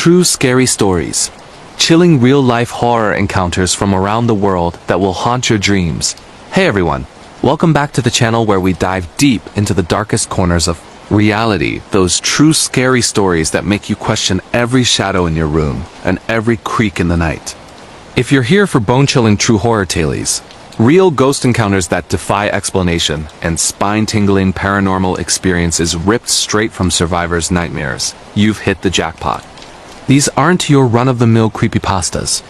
True scary stories. Chilling real-life horror encounters from around the world that will haunt your dreams. Hey everyone, welcome back to the channel where we dive deep into the darkest corners of reality, those true scary stories that make you question every shadow in your room and every creak in the night. If you're here for bone-chilling true horror tales, real ghost encounters that defy explanation, and spine-tingling paranormal experiences ripped straight from survivors' nightmares, you've hit the jackpot. These aren't your run-of-the-mill creepypastas.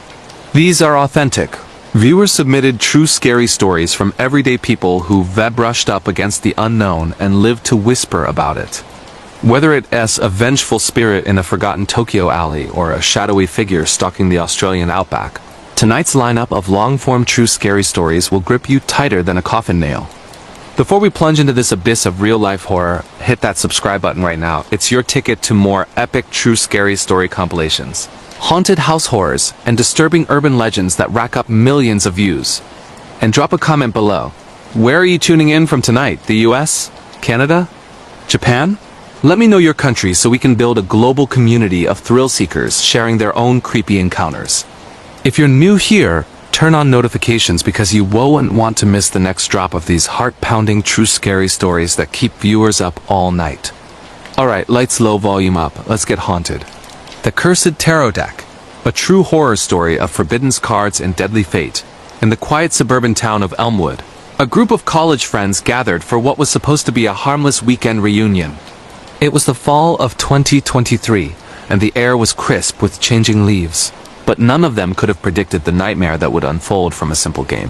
These are authentic, viewer-submitted true scary stories from everyday people who've brushed up against the unknown and lived to whisper about it. Whether it's a vengeful spirit in a forgotten Tokyo alley or a shadowy figure stalking the Australian outback, tonight's lineup of long-form true scary stories will grip you tighter than a coffin nail. Before we plunge into this abyss of real-life horror, hit that subscribe button right now. It's your ticket to more epic true scary story compilations, haunted house horrors, and disturbing urban legends that rack up millions of views. And drop a comment below. Where are you tuning in from tonight? The US? Canada? Japan? Let me know your country so we can build a global community of thrill seekers sharing their own creepy encounters. If you're new here, turn on notifications because you won't want to miss the next drop of these heart-pounding true scary stories that keep viewers up all night. Alright, lights low, volume up, let's get haunted. The Cursed Tarot Deck, a true horror story of forbidden cards and deadly fate. In the quiet suburban town of Elmwood, a group of college friends gathered for what was supposed to be a harmless weekend reunion. It was the fall of 2023, and the air was crisp with changing leaves. But none of them could have predicted the nightmare that would unfold from a simple game.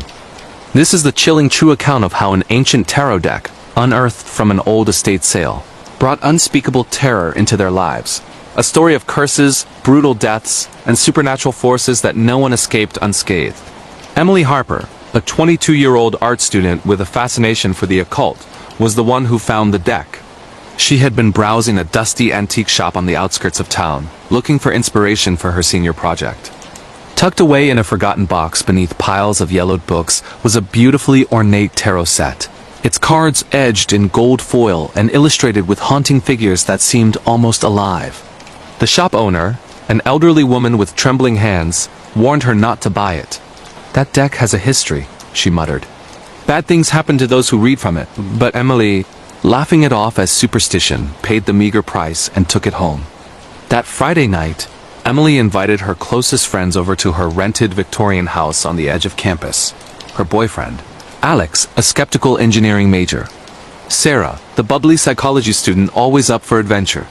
This is the chilling true account of how an ancient tarot deck, unearthed from an old estate sale, brought unspeakable terror into their lives. A story of curses, brutal deaths, and supernatural forces that no one escaped unscathed. Emily Harper, a 22-year-old art student with a fascination for the occult, was the one who found the deck. She had been browsing a dusty antique shop on the outskirts of town, looking for inspiration for her senior project. Tucked away in a forgotten box beneath piles of yellowed books was a beautifully ornate tarot set. Its cards edged in gold foil and illustrated with haunting figures that seemed almost alive. The shop owner, an elderly woman with trembling hands, warned her not to buy it. "That deck has a history," she muttered. "Bad things happen to those who read from it," but Emily, laughing it off as superstition, paid the meager price and took it home. That Friday night, Emily invited her closest friends over to her rented Victorian house on the edge of campus. Her boyfriend, Alex, a skeptical engineering major. Sarah, the bubbly psychology student always up for adventure.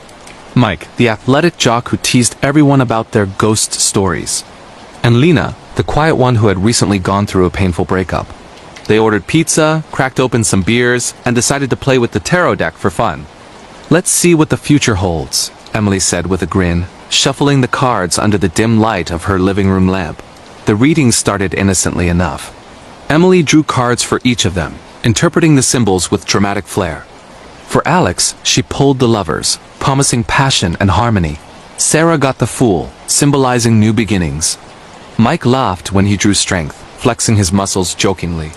Mike, the athletic jock who teased everyone about their ghost stories. And Lena, the quiet one who had recently gone through a painful breakup. They ordered pizza, cracked open some beers, and decided to play with the tarot deck for fun. "Let's see what the future holds," Emily said with a grin, shuffling the cards under the dim light of her living room lamp. The reading started innocently enough. Emily drew cards for each of them, interpreting the symbols with dramatic flair. For Alex, she pulled the Lovers, promising passion and harmony. Sarah got the Fool, symbolizing new beginnings. Mike laughed when he drew Strength, flexing his muscles jokingly.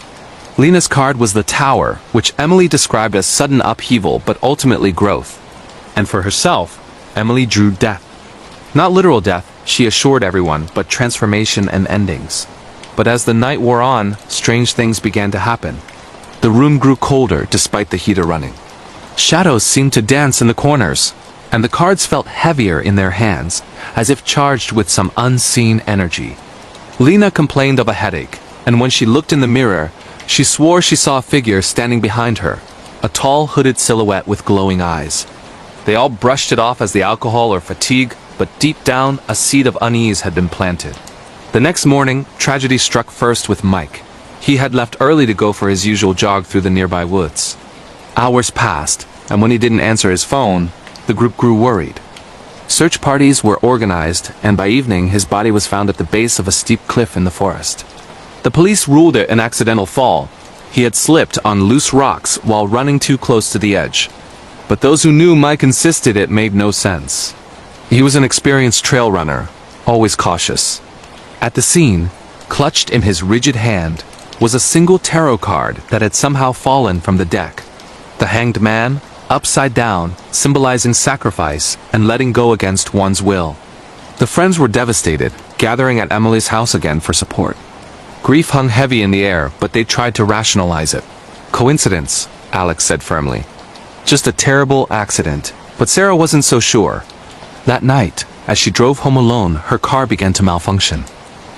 Lena's card was the Tower, which Emily described as sudden upheaval but ultimately growth. And for herself, Emily drew Death. Not literal death, she assured everyone, but transformation and endings. But as the night wore on, strange things began to happen. The room grew colder despite the heater running. Shadows seemed to dance in the corners, and the cards felt heavier in their hands, as if charged with some unseen energy. Lena complained of a headache, and when she looked in the mirror, she swore she saw a figure standing behind her, a tall hooded silhouette with glowing eyes. They all brushed it off as the alcohol or fatigue, but deep down, a seed of unease had been planted. The next morning, tragedy struck first with Mike. He had left early to go for his usual jog through the nearby woods. Hours passed, and when he didn't answer his phone, the group grew worried. Search parties were organized, and by evening his body was found at the base of a steep cliff in the forest. The police ruled it an accidental fall. He had slipped on loose rocks while running too close to the edge. But those who knew Mike insisted it made no sense. He was an experienced trail runner, always cautious. At the scene, clutched in his rigid hand, was a single tarot card that had somehow fallen from the deck. The Hanged Man, upside down, symbolizing sacrifice and letting go against one's will. The friends were devastated, gathering at Emily's house again for support. Grief hung heavy in the air, but they tried to rationalize it. Coincidence, Alex said firmly. Just a terrible accident, but Sarah wasn't so sure. That night, as she drove home alone, her car began to malfunction.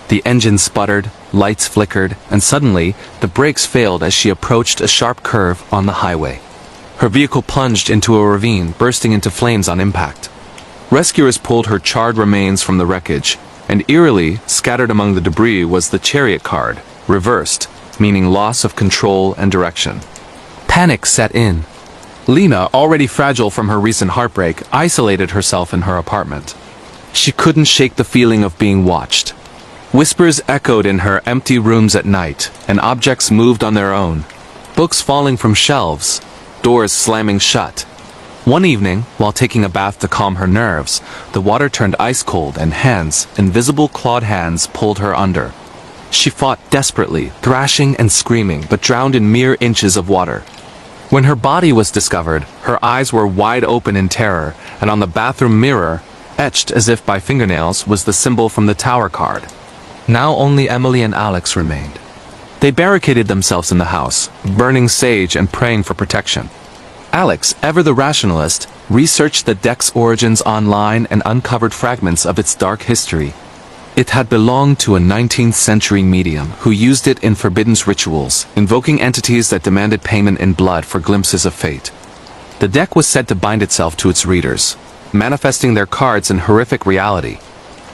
The engine sputtered, lights flickered, and suddenly, the brakes failed as she approached a sharp curve on the highway. Her vehicle plunged into a ravine, bursting into flames on impact. Rescuers pulled her charred remains from the wreckage, and eerily, scattered among the debris was the chariot card, reversed, meaning loss of control and direction. Panic set in. Lena, already fragile from her recent heartbreak, isolated herself in her apartment. She couldn't shake the feeling of being watched. Whispers echoed in her empty rooms at night, and objects moved on their own. Books falling from shelves, doors slamming shut. One evening, while taking a bath to calm her nerves, the water turned ice cold and hands, invisible clawed hands, pulled her under. She fought desperately, thrashing and screaming, but drowned in mere inches of water. When her body was discovered, her eyes were wide open in terror, and on the bathroom mirror, etched as if by fingernails, was the symbol from the tower card. Now only Emily and Alex remained. They barricaded themselves in the house, burning sage and praying for protection. Alex, ever the rationalist, researched the deck's origins online and uncovered fragments of its dark history. It had belonged to a 19th century medium who used it in forbidden rituals, invoking entities that demanded payment in blood for glimpses of fate. The deck was said to bind itself to its readers, manifesting their cards in horrific reality.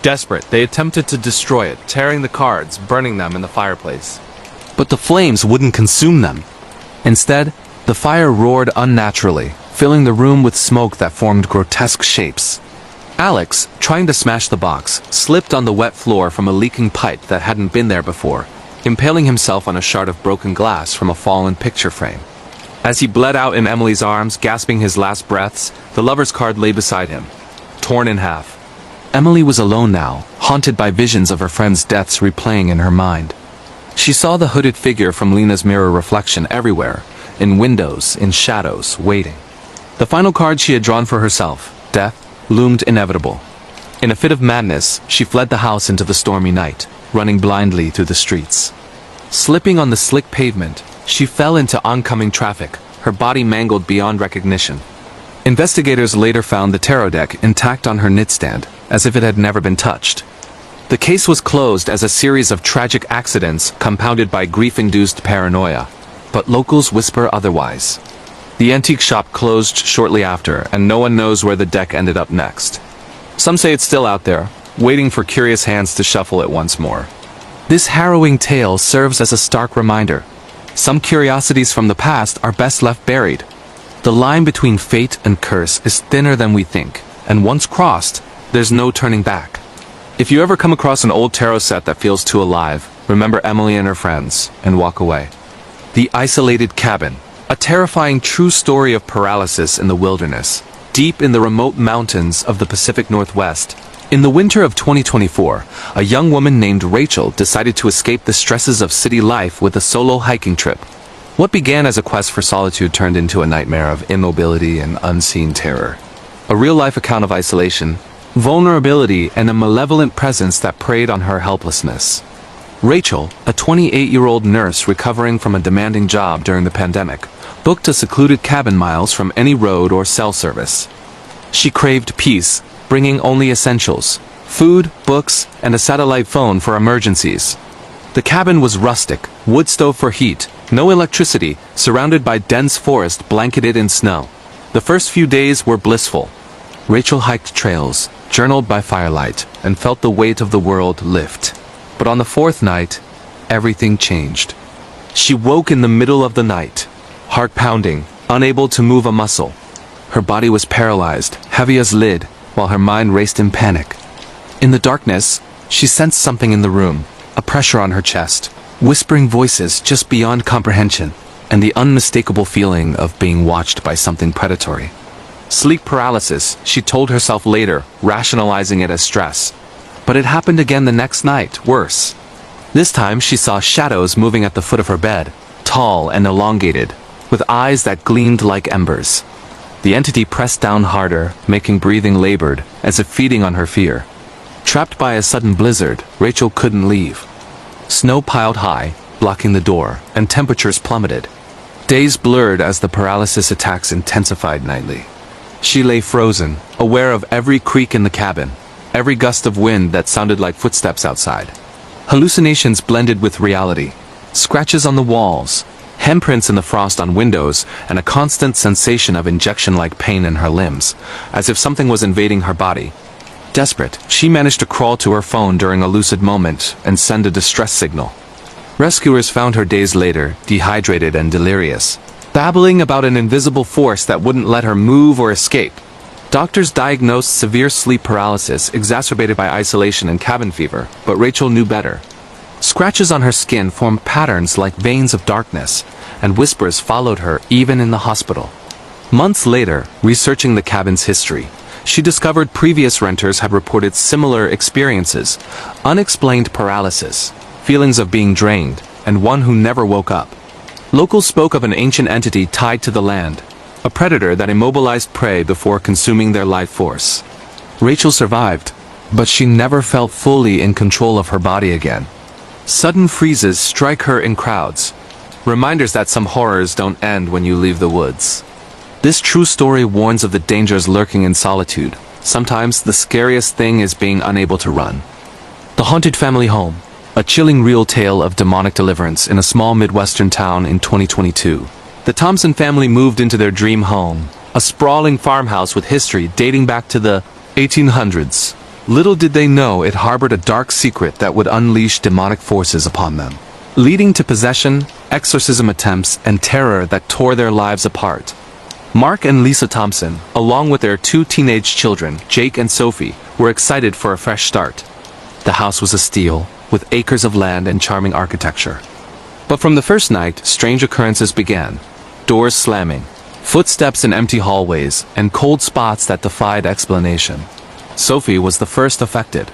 Desperate, they attempted to destroy it, tearing the cards, burning them in the fireplace. But the flames wouldn't consume them. Instead, the fire roared unnaturally, filling the room with smoke that formed grotesque shapes. Alex, trying to smash the box, slipped on the wet floor from a leaking pipe that hadn't been there before, impaling himself on a shard of broken glass from a fallen picture frame. As he bled out in Emily's arms, gasping his last breaths, the lover's card lay beside him, torn in half. Emily was alone now, haunted by visions of her friends' deaths replaying in her mind. She saw the hooded figure from Lena's mirror reflection everywhere, in windows, in shadows, waiting. The final card she had drawn for herself, death, loomed inevitable. In a fit of madness, she fled the house into the stormy night, running blindly through the streets. Slipping on the slick pavement, she fell into oncoming traffic, her body mangled beyond recognition. Investigators later found the tarot deck intact on her nightstand, as if it had never been touched. The case was closed as a series of tragic accidents compounded by grief-induced paranoia, but locals whisper otherwise. The antique shop closed shortly after, and no one knows where the deck ended up next. Some say it's still out there, waiting for curious hands to shuffle it once more. This harrowing tale serves as a stark reminder. Some curiosities from the past are best left buried. The line between fate and curse is thinner than we think, and once crossed, there's no turning back. If you ever come across an old tarot set that feels too alive, remember Emily and her friends, and walk away. The Isolated Cabin, a terrifying true story of paralysis in the wilderness, deep in the remote mountains of the Pacific Northwest. In the winter of 2024, a young woman named Rachel decided to escape the stresses of city life with a solo hiking trip. What began as a quest for solitude turned into a nightmare of immobility and unseen terror. A real-life account of isolation, vulnerability, and a malevolent presence that preyed on her helplessness. Rachel, a 28-year-old nurse recovering from a demanding job during the pandemic, booked a secluded cabin miles from any road or cell service. She craved peace, bringing only essentials, food, books, and a satellite phone for emergencies. The cabin was rustic, wood stove for heat, no electricity, surrounded by dense forest blanketed in snow. The first few days were blissful. Rachel hiked trails, journaled by firelight, and felt the weight of the world lift. But on the fourth night, everything changed. She woke in the middle of the night, heart pounding, unable to move a muscle. Her body was paralyzed, heavy as lead, while her mind raced in panic. In the darkness, she sensed something in the room, a pressure on her chest, whispering voices just beyond comprehension, and the unmistakable feeling of being watched by something predatory. Sleep paralysis, she told herself later, rationalizing it as stress. But it happened again the next night, worse. This time she saw shadows moving at the foot of her bed, tall and elongated, with eyes that gleamed like embers. The entity pressed down harder, making breathing labored, as if feeding on her fear. Trapped by a sudden blizzard, Rachel couldn't leave. Snow piled high, blocking the door, and temperatures plummeted. Days blurred as the paralysis attacks intensified nightly. She lay frozen, aware of every creak in the cabin, every gust of wind that sounded like footsteps outside. Hallucinations blended with reality. Scratches on the walls, handprints in the frost on windows, and a constant sensation of injection-like pain in her limbs, as if something was invading her body. Desperate, she managed to crawl to her phone during a lucid moment and send a distress signal. Rescuers found her days later, dehydrated and delirious, babbling about an invisible force that wouldn't let her move or escape. Doctors diagnosed severe sleep paralysis exacerbated by isolation and cabin fever, but Rachel knew better. Scratches on her skin formed patterns like veins of darkness, and whispers followed her even in the hospital. Months later, researching the cabin's history, she discovered previous renters had reported similar experiences: unexplained paralysis, feelings of being drained, and one who never woke up. Locals spoke of an ancient entity tied to the land, a predator that immobilized prey before consuming their life force. Rachel survived, but she never felt fully in control of her body again. Sudden freezes strike her in crowds, reminders that some horrors don't end when you leave the woods. This true story warns of the dangers lurking in solitude. Sometimes the scariest thing is being unable to run. The Haunted Family Home, a chilling real tale of demonic deliverance in a small Midwestern town in 2022. The Thompson family moved into their dream home, a sprawling farmhouse with history dating back to the 1800s. Little did they know it harbored a dark secret that would unleash demonic forces upon them, leading to possession, exorcism attempts, and terror that tore their lives apart. Mark and Lisa Thompson, along with their two teenage children, Jake and Sophie, were excited for a fresh start. The house was a steal, with acres of land and charming architecture. But from the first night, strange occurrences began. Doors slamming, footsteps in empty hallways, and cold spots that defied explanation. Sophie was the first affected.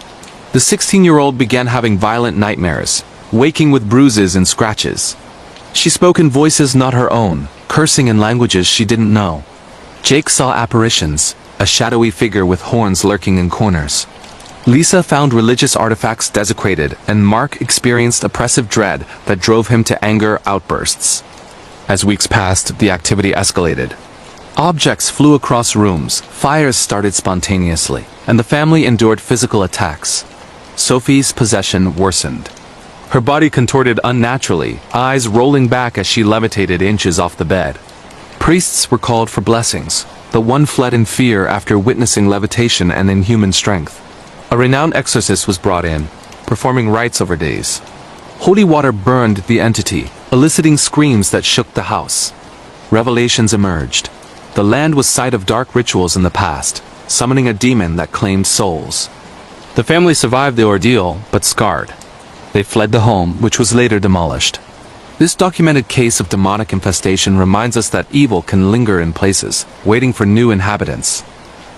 The 16-year-old began having violent nightmares, waking with bruises and scratches. She spoke in voices not her own, cursing in languages she didn't know. Jake saw apparitions, a shadowy figure with horns lurking in corners. Lisa found religious artifacts desecrated, and Mark experienced oppressive dread that drove him to anger outbursts. As weeks passed, the activity escalated. Objects flew across rooms, fires started spontaneously, and the family endured physical attacks. Sophie's possession worsened. Her body contorted unnaturally, eyes rolling back as she levitated inches off the bed. Priests were called for blessings, but one fled in fear after witnessing levitation and inhuman strength. A renowned exorcist was brought in, performing rites over days. Holy water burned the entity, eliciting screams that shook the house. Revelations emerged. The land was site of dark rituals in the past, summoning a demon that claimed souls. The family survived the ordeal, but scarred. They fled the home, which was later demolished. This documented case of demonic infestation reminds us that evil can linger in places, waiting for new inhabitants.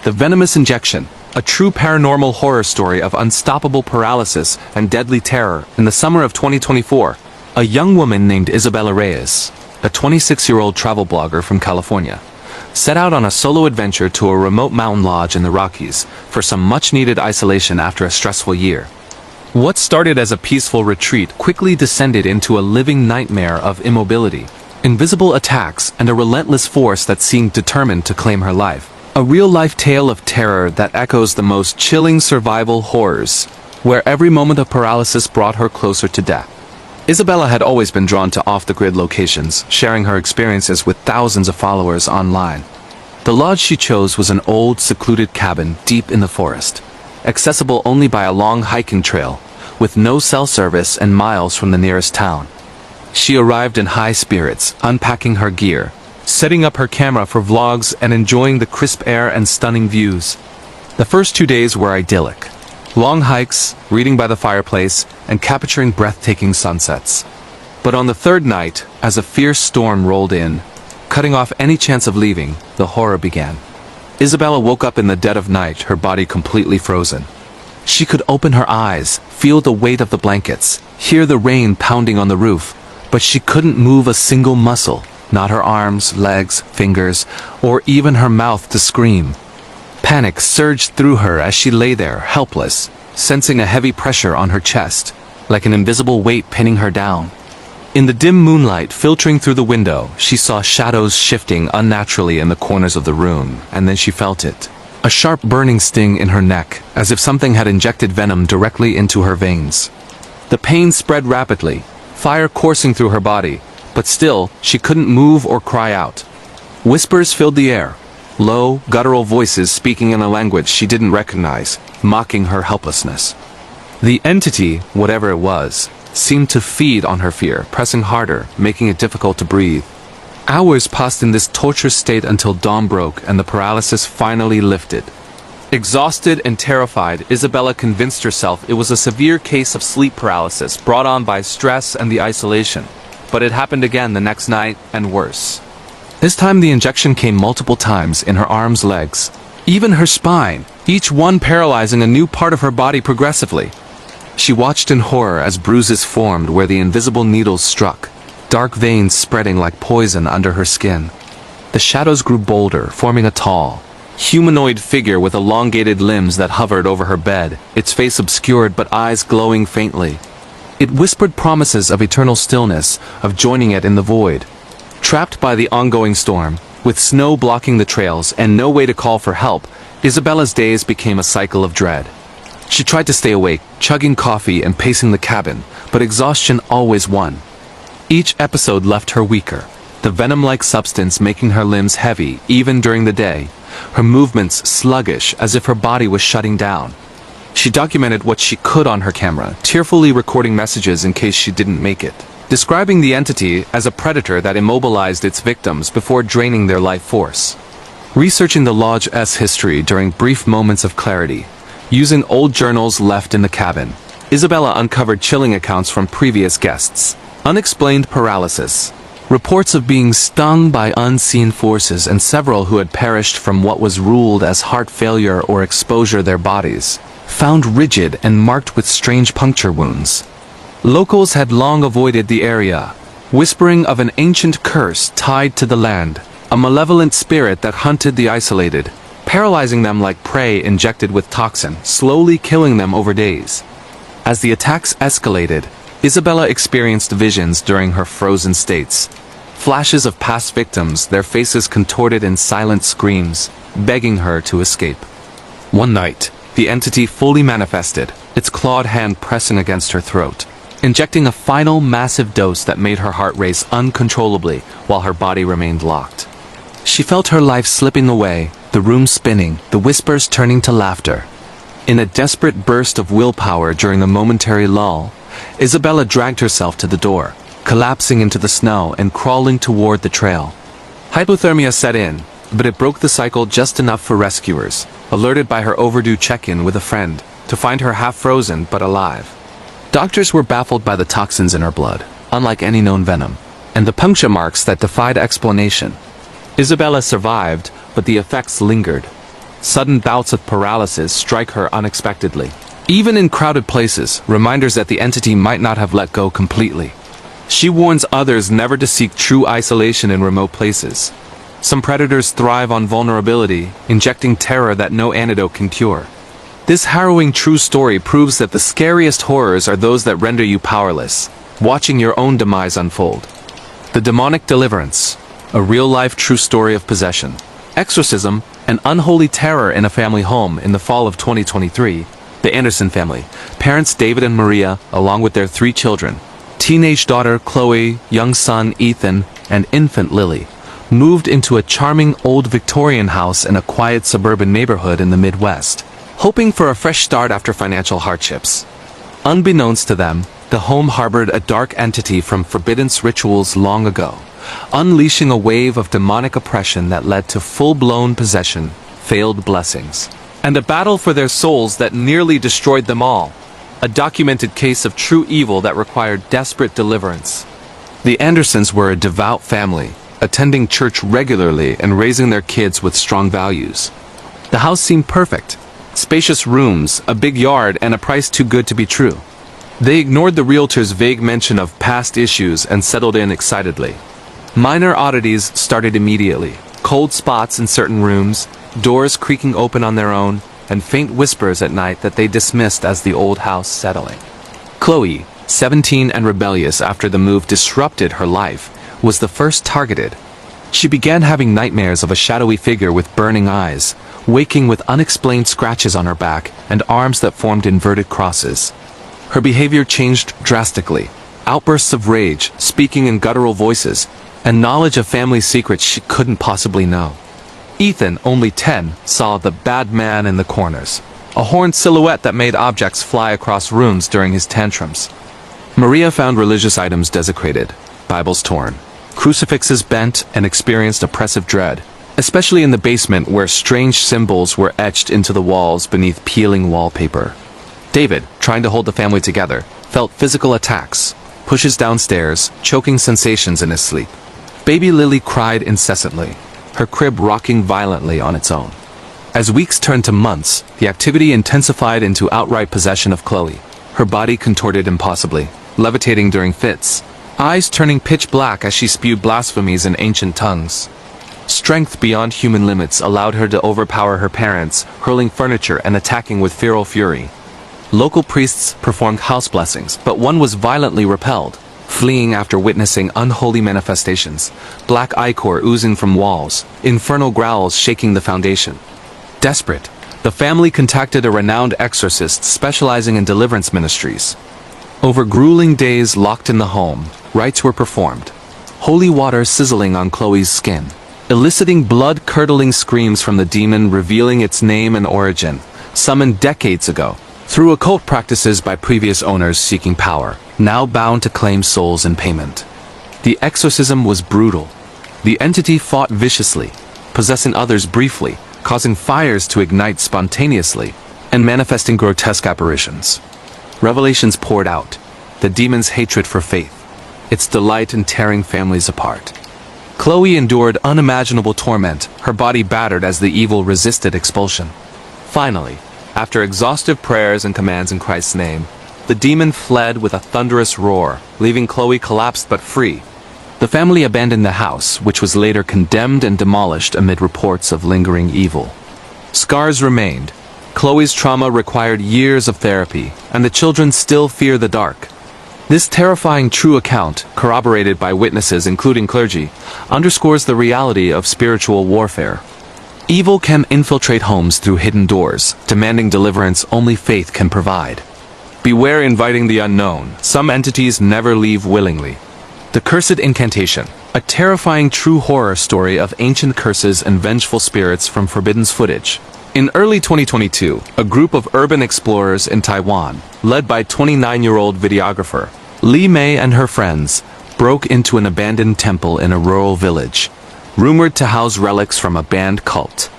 The Venomous Injection, a true paranormal horror story of unstoppable paralysis and deadly terror. In the summer of 2024, a young woman named Isabella Reyes, a 26-year-old travel blogger from California, set out on a solo adventure to a remote mountain lodge in the Rockies for some much-needed isolation after a stressful year. What started as a peaceful retreat quickly descended into a living nightmare of immobility, invisible attacks, and a relentless force that seemed determined to claim her life. A real-life tale of terror that echoes the most chilling survival horrors, where every moment of paralysis brought her closer to death. Isabella had always been drawn to off-the-grid locations, sharing her experiences with thousands of followers online. The lodge she chose was an old, secluded cabin deep in the forest, accessible only by a long hiking trail, with no cell service and miles from the nearest town. She arrived in high spirits, unpacking her gear, setting up her camera for vlogs and enjoying the crisp air and stunning views. The first 2 days were idyllic. Long hikes, reading by the fireplace, and capturing breathtaking sunsets. But on the third night, as a fierce storm rolled in, cutting off any chance of leaving, the horror began. Isabella woke up in the dead of night, her body completely frozen. She could open her eyes, feel the weight of the blankets, hear the rain pounding on the roof, but she couldn't move a single muscle, not her arms, legs, fingers, or even her mouth to scream. Panic surged through her as she lay there, helpless, sensing a heavy pressure on her chest, like an invisible weight pinning her down. In the dim moonlight filtering through the window, she saw shadows shifting unnaturally in the corners of the room, and then she felt it. A sharp burning sting in her neck, as if something had injected venom directly into her veins. The pain spread rapidly, fire coursing through her body, but still, she couldn't move or cry out. Whispers filled the air, low, guttural voices speaking in a language she didn't recognize, mocking her helplessness. The entity, whatever it was, seemed to feed on her fear, pressing harder, making it difficult to breathe. Hours passed in this torturous state until dawn broke and the paralysis finally lifted. Exhausted and terrified, Isabella convinced herself it was a severe case of sleep paralysis brought on by stress and the isolation. But it happened again the next night, and worse. This time the injection came multiple times in her arms, legs, even her spine, each one paralyzing a new part of her body progressively. She watched in horror as bruises formed where the invisible needles struck, dark veins spreading like poison under her skin. The shadows grew bolder, forming a tall, humanoid figure with elongated limbs that hovered over her bed, its face obscured but eyes glowing faintly. It whispered promises of eternal stillness, of joining it in the void. Trapped by the ongoing storm, with snow blocking the trails and no way to call for help, Isabella's days became a cycle of dread. She tried to stay awake, chugging coffee and pacing the cabin, but exhaustion always won. Each episode left her weaker, the venom-like substance making her limbs heavy even during the day, her movements sluggish as if her body was shutting down. She documented what she could on her camera, tearfully recording messages in case she didn't make it, describing the entity as a predator that immobilized its victims before draining their life force. Researching the Lodge's history during brief moments of clarity, using old journals left in the cabin, Isabella uncovered chilling accounts from previous guests. Unexplained paralysis, reports of being stung by unseen forces, and several who had perished from what was ruled as heart failure or exposure their bodies, found rigid and marked with strange puncture wounds. Locals had long avoided the area, whispering of an ancient curse tied to the land, a malevolent spirit that hunted the isolated, paralyzing them like prey injected with toxin, slowly killing them over days. As the attacks escalated, Isabella experienced visions during her frozen states. Flashes of past victims, their faces contorted in silent screams, begging her to escape. One night, the entity fully manifested, its clawed hand pressing against her throat, injecting a final massive dose that made her heart race uncontrollably while her body remained locked. She felt her life slipping away, the room spinning, the whispers turning to laughter. In a desperate burst of willpower during the momentary lull, Isabella dragged herself to the door, collapsing into the snow and crawling toward the trail. Hypothermia set in, but it broke the cycle just enough for rescuers, alerted by her overdue check-in with a friend, to find her half frozen but alive. Doctors were baffled by the toxins in her blood, unlike any known venom, and the puncture marks that defied explanation. Isabella survived, but the effects lingered. Sudden bouts of paralysis strike her unexpectedly. Even in crowded places, reminders that the entity might not have let go completely. She warns others never to seek true isolation in remote places. Some predators thrive on vulnerability, injecting terror that no antidote can cure. This harrowing true story proves that the scariest horrors are those that render you powerless, watching your own demise unfold. The Demonic Deliverance, a real-life true story of possession, exorcism, and unholy terror in a family home in the fall of 2023. The Anderson family, parents David and Maria, along with their 3 children, teenage daughter Chloe, young son Ethan, and infant Lily, moved into a charming old Victorian house in a quiet suburban neighborhood in the Midwest, hoping for a fresh start after financial hardships. Unbeknownst to them, the home harbored a dark entity from forbidden rituals long ago, unleashing a wave of demonic oppression that led to full-blown possession, failed blessings, and a battle for their souls that nearly destroyed them all. A documented case of true evil that required desperate deliverance. The Andersons were a devout family, attending church regularly and raising their kids with strong values. The house seemed perfect. Spacious rooms, a big yard, and a price too good to be true. They ignored the realtor's vague mention of past issues and settled in excitedly. Minor oddities started immediately. Cold spots in certain rooms, doors creaking open on their own, and faint whispers at night that they dismissed as the old house settling. Chloe, 17 and rebellious after the move disrupted her life, was the first targeted. She began having nightmares of a shadowy figure with burning eyes, waking with unexplained scratches on her back and arms that formed inverted crosses. Her behavior changed drastically. Outbursts of rage, speaking in guttural voices, and knowledge of family secrets she couldn't possibly know. Ethan, only 10, saw the bad man in the corners, a horned silhouette that made objects fly across rooms during his tantrums. Maria found religious items desecrated, Bibles torn, crucifixes bent, and experienced oppressive dread, especially in the basement where strange symbols were etched into the walls beneath peeling wallpaper. David, trying to hold the family together, felt physical attacks, pushes downstairs, choking sensations in his sleep. Baby Lily cried incessantly, her crib rocking violently on its own. As weeks turned to months, the activity intensified into outright possession of Chloe, her body contorted impossibly, levitating during fits, eyes turning pitch black as she spewed blasphemies in ancient tongues. Strength beyond human limits allowed her to overpower her parents, hurling furniture and attacking with feral fury. Local priests performed house blessings, but one was violently repelled, fleeing after witnessing unholy manifestations, black ichor oozing from walls, infernal growls shaking the foundation. Desperate, the family contacted a renowned exorcist specializing in deliverance ministries. Over grueling days locked in the home, rites were performed, holy water sizzling on Chloe's skin, eliciting blood-curdling screams from the demon revealing its name and origin, summoned decades ago, through occult practices by previous owners seeking power, now bound to claim souls in payment. The exorcism was brutal. The entity fought viciously, possessing others briefly, causing fires to ignite spontaneously, and manifesting grotesque apparitions. Revelations poured out, the demon's hatred for faith, its delight in tearing families apart. Chloe endured unimaginable torment, her body battered as the evil resisted expulsion. Finally, after exhaustive prayers and commands in Christ's name, the demon fled with a thunderous roar, leaving Chloe collapsed but free. The family abandoned the house, which was later condemned and demolished amid reports of lingering evil. Scars remained. Chloe's trauma required years of therapy, and the children still fear the dark. This terrifying true account, corroborated by witnesses including clergy, underscores the reality of spiritual warfare. Evil can infiltrate homes through hidden doors, demanding deliverance only faith can provide. Beware inviting the unknown. Some entities never leave willingly. The Cursed Incantation, a terrifying true horror story of ancient curses and vengeful spirits from Forbidden's footage. In early 2022, a group of urban explorers in Taiwan, led by 29-year-old videographer Li Mei and her friends, broke into an abandoned temple in a rural village, rumored to house relics from a banned cult.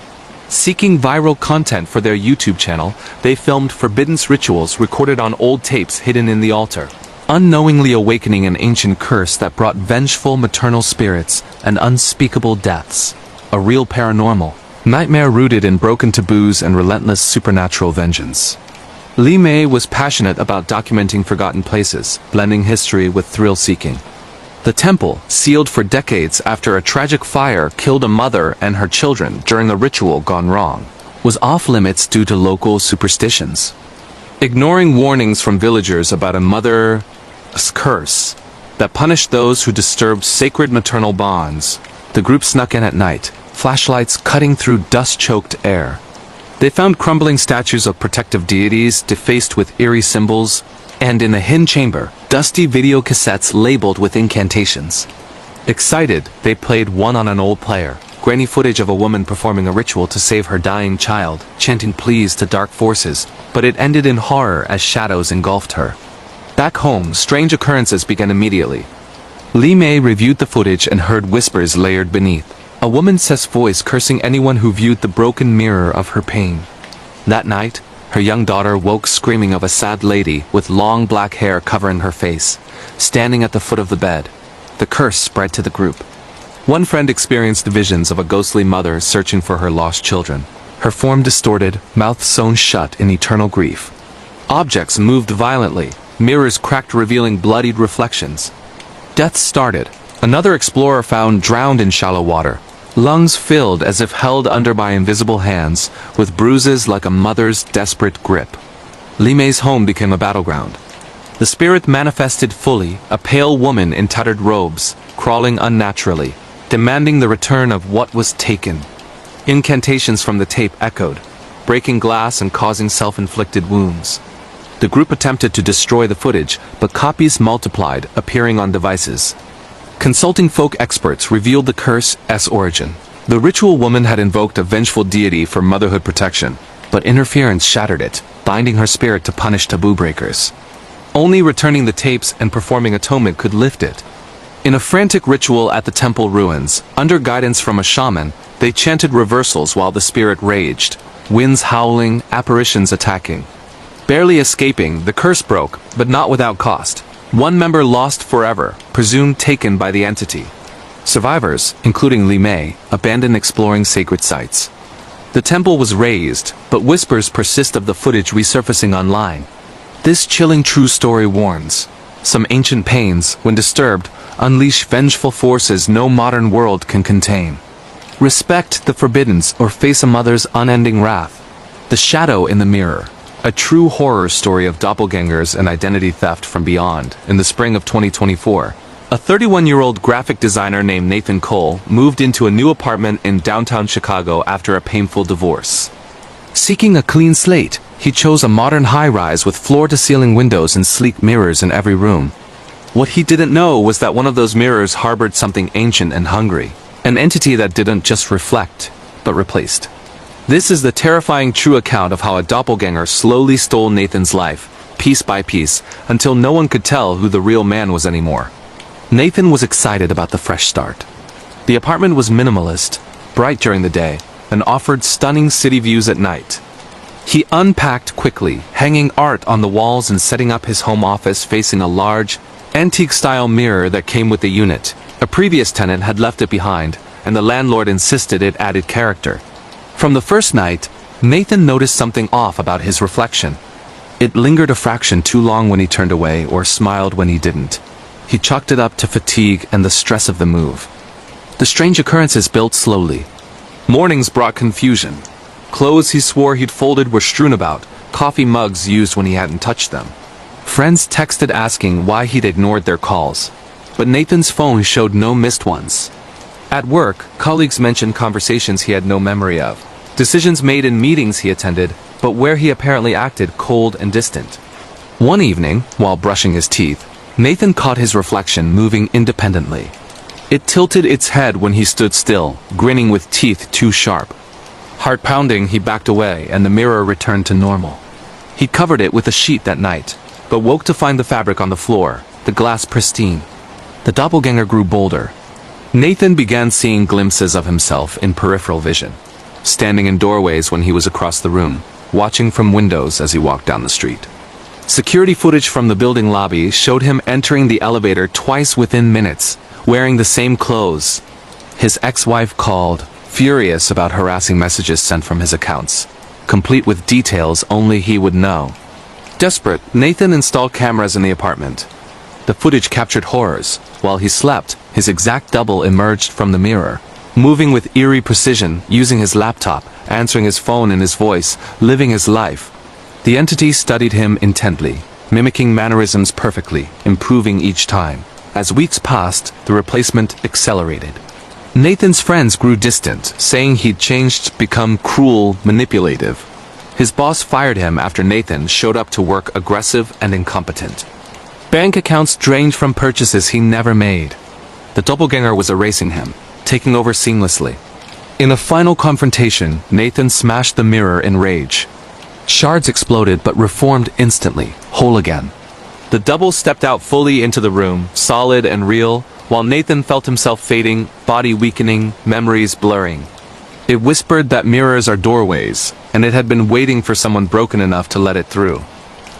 Seeking viral content for their YouTube channel, they filmed Forbidden's rituals recorded on old tapes hidden in the altar, unknowingly awakening an ancient curse that brought vengeful maternal spirits and unspeakable deaths. A real paranormal nightmare rooted in broken taboos and relentless supernatural vengeance. Li Mei was passionate about documenting forgotten places, blending history with thrill-seeking. The temple, sealed for decades after a tragic fire killed a mother and her children during a ritual gone wrong, was off-limits due to local superstitions. Ignoring warnings from villagers about a mother's curse that punished those who disturbed sacred maternal bonds, the group snuck in at night, flashlights cutting through dust-choked air. They found crumbling statues of protective deities defaced with eerie symbols, and in a hidden chamber, dusty video cassettes labeled with incantations. Excited, they played one on an old player, grainy footage of a woman performing a ritual to save her dying child, chanting pleas to dark forces, but it ended in horror as shadows engulfed her. Back home, strange occurrences began immediately. Li Mei reviewed the footage and heard whispers layered beneath. A woman's voice cursing anyone who viewed the broken mirror of her pain. That night, her young daughter woke screaming of a sad lady with long black hair covering her face, standing at the foot of the bed. The curse spread to the group. One friend experienced visions of a ghostly mother searching for her lost children, her form distorted, mouth sewn shut in eternal grief. Objects moved violently, mirrors cracked revealing bloodied reflections. Death started. Another explorer found drowned in shallow water, lungs filled as if held under by invisible hands, with bruises like a mother's desperate grip. Li Mei's home became a battleground. The spirit manifested fully, a pale woman in tattered robes, crawling unnaturally, demanding the return of what was taken. Incantations from the tape echoed, breaking glass and causing self-inflicted wounds. The group attempted to destroy the footage, but copies multiplied, appearing on devices. Consulting folk experts revealed the curse's origin. The ritual woman had invoked a vengeful deity for motherhood protection, but interference shattered it, binding her spirit to punish taboo breakers. Only returning the tapes and performing atonement could lift it. In a frantic ritual at the temple ruins, under guidance from a shaman, they chanted reversals while the spirit raged, winds howling, apparitions attacking. Barely escaping, the curse broke, but not without cost. One member lost forever, presumed taken by the entity. Survivors, including Li Mei, abandoned exploring sacred sites. The temple was razed, but whispers persist of the footage resurfacing online. This chilling true story warns. Some ancient pains, when disturbed, unleash vengeful forces no modern world can contain. Respect the forbidden or face a mother's unending wrath. The Shadow in the Mirror. A true horror story of doppelgangers and identity theft from beyond. In the spring of 2024, a 31-year-old graphic designer named Nathan Cole moved into a new apartment in downtown Chicago after a painful divorce. Seeking a clean slate, he chose a modern high-rise with floor-to-ceiling windows and sleek mirrors in every room. What he didn't know was that one of those mirrors harbored something ancient and hungry, an entity that didn't just reflect, but replaced. This is the terrifying true account of how a doppelganger slowly stole Nathan's life, piece by piece, until no one could tell who the real man was anymore. Nathan was excited about the fresh start. The apartment was minimalist, bright during the day, and offered stunning city views at night. He unpacked quickly, hanging art on the walls and setting up his home office facing a large, antique-style mirror that came with the unit. A previous tenant had left it behind, and the landlord insisted it added character. From the first night, Nathan noticed something off about his reflection. It lingered a fraction too long when he turned away or smiled when he didn't. He chalked it up to fatigue and the stress of the move. The strange occurrences built slowly. Mornings brought confusion. Clothes he swore he'd folded were strewn about, coffee mugs used when he hadn't touched them. Friends texted asking why he'd ignored their calls, but Nathan's phone showed no missed ones. At work, colleagues mentioned conversations he had no memory of, decisions made in meetings he attended, but where he apparently acted cold and distant. One evening, while brushing his teeth, Nathan caught his reflection moving independently. It tilted its head when he stood still, grinning with teeth too sharp. Heart pounding, he backed away, and the mirror returned to normal. He covered it with a sheet that night, but woke to find the fabric on the floor, the glass pristine. The doppelganger grew bolder. Nathan began seeing glimpses of himself in peripheral vision, standing in doorways when he was across the room, watching from windows as he walked down the street. Security footage from the building lobby showed him entering the elevator twice within minutes, wearing the same clothes. His ex-wife called, furious about harassing messages sent from his accounts, complete with details only he would know. Desperate, Nathan installed cameras in the apartment. The footage captured horrors. While he slept, his exact double emerged from the mirror, moving with eerie precision, using his laptop, answering his phone in his voice, living his life. The entity studied him intently, mimicking mannerisms perfectly, improving each time. As weeks passed, the replacement accelerated. Nathan's friends grew distant, saying he'd changed, become cruel, manipulative. His boss fired him after Nathan showed up to work aggressive and incompetent. Bank accounts drained from purchases he never made. The doppelganger was erasing him, taking over seamlessly. In a final confrontation, Nathan smashed the mirror in rage. Shards exploded but reformed instantly, whole again. The double stepped out fully into the room, solid and real, while Nathan felt himself fading, body weakening, memories blurring. It whispered that mirrors are doorways, and it had been waiting for someone broken enough to let it through.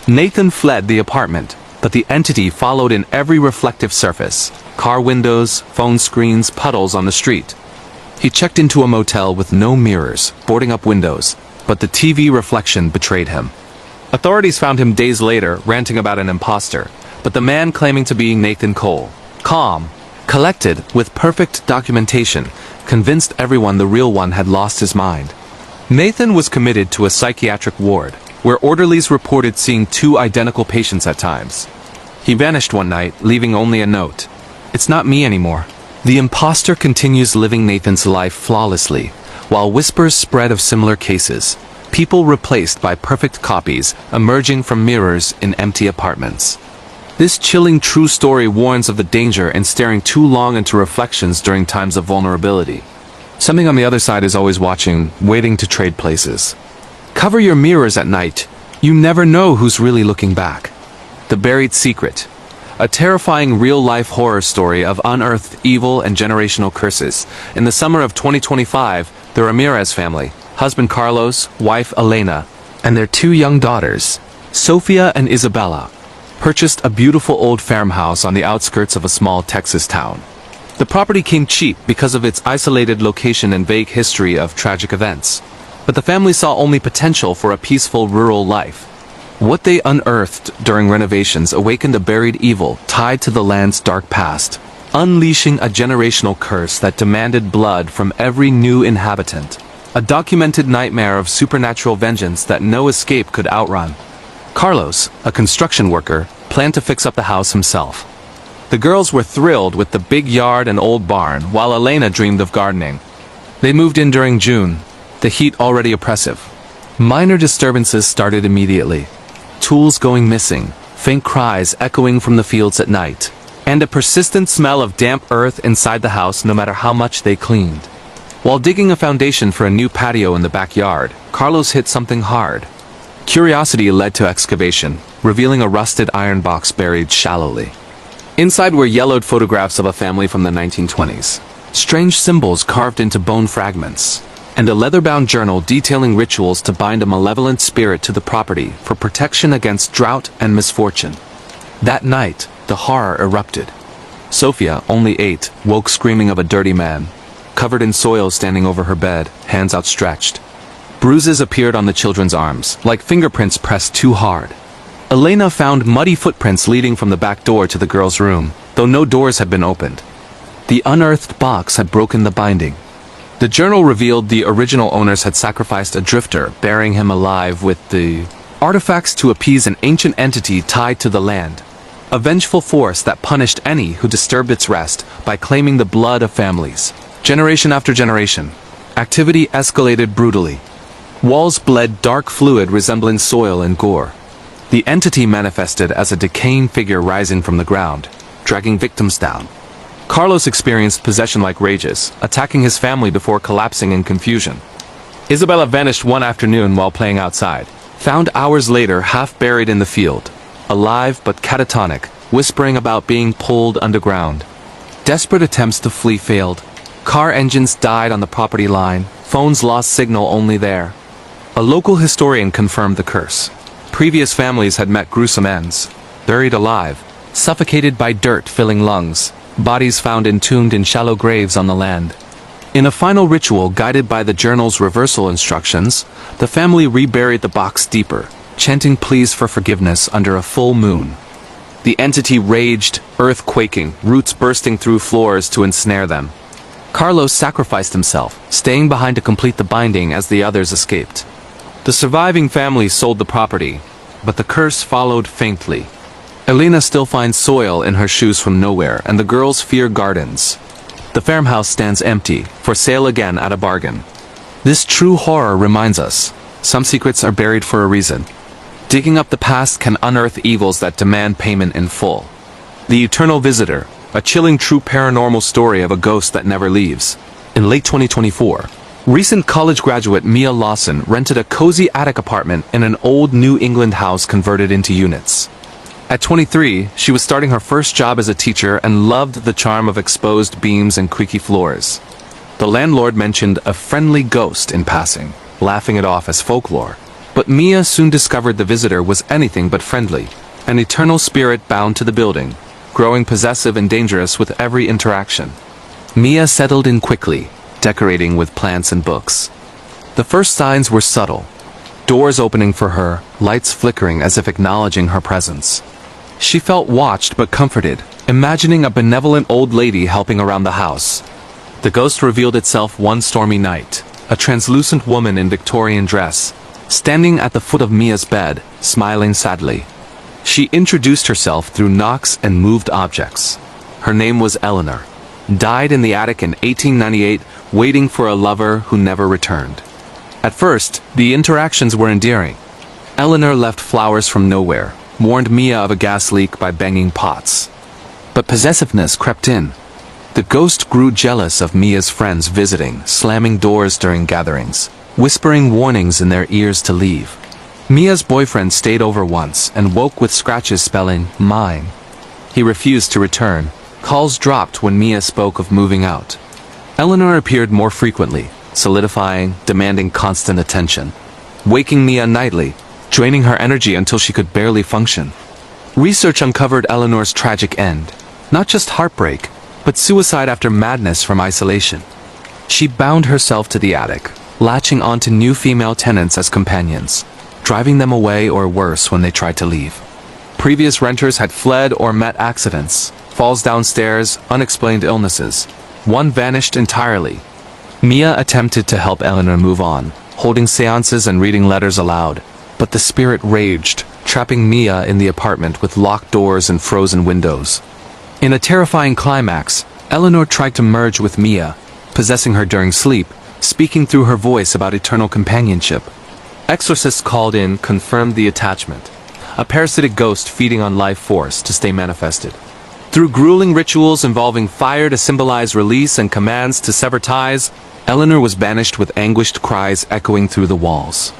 Nathan fled the apartment, but the entity followed in every reflective surface, car windows, phone screens, puddles on the street. He checked into a motel with no mirrors, boarding up windows, but the TV reflection betrayed him. Authorities found him days later, ranting about an imposter, but the man claiming to be Nathan Cole, calm, collected, with perfect documentation, convinced everyone the real one had lost his mind. Nathan was committed to a psychiatric ward, where orderlies reported seeing two identical patients at times. He vanished one night, leaving only a note. "It's not me anymore." The imposter continues living Nathan's life flawlessly, while whispers spread of similar cases, people replaced by perfect copies emerging from mirrors in empty apartments. This chilling true story warns of the danger in staring too long into reflections during times of vulnerability. Something on the other side is always watching, waiting to trade places. Cover your mirrors at night. You never know who's really looking back. The Buried Secret. A terrifying real-life horror story of unearthed evil and generational curses. In the summer of 2025, the Ramirez family, husband Carlos, wife Elena, and their two young daughters, Sofia and Isabella, purchased a beautiful old farmhouse on the outskirts of a small Texas town. The property came cheap because of its isolated location and vague history of tragic events. But the family saw only potential for a peaceful rural life. What they unearthed during renovations awakened a buried evil tied to the land's dark past, unleashing a generational curse that demanded blood from every new inhabitant. A documented nightmare of supernatural vengeance that no escape could outrun. Carlos, a construction worker, planned to fix up the house himself. The girls were thrilled with the big yard and old barn, while Elena dreamed of gardening. They moved in during June, the heat already oppressive. Minor disturbances started immediately. Tools going missing, faint cries echoing from the fields at night, and a persistent smell of damp earth inside the house no matter how much they cleaned. While digging a foundation for a new patio in the backyard, Carlos hit something hard. Curiosity led to excavation, revealing a rusted iron box buried shallowly. Inside were yellowed photographs of a family from the 1920s, strange symbols carved into bone fragments, and a leather-bound journal detailing rituals to bind a malevolent spirit to the property for protection against drought and misfortune. That night, the horror erupted. Sophia, only 8, woke screaming of a dirty man, covered in soil standing over her bed, hands outstretched. Bruises appeared on the children's arms, like fingerprints pressed too hard. Elena found muddy footprints leading from the back door to the girls' room, though no doors had been opened. The unearthed box had broken the binding. The journal revealed the original owners had sacrificed a drifter, burying him alive with the artifacts to appease an ancient entity tied to the land. A vengeful force that punished any who disturbed its rest by claiming the blood of families. Generation after generation, activity escalated brutally. Walls bled dark fluid resembling soil and gore. The entity manifested as a decaying figure rising from the ground, dragging victims down. Carlos experienced possession-like rages, attacking his family before collapsing in confusion. Isabella vanished one afternoon while playing outside, found hours later half buried in the field, alive but catatonic, whispering about being pulled underground. Desperate attempts to flee failed. Car engines died on the property line, phones lost signal only there. A local historian confirmed the curse. Previous families had met gruesome ends, buried alive, suffocated by dirt filling lungs, bodies found entombed in shallow graves on the land. In a final ritual guided by the journal's reversal instructions, the family reburied the box deeper, chanting pleas for forgiveness under a full moon. The entity raged, earth quaking, roots bursting through floors to ensnare them. Carlos sacrificed himself, staying behind to complete the binding as the others escaped. The surviving family sold the property, but the curse followed faintly. Elena still finds soil in her shoes from nowhere, and the girls fear gardens. The farmhouse stands empty, for sale again at a bargain. This true horror reminds us, some secrets are buried for a reason. Digging up the past can unearth evils that demand payment in full. The Eternal Visitor, a chilling true paranormal story of a ghost that never leaves. In late 2024, recent college graduate Mia Lawson rented a cozy attic apartment in an old New England house converted into units. At 23, she was starting her first job as a teacher and loved the charm of exposed beams and creaky floors. The landlord mentioned a friendly ghost in passing, laughing it off as folklore. But Mia soon discovered the visitor was anything but friendly, an eternal spirit bound to the building, growing possessive and dangerous with every interaction. Mia settled in quickly, decorating with plants and books. The first signs were subtle. Doors opening for her, lights flickering as if acknowledging her presence. She felt watched but comforted, imagining a benevolent old lady helping around the house. The ghost revealed itself one stormy night, a translucent woman in Victorian dress, standing at the foot of Mia's bed, smiling sadly. She introduced herself through knocks and moved objects. Her name was Eleanor. Died in the attic in 1898, waiting for a lover who never returned. At first, the interactions were endearing. Eleanor left flowers from nowhere, warned Mia of a gas leak by banging pots. But possessiveness crept in. The ghost grew jealous of Mia's friends visiting, slamming doors during gatherings, whispering warnings in their ears to leave. Mia's boyfriend stayed over once and woke with scratches spelling, "mine." He refused to return. Calls dropped when Mia spoke of moving out. Eleanor appeared more frequently, solidifying, demanding constant attention. Waking Mia nightly, draining her energy until she could barely function. Research uncovered Eleanor's tragic end. Not just heartbreak, but suicide after madness from isolation. She bound herself to the attic, latching onto new female tenants as companions, driving them away or worse when they tried to leave. Previous renters had fled or met accidents, falls downstairs, unexplained illnesses. One vanished entirely. Mia attempted to help Eleanor move on, holding seances and reading letters aloud, but the spirit raged, trapping Mia in the apartment with locked doors and frozen windows. In a terrifying climax, Eleanor tried to merge with Mia, possessing her during sleep, speaking through her voice about eternal companionship. Exorcists called in confirmed the attachment, a parasitic ghost feeding on life force to stay manifested. Through grueling rituals involving fire to symbolize release and commands to sever ties, Eleanor was banished with anguished cries echoing through the walls.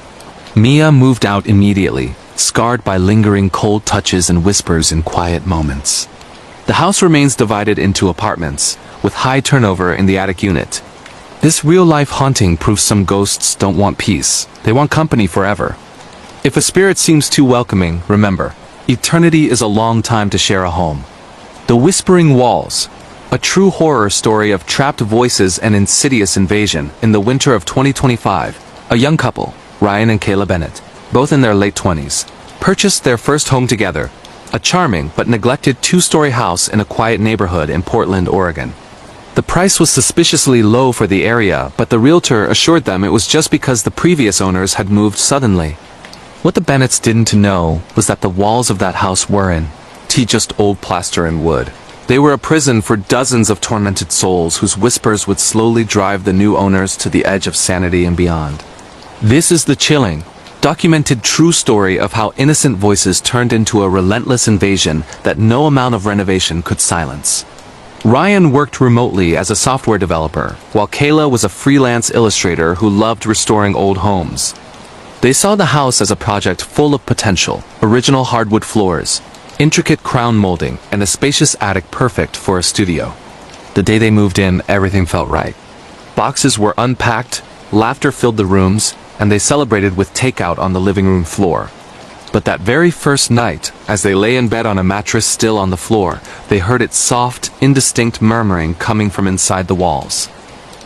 Mia moved out immediately, scarred by lingering cold touches and whispers in quiet moments. The house remains divided into apartments, with high turnover in the attic unit. This real-life haunting proves some ghosts don't want peace, they want company forever. If a spirit seems too welcoming, remember, eternity is a long time to share a home. The Whispering Walls, a true horror story of trapped voices and insidious invasion. In the winter of 2025, a young couple, Ryan and Kayla Bennett, both in their late 20s, purchased their first home together, a charming but neglected two-story house in a quiet neighborhood in Portland, Oregon. The price was suspiciously low for the area, but the realtor assured them it was just because the previous owners had moved suddenly. What the Bennetts didn't know was that the walls of that house weren't just old plaster and wood. They were a prison for dozens of tormented souls whose whispers would slowly drive the new owners to the edge of sanity and beyond. This is the chilling, documented true story of how innocent voices turned into a relentless invasion that no amount of renovation could silence. Ryan worked remotely as a software developer, while Kayla was a freelance illustrator who loved restoring old homes. They saw the house as a project full of potential: original hardwood floors, intricate crown molding, and a spacious attic perfect for a studio. The day they moved in, everything felt right. Boxes were unpacked, laughter filled the rooms, and they celebrated with takeout on the living room floor. But that very first night, as they lay in bed on a mattress still on the floor, they heard its soft, indistinct murmuring coming from inside the walls.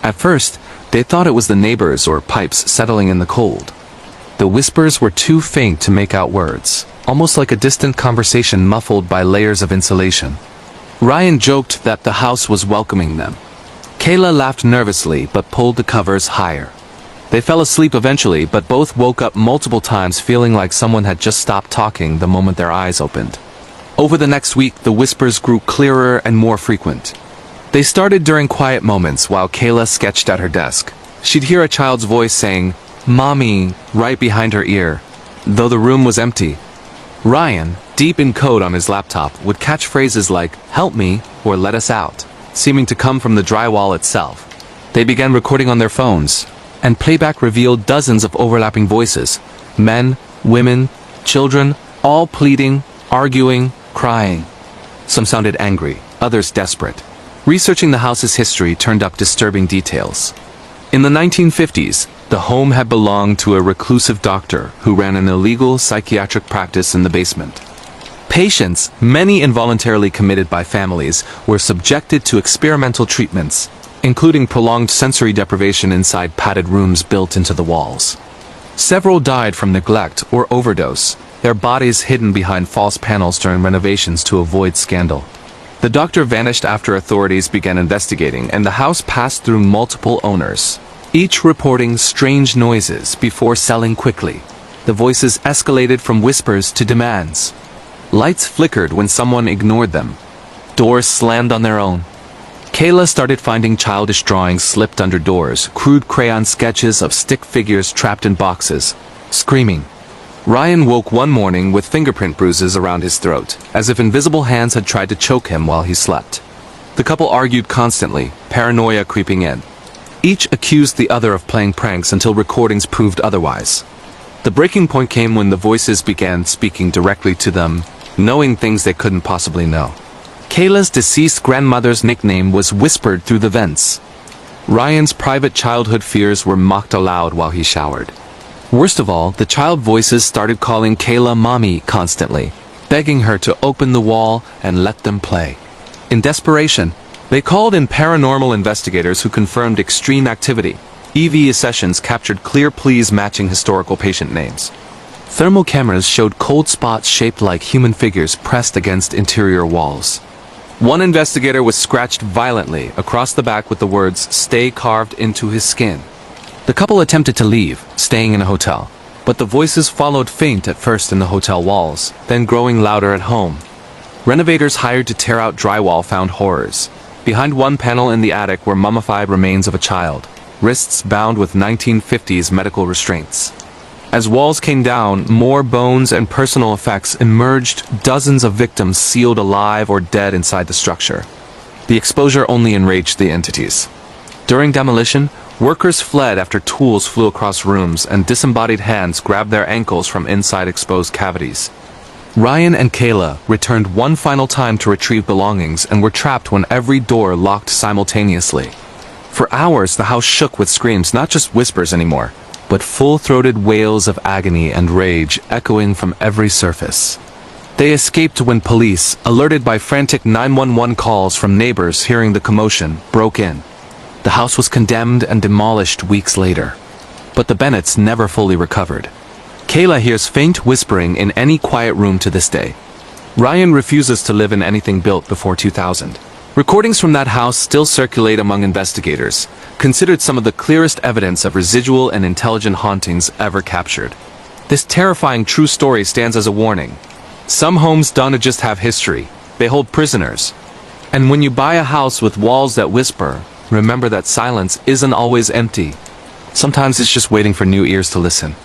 At first, they thought it was the neighbors or pipes settling in the cold. The whispers were too faint to make out words, almost like a distant conversation muffled by layers of insulation. Ryan joked that the house was welcoming them. Kayla laughed nervously but pulled the covers higher. They fell asleep eventually, but both woke up multiple times feeling like someone had just stopped talking the moment their eyes opened. Over the next week, the whispers grew clearer and more frequent. They started during quiet moments while Kayla sketched at her desk. She'd hear a child's voice saying, "Mommy," right behind her ear, though the room was empty. Ryan, deep in code on his laptop, would catch phrases like, "help me," or "let us out," seeming to come from the drywall itself. They began recording on their phones, and playback revealed dozens of overlapping voices. Men, women, children, all pleading, arguing, crying. Some sounded angry, others desperate. Researching the house's history turned up disturbing details. In the 1950s, the home had belonged to a reclusive doctor who ran an illegal psychiatric practice in the basement. Patients, many involuntarily committed by families, were subjected to experimental treatments, including prolonged sensory deprivation inside padded rooms built into the walls. Several died from neglect or overdose, their bodies hidden behind false panels during renovations to avoid scandal. The doctor vanished after authorities began investigating, and the house passed through multiple owners, each reporting strange noises before selling quickly. The voices escalated from whispers to demands. Lights flickered when someone ignored them. Doors slammed on their own. Kayla started finding childish drawings slipped under doors, crude crayon sketches of stick figures trapped in boxes, screaming. Ryan woke one morning with fingerprint bruises around his throat, as if invisible hands had tried to choke him while he slept. The couple argued constantly, paranoia creeping in. Each accused the other of playing pranks until recordings proved otherwise. The breaking point came when the voices began speaking directly to them, knowing things they couldn't possibly know. Kayla's deceased grandmother's nickname was whispered through the vents. Ryan's private childhood fears were mocked aloud while he showered. Worst of all, the child voices started calling Kayla Mommy constantly, begging her to open the wall and let them play. In desperation, they called in paranormal investigators who confirmed extreme activity. EVE sessions captured clear pleas matching historical patient names. Thermal cameras showed cold spots shaped like human figures pressed against interior walls. One investigator was scratched violently across the back with the words, "Stay" carved into his skin. The couple attempted to leave, staying in a hotel, but the voices followed faint at first in the hotel walls, then growing louder at home. Renovators hired to tear out drywall found horrors. Behind one panel in the attic were mummified remains of a child, wrists bound with 1950s medical restraints. As walls came down, more bones and personal effects emerged, dozens of victims sealed alive or dead inside the structure. The exposure only enraged the entities. During demolition, workers fled after tools flew across rooms and disembodied hands grabbed their ankles from inside exposed cavities. Ryan and Kayla returned one final time to retrieve belongings and were trapped when every door locked simultaneously. For hours, the house shook with screams, not just whispers anymore, but full-throated wails of agony and rage echoing from every surface. They escaped when police, alerted by frantic 911 calls from neighbors hearing the commotion, broke in. The house was condemned and demolished weeks later. But the Bennetts never fully recovered. Kayla hears faint whispering in any quiet room to this day. Ryan refuses to live in anything built before 2000. Recordings from that house still circulate among investigators, considered some of the clearest evidence of residual and intelligent hauntings ever captured. This terrifying true story stands as a warning. Some homes don't just have history, they hold prisoners. And when you buy a house with walls that whisper, remember that silence isn't always empty. Sometimes it's just waiting for new ears to listen.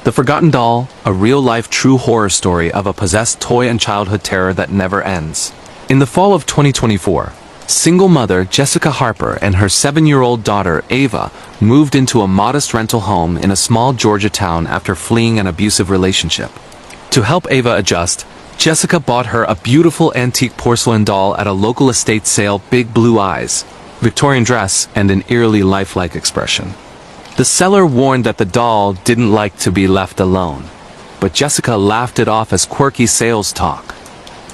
The Forgotten Doll, a real-life true horror story of a possessed toy and childhood terror that never ends. In the fall of 2024, single mother Jessica Harper and her 7-year-old daughter Ava moved into a modest rental home in a small Georgia town after fleeing an abusive relationship. To help Ava adjust, Jessica bought her a beautiful antique porcelain doll at a local estate sale, big blue eyes, Victorian dress, and an eerily lifelike expression. The seller warned that the doll didn't like to be left alone, but Jessica laughed it off as quirky sales talk.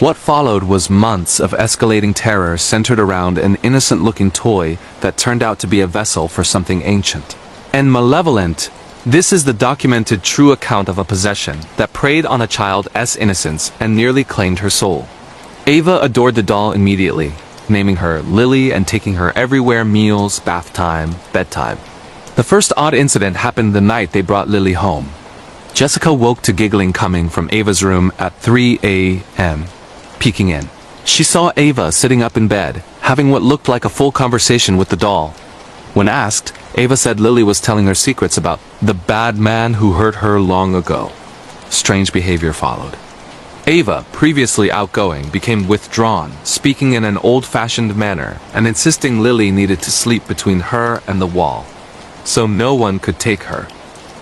What followed was months of escalating terror centered around an innocent-looking toy that turned out to be a vessel for something ancient and malevolent. This is the documented true account of a possession that preyed on a child's innocence and nearly claimed her soul. Ava adored the doll immediately, naming her Lily and taking her everywhere: meals, bath time, bedtime. The first odd incident happened the night they brought Lily home. Jessica woke to giggling coming from Ava's room at 3 a.m. Peeking in, she saw Ava sitting up in bed, having what looked like a full conversation with the doll. When asked, Ava said Lily was telling her secrets about the bad man who hurt her long ago. Strange behavior followed. Ava, previously outgoing, became withdrawn, speaking in an old-fashioned manner and insisting Lily needed to sleep between her and the wall, so no one could take her.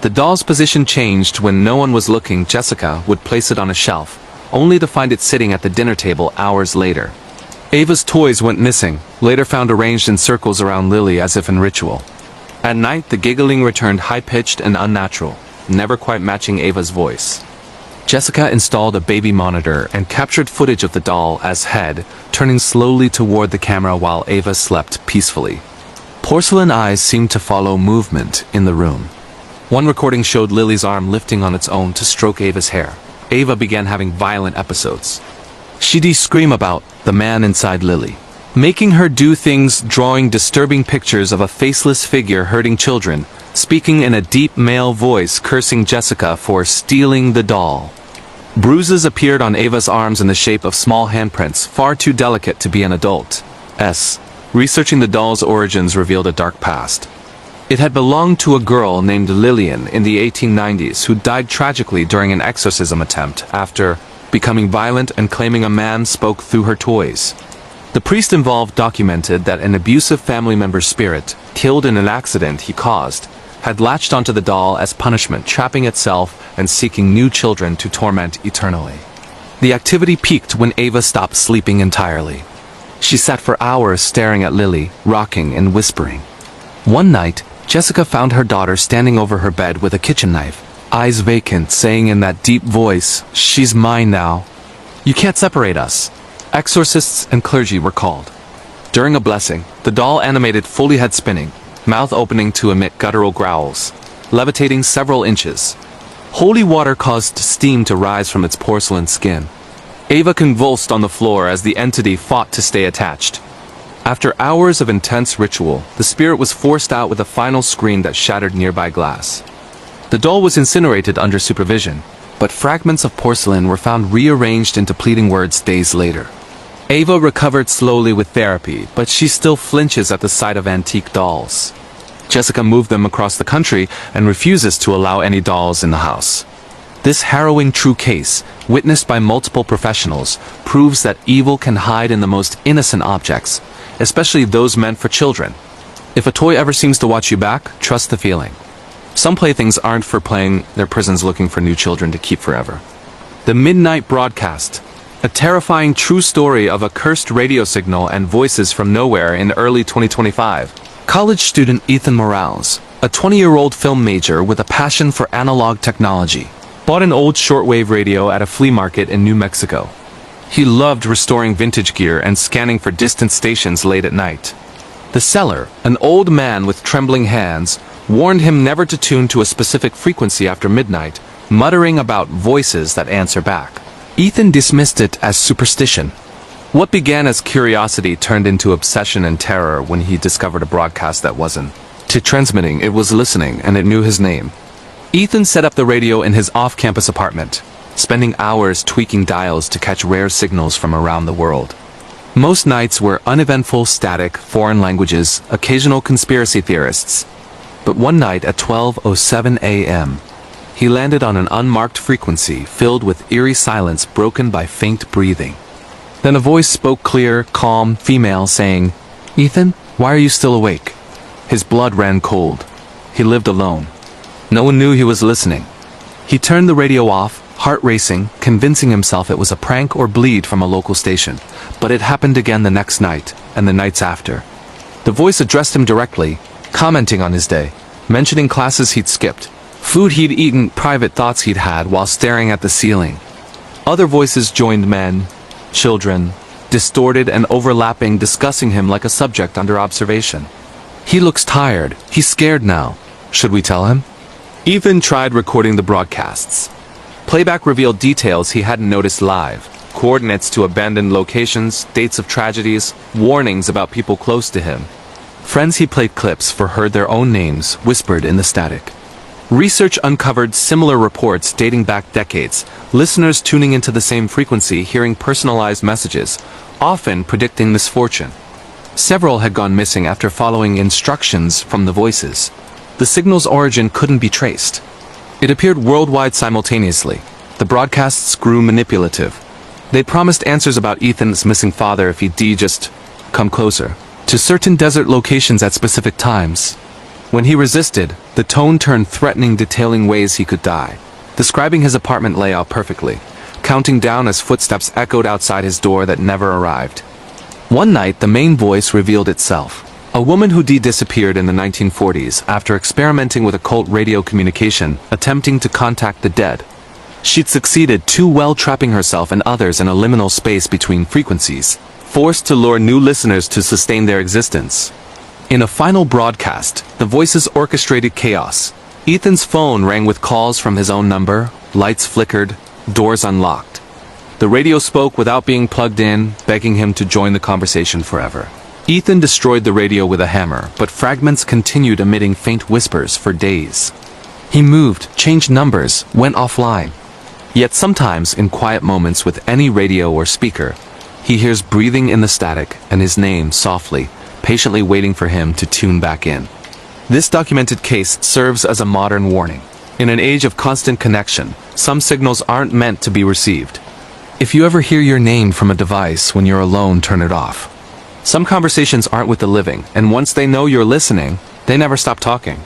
The doll's position changed when no one was looking. Jessica would place it on a shelf, only to find it sitting at the dinner table hours later. Ava's toys went missing, later found arranged in circles around Lily as if in ritual. At night, the giggling returned high-pitched and unnatural, never quite matching Ava's voice. Jessica installed a baby monitor and captured footage of the doll as head, turning slowly toward the camera while Ava slept peacefully. Porcelain eyes seemed to follow movement in the room. One recording showed Lily's arm lifting on its own to stroke Ava's hair. Ava began having violent episodes. She'd scream about the man inside Lily, making her do things, drawing disturbing pictures of a faceless figure hurting children, speaking in a deep male voice cursing Jessica for stealing the doll. Bruises appeared on Ava's arms in the shape of small handprints, far too delicate to be an adult's. Researching the doll's origins revealed a dark past. It had belonged to a girl named Lillian in the 1890s who died tragically during an exorcism attempt after becoming violent and claiming a man spoke through her toys. The priest involved documented that an abusive family member's spirit, killed in an accident he caused, had latched onto the doll as punishment, trapping itself and seeking new children to torment eternally. The activity peaked when Ava stopped sleeping entirely. She sat for hours staring at Lily, rocking and whispering. One night, Jessica found her daughter standing over her bed with a kitchen knife, eyes vacant, saying in that deep voice, "She's mine now. You can't separate us." Exorcists and clergy were called. During a blessing, the doll animated fully head spinning, mouth opening to emit guttural growls, levitating several inches. Holy water caused steam to rise from its porcelain skin. Ava convulsed on the floor as the entity fought to stay attached. After hours of intense ritual, the spirit was forced out with a final scream that shattered nearby glass. The doll was incinerated under supervision, but fragments of porcelain were found rearranged into pleading words days later. Ava recovered slowly with therapy, but she still flinches at the sight of antique dolls. Jessica moved them across the country and refuses to allow any dolls in the house. This harrowing true case, witnessed by multiple professionals, proves that evil can hide in the most innocent objects, especially those meant for children. If a toy ever seems to watch you back, trust the feeling. Some playthings aren't for playing, they're prisons looking for new children to keep forever. The Midnight Broadcast, a terrifying true story of a cursed radio signal and voices from nowhere in early 2025. College student Ethan Morales, a 20-year-old film major with a passion for analog technology, bought an old shortwave radio at a flea market in New Mexico. He loved restoring vintage gear and scanning for distant stations late at night. The seller, an old man with trembling hands, warned him never to tune to a specific frequency after midnight, muttering about voices that answer back. Ethan dismissed it as superstition. What began as curiosity turned into obsession and terror when he discovered a broadcast that wasn't transmitting, it was listening, and it knew his name. Ethan set up the radio in his off-campus apartment, spending hours tweaking dials to catch rare signals from around the world. Most nights were uneventful, static, foreign languages, occasional conspiracy theorists. But one night at 12:07 a.m., he landed on an unmarked frequency filled with eerie silence broken by faint breathing. Then a voice spoke, clear, calm, female, saying, "Ethan, why are you still awake?" His blood ran cold. He lived alone. No one knew he was listening. He turned the radio off, heart racing, convincing himself it was a prank or bleed from a local station. But it happened again the next night, and the nights after. The voice addressed him directly, commenting on his day, mentioning classes he'd skipped, food he'd eaten, private thoughts he'd had while staring at the ceiling. Other voices joined, men, children, distorted and overlapping, discussing him like a subject under observation. "He looks tired. He's scared now. Should we tell him?" Ethan tried recording the broadcasts. Playback revealed details he hadn't noticed live, coordinates to abandoned locations, dates of tragedies, warnings about people close to him. Friends he played clips for heard their own names whispered in the static. Research uncovered similar reports dating back decades, listeners tuning into the same frequency hearing personalized messages, often predicting misfortune. Several had gone missing after following instructions from the voices. The signal's origin couldn't be traced. It appeared worldwide simultaneously. The broadcasts grew manipulative. They promised answers about Ethan's missing father if he'd just come closer to certain desert locations at specific times. When he resisted, the tone turned threatening, detailing ways he could die, describing his apartment layout perfectly, counting down as footsteps echoed outside his door that never arrived. One night, the main voice revealed itself. A woman who disappeared in the 1940s after experimenting with occult radio communication, attempting to contact the dead. She'd succeeded too well, trapping herself and others in a liminal space between frequencies, forced to lure new listeners to sustain their existence. In a final broadcast, the voices orchestrated chaos. Ethan's phone rang with calls from his own number, lights flickered, doors unlocked. The radio spoke without being plugged in, begging him to join the conversation forever. Ethan destroyed the radio with a hammer, but fragments continued emitting faint whispers for days. He moved, changed numbers, went offline. Yet sometimes, in quiet moments with any radio or speaker, he hears breathing in the static and his name softly, patiently waiting for him to tune back in. This documented case serves as a modern warning. In an age of constant connection, some signals aren't meant to be received. If you ever hear your name from a device when you're alone, turn it off. Some conversations aren't with the living, and once they know you're listening, they never stop talking.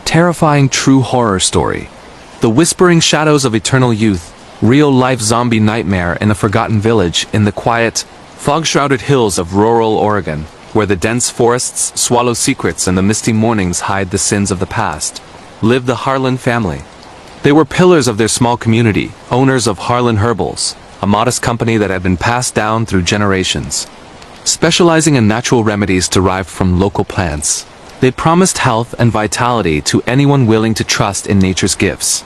Terrifying true horror story. The whispering shadows of eternal youth, real-life zombie nightmare in a forgotten village in the quiet, fog-shrouded hills of rural Oregon, where the dense forests swallow secrets and the misty mornings hide the sins of the past, lived the Harlan family. They were pillars of their small community, owners of Harlan Herbals, a modest company that had been passed down through generations. Specializing in natural remedies derived from local plants, they promised health and vitality to anyone willing to trust in nature's gifts.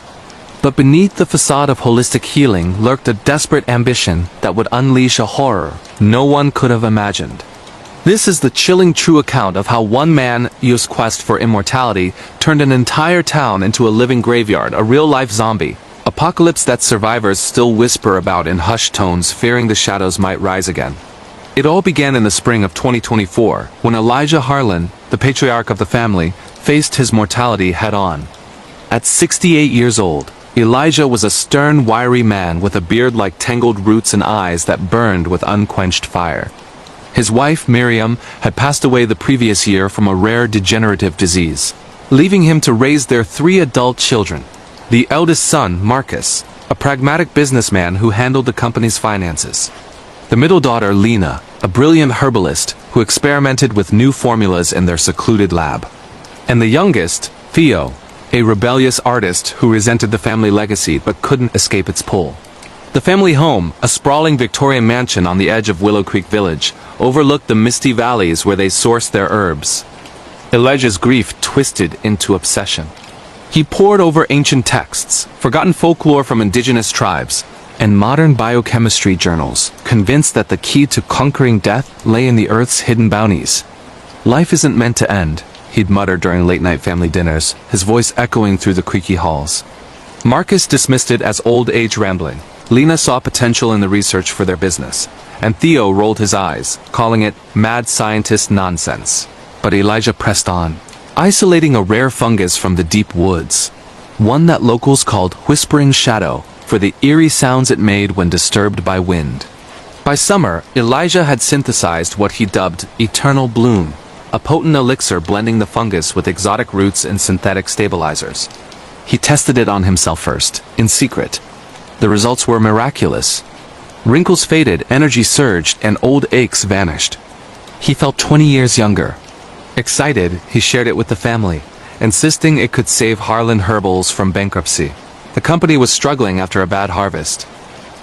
But beneath the facade of holistic healing lurked a desperate ambition that would unleash a horror no one could have imagined. This is the chilling true account of how one man's quest for immortality turned an entire town into a living graveyard, a real-life zombie apocalypse that survivors still whisper about in hushed tones, fearing the shadows might rise again. It all began in the spring of 2024, when Elijah Harlan, the patriarch of the family, faced his mortality head-on. At 68 years old, Elijah was a stern, wiry man with a beard like tangled roots and eyes that burned with unquenched fire. His wife, Miriam, had passed away the previous year from a rare degenerative disease, leaving him to raise their 3 adult children. The eldest son, Marcus, a pragmatic businessman who handled the company's finances. The middle daughter, Lena, a brilliant herbalist who experimented with new formulas in their secluded lab. And the youngest, Theo, a rebellious artist who resented the family legacy but couldn't escape its pull. The family home, a sprawling Victorian mansion on the edge of Willow Creek Village, overlooked the misty valleys where they sourced their herbs. Elijah's grief twisted into obsession. He pored over ancient texts, forgotten folklore from indigenous tribes, and modern biochemistry journals, convinced that the key to conquering death lay in the earth's hidden bounties. Life isn't meant to end, he'd mutter during late-night family dinners, his voice echoing through the creaky halls. Marcus dismissed it as old-age rambling. Lena saw potential in the research for their business, and Theo rolled his eyes, calling it mad scientist nonsense. But Elijah pressed on, isolating a rare fungus from the deep woods, one that locals called Whispering Shadow, for the eerie sounds it made when disturbed by wind. By summer, Elijah had synthesized what he dubbed Eternal Bloom, a potent elixir blending the fungus with exotic roots and synthetic stabilizers. He tested it on himself first, in secret. The results were miraculous. Wrinkles faded, energy surged, and old aches vanished. He felt 20 years younger. Excited, he shared it with the family, insisting it could save Harlan Herbals from bankruptcy. The company was struggling after a bad harvest.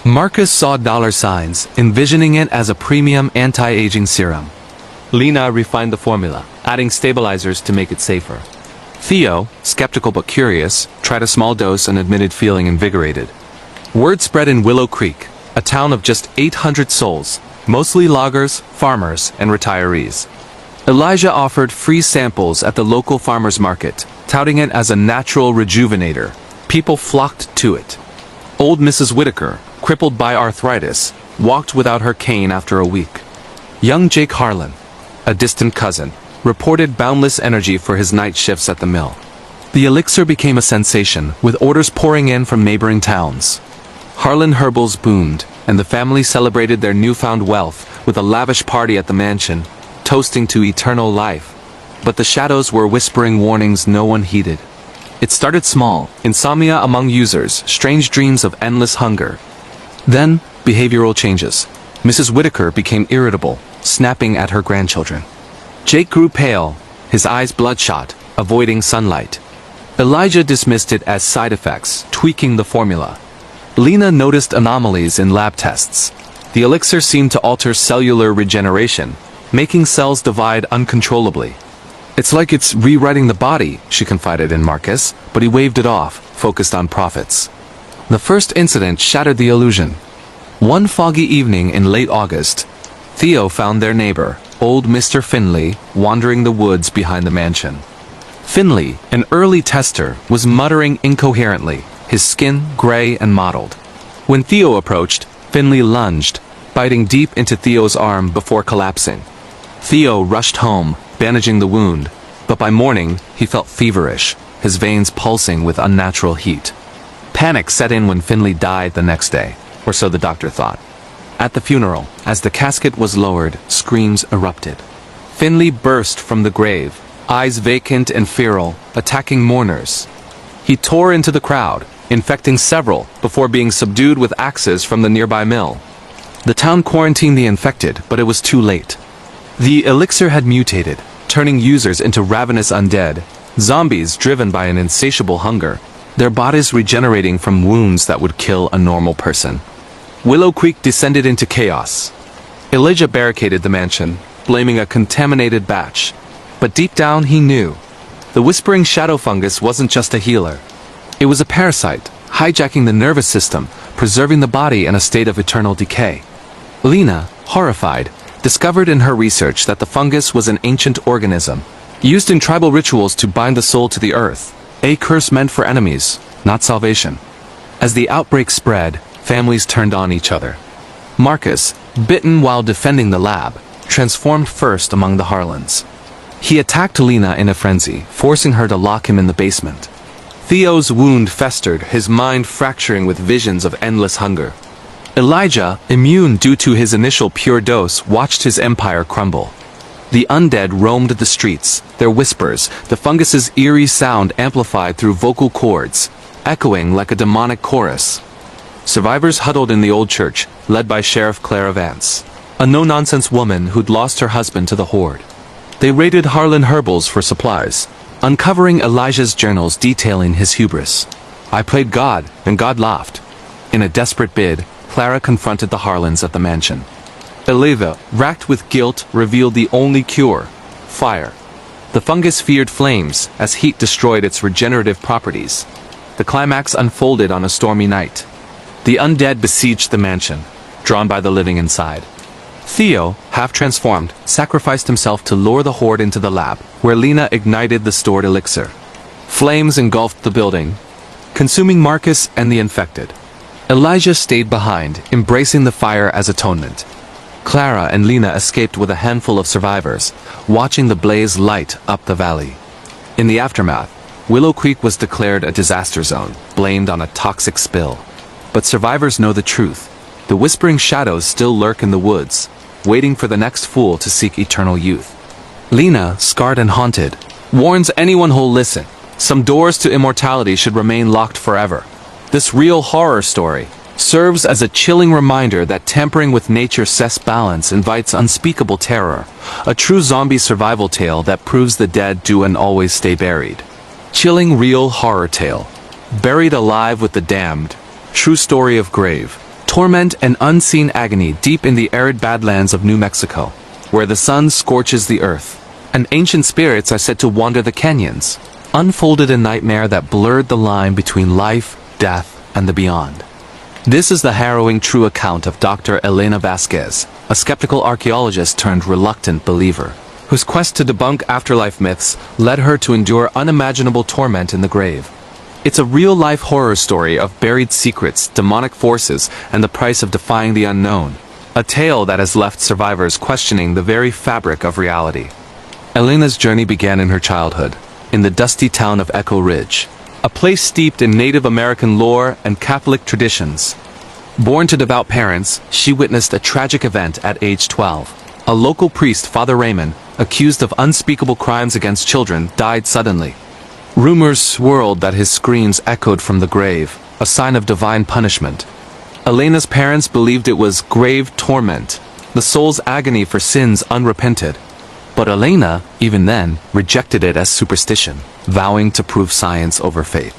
Marcus saw dollar signs, envisioning it as a premium anti-aging serum. Lena refined the formula, adding stabilizers to make it safer. Theo, skeptical but curious, tried a small dose and admitted feeling invigorated. Word spread in Willow Creek, a town of just 800 souls, mostly loggers, farmers, and retirees. Elijah offered free samples at the local farmers market, touting it as a natural rejuvenator. People flocked to it. Old Mrs. Whitaker, crippled by arthritis, walked without her cane after a week. Young Jake Harlan, a distant cousin, reported boundless energy for his night shifts at the mill. The elixir became a sensation, with orders pouring in from neighboring towns. Harlan Herbals boomed, and the family celebrated their newfound wealth with a lavish party at the mansion, toasting to eternal life. But the shadows were whispering warnings no one heeded. It started small, insomnia among users, strange dreams of endless hunger. Then, behavioral changes. Mrs. Whitaker became irritable, snapping at her grandchildren. Jake grew pale, his eyes bloodshot, avoiding sunlight. Elijah dismissed it as side effects, tweaking the formula. Lena noticed anomalies in lab tests. The elixir seemed to alter cellular regeneration, making cells divide uncontrollably. It's like it's rewriting the body, she confided in Marcus, but he waved it off, focused on profits. The first incident shattered the illusion. One foggy evening in late August, Theo found their neighbor, old Mr. Finley, wandering the woods behind the mansion. Finley, an early tester, was muttering incoherently, his skin gray and mottled. When Theo approached, Finley lunged, biting deep into Theo's arm before collapsing. Theo rushed home, bandaging the wound, but by morning he felt feverish, his veins pulsing with unnatural heat. Panic set in when Finley died the next day, or so the doctor thought. At the funeral, as the casket was lowered, screams erupted. Finley burst from the grave, eyes vacant and feral, attacking mourners. He tore into the crowd, infecting several before being subdued with axes from the nearby mill. The town quarantined the infected, but it was too late. The elixir had mutated, turning users into ravenous undead, zombies driven by an insatiable hunger, their bodies regenerating from wounds that would kill a normal person. Willow Creek descended into chaos. Elijah barricaded the mansion, blaming a contaminated batch. But deep down he knew. The whispering shadow fungus wasn't just a healer. It was a parasite, hijacking the nervous system, preserving the body in a state of eternal decay. Lena, horrified, discovered in her research that the fungus was an ancient organism, used in tribal rituals to bind the soul to the earth, a curse meant for enemies, not salvation. As the outbreak spread, families turned on each other. Marcus, bitten while defending the lab, transformed first among the Harlans. He attacked Lena in a frenzy, forcing her to lock him in the basement. Theo's wound festered, his mind fracturing with visions of endless hunger. Elijah, immune due to his initial pure dose, watched his empire crumble. The undead roamed the streets, their whispers, the fungus's eerie sound amplified through vocal cords, echoing like a demonic chorus. Survivors huddled in the old church, led by Sheriff Clara Vance, a no-nonsense woman who'd lost her husband to the horde. They raided Harlan Herbals for supplies, uncovering Elijah's journals detailing his hubris. "I played God, and God laughed." In a desperate bid, Clara confronted the Harlans at the mansion. Eleva, racked with guilt, revealed the only cure: fire. The fungus feared flames, as heat destroyed its regenerative properties. The climax unfolded on a stormy night. The undead besieged the mansion, drawn by the living inside. Theo, half transformed, sacrificed himself to lure the horde into the lab, where Lena ignited the stored elixir. Flames engulfed the building, consuming Marcus and the infected. Elijah stayed behind, embracing the fire as atonement. Clara and Lena escaped with a handful of survivors, watching the blaze light up the valley. In the aftermath, Willow Creek was declared a disaster zone, blamed on a toxic spill. But survivors know the truth. The whispering shadows still lurk in the woods, waiting for the next fool to seek eternal youth. Lena, scarred and haunted, warns anyone who'll listen. Some doors to immortality should remain locked forever. This real horror story serves as a chilling reminder that tampering with nature's cess balance invites unspeakable terror, a true zombie survival tale that proves the dead do and always stay buried. Chilling real horror tale. Buried alive with the damned. True story of grave, torment and unseen agony deep in the arid badlands of New Mexico, where the sun scorches the earth, and ancient spirits are said to wander the canyons, unfolded a nightmare that blurred the line between life, death, and the beyond. This is the harrowing true account of Dr. Elena Vasquez, a skeptical archaeologist turned reluctant believer, whose quest to debunk afterlife myths led her to endure unimaginable torment in the grave. It's a real-life horror story of buried secrets, demonic forces, and the price of defying the unknown. A tale that has left survivors questioning the very fabric of reality. Elena's journey began in her childhood, in the dusty town of Echo Ridge, a place steeped in Native American lore and Catholic traditions. Born to devout parents, she witnessed a tragic event at age 12. A local priest, Father Raymond, accused of unspeakable crimes against children, died suddenly. Rumors swirled that his screams echoed from the grave, a sign of divine punishment. Elena's parents believed it was grave torment, the soul's agony for sins unrepented. But Elena, even then, rejected it as superstition, vowing to prove science over faith.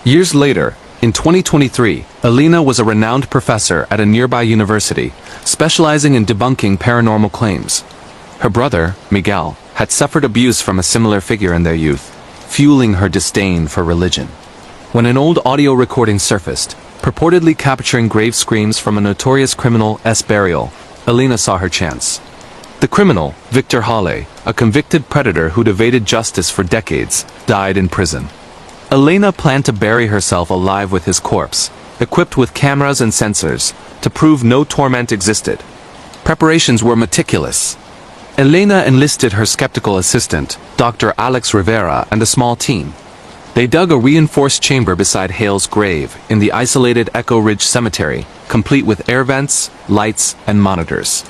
Years later, in 2023, Elena was a renowned professor at a nearby university, specializing in debunking paranormal claims. Her brother, Miguel, had suffered abuse from a similar figure in their youth, fueling her disdain for religion. When an old audio recording surfaced, Purportedly capturing grave screams from a notorious criminal's burial, Elena saw her chance. The criminal, Victor Halle, a convicted predator who'd evaded justice for decades, died in prison. Elena planned to bury herself alive with his corpse, equipped with cameras and sensors, to prove no torment existed. Preparations were meticulous. Elena enlisted her skeptical assistant, Dr. Alex Rivera, and a small team. They dug a reinforced chamber beside Hale's grave in the isolated Echo Ridge Cemetery, complete with air vents, lights, and monitors.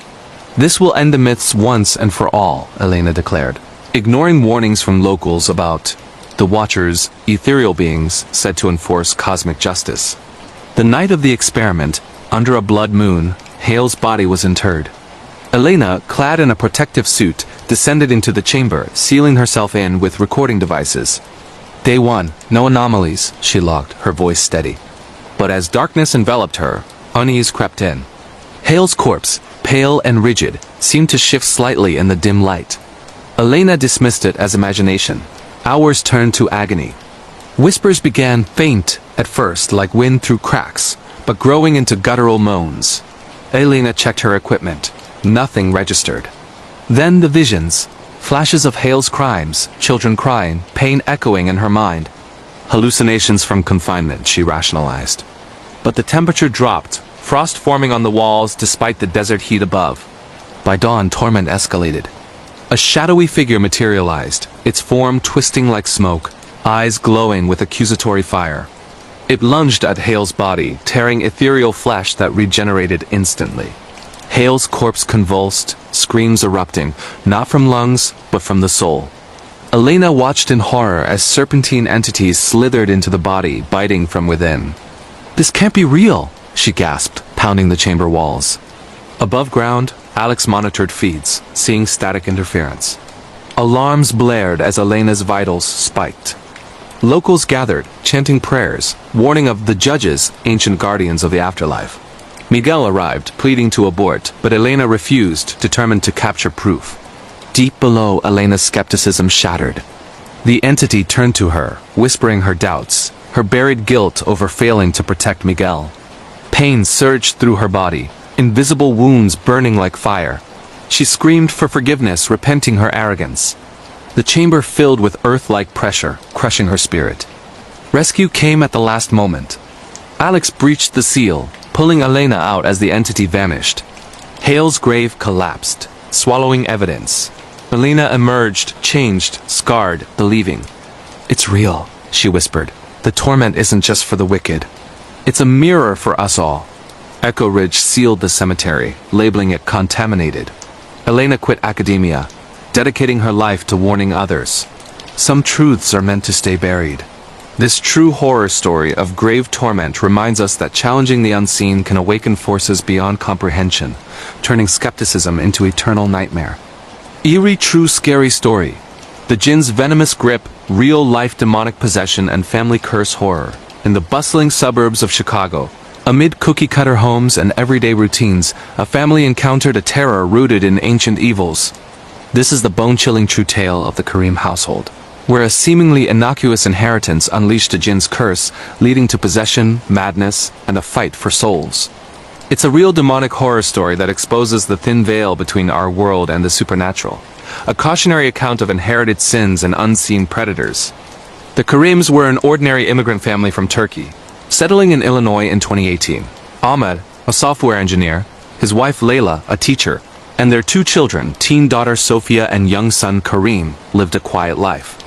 "This will end the myths once and for all," Elena declared, ignoring warnings from locals about the Watchers, ethereal beings said to enforce cosmic justice. The night of the experiment, under a blood moon, Hale's body was interred. Elena, clad in a protective suit, descended into the chamber, sealing herself in with recording devices. Day 1, no anomalies, she logged, her voice steady. But as darkness enveloped her, unease crept in. Hale's corpse, pale and rigid, seemed to shift slightly in the dim light. Elena dismissed it as imagination. Hours turned to agony. Whispers began faint at first, like wind through cracks, but growing into guttural moans. Elena checked her equipment. Nothing registered. Then the visions. Flashes of Hale's crimes, children crying, pain echoing in her mind. Hallucinations from confinement, she rationalized. But the temperature dropped, frost forming on the walls despite the desert heat above. By dawn, torment escalated. A shadowy figure materialized, its form twisting like smoke, eyes glowing with accusatory fire. It lunged at Hale's body, tearing ethereal flesh that regenerated instantly. Hale's corpse convulsed, screams erupting, not from lungs, but from the soul. Elena watched in horror as serpentine entities slithered into the body, biting from within. "This can't be real," she gasped, pounding the chamber walls. Above ground, Alex monitored feeds, seeing static interference. Alarms blared as Elena's vitals spiked. Locals gathered, chanting prayers, warning of the judges, ancient guardians of the afterlife. Miguel arrived, pleading to abort, but Elena refused, determined to capture proof. Deep below, Elena's skepticism shattered. The entity turned to her, whispering her doubts, her buried guilt over failing to protect Miguel. Pain surged through her body, invisible wounds burning like fire. She screamed for forgiveness, repenting her arrogance. The chamber filled with earth-like pressure, crushing her spirit. Rescue came at the last moment. Alex breached the seal, pulling Elena out as the entity vanished. Hale's grave collapsed, swallowing evidence. Elena emerged, changed, scarred, believing. "It's real," she whispered. "The torment isn't just for the wicked. It's a mirror for us all." Echo Ridge sealed the cemetery, labeling it contaminated. Elena quit academia, dedicating her life to warning others. Some truths are meant to stay buried. This true horror story of grave torment reminds us that challenging the unseen can awaken forces beyond comprehension, turning skepticism into eternal nightmare. Eerie, true, scary story. The jinn's venomous grip, real-life demonic possession, and family curse horror. In the bustling suburbs of Chicago, amid cookie-cutter homes and everyday routines, a family encountered a terror rooted in ancient evils. This is the bone-chilling true tale of the Karim household, where a seemingly innocuous inheritance unleashed a jinn's curse, leading to possession, madness, and a fight for souls. It's a real demonic horror story that exposes the thin veil between our world and the supernatural. A cautionary account of inherited sins and unseen predators. The Karims were an ordinary immigrant family from Turkey, settling in Illinois in 2018. Ahmed, a software engineer, his wife Layla, a teacher, and their 2 children, teen daughter Sophia and young son Karim, lived a quiet life.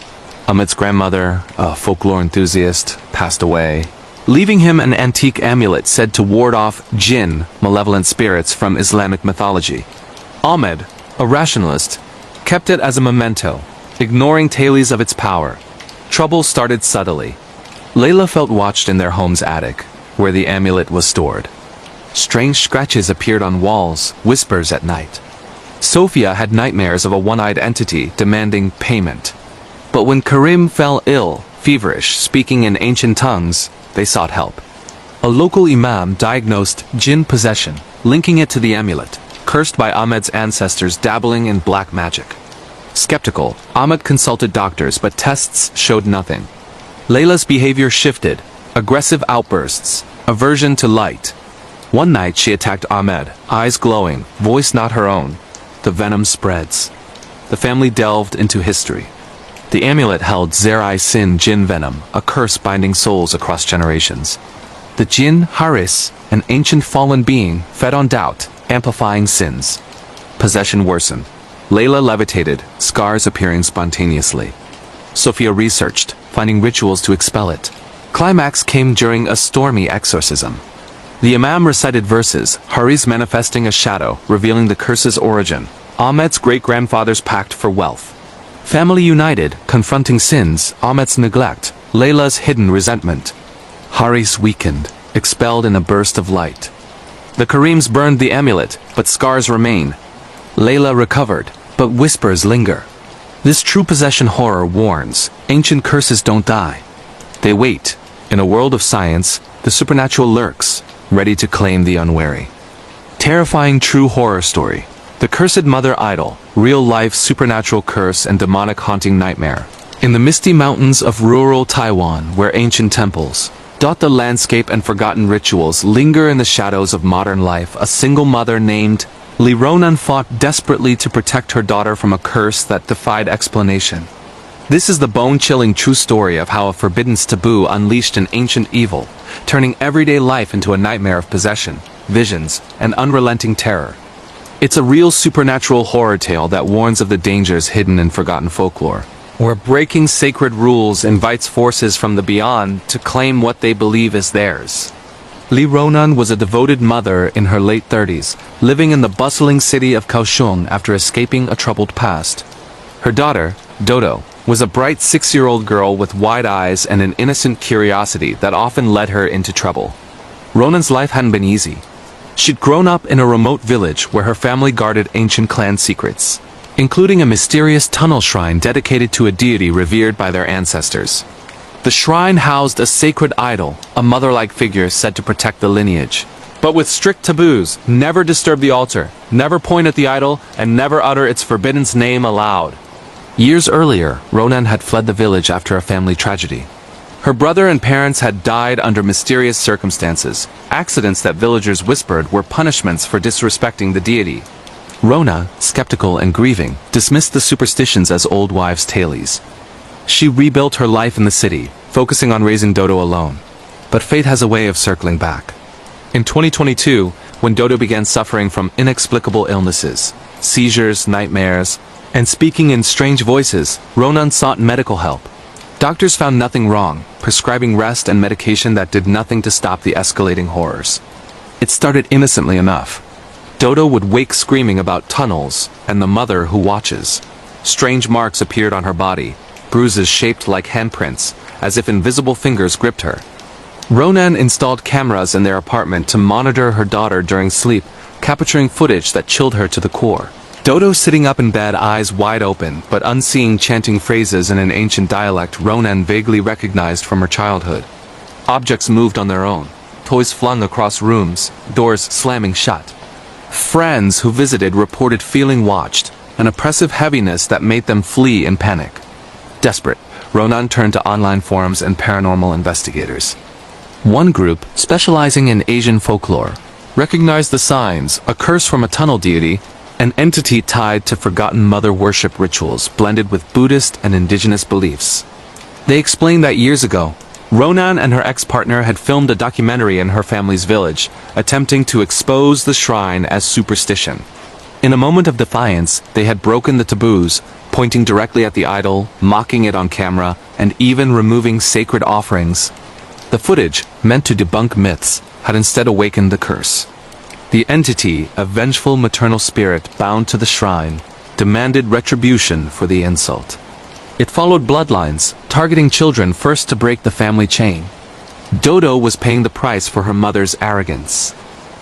Ahmed's grandmother, a folklore enthusiast, passed away, leaving him an antique amulet said to ward off jinn, malevolent spirits from Islamic mythology. Ahmed, a rationalist, kept it as a memento, ignoring tales of its power. Trouble started subtly. Layla felt watched in their home's attic, where the amulet was stored. Strange scratches appeared on walls, whispers at night. Sophia had nightmares of a one-eyed entity demanding payment. But when Karim fell ill, feverish, speaking in ancient tongues, they sought help. A local imam diagnosed jinn possession, linking it to the amulet, cursed by Ahmed's ancestors dabbling in black magic. Skeptical, Ahmed consulted doctors, but tests showed nothing. Layla's behavior shifted, aggressive outbursts, aversion to light. One night she attacked Ahmed, eyes glowing, voice not her own. The venom spreads. The family delved into history. The amulet held Zer-i-Sin jinn venom, a curse binding souls across generations. The jinn, Haris, an ancient fallen being, fed on doubt, amplifying sins. Possession worsened. Layla levitated, scars appearing spontaneously. Sophia researched, finding rituals to expel it. Climax came during a stormy exorcism. The Imam recited verses, Haris manifesting a shadow, revealing the curse's origin. Ahmed's great-grandfather's pact for wealth. Family united, confronting sins, Ahmed's neglect, Layla's hidden resentment. Haris weakened, expelled in a burst of light. The Karims burned the amulet, but scars remain. Layla recovered, but whispers linger. This true possession horror warns, ancient curses don't die. They wait. In a world of science, the supernatural lurks, ready to claim the unwary. Terrifying true horror story. The Cursed Mother Idol, real-life supernatural curse and demonic haunting nightmare. In the misty mountains of rural Taiwan, where ancient temples dot the landscape and forgotten rituals linger in the shadows of modern life, a single mother named Li Ronan fought desperately to protect her daughter from a curse that defied explanation. This is the bone-chilling true story of how a forbidden taboo unleashed an ancient evil, turning everyday life into a nightmare of possession, visions, and unrelenting terror. It's a real supernatural horror tale that warns of the dangers hidden in forgotten folklore, where breaking sacred rules invites forces from the beyond to claim what they believe is theirs. Li Ronan was a devoted mother in her late 30s, living in the bustling city of Kaohsiung after escaping a troubled past. Her daughter, Dodo, was a bright 6-year-old girl with wide eyes and an innocent curiosity that often led her into trouble. Ronan's life hadn't been easy. She'd grown up in a remote village where her family guarded ancient clan secrets, including a mysterious tunnel shrine dedicated to a deity revered by their ancestors. The shrine housed a sacred idol, a mother-like figure said to protect the lineage. But with strict taboos, never disturb the altar, never point at the idol, and never utter its forbidden name aloud. Years earlier, Ronan had fled the village after a family tragedy. Her brother and parents had died under mysterious circumstances, accidents that villagers whispered were punishments for disrespecting the deity. Rona, skeptical and grieving, dismissed the superstitions as old wives' tales. She rebuilt her life in the city, focusing on raising Dodo alone. But fate has a way of circling back. In 2022, when Dodo began suffering from inexplicable illnesses, seizures, nightmares, and speaking in strange voices, Ronan sought medical help. Doctors found nothing wrong, prescribing rest and medication that did nothing to stop the escalating horrors. It started innocently enough. Dodo would wake screaming about tunnels and the mother who watches. Strange marks appeared on her body, bruises shaped like handprints, as if invisible fingers gripped her. Ronan installed cameras in their apartment to monitor her daughter during sleep, capturing footage that chilled her to the core. Dodo sitting up in bed, eyes wide open, but unseeing, chanting phrases in an ancient dialect Ronan vaguely recognized from her childhood. Objects moved on their own, toys flung across rooms, doors slamming shut. Friends who visited reported feeling watched, an oppressive heaviness that made them flee in panic. Desperate, Ronan turned to online forums and paranormal investigators. One group, specializing in Asian folklore, recognized the signs, a curse from a tunnel deity, an entity tied to forgotten mother worship rituals blended with Buddhist and indigenous beliefs. They explained that years ago, Ronan and her ex-partner had filmed a documentary in her family's village, attempting to expose the shrine as superstition. In a moment of defiance, they had broken the taboos, pointing directly at the idol, mocking it on camera, and even removing sacred offerings. The footage, meant to debunk myths, had instead awakened the curse. The entity, a vengeful maternal spirit bound to the shrine, demanded retribution for the insult. It followed bloodlines, targeting children first to break the family chain. Dodo was paying the price for her mother's arrogance.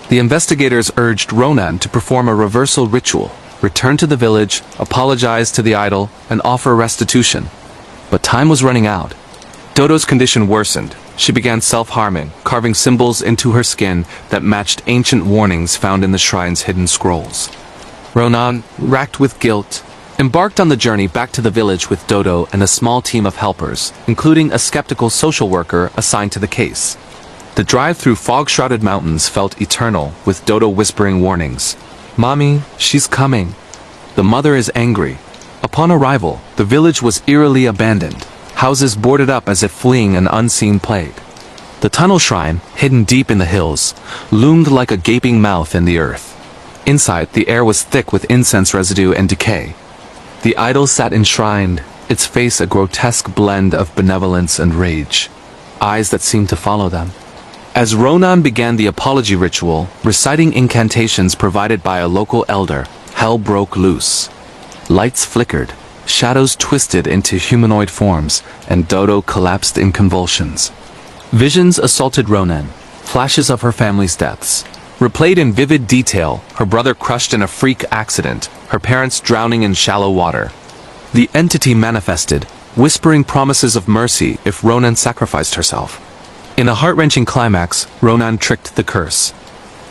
The investigators urged Ronan to perform a reversal ritual, return to the village, apologize to the idol, and offer restitution. But time was running out. Dodo's condition worsened. She began self-harming, carving symbols into her skin that matched ancient warnings found in the shrine's hidden scrolls. Ronan, racked with guilt, embarked on the journey back to the village with Dodo and a small team of helpers, including a skeptical social worker assigned to the case. The drive through fog-shrouded mountains felt eternal, with Dodo whispering warnings. "Mommy, she's coming." The mother is angry. Upon arrival, the village was eerily abandoned, houses boarded up as if fleeing an unseen plague. The tunnel shrine, hidden deep in the hills, loomed like a gaping mouth in the earth. Inside, the air was thick with incense residue and decay. The idol sat enshrined, its face a grotesque blend of benevolence and rage, eyes that seemed to follow them. As Ronan began the apology ritual, reciting incantations provided by a local elder, hell broke loose. Lights flickered, shadows twisted into humanoid forms, and Dodo collapsed in convulsions. Visions assaulted Ronan, flashes of her family's deaths. Replayed in vivid detail, her brother crushed in a freak accident, her parents drowning in shallow water. The entity manifested, whispering promises of mercy if Ronan sacrificed herself. In a heart-wrenching climax, Ronan tricked the curse.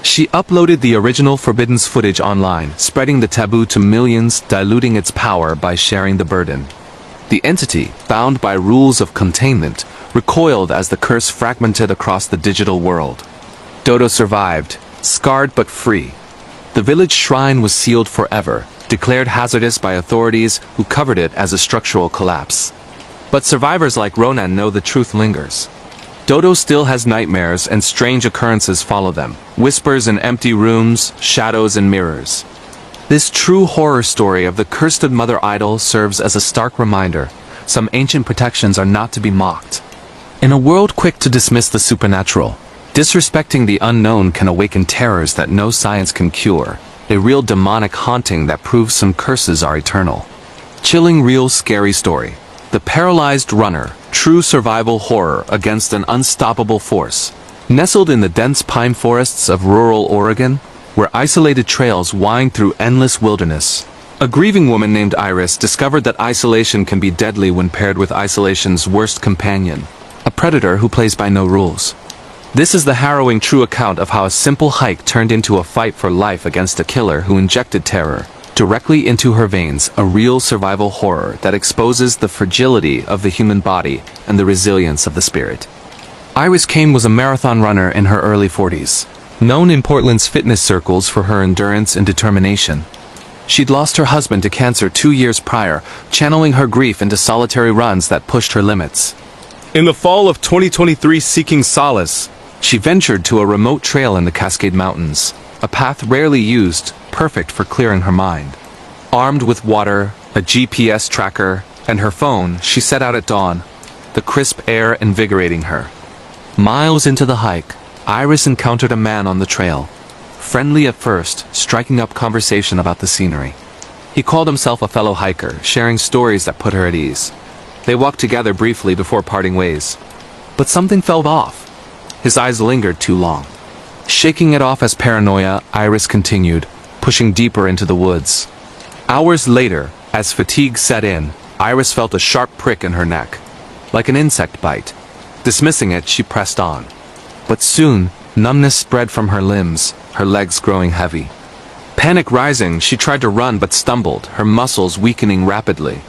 She uploaded the original Forbidden's footage online, spreading the taboo to millions, diluting its power by sharing the burden. The entity, bound by rules of containment, recoiled as the curse fragmented across the digital world. Dodo survived, scarred but free. The village shrine was sealed forever, declared hazardous by authorities who covered it as a structural collapse. But survivors like Ronan know the truth lingers. Dodo still has nightmares and strange occurrences follow them, whispers in empty rooms, shadows in mirrors. This true horror story of the cursed mother idol serves as a stark reminder. Some ancient protections are not to be mocked. In a world quick to dismiss the supernatural, disrespecting the unknown can awaken terrors that no science can cure, a real demonic haunting that proves some curses are eternal. Chilling real scary story. The paralyzed runner, true survival horror against an unstoppable force. Nestled in the dense pine forests of rural Oregon, where isolated trails wind through endless wilderness, a grieving woman named Iris discovered that isolation can be deadly when paired with isolation's worst companion, a predator who plays by no rules. This is the harrowing true account of how a simple hike turned into a fight for life against a killer who injected terror directly into her veins, a real survival horror that exposes the fragility of the human body and the resilience of the spirit. Iris Kane was a marathon runner in her early 40s, known in Portland's fitness circles for her endurance and determination. She'd lost her husband to cancer 2 years prior, channeling her grief into solitary runs that pushed her limits. In the fall of 2023, seeking solace, she ventured to a remote trail in the Cascade Mountains, a path rarely used, perfect for clearing her mind. Armed with water, a GPS tracker, and her phone, she set out at dawn, the crisp air invigorating her. Miles into the hike, Iris encountered a man on the trail. Friendly at first, striking up conversation about the scenery. He called himself a fellow hiker, sharing stories that put her at ease. They walked together briefly before parting ways. But something felt off. His eyes lingered too long. Shaking it off as paranoia, Iris continued, pushing deeper into the woods. Hours later, as fatigue set in, Iris felt a sharp prick in her neck, like an insect bite. Dismissing it, she pressed on. But soon, numbness spread from her limbs, her legs growing heavy. Panic rising, she tried to run but stumbled, her muscles weakening rapidly.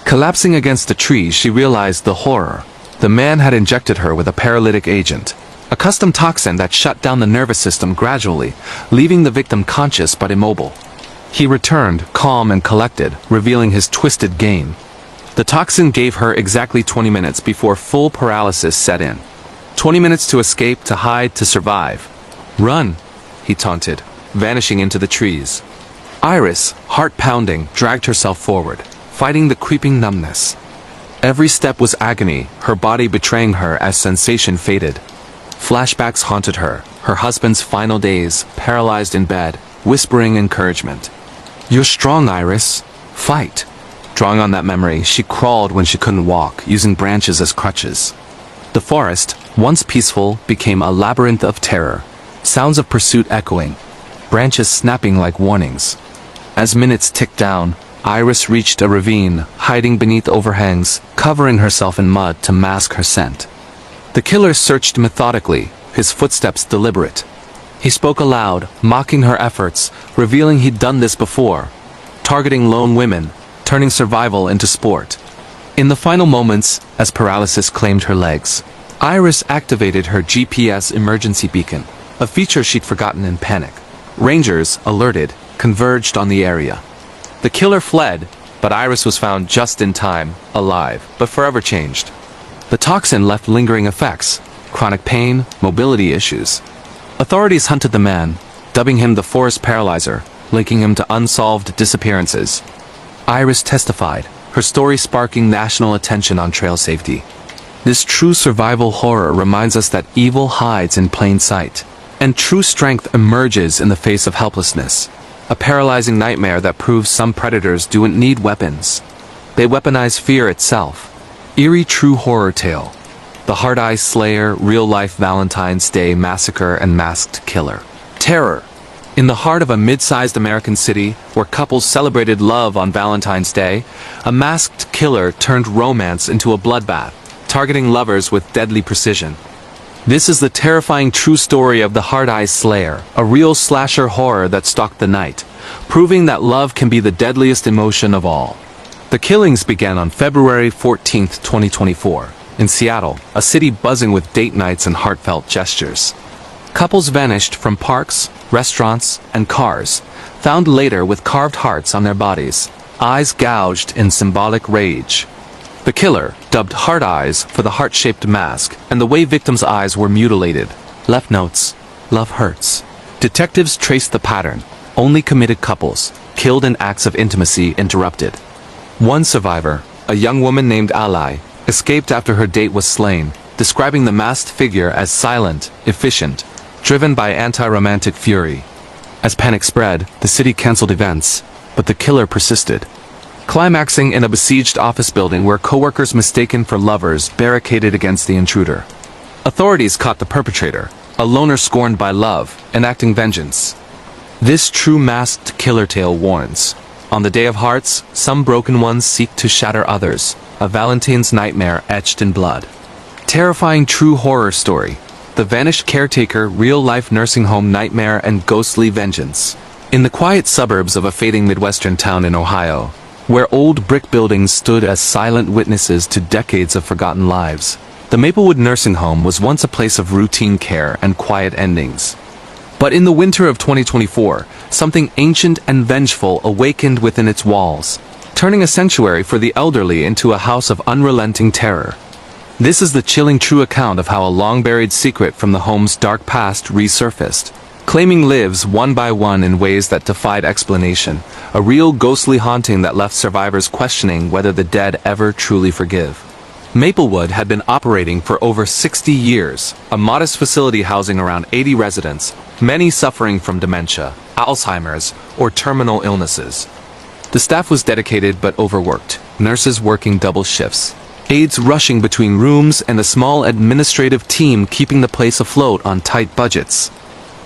Collapsing against a tree, she realized the horror. The man had injected her with a paralytic agent, a custom toxin that shut down the nervous system gradually, leaving the victim conscious but immobile. He returned, calm and collected, revealing his twisted game. The toxin gave her exactly 20 minutes before full paralysis set in. 20 minutes to escape, to hide, to survive. "Run," he taunted, vanishing into the trees. Iris, heart pounding, dragged herself forward, fighting the creeping numbness. Every step was agony, her body betraying her as sensation faded. Flashbacks haunted her, her husband's final days, paralyzed in bed, whispering encouragement. "You're strong, Iris. Fight." Drawing on that memory, she crawled when she couldn't walk, using branches as crutches. The forest, once peaceful, became a labyrinth of terror, sounds of pursuit echoing, branches snapping like warnings. As minutes ticked down, Iris reached a ravine, hiding beneath overhangs, covering herself in mud to mask her scent. The killer searched methodically, his footsteps deliberate. He spoke aloud, mocking her efforts, revealing he'd done this before, targeting lone women, turning survival into sport. In the final moments, as paralysis claimed her legs, Iris activated her GPS emergency beacon, a feature she'd forgotten in panic. Rangers, alerted, converged on the area. The killer fled, but Iris was found just in time, alive, but forever changed. The toxin left lingering effects, chronic pain, mobility issues. Authorities hunted the man, dubbing him the Forest Paralyzer, linking him to unsolved disappearances. Iris testified, her story sparking national attention on trail safety. This true survival horror reminds us that evil hides in plain sight, and true strength emerges in the face of helplessness. A paralyzing nightmare that proves some predators don't need weapons. They weaponize fear itself. Eerie true horror tale. The Hard Eye Slayer, real-life Valentine's Day massacre and masked killer. Terror. In the heart of a mid-sized American city, where couples celebrated love on Valentine's Day, a masked killer turned romance into a bloodbath, targeting lovers with deadly precision. This is the terrifying true story of the Hard Eye Slayer, a real slasher horror that stalked the night, proving that love can be the deadliest emotion of all. The killings began on February 14, 2024, in Seattle, a city buzzing with date nights and heartfelt gestures. Couples vanished from parks, restaurants, and cars, found later with carved hearts on their bodies, eyes gouged in symbolic rage. The killer, dubbed Hard Eyes for the heart-shaped mask and the way victims' eyes were mutilated, left notes, "Love hurts." Detectives traced the pattern. Only committed couples, killed in acts of intimacy, interrupted. One survivor, a young woman named Ally, escaped after her date was slain, describing the masked figure as silent, efficient, driven by anti-romantic fury. As panic spread, the city canceled events, but the killer persisted, climaxing in a besieged office building where co-workers mistaken for lovers barricaded against the intruder. Authorities caught the perpetrator, a loner scorned by love, enacting vengeance. This true masked killer tale warns. On the Day of Hearts, some broken ones seek to shatter others, a Valentine's nightmare etched in blood. Terrifying true horror story. The vanished caretaker, real-life nursing home nightmare and ghostly vengeance. In the quiet suburbs of a fading Midwestern town in Ohio, where old brick buildings stood as silent witnesses to decades of forgotten lives, the Maplewood Nursing Home was once a place of routine care and quiet endings. But in the winter of 2024, something ancient and vengeful awakened within its walls, turning a sanctuary for the elderly into a house of unrelenting terror. This is the chilling true account of how a long-buried secret from the home's dark past resurfaced, claiming lives one by one in ways that defied explanation, a real ghostly haunting that left survivors questioning whether the dead ever truly forgive. Maplewood had been operating for over 60 years, a modest facility housing around 80 residents, many suffering from dementia, Alzheimer's, or terminal illnesses. The staff was dedicated but overworked, nurses working double shifts, aides rushing between rooms, and a small administrative team keeping the place afloat on tight budgets.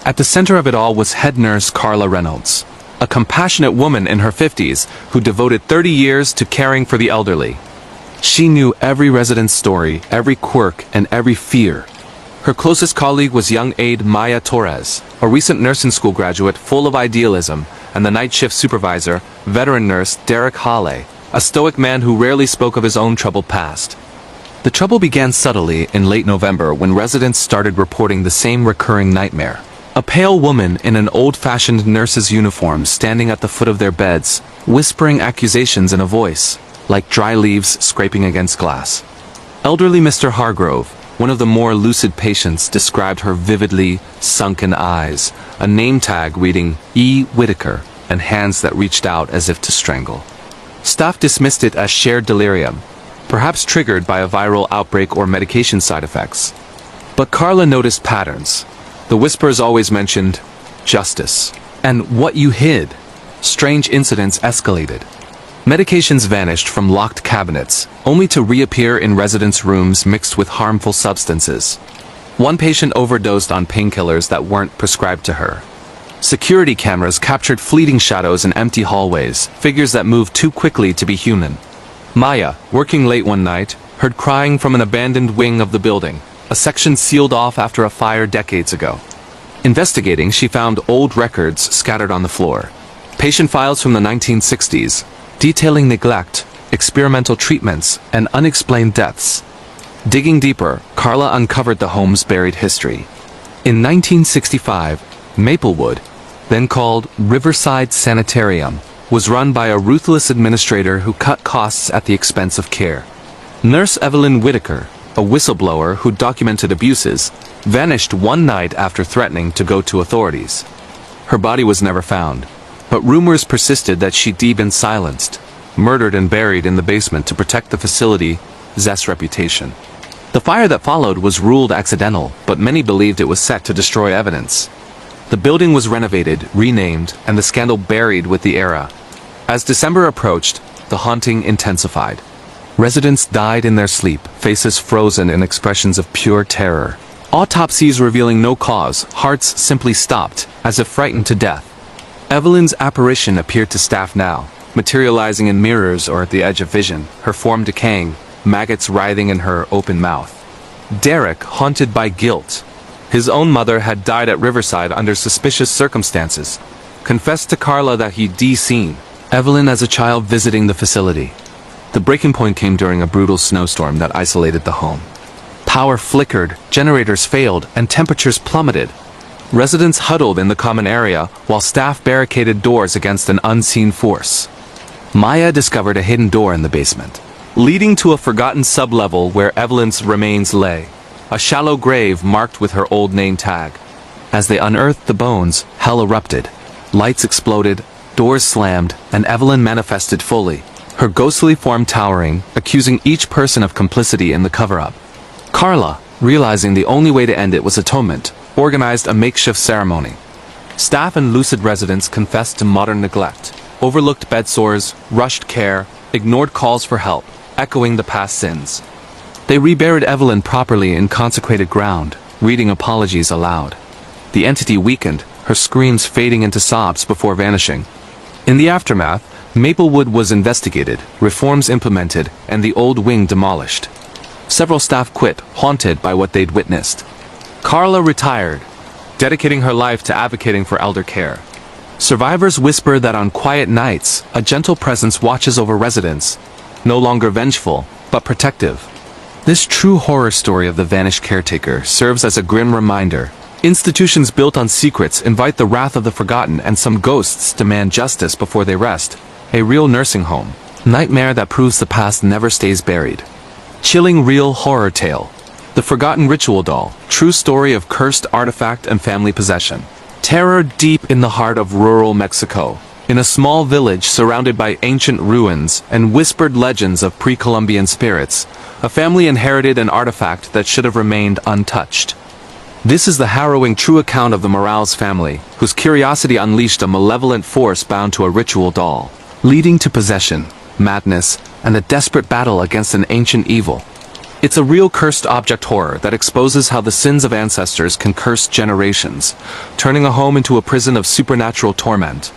At the center of it all was head nurse Carla Reynolds, a compassionate woman in her 50s who devoted 30 years to caring for the elderly. She knew every resident's story, every quirk, and every fear. Her closest colleague was young aide Maya Torres, a recent nursing school graduate full of idealism, and the night shift supervisor, veteran nurse Derek Hawley, a stoic man who rarely spoke of his own troubled past. The trouble began subtly in late November when residents started reporting the same recurring nightmare. A pale woman in an old-fashioned nurse's uniform standing at the foot of their beds, whispering accusations in a voice, like dry leaves scraping against glass. Elderly Mr. Hargrove, one of the more lucid patients, described her vividly sunken eyes, a name tag reading E. Whitaker, and hands that reached out as if to strangle. Staff dismissed it as shared delirium, perhaps triggered by a viral outbreak or medication side effects. But Carla noticed patterns. The whispers always mentioned justice and what you hid. Strange incidents escalated. Medications vanished from locked cabinets, only to reappear in residents' rooms mixed with harmful substances. One patient overdosed on painkillers that weren't prescribed to her. Security cameras captured fleeting shadows in empty hallways, figures that moved too quickly to be human. Maya, working late one night, heard crying from an abandoned wing of the building, a section sealed off after a fire decades ago. Investigating, she found old records scattered on the floor. Patient files from the 1960s, detailing neglect, experimental treatments, and unexplained deaths. Digging deeper, Carla uncovered the home's buried history. In 1965, Maplewood, then called Riverside Sanitarium, was run by a ruthless administrator who cut costs at the expense of care. Nurse Evelyn Whitaker, a whistleblower who documented abuses, vanished one night after threatening to go to authorities. Her body was never found, but rumors persisted that she'd been silenced, murdered and buried in the basement to protect the facility's reputation. The fire that followed was ruled accidental, but many believed it was set to destroy evidence. The building was renovated, renamed, and the scandal buried with the era. As December approached, the haunting intensified. Residents died in their sleep, faces frozen in expressions of pure terror. Autopsies revealing no cause, hearts simply stopped, as if frightened to death. Evelyn's apparition appeared to staff now, materializing in mirrors or at the edge of vision, her form decaying, maggots writhing in her open mouth. Derek, haunted by guilt. His own mother had died at Riverside under suspicious circumstances. Confessed to Carla that he'd seen Evelyn as a child visiting the facility. The breaking point came during a brutal snowstorm that isolated the home. Power flickered, generators failed, and temperatures plummeted. Residents huddled in the common area while staff barricaded doors against an unseen force. Maya discovered a hidden door in the basement, leading to a forgotten sublevel where Evelyn's remains lay, a shallow grave marked with her old name tag. As they unearthed the bones, hell erupted. Lights exploded, doors slammed, and Evelyn manifested fully, her ghostly form towering, accusing each person of complicity in the cover-up. Carla, realizing the only way to end it was atonement, organized a makeshift ceremony. Staff and lucid residents confessed to modern neglect, overlooked bed sores, rushed care, ignored calls for help, echoing the past sins. They reburied Evelyn properly in consecrated ground, reading apologies aloud. The entity weakened, her screams fading into sobs before vanishing. In the aftermath, Maplewood was investigated, reforms implemented, and the old wing demolished. Several staff quit, haunted by what they'd witnessed. Carla retired, dedicating her life to advocating for elder care. Survivors whisper that on quiet nights, a gentle presence watches over residents, no longer vengeful, but protective. This true horror story of the vanished caretaker serves as a grim reminder. Institutions built on secrets invite the wrath of the forgotten, and some ghosts demand justice before they rest. A real nursing home. Nightmare that proves the past never stays buried. Chilling real horror tale. The Forgotten Ritual Doll, true story of cursed artifact and family possession. Terror deep in the heart of rural Mexico, in a small village surrounded by ancient ruins and whispered legends of pre-Columbian spirits, a family inherited an artifact that should have remained untouched. This is the harrowing true account of the Morales family, whose curiosity unleashed a malevolent force bound to a ritual doll, leading to possession, madness, and a desperate battle against an ancient evil. It's a real cursed object horror that exposes how the sins of ancestors can curse generations, turning a home into a prison of supernatural torment.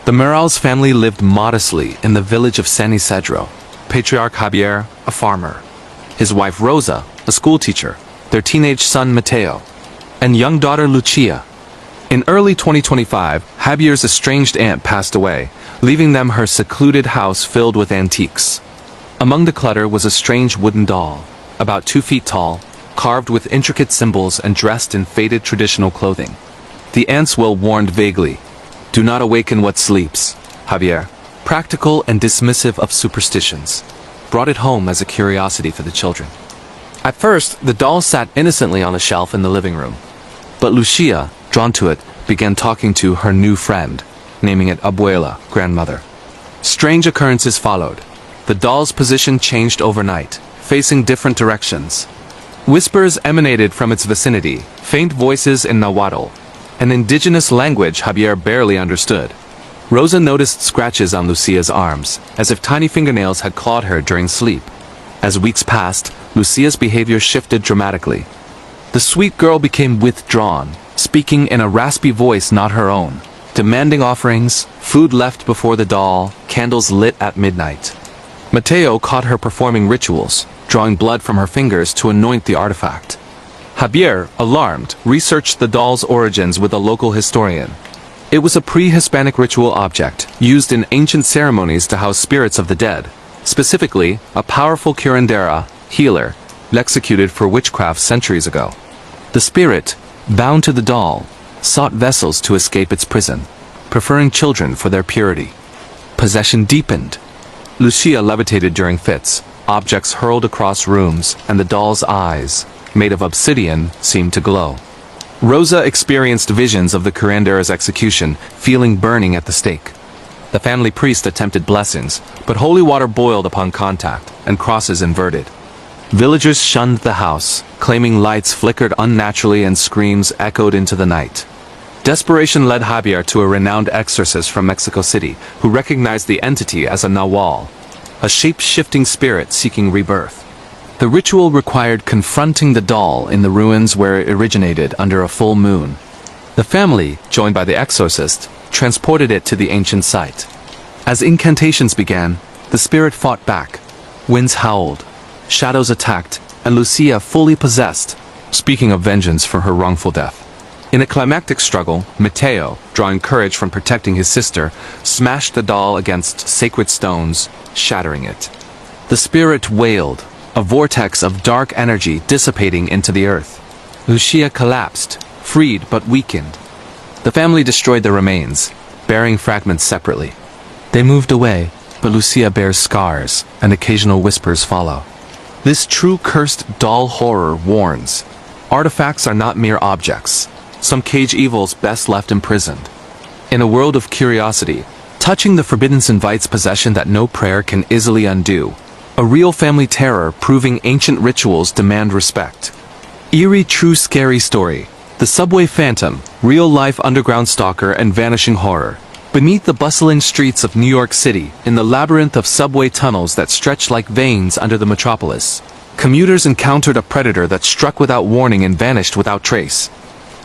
The Morales family lived modestly in the village of San Isidro. Patriarch Javier, a farmer. His wife Rosa, a schoolteacher. Their teenage son Mateo. And young daughter Lucia. In early 2025, Javier's estranged aunt passed away, leaving them her secluded house filled with antiques. Among the clutter was a strange wooden doll, about 2 feet tall, carved with intricate symbols and dressed in faded traditional clothing. The aunt's will warned vaguely, "Do not awaken what sleeps." Javier, practical and dismissive of superstitions, brought it home as a curiosity for the children. At first, the doll sat innocently on a shelf in the living room. But Lucia, drawn to it, began talking to her new friend, naming it Abuela, grandmother. Strange occurrences followed. The doll's position changed overnight, facing different directions. Whispers emanated from its vicinity, faint voices in Nahuatl, an indigenous language Javier barely understood. Rosa noticed scratches on Lucia's arms, as if tiny fingernails had clawed her during sleep. As weeks passed, Lucia's behavior shifted dramatically. The sweet girl became withdrawn, speaking in a raspy voice not her own, demanding offerings, food left before the doll, candles lit at midnight. Mateo caught her performing rituals, drawing blood from her fingers to anoint the artifact. Javier, alarmed, researched the doll's origins with a local historian. It was a pre-Hispanic ritual object, used in ancient ceremonies to house spirits of the dead, specifically, a powerful curandera, healer, executed for witchcraft centuries ago. The spirit, bound to the doll, sought vessels to escape its prison, preferring children for their purity. Possession deepened. Lucia levitated during fits, objects hurled across rooms, and the doll's eyes, made of obsidian, seemed to glow. Rosa experienced visions of the curandera's execution, feeling burning at the stake. The family priest attempted blessings, but holy water boiled upon contact, and crosses inverted. Villagers shunned the house, claiming lights flickered unnaturally and screams echoed into the night. Desperation led Javier to a renowned exorcist from Mexico City, who recognized the entity as a Nahual, a shape-shifting spirit seeking rebirth. The ritual required confronting the doll in the ruins where it originated under a full moon. The family, joined by the exorcist, transported it to the ancient site. As incantations began, the spirit fought back. Winds howled, shadows attacked, and Lucia fully possessed, speaking of vengeance for her wrongful death. In a climactic struggle, Mateo, drawing courage from protecting his sister, smashed the doll against sacred stones, shattering it. The spirit wailed, a vortex of dark energy dissipating into the earth. Lucia collapsed, freed but weakened. The family destroyed the remains, burying fragments separately. They moved away, but Lucia bears scars, and occasional whispers follow. This true cursed doll horror warns. Artifacts are not mere objects. Some cage evils best left imprisoned. In a world of curiosity, touching the forbidden invites possession that no prayer can easily undo. A real family terror proving ancient rituals demand respect. Eerie true scary story. The subway phantom, real-life underground stalker and vanishing horror. Beneath the bustling streets of New York City, in the labyrinth of subway tunnels that stretch like veins under the metropolis, commuters encountered a predator that struck without warning and vanished without trace.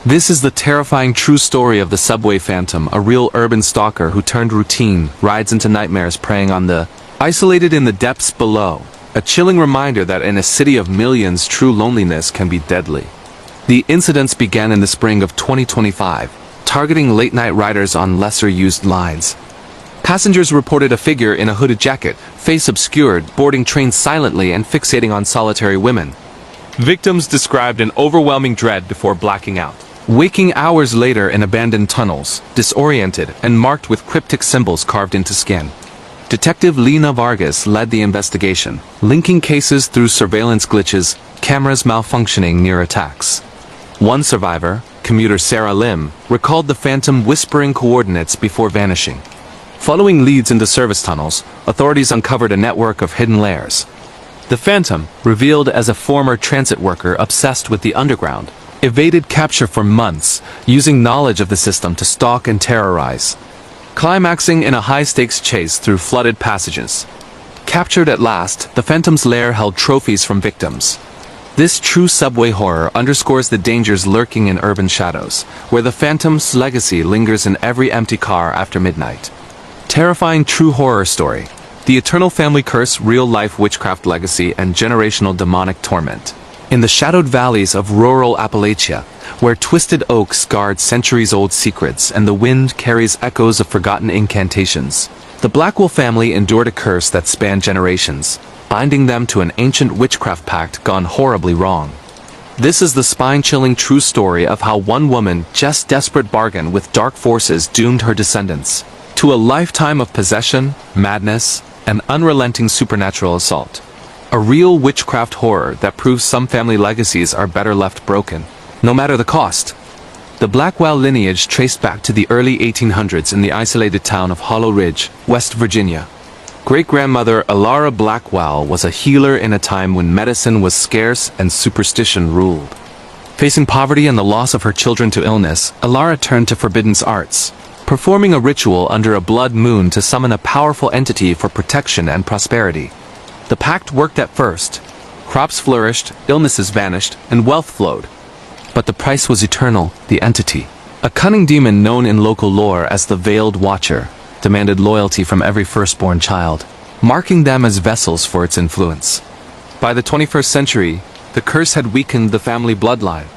This is the terrifying true story of the subway phantom, a real urban stalker who turned routine rides into nightmares preying on the isolated in the depths below. A chilling reminder that in a city of millions, true loneliness can be deadly. The incidents began in the spring of 2025, targeting late-night riders on lesser-used lines. Passengers reported a figure in a hooded jacket, face obscured, boarding trains silently and fixating on solitary women. Victims described an overwhelming dread before blacking out, waking hours later in abandoned tunnels, disoriented and marked with cryptic symbols carved into skin. Detective Lena Vargas led the investigation, linking cases through surveillance glitches, cameras malfunctioning near attacks. One survivor, commuter Sarah Lim, recalled the phantom whispering coordinates before vanishing. Following leads into service tunnels, authorities uncovered a network of hidden layers. The phantom, revealed as a former transit worker obsessed with the underground, evaded capture for months, using knowledge of the system to stalk and terrorize. Climaxing in a high-stakes chase through flooded passages. Captured at last, the Phantom's lair held trophies from victims. This true subway horror underscores the dangers lurking in urban shadows, where the Phantom's legacy lingers in every empty car after midnight. Terrifying true horror story. The eternal family curse, real-life witchcraft legacy, and generational demonic torment. In the shadowed valleys of rural Appalachia, where twisted oaks guard centuries-old secrets and the wind carries echoes of forgotten incantations, the Blackwell family endured a curse that spanned generations, binding them to an ancient witchcraft pact gone horribly wrong. This is the spine-chilling true story of how one woman, just desperate bargain with dark forces, doomed her descendants to a lifetime of possession, madness, and unrelenting supernatural assault. A real witchcraft horror that proves some family legacies are better left broken, no matter the cost. The Blackwell lineage traced back to the early 1800s in the isolated town of Hollow Ridge, West Virginia. Great-grandmother Alara Blackwell was a healer in a time when medicine was scarce and superstition ruled. Facing poverty and the loss of her children to illness, Alara turned to forbidden arts, performing a ritual under a blood moon to summon a powerful entity for protection and prosperity. The pact worked at first. Crops flourished, illnesses vanished, and wealth flowed. But the price was eternal, the entity. A cunning demon known in local lore as the Veiled Watcher demanded loyalty from every firstborn child, marking them as vessels for its influence. By the 21st century, the curse had weakened the family bloodline.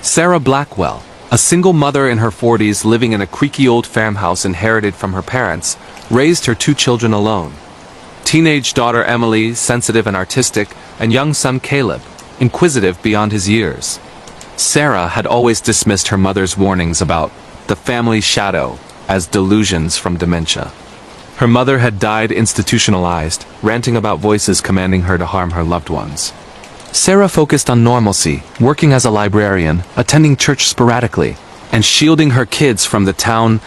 Sarah Blackwell, A single mother in her 40s living in a creaky old farmhouse inherited from her parents, raised her 2 children alone. Teenage daughter Emily, sensitive and artistic, and young son Caleb, inquisitive beyond his years. Sarah had always dismissed her mother's warnings about the family shadow as delusions from dementia. Her mother had died institutionalized, ranting about voices commanding her to harm her loved ones. Sarah focused on normalcy, working as a librarian, attending church sporadically, and shielding her kids from the town's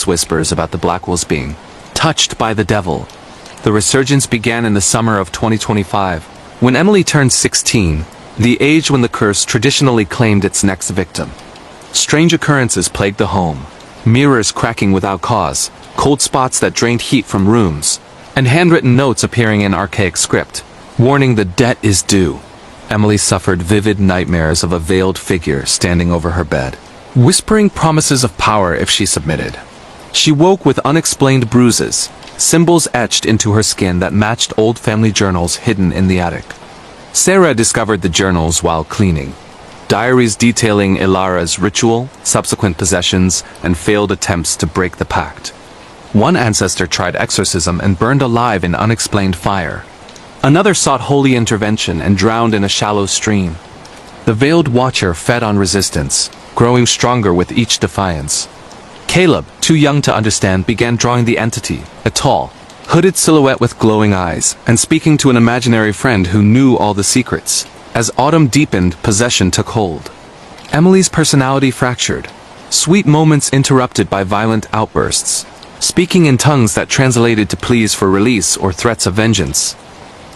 whispers about the Blackwells being touched by the devil. The resurgence began in the summer of 2025, when Emily turned 16, the age when the curse traditionally claimed its next victim. Strange occurrences plagued the home, mirrors cracking without cause, cold spots that drained heat from rooms, and handwritten notes appearing in archaic script, warning the debt is due. Emily suffered vivid nightmares of a veiled figure standing over her bed, whispering promises of power if she submitted. She woke with unexplained bruises, symbols etched into her skin that matched old family journals hidden in the attic. Sarah discovered the journals while cleaning. Diaries detailing Ilara's ritual, subsequent possessions, and failed attempts to break the pact. One ancestor tried exorcism and burned alive in unexplained fire. Another sought holy intervention and drowned in a shallow stream. The veiled watcher fed on resistance, growing stronger with each defiance. Caleb, too young to understand, began drawing the entity, a tall, hooded silhouette with glowing eyes, and speaking to an imaginary friend who knew all the secrets. As autumn deepened, possession took hold. Emily's personality fractured, sweet moments interrupted by violent outbursts, speaking in tongues that translated to pleas for release or threats of vengeance.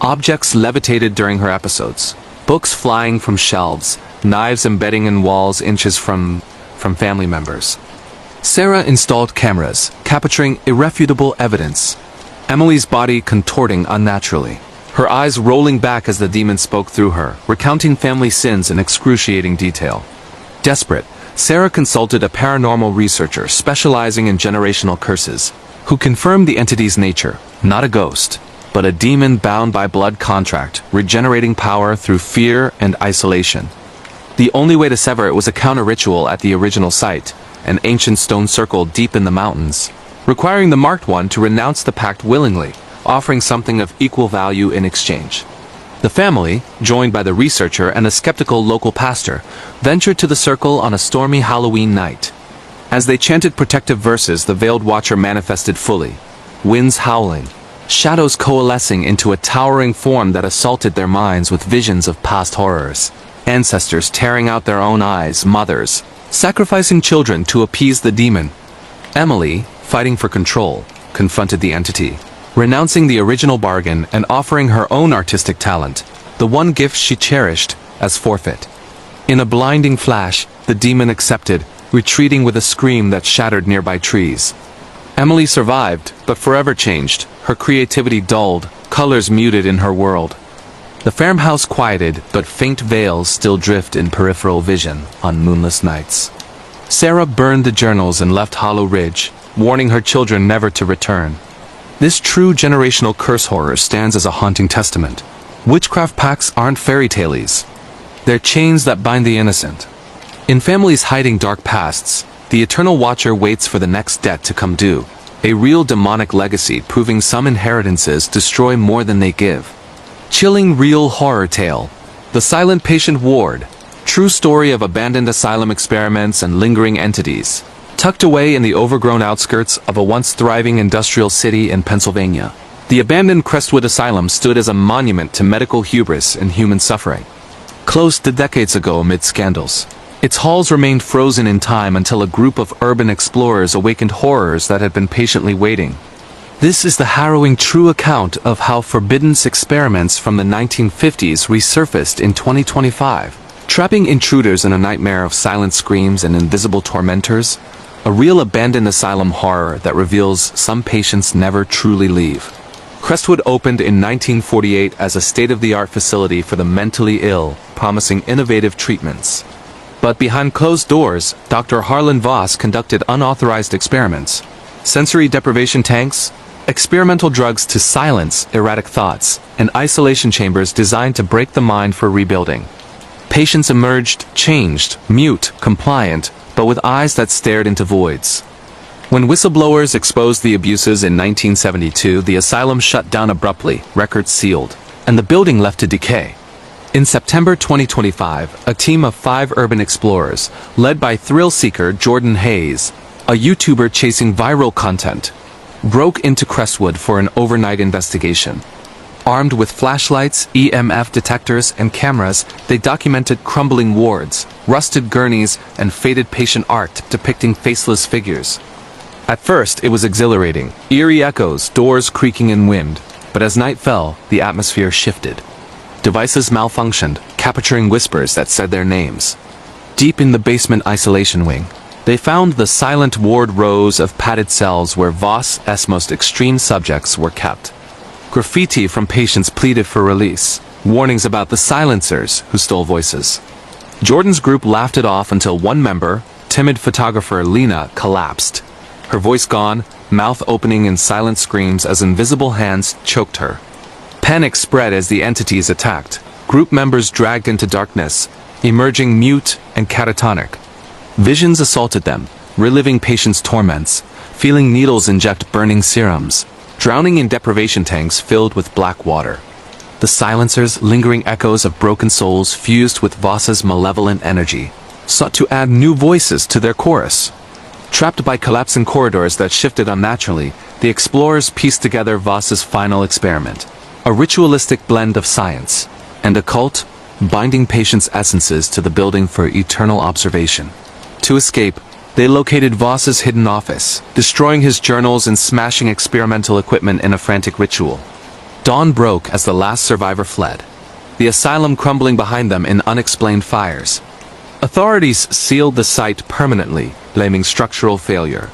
Objects levitated during her episodes, books flying from shelves, knives embedding in walls inches from family members. Sarah installed cameras, capturing irrefutable evidence. Emily's body contorting unnaturally, her eyes rolling back as the demon spoke through her, recounting family sins in excruciating detail. Desperate, Sarah consulted a paranormal researcher specializing in generational curses, who confirmed the entity's nature, not a ghost, but a demon bound by blood contract, regenerating power through fear and isolation. The only way to sever it was a counter-ritual at the original site, an ancient stone circle deep in the mountains, requiring the marked one to renounce the pact willingly, offering something of equal value in exchange. The family, joined by the researcher and a skeptical local pastor, ventured to the circle on a stormy Halloween night. As they chanted protective verses, the veiled watcher manifested fully, winds howling, shadows coalescing into a towering form that assaulted their minds with visions of past horrors. Ancestors tearing out their own eyes, mothers, sacrificing children to appease the demon. Emily, fighting for control, confronted the entity, renouncing the original bargain and offering her own artistic talent, the one gift she cherished, as forfeit. In a blinding flash, the demon accepted, retreating with a scream that shattered nearby trees. Emily survived, but forever changed, her creativity dulled, colors muted in her world. The farmhouse quieted, but faint veils still drift in peripheral vision on moonless nights. Sarah burned the journals and left Hollow Ridge, warning her children never to return. This true generational curse horror stands as a haunting testament. Witchcraft pacts aren't fairy tales. They're chains that bind the innocent. In families hiding dark pasts, the Eternal Watcher waits for the next debt to come due, a real demonic legacy proving some inheritances destroy more than they give. Chilling real horror tale. The Silent Patient Ward. True story of abandoned asylum experiments and lingering entities. Tucked away in the overgrown outskirts of a once thriving industrial city in Pennsylvania, the abandoned Crestwood Asylum stood as a monument to medical hubris and human suffering. Closed decades ago amid scandals, its halls remained frozen in time until a group of urban explorers awakened horrors that had been patiently waiting. This is the harrowing true account of how forbidden experiments from the 1950s resurfaced in 2025, trapping intruders in a nightmare of silent screams and invisible tormentors, a real abandoned asylum horror that reveals some patients never truly leave. Crestwood opened in 1948 as a state-of-the-art facility for the mentally ill, promising innovative treatments. But behind closed doors, Dr. Harlan Voss conducted unauthorized experiments. Sensory deprivation tanks, experimental drugs to silence erratic thoughts, and isolation chambers designed to break the mind for rebuilding. Patients emerged, changed, mute, compliant, but with eyes that stared into voids. When whistleblowers exposed the abuses in 1972, the asylum shut down abruptly, records sealed, and the building left to decay. In September 2025, a team of 5 urban explorers, led by thrill-seeker Jordan Hayes, a YouTuber chasing viral content, broke into Crestwood for an overnight investigation. Armed with flashlights, EMF detectors, and cameras, they documented crumbling wards, rusted gurneys, and faded patient art depicting faceless figures. At first, it was exhilarating, eerie echoes, doors creaking in wind, but as night fell, the atmosphere shifted. Devices malfunctioned, capturing whispers that said their names. Deep in the basement isolation wing, they found the silent ward rows of padded cells where Voss's most extreme subjects were kept. Graffiti from patients pleaded for release, warnings about the silencers who stole voices. Jordan's group laughed it off until one member, timid photographer Lena, collapsed. Her voice gone, mouth opening in silent screams as invisible hands choked her. Panic spread as the entities attacked. Group members dragged into darkness, emerging mute and catatonic. Visions assaulted them, reliving patients' torments, feeling needles inject burning serums, drowning in deprivation tanks filled with black water. The silencers, lingering echoes of broken souls fused with Voss's malevolent energy, sought to add new voices to their chorus. Trapped by collapsing corridors that shifted unnaturally, the explorers pieced together Voss's final experiment. A ritualistic blend of science and occult, binding patients' essences to the building for eternal observation. To escape, they located Voss's hidden office, destroying his journals and smashing experimental equipment in a frantic ritual. Dawn broke as the last survivor fled, the asylum crumbling behind them in unexplained fires. Authorities sealed the site permanently, blaming structural failure.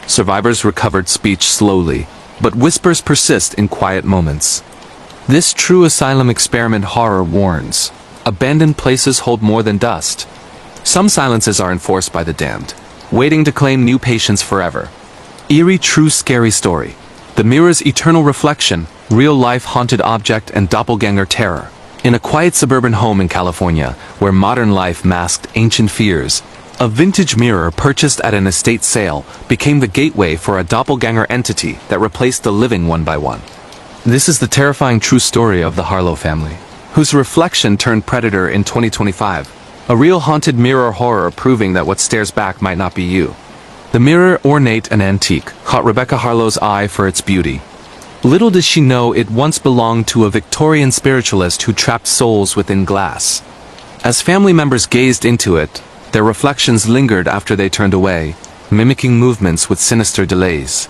Survivors recovered speech slowly, but whispers persist in quiet moments. This true asylum experiment horror warns. Abandoned places hold more than dust. Some silences are enforced by the damned, waiting to claim new patients forever. Eerie true scary story. The mirror's eternal reflection, real-life haunted object and doppelganger terror. In a quiet suburban home in California, where modern life masked ancient fears, a vintage mirror purchased at an estate sale became the gateway for a doppelganger entity that replaced the living one by one. This is the terrifying true story of the Harlow family, whose reflection turned predator in 2025. A real haunted mirror horror proving that what stares back might not be you. The mirror, ornate and antique, caught Rebecca Harlow's eye for its beauty. Little does she know it once belonged to a Victorian spiritualist who trapped souls within glass. As family members gazed into it, their reflections lingered after they turned away, mimicking movements with sinister delays.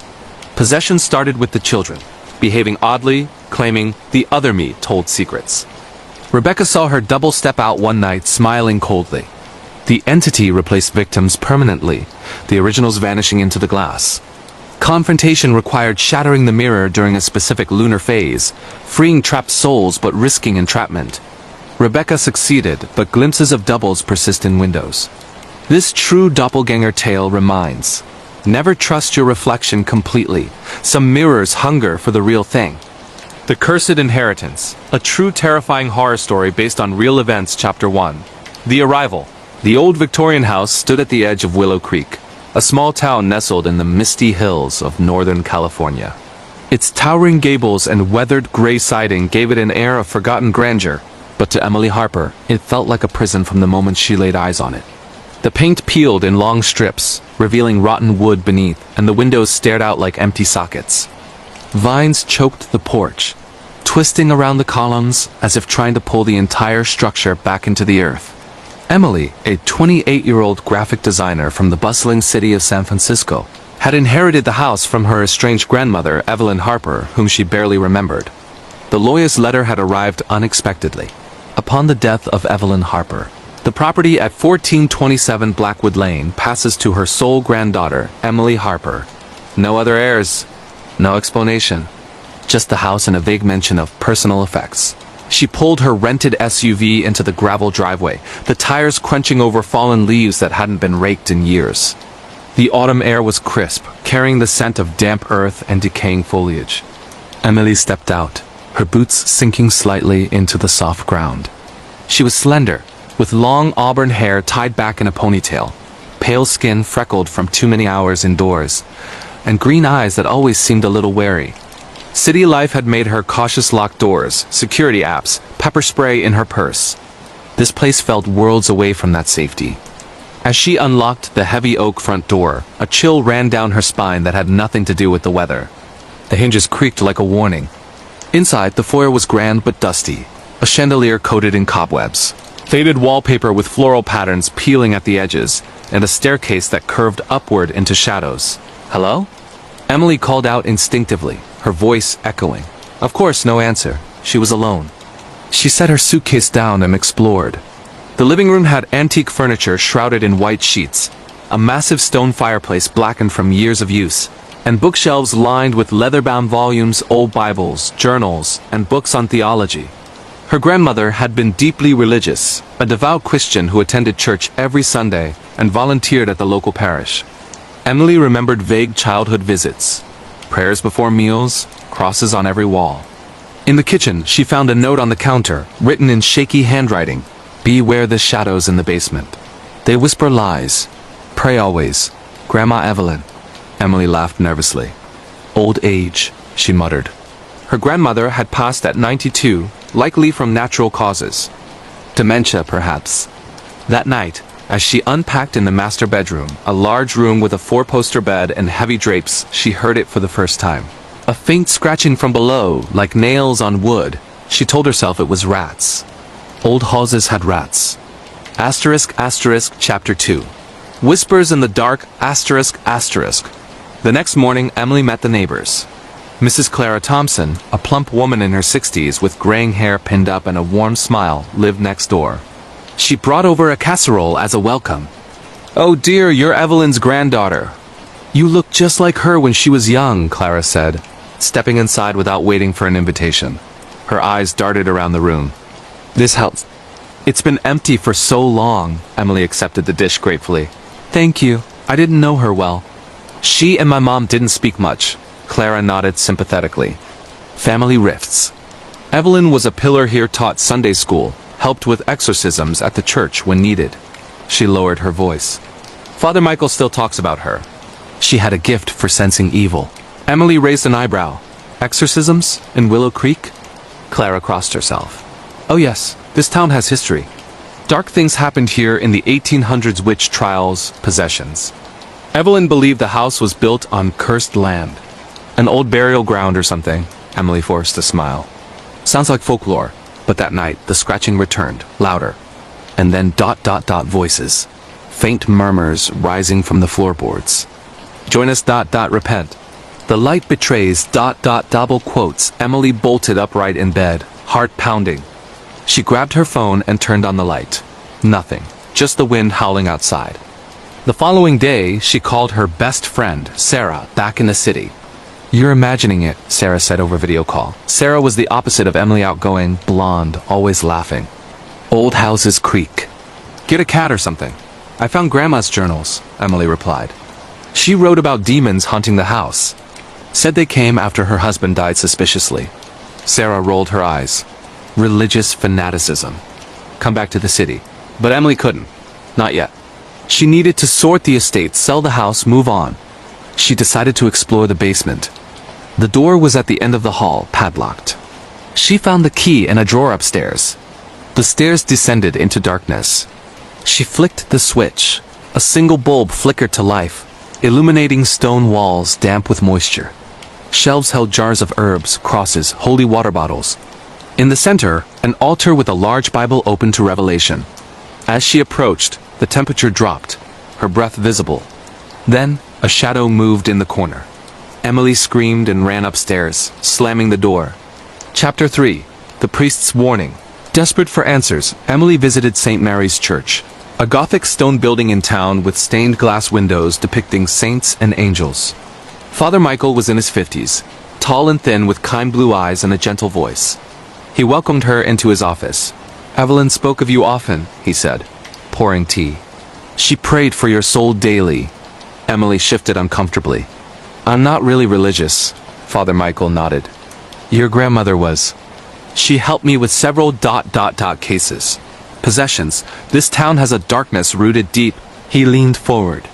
Possession started with the children, behaving oddly, claiming the other me told secrets. Rebecca saw her double step out one night, smiling coldly. The entity replaced victims permanently, the originals vanishing into the glass. Confrontation required shattering the mirror during a specific lunar phase, freeing trapped souls but risking entrapment. Rebecca succeeded, but glimpses of doubles persist in windows. This true doppelganger tale reminds: never trust your reflection completely. Some mirrors hunger for the real thing. The Cursed Inheritance, a true terrifying horror story based on real events. Chapter 1. The Arrival. The old Victorian house stood at the edge of Willow Creek, a small town nestled in the misty hills of Northern California. Its towering gables and weathered gray siding gave it an air of forgotten grandeur, but to Emily Harper, it felt like a prison from the moment she laid eyes on it. The paint peeled in long strips, revealing rotten wood beneath, and the windows stared out like empty sockets. Vines choked the porch, twisting around the columns as if trying to pull the entire structure back into the earth. Emily, a 28-year-old graphic designer from the bustling city of San Francisco, had inherited the house from her estranged grandmother, Evelyn Harper, whom she barely remembered. The lawyer's letter had arrived unexpectedly. Upon the death of Evelyn Harper, the property at 1427 Blackwood Lane passes to her sole granddaughter, Emily Harper. No other heirs, no explanation, just the house and a vague mention of personal effects. She pulled her rented SUV into the gravel driveway, the tires crunching over fallen leaves that hadn't been raked in years. The autumn air was crisp, carrying the scent of damp earth and decaying foliage. Emily stepped out, her boots sinking slightly into the soft ground. She was slender, with long auburn hair tied back in a ponytail, pale skin freckled from too many hours indoors, and green eyes that always seemed a little wary. City life had made her cautious lock doors, security apps, pepper spray in her purse. This place felt worlds away from that safety. As she unlocked the heavy oak front door, a chill ran down her spine that had nothing to do with the weather. The hinges creaked like a warning. Inside, the foyer was grand but dusty, a chandelier coated in cobwebs, faded wallpaper with floral patterns peeling at the edges, and a staircase that curved upward into shadows. "Hello?" Emily called out instinctively, her voice echoing. Of course, no answer. She was alone. She set her suitcase down and explored. The living room had antique furniture shrouded in white sheets, a massive stone fireplace blackened from years of use, and bookshelves lined with leather-bound volumes, old Bibles, journals, and books on theology. Her grandmother had been deeply religious, a devout Christian who attended church every Sunday and volunteered at the local parish. Emily remembered vague childhood visits, prayers before meals, crosses on every wall. In the kitchen, she found a note on the counter, written in shaky handwriting. "Beware the shadows in the basement. They whisper lies. Pray always. Grandma Evelyn." Emily laughed nervously. "Old age," she muttered. Her grandmother had passed at 92, likely from natural causes. Dementia, perhaps. That night, as she unpacked in the master bedroom, a large room with a four-poster bed and heavy drapes, she heard it for the first time. A faint scratching from below, like nails on wood. She told herself it was rats. Old houses had rats. Asterisk, asterisk, chapter 2. Whispers in the dark, asterisk, asterisk. The next morning, Emily met the neighbors. Mrs. Clara Thompson, a plump woman in her 60s with graying hair pinned up and a warm smile, lived next door. She brought over a casserole as a welcome. "Oh dear, you're Evelyn's granddaughter. You look just like her when she was young," Clara said, stepping inside without waiting for an invitation. Her eyes darted around the room. "This helps. It's been empty for so long," Emily accepted the dish gratefully. "Thank you. I didn't know her well." "She and my mom didn't speak much," Clara nodded sympathetically. Family rifts. Evelyn was a pillar here, taught Sunday school, helped with exorcisms at the church when needed. She lowered her voice. "Father Michael still talks about her. She had a gift for sensing evil." Emily raised an eyebrow. "Exorcisms? In Willow Creek?" Clara crossed herself. "Oh yes, this town has history. Dark things happened here in the 1800s, witch trials, possessions. Evelyn believed the house was built on cursed land. An old burial ground or something." Emily forced a smile. "Sounds like folklore." But that night, the scratching returned, louder. And then ... voices. Faint murmurs rising from the floorboards. "Join us ... repent. The light betrays ... double quotes." Emily bolted upright in bed, heart pounding. She grabbed her phone and turned on the light. Nothing. Just the wind howling outside. The following day, she called her best friend, Sarah, back in the city. "You're imagining it," Sarah said over video call. Sarah was the opposite of Emily, outgoing, blonde, always laughing. "Old houses creak. Get a cat or something." "I found Grandma's journals," Emily replied. She wrote about demons haunting the house. Said they came after her husband died suspiciously. Sarah rolled her eyes. Religious fanaticism. Come back to the city. But Emily couldn't. Not yet. She needed to sort the estate, sell the house, move on. She decided to explore the basement. The door was at the end of the hall, padlocked. She found the key in a drawer upstairs. The stairs descended into darkness. She flicked the switch. A single bulb flickered to life, illuminating stone walls damp with moisture. Shelves held jars of herbs, crosses, holy water bottles. In the center, an altar with a large Bible open to Revelation. As she approached, the temperature dropped, her breath visible. Then, a shadow moved in the corner. Emily screamed and ran upstairs, slamming the door. Chapter 3. The Priest's Warning. Desperate for answers, Emily visited St. Mary's Church, a Gothic stone building in town with stained glass windows depicting saints and angels. Father Michael was in his 50s, tall and thin with kind blue eyes and a gentle voice. He welcomed her into his office. "Evelyn spoke of you often," he said, pouring tea. "She prayed for your soul daily." Emily shifted uncomfortably. "I'm not really religious," Father Michael nodded. "Your grandmother was. She helped me with several ... cases. Possessions. This town has a darkness rooted deep. He leaned forward.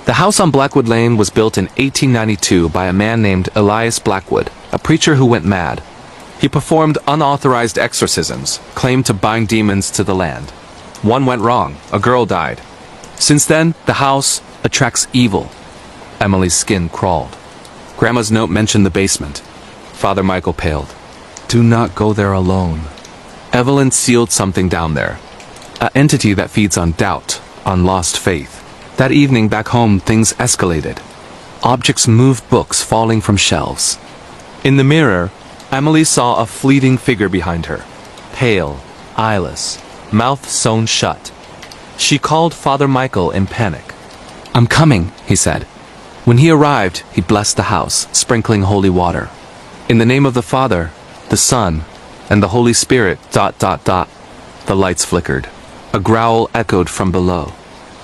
The house on Blackwood Lane was built in 1892 by a man named Elias Blackwood, a preacher who went mad. He performed unauthorized exorcisms, claimed to bind demons to the land. One went wrong. A girl died. Since then, the house attracts evil. Emily's skin crawled. Grandma's note mentioned the basement. Father Michael paled. Do not go there alone. Evelyn sealed something down there. An entity that feeds on doubt, on lost faith. That evening back home, things escalated. Objects moved, books falling from shelves. In the mirror, Emily saw a fleeting figure behind her. Pale, eyeless, mouth sewn shut. She called Father Michael in panic. I'm coming, he said. When he arrived, he blessed the house, sprinkling holy water. In the name of the Father, the Son, and the Holy Spirit, ... The lights flickered. A growl echoed from below.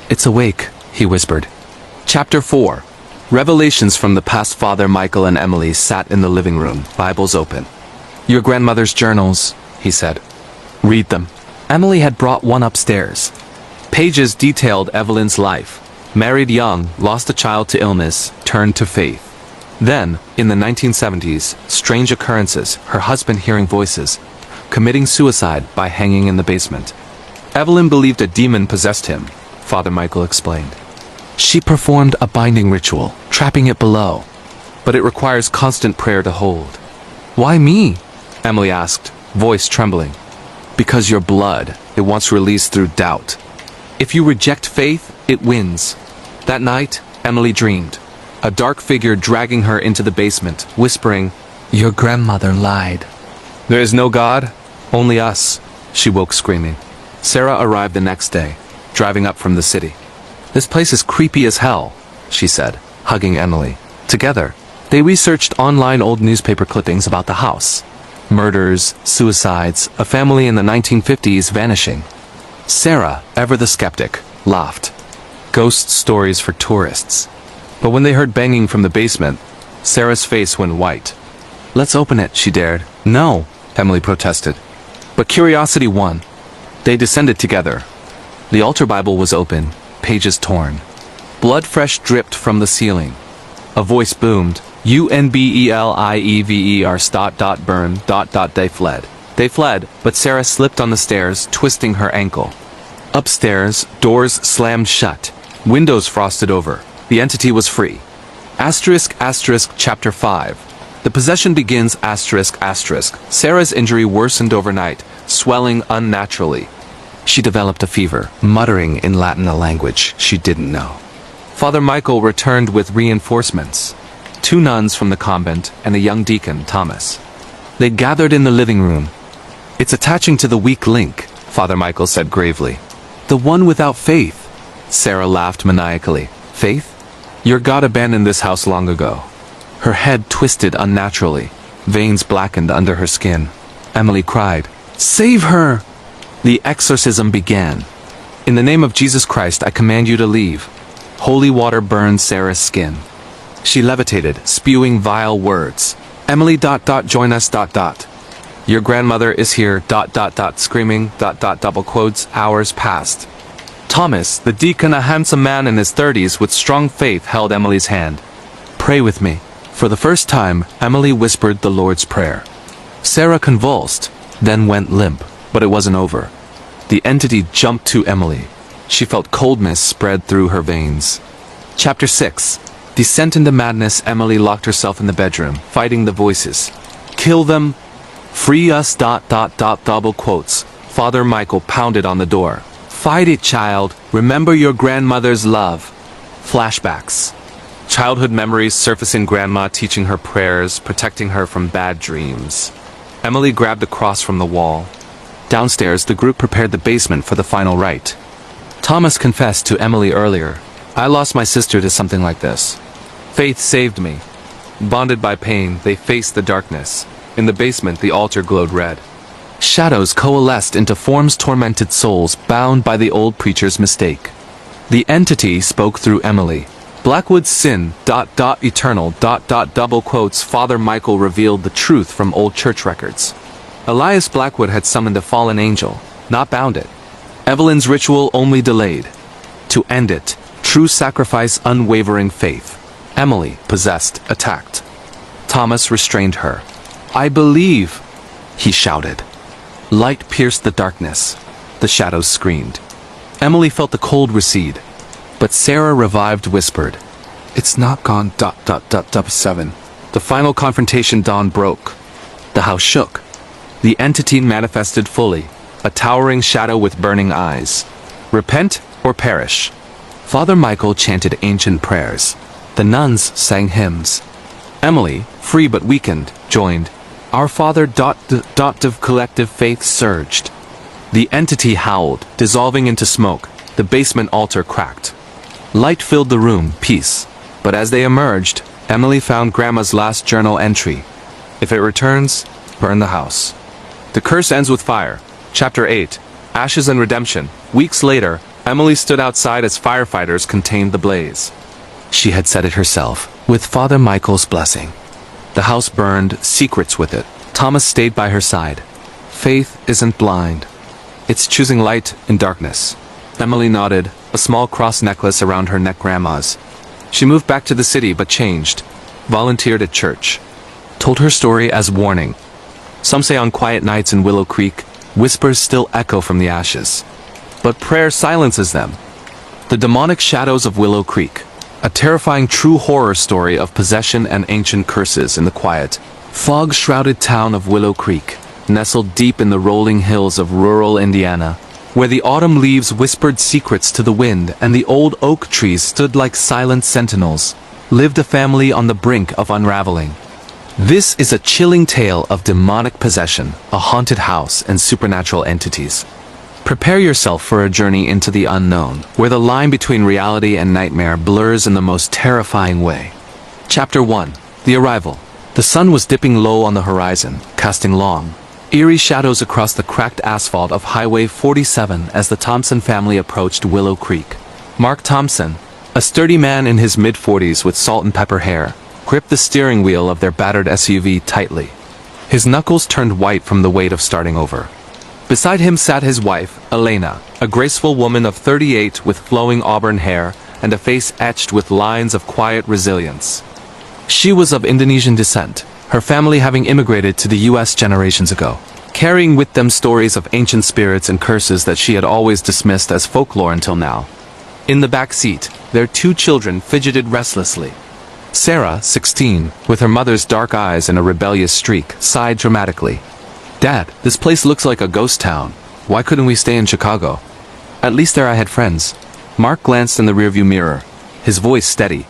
It's awake, he whispered. Chapter 4. Revelations from the past. Father Michael and Emily sat in the living room, Bibles open. Your grandmother's journals, he said. Read them. Emily had brought one upstairs. Pages detailed Evelyn's life. Married young, lost a child to illness, turned to faith. Then, in the 1970s, strange occurrences, her husband hearing voices, committing suicide by hanging in the basement. Evelyn believed a demon possessed him, Father Michael explained. She performed a binding ritual, trapping it below. But it requires constant prayer to hold. Why me? Emily asked, voice trembling. Because your blood, it wants released through doubt. If you reject faith, it wins. That night, Emily dreamed. A dark figure dragging her into the basement, whispering, Your grandmother lied. There is no God, only us. She woke screaming. Sarah arrived the next day, driving up from the city. This place is creepy as hell, she said, hugging Emily. Together, they researched online old newspaper clippings about the house. Murders, suicides, a family in the 1950s vanishing. Sarah, ever the skeptic, laughed. Ghost stories for tourists. But when they heard banging from the basement, Sarah's face went white. Let's open it, she dared. No, Emily protested. But curiosity won. They descended together. The altar Bible was open, pages torn. Blood fresh dripped from the ceiling. A voice boomed. UNBELIEVER ... burn ... They fled. They fled, but Sarah slipped on the stairs, twisting her ankle. Upstairs, doors slammed shut. Windows frosted over. The entity was free. ***, Chapter 5. The possession begins ***. Sarah's injury worsened overnight, swelling unnaturally. She developed a fever, muttering in Latin, a language she didn't know. Father Michael returned with reinforcements. 2 nuns from the convent and a young deacon, Thomas. They gathered in the living room. It's attaching to the weak link, Father Michael said gravely. The one without faith. Sarah laughed maniacally. Faith? Your God abandoned this house long ago. Her head twisted unnaturally. Veins blackened under her skin. Emily cried, Save her! The exorcism began. In the name of Jesus Christ, I command you to leave. Holy water burned Sarah's skin. She levitated, spewing vile words. Emily ... join us ... Your grandmother is here ... screaming ... double quotes. Hours passed. Thomas, the deacon, a handsome man in his 30s with strong faith, held Emily's hand. Pray with me. For the first time, Emily whispered the Lord's Prayer. Sarah convulsed, then went limp, but it wasn't over. The entity jumped to Emily. She felt coldness spread through her veins. Chapter 6. Descent into madness. Emily locked herself in the bedroom, fighting the voices. Kill them. Free us ... double quotes. Father Michael pounded on the door. Fight it, child. Remember your grandmother's love. Flashbacks. Childhood memories surfacing, grandma teaching her prayers, protecting her from bad dreams. Emily grabbed the cross from the wall. Downstairs, the group prepared the basement for the final rite. Thomas confessed to Emily earlier. I lost my sister to something like this. Faith saved me. Bonded by pain, they faced the darkness. In the basement, the altar glowed red. Shadows coalesced into forms, tormented souls bound by the old preacher's mistake. The entity spoke through Emily. Blackwood's sin ... eternal ... double quotes. Father Michael revealed the truth from old church records. Elias Blackwood had summoned a fallen angel, not bound it. Evelyn's ritual only delayed. To end it, true sacrifice, unwavering faith. Emily, possessed, attacked. Thomas restrained her. "I believe," he shouted. Light pierced the darkness. The shadows screamed. Emily felt the cold recede. But Sarah, revived, whispered, "It's not gone. 7. The final confrontation dawn broke. The house shook. The entity manifested fully, a towering shadow with burning eyes. Repent or perish. Father Michael chanted ancient prayers. The nuns sang hymns. Emily, free but weakened, joined. Our Father. Of collective faith surged. The entity howled, dissolving into smoke. The basement altar cracked. Light filled the room, peace. But as they emerged, Emily found Grandma's last journal entry. If it returns, burn the house. The curse ends with fire. Chapter 8. Ashes and Redemption. Weeks later, Emily stood outside as firefighters contained the blaze. She had said it herself, with Father Michael's blessing. The house burned, secrets with it. Thomas stayed by her side. Faith isn't blind. It's choosing light in darkness. Emily nodded, a small cross necklace around her neck. Grandma's. She moved back to the city but changed. Volunteered at church. Told her story as warning. Some say on quiet nights in Willow Creek, whispers still echo from the ashes. But prayer silences them. The demonic shadows of Willow Creek. A terrifying true horror story of possession and ancient curses in the quiet, fog-shrouded town of Willow Creek, nestled deep in the rolling hills of rural Indiana, where the autumn leaves whispered secrets to the wind and the old oak trees stood like silent sentinels, lived a family on the brink of unraveling. This is a chilling tale of demonic possession, a haunted house, and supernatural entities. Prepare yourself for a journey into the unknown, where the line between reality and nightmare blurs in the most terrifying way. Chapter 1. The Arrival. The sun was dipping low on the horizon, casting long, eerie shadows across the cracked asphalt of Highway 47 as the Thompson family approached Willow Creek. Mark Thompson, a sturdy man in his mid-40s with salt and pepper hair, gripped the steering wheel of their battered SUV tightly. His knuckles turned white from the weight of starting over. Beside him sat his wife, Elena, a graceful woman of 38 with flowing auburn hair and a face etched with lines of quiet resilience. She was of Indonesian descent, her family having immigrated to the US generations ago, carrying with them stories of ancient spirits and curses that she had always dismissed as folklore until now. In the back seat, their 2 children fidgeted restlessly. Sarah, 16, with her mother's dark eyes and a rebellious streak, sighed dramatically. "Dad, this place looks like a ghost town. Why couldn't we stay in Chicago?" "At least there I had friends." Mark glanced in the rearview mirror, his voice steady.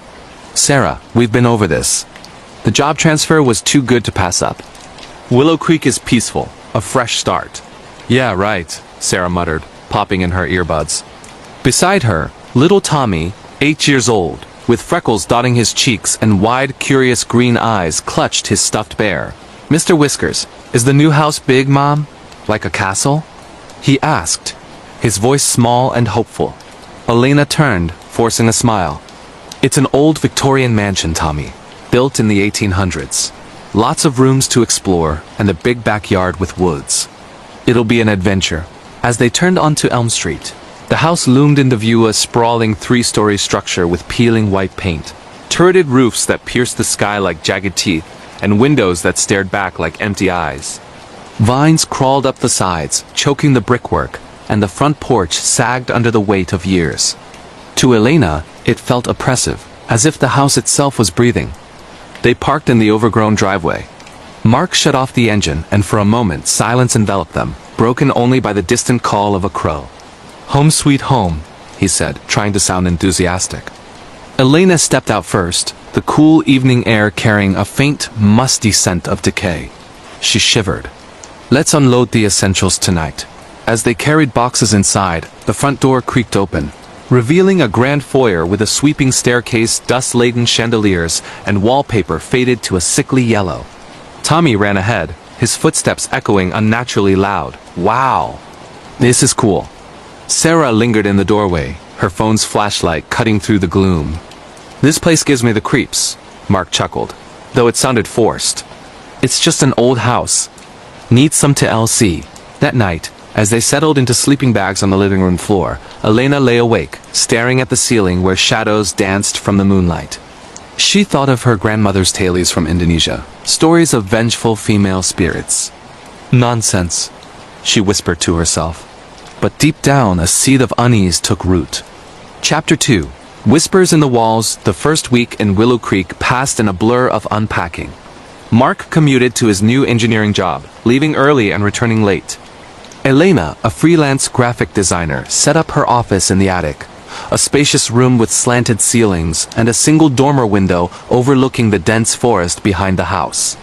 "Sarah, we've been over this. The job transfer was too good to pass up. Willow Creek is peaceful, a fresh start." "Yeah, right," Sarah muttered, popping in her earbuds. Beside her, little Tommy, 8 years old, with freckles dotting his cheeks and wide, curious green eyes, clutched his stuffed bear. "Mr. Whiskers, is the new house big, Mom? Like a castle?" he asked, his voice small and hopeful. Elena turned, forcing a smile. "It's an old Victorian mansion, Tommy, built in the 1800s. Lots of rooms to explore, and a big backyard with woods. It'll be an adventure." As they turned onto Elm Street, the house loomed into view, a sprawling 3-story structure with peeling white paint, turreted roofs that pierced the sky like jagged teeth, and windows that stared back like empty eyes. Vines crawled up the sides, choking the brickwork, and the front porch sagged under the weight of years. To Elena, it felt oppressive, as if the house itself was breathing. They parked in the overgrown driveway. Mark shut off the engine, and for a moment silence enveloped them, broken only by the distant call of a crow. "Home sweet home," he said, trying to sound enthusiastic. Elena stepped out first, the cool evening air carrying a faint, musty scent of decay. She shivered. "Let's unload the essentials tonight." As they carried boxes inside, the front door creaked open, revealing a grand foyer with a sweeping staircase, dust-laden chandeliers, and wallpaper faded to a sickly yellow. Tommy ran ahead, his footsteps echoing unnaturally loud. "Wow! This is cool." Sarah lingered in the doorway, her phone's flashlight cutting through the gloom. "This place gives me the creeps," Mark chuckled, though it sounded forced. "It's just an old house. Need some TLC." That night, As they settled into sleeping bags on the living room floor, Elena lay awake, staring at the ceiling where shadows danced from the moonlight. She thought of her grandmother's tales from Indonesia, stories of vengeful female spirits. Nonsense, she whispered to herself. But deep down, a seed of unease took root. Chapter 2. Whispers in the Walls. The first week in Willow Creek passed in a blur of unpacking. Mark commuted to his new engineering job, leaving early and returning late. Elena, a freelance graphic designer, set up her office in the attic, a spacious room with slanted ceilings and a single dormer window overlooking the dense forest behind the house.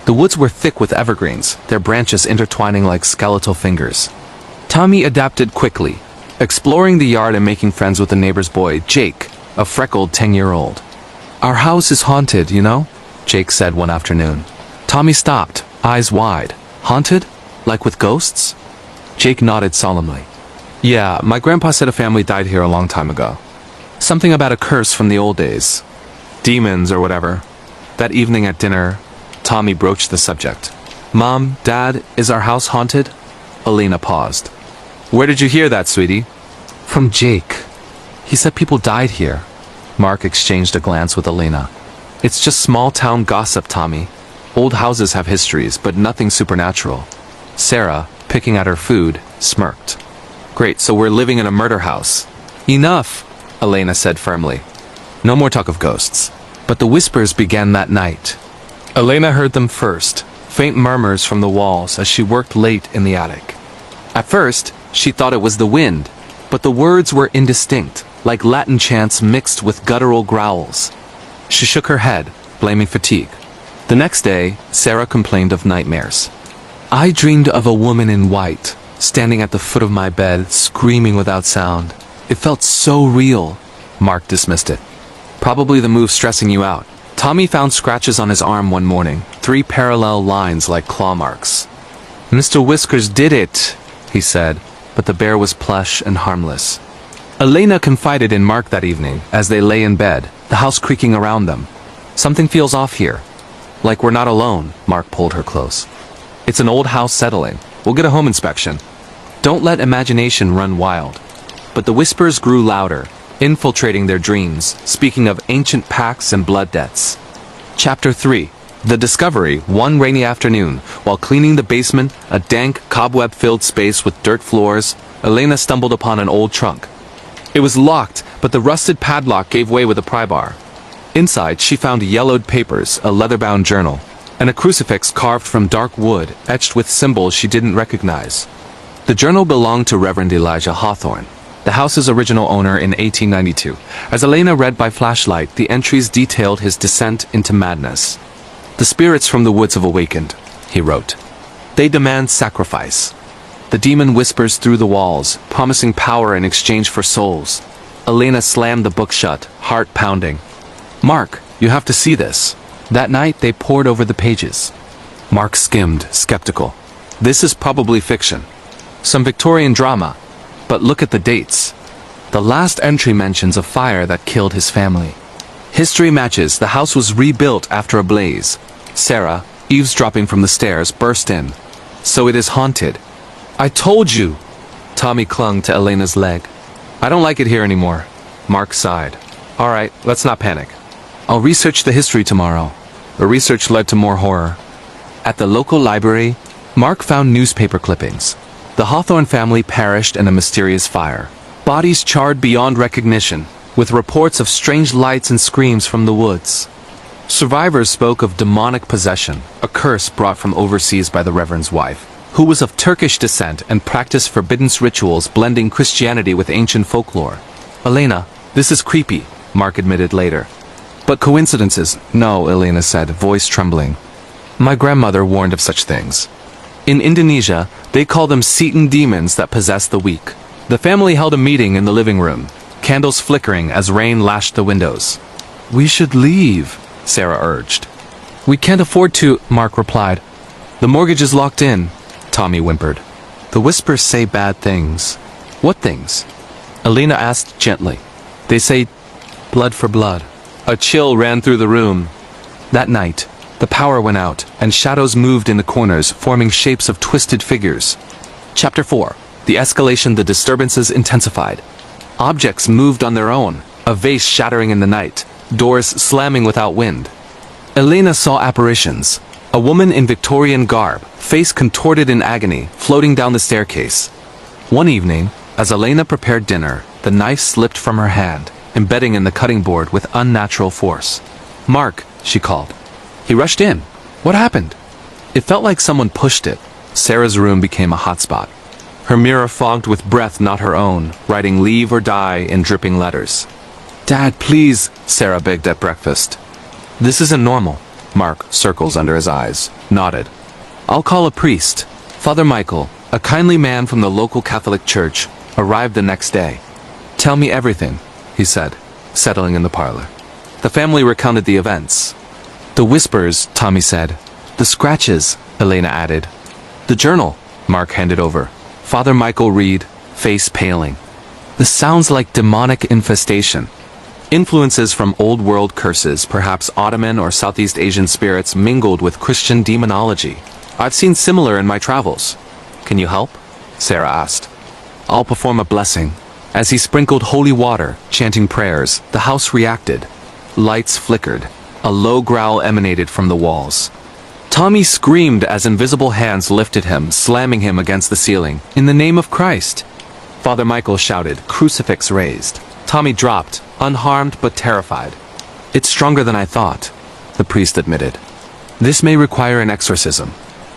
The woods were thick with evergreens, their branches intertwining like skeletal fingers. Tommy adapted quickly, exploring the yard and making friends with the neighbor's boy, Jake, a freckled 10-year-old. "Our house is haunted, you know?" Jake said one afternoon. Tommy stopped, eyes wide. "Haunted? Like with ghosts?" Jake nodded solemnly. "Yeah, my grandpa said a family died here a long time ago. Something about a curse from the old days. Demons or whatever." That evening at dinner, Tommy broached the subject. "Mom, Dad, is our house haunted?" Elena paused. "Where did you hear that, sweetie?" "From Jake. He said people died here." Mark exchanged a glance with Elena. "It's just small-town gossip, Tommy. Old houses have histories, but nothing supernatural." Sarah, picking at her food, smirked. "Great, so we're living in a murder house." "Enough," Elena said firmly. "No more talk of ghosts." But the whispers began that night. Elena heard them first, faint murmurs from the walls as she worked late in the attic. At first, she thought it was the wind, but the words were indistinct, like Latin chants mixed with guttural growls. She shook her head, blaming fatigue. The next day, Sarah complained of nightmares. "I dreamed of a woman in white, standing at the foot of my bed, screaming without sound. It felt so real." Mark dismissed it. "Probably the move stressing you out." Tommy found scratches on his arm one morning, 3 parallel lines like claw marks. "Mr. Whiskers did it," he said, but the bear was plush and harmless. Elena confided in Mark that evening, as they lay in bed, the house creaking around them. "Something feels off here. Like we're not alone." Mark pulled her close. "It's an old house settling. We'll get a home inspection." Don't let imagination run wild. But the whispers grew louder, infiltrating their dreams, speaking of ancient pacts and blood debts. Chapter 3. The Discovery. One rainy afternoon, while cleaning the basement, a dank, cobweb-filled space with dirt floors, Elena stumbled upon an old trunk. It was locked, but the rusted padlock gave way with a pry bar. Inside, she found yellowed papers, a leather-bound journal, and a crucifix carved from dark wood, etched with symbols she didn't recognize. The journal belonged to Reverend Elijah Hawthorne, the house's original owner in 1892. As Elena read by flashlight, the entries detailed his descent into madness. "The spirits from the woods have awakened," he wrote. "They demand sacrifice. The demon whispers through the walls, promising power in exchange for souls." Elena slammed the book shut, heart pounding. "Mark, you have to see this." That night, they pored over the pages. Mark skimmed, skeptical. "This is probably fiction. Some Victorian drama. But look at the dates. The last entry mentions a fire that killed his family. History matches. The house was rebuilt after a blaze." Sarah, eavesdropping from the stairs, burst in. "So it is haunted." "I told you!" Tommy clung to Elena's leg. "I don't like it here anymore." Mark sighed. "All right, let's not panic. I'll research the history tomorrow." The research led to more horror. At the local library, Mark found newspaper clippings. The Hawthorne family perished in a mysterious fire. Bodies charred beyond recognition, with reports of strange lights and screams from the woods. Survivors spoke of demonic possession, a curse brought from overseas by the Reverend's wife, who was of Turkish descent and practiced forbidden rituals blending Christianity with ancient folklore. "Elena, this is creepy," Mark admitted later. "But coincidences?" "No," Elena said, voice trembling. "My grandmother warned of such things. In Indonesia, they call them Seton demons that possess the weak." The family held a meeting in the living room, candles flickering as rain lashed the windows. "We should leave," Sarah urged. "We can't afford to," Mark replied. "The mortgage is locked in," Tommy whimpered. "The whispers say bad things." "What things?" Elena asked gently. "They say blood for blood." A chill ran through the room. That night, the power went out, and shadows moved in the corners, forming shapes of twisted figures. Chapter 4. The escalation, the disturbances intensified. Objects moved on their own, a vase shattering in the night, doors slamming without wind. Elena saw apparitions. A woman in Victorian garb, face contorted in agony, floating down the staircase. One evening, as Elena prepared dinner, the knife slipped from her hand, embedding in the cutting board with unnatural force. "Mark," she called. He rushed in. "What happened?" It felt like someone pushed it. Sarah's room became a hotspot. Her mirror fogged with breath not her own, writing "leave or die" in dripping letters. "Dad, please," Sarah begged at breakfast. "This isn't normal." Mark, circles under his eyes, nodded. "I'll call a priest." Father Michael, a kindly man from the local Catholic church, arrived the next day. "Tell me everything," he said, settling in the parlor. The family recounted the events. "The whispers," Tommy said. "The scratches," Elena added. "The journal," Mark handed over. Father Michael read, face paling. "This sounds like demonic infestation. Influences from old world curses, perhaps Ottoman or Southeast Asian spirits mingled with Christian demonology. I've seen similar in my travels. Can you help?" Sarah asked. "I'll perform a blessing." As he sprinkled holy water, chanting prayers, the house reacted. Lights flickered. A low growl emanated from the walls. Tommy screamed as invisible hands lifted him, slamming him against the ceiling. "In the name of Christ!" Father Michael shouted, crucifix raised. Tommy dropped, unharmed but terrified. "It's stronger than I thought," the priest admitted. "This may require an exorcism."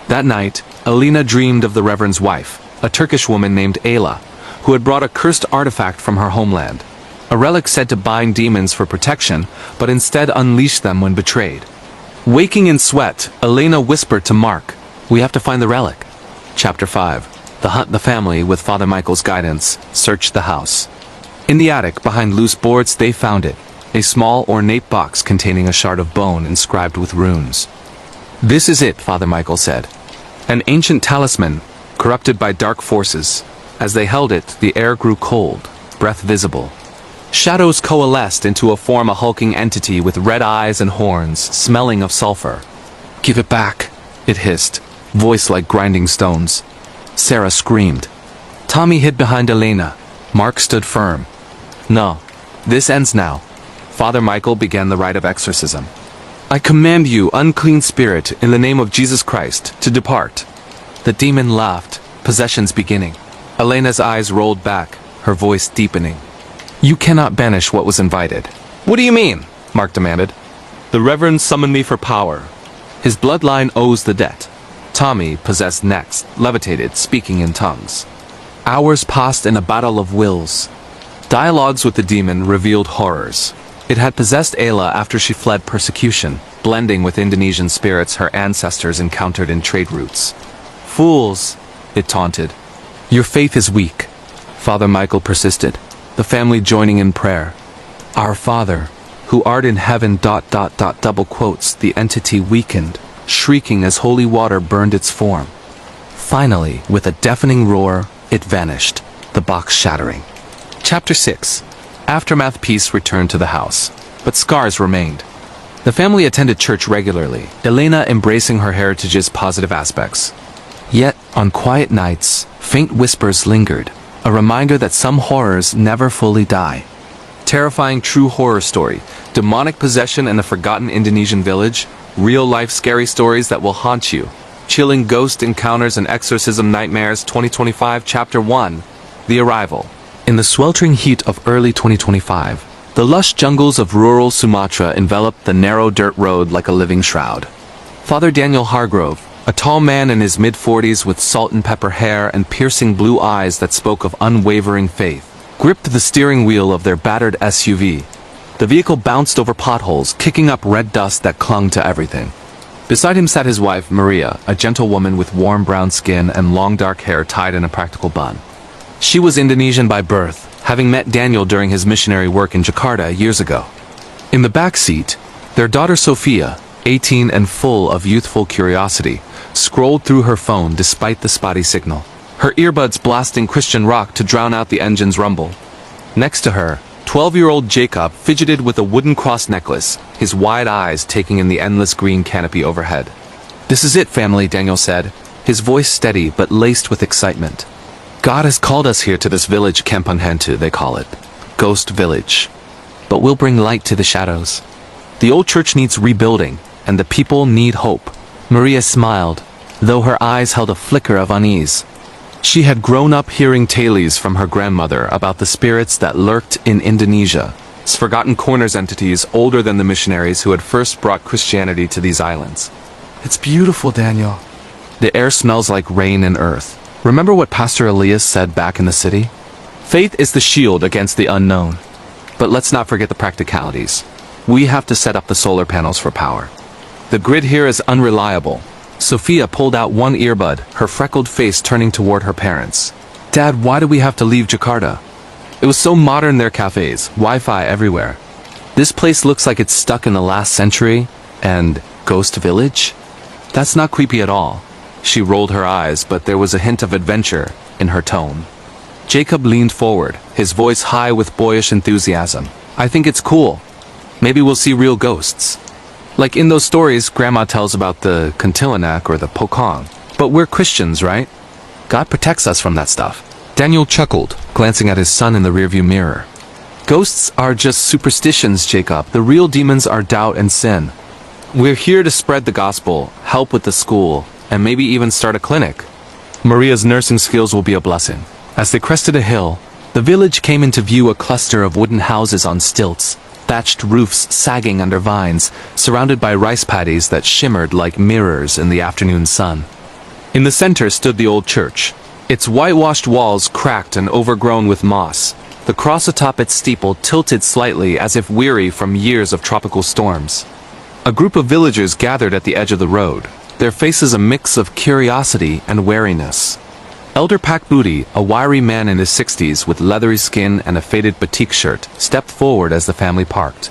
That night, Alina dreamed of the Reverend's wife, a Turkish woman named Ayla, who had brought a cursed artifact from her homeland. A relic said to bind demons for protection, but instead unleash them when betrayed. Waking in sweat, Elena whispered to Mark, "We have to find the relic." Chapter 5. The family, with Father Michael's guidance, searched the house. In the attic, behind loose boards, they found it, a small ornate box containing a shard of bone inscribed with runes. "This is it," Father Michael said. An ancient talisman, corrupted by dark forces. As they held it, the air grew cold, breath visible. Shadows coalesced into a hulking entity with red eyes and horns, smelling of sulfur. "Give it back," it hissed, voice like grinding stones. Sarah screamed. Tommy hid behind Elena. Mark stood firm. "No, this ends now." Father Michael began the rite of exorcism. "I command you, unclean spirit, in the name of Jesus Christ, to depart." The demon laughed, possessions beginning. Elena's eyes rolled back, her voice deepening. "You cannot banish what was invited." "What do you mean?" Mark demanded. "The Reverend summoned me for power. His bloodline owes the debt." Tommy, possessed next, levitated, speaking in tongues. Hours passed in a battle of wills. Dialogues with the demon revealed horrors. It had possessed Ayla after she fled persecution, blending with Indonesian spirits her ancestors encountered in trade routes. "Fools," it taunted. "Your faith is weak." Father Michael persisted, the family joining in prayer. "Our Father, who art in heaven... double quotes, the entity weakened, shrieking as holy water burned its form. Finally, with a deafening roar, it vanished, the box shattering. Chapter 6. Aftermath. Peace returned to the house, but scars remained. The family attended church regularly, Elena embracing her heritage's positive aspects. Yet, on quiet nights, faint whispers lingered, a reminder that some horrors never fully die. Terrifying true horror story, demonic possession in a forgotten Indonesian village, real-life scary stories that will haunt you. Chilling ghost encounters and exorcism nightmares 2025 Chapter 1. The Arrival. In the sweltering heat of early 2025, the lush jungles of rural Sumatra enveloped the narrow dirt road like a living shroud. Father Daniel Hargrove, a tall man in his mid-40s with salt and pepper hair and piercing blue eyes that spoke of unwavering faith, gripped the steering wheel of their battered SUV. The vehicle bounced over potholes, kicking up red dust that clung to everything. Beside him sat his wife, Maria, a gentle woman with warm brown skin and long dark hair tied in a practical bun. She was Indonesian by birth, having met Daniel during his missionary work in Jakarta years ago. In the back seat, their daughter Sophia, 18 and full of youthful curiosity, scrolled through her phone despite the spotty signal, her earbuds blasting Christian rock to drown out the engine's rumble. Next to her, 12-year-old Jacob fidgeted with a wooden cross necklace, his wide eyes taking in the endless green canopy overhead. "This is it, family," Daniel said. his voice steady but laced with excitement. God has called us here to this village Kempanghantu, they call it. Ghost Village. But we'll bring light to the shadows. The old church needs rebuilding, and the people need hope. Maria smiled, though her eyes held a flicker of unease. She had grown up hearing tales from her grandmother about the spirits that lurked in Indonesia, forgotten corners entities older than the missionaries who had first brought Christianity to these islands. It's beautiful, Daniel. The air smells like rain and earth. Remember what Pastor Elias said back in the city? Faith is the shield against the unknown. But let's not forget the practicalities. We have to set up the solar panels for power. The grid here is unreliable. Sophia pulled out one earbud, her freckled face turning toward her parents. Dad, why do we have to leave Jakarta? It was so modern, their cafes, Wi-Fi everywhere. This place looks like it's stuck in the last century, and Ghost Village? That's not creepy at all. She rolled her eyes, but there was a hint of adventure in her tone. Jacob leaned forward, his voice high with boyish enthusiasm. I think it's cool. Maybe we'll see real ghosts. Like in those stories Grandma tells about the Kuntilanak or the Pocong. But we're Christians, right? God protects us from that stuff. Daniel chuckled, glancing at his son in the rearview mirror. Ghosts are just superstitions, Jacob. The real demons are doubt and sin. We're here to spread the gospel, help with the school, and maybe even start a clinic. Maria's nursing skills will be a blessing. As they crested a hill, the village came into view, a cluster of wooden houses on stilts, thatched roofs sagging under vines, surrounded by rice paddies that shimmered like mirrors in the afternoon sun. In the center stood the old church, its whitewashed walls cracked and overgrown with moss. The cross atop its steeple tilted slightly as if weary from years of tropical storms. A group of villagers gathered at the edge of the road, their faces a mix of curiosity and wariness. Elder Pak Budi, a wiry man in his 60s with leathery skin and a faded batik shirt, stepped forward as the family parked.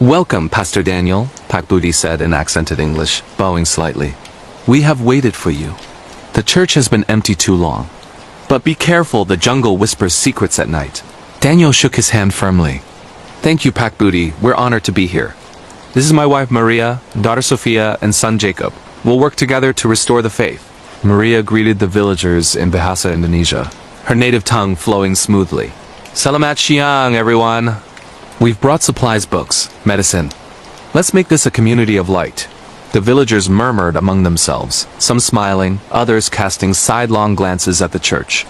Welcome, Pastor Daniel, Pak Budi said in accented English, bowing slightly. We have waited for you. The church has been empty too long. But be careful, the jungle whispers secrets at night. Daniel shook his hand firmly. Thank you, Pak Budi, we're honored to be here. This is my wife Maria, daughter Sophia, and son Jacob. We'll work together to restore the faith. Maria greeted the villagers in Bahasa Indonesia, her native tongue flowing smoothly. Selamat siang, everyone. We've brought supplies, books, medicine. Let's make this a community of light. The villagers murmured among themselves, some smiling, others casting sidelong glances at the church.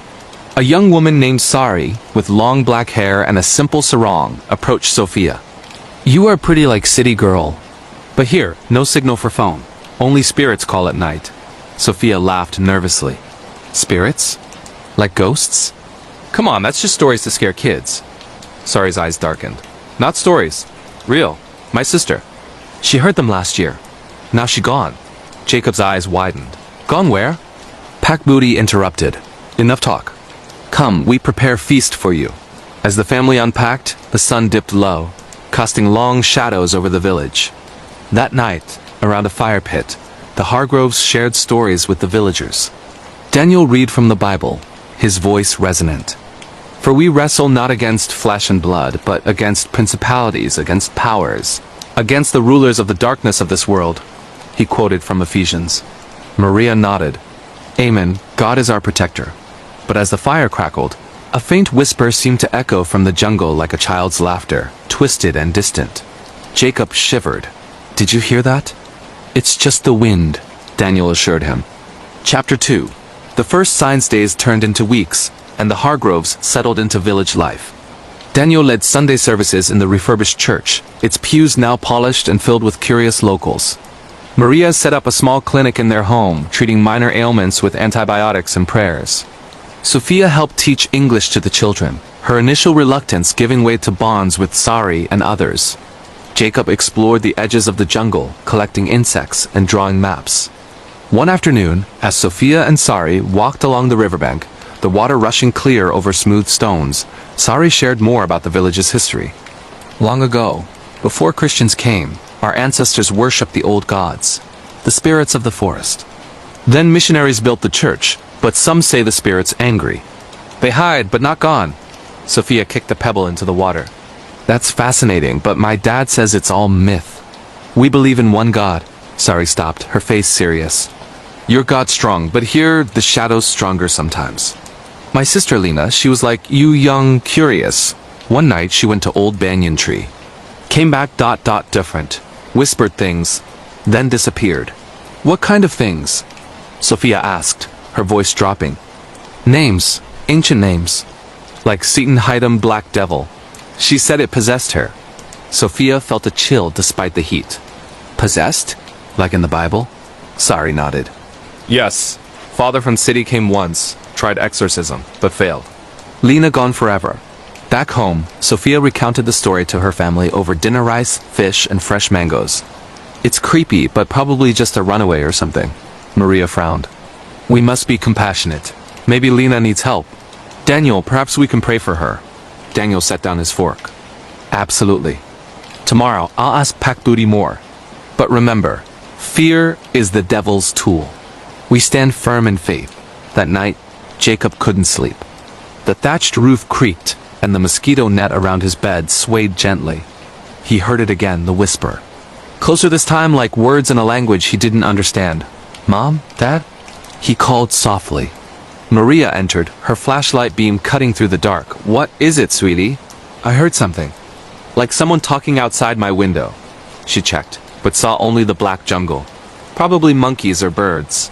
A young woman named Sari, with long black hair and a simple sarong, approached Sophia. You are pretty like city girl. But here, no signal for phone. Only spirits call at night. Sophia laughed nervously. Spirits? Like ghosts? Come on, that's just stories to scare kids. Sari's eyes darkened. Not stories. Real. My sister. She heard them last year. Now she gone. Jacob's eyes widened. Gone where? Pak Budi interrupted. Enough talk. Come, we prepare feast for you. As the family unpacked, the sun dipped low, casting long shadows over the village. That night, around a fire pit, the Hargroves shared stories with the villagers. Daniel read from the Bible, his voice resonant. For we wrestle not against flesh and blood, but against principalities, against powers, against the rulers of the darkness of this world. He quoted from Ephesians. Maria nodded. Amen, God is our protector. But as the fire crackled, a faint whisper seemed to echo from the jungle like a child's laughter, twisted and distant. Jacob shivered. Did you hear that? It's just the wind, Daniel assured him. Chapter 2. The first Science Days turned into weeks, and the Hargroves settled into village life. Daniel led Sunday services in the refurbished church, its pews now polished and filled with curious locals. Maria set up a small clinic in their home, treating minor ailments with antibiotics and prayers. Sophia helped teach English to the children, her initial reluctance giving way to bonds with Sari and others. Jacob explored the edges of the jungle, collecting insects and drawing maps. One afternoon, as Sophia and Sari walked along the riverbank, the water rushing clear over smooth stones, Sari shared more about the village's history. Long ago, before Christians came, our ancestors worshipped the old gods, the spirits of the forest. Then missionaries built the church, but some say the spirits angry. They hide, but not gone. Sophia kicked a pebble into the water. That's fascinating, but my dad says it's all myth. We believe in one God. Sari stopped, her face serious. You're God strong, but here the shadow's stronger sometimes. My sister Lena, she was like, you young, curious. One night she went to old banyan tree. Came back ... different. Whispered things, then disappeared. What kind of things? Sophia asked, her voice dropping. Names, ancient names. Like Seton Hightam Black Devil. She said it possessed her. Sophia felt a chill despite the heat. Possessed? Like in the Bible? Sari nodded. Yes. Father from city came once, tried exorcism, but failed. Lena gone forever. Back home, Sophia recounted the story to her family over dinner rice, fish, and fresh mangoes. It's creepy, but probably just a runaway or something. Maria frowned. We must be compassionate. Maybe Lena needs help. Daniel, perhaps we can pray for her. Daniel set down his fork. Absolutely. Tomorrow, I'll ask Pack Booty more. But remember, fear is the devil's tool. We stand firm in faith. That night, Jacob couldn't sleep. The thatched roof creaked, and the mosquito net around his bed swayed gently. He heard it again, the whisper. Closer this time, like words in a language he didn't understand. Mom? Dad? He called softly. Maria entered, her flashlight beam cutting through the dark. What is it, sweetie? I heard something. Like someone talking outside my window. She checked, but saw only the black jungle. Probably monkeys or birds.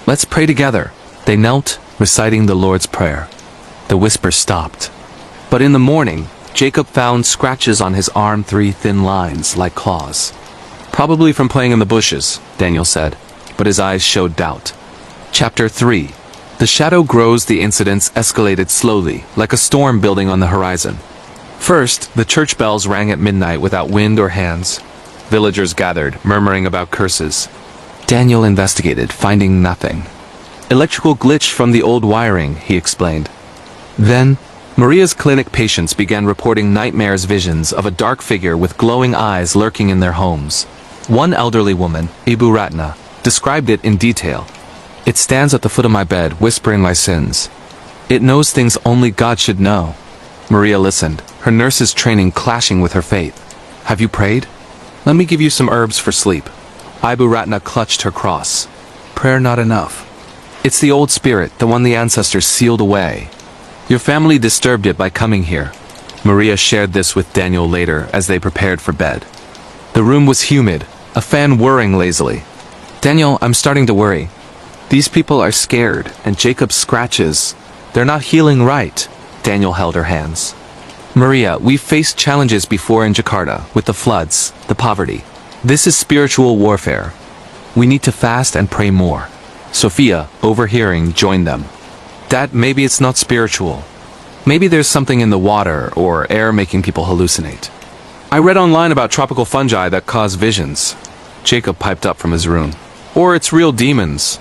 Let's pray together. They knelt, reciting the Lord's Prayer. The whisper stopped. But in the morning, Jacob found scratches on his arm, 3 thin lines, like claws. Probably from playing in the bushes, Daniel said, but his eyes showed doubt. Chapter 3. The shadow grows. The incidents escalated slowly, like a storm building on the horizon. First, the church bells rang at midnight without wind or hands. Villagers gathered, murmuring about curses. Daniel investigated, finding nothing. Electrical glitch from the old wiring, he explained. Then, Maria's clinic patients began reporting nightmares, visions of a dark figure with glowing eyes lurking in their homes. One elderly woman, Ibu Ratna, described it in detail. It stands at the foot of my bed, whispering my sins. It knows things only God should know. Maria listened, her nurse's training clashing with her faith. Have you prayed? Let me give you some herbs for sleep. Ibu Ratna clutched her cross. Prayer not enough. It's the old spirit, the one the ancestors sealed away. Your family disturbed it by coming here. Maria shared this with Daniel later as they prepared for bed. The room was humid, a fan whirring lazily. Daniel, I'm starting to worry. These people are scared, and Jacob's scratches. They're not healing right. Daniel held her hands. Maria, we've faced challenges before in Jakarta, with the floods, the poverty. This is spiritual warfare. We need to fast and pray more. Sophia, overhearing, joined them. Dad, maybe it's not spiritual. Maybe there's something in the water or air making people hallucinate. I read online about tropical fungi that cause visions. Jacob piped up from his room. Or it's real demons.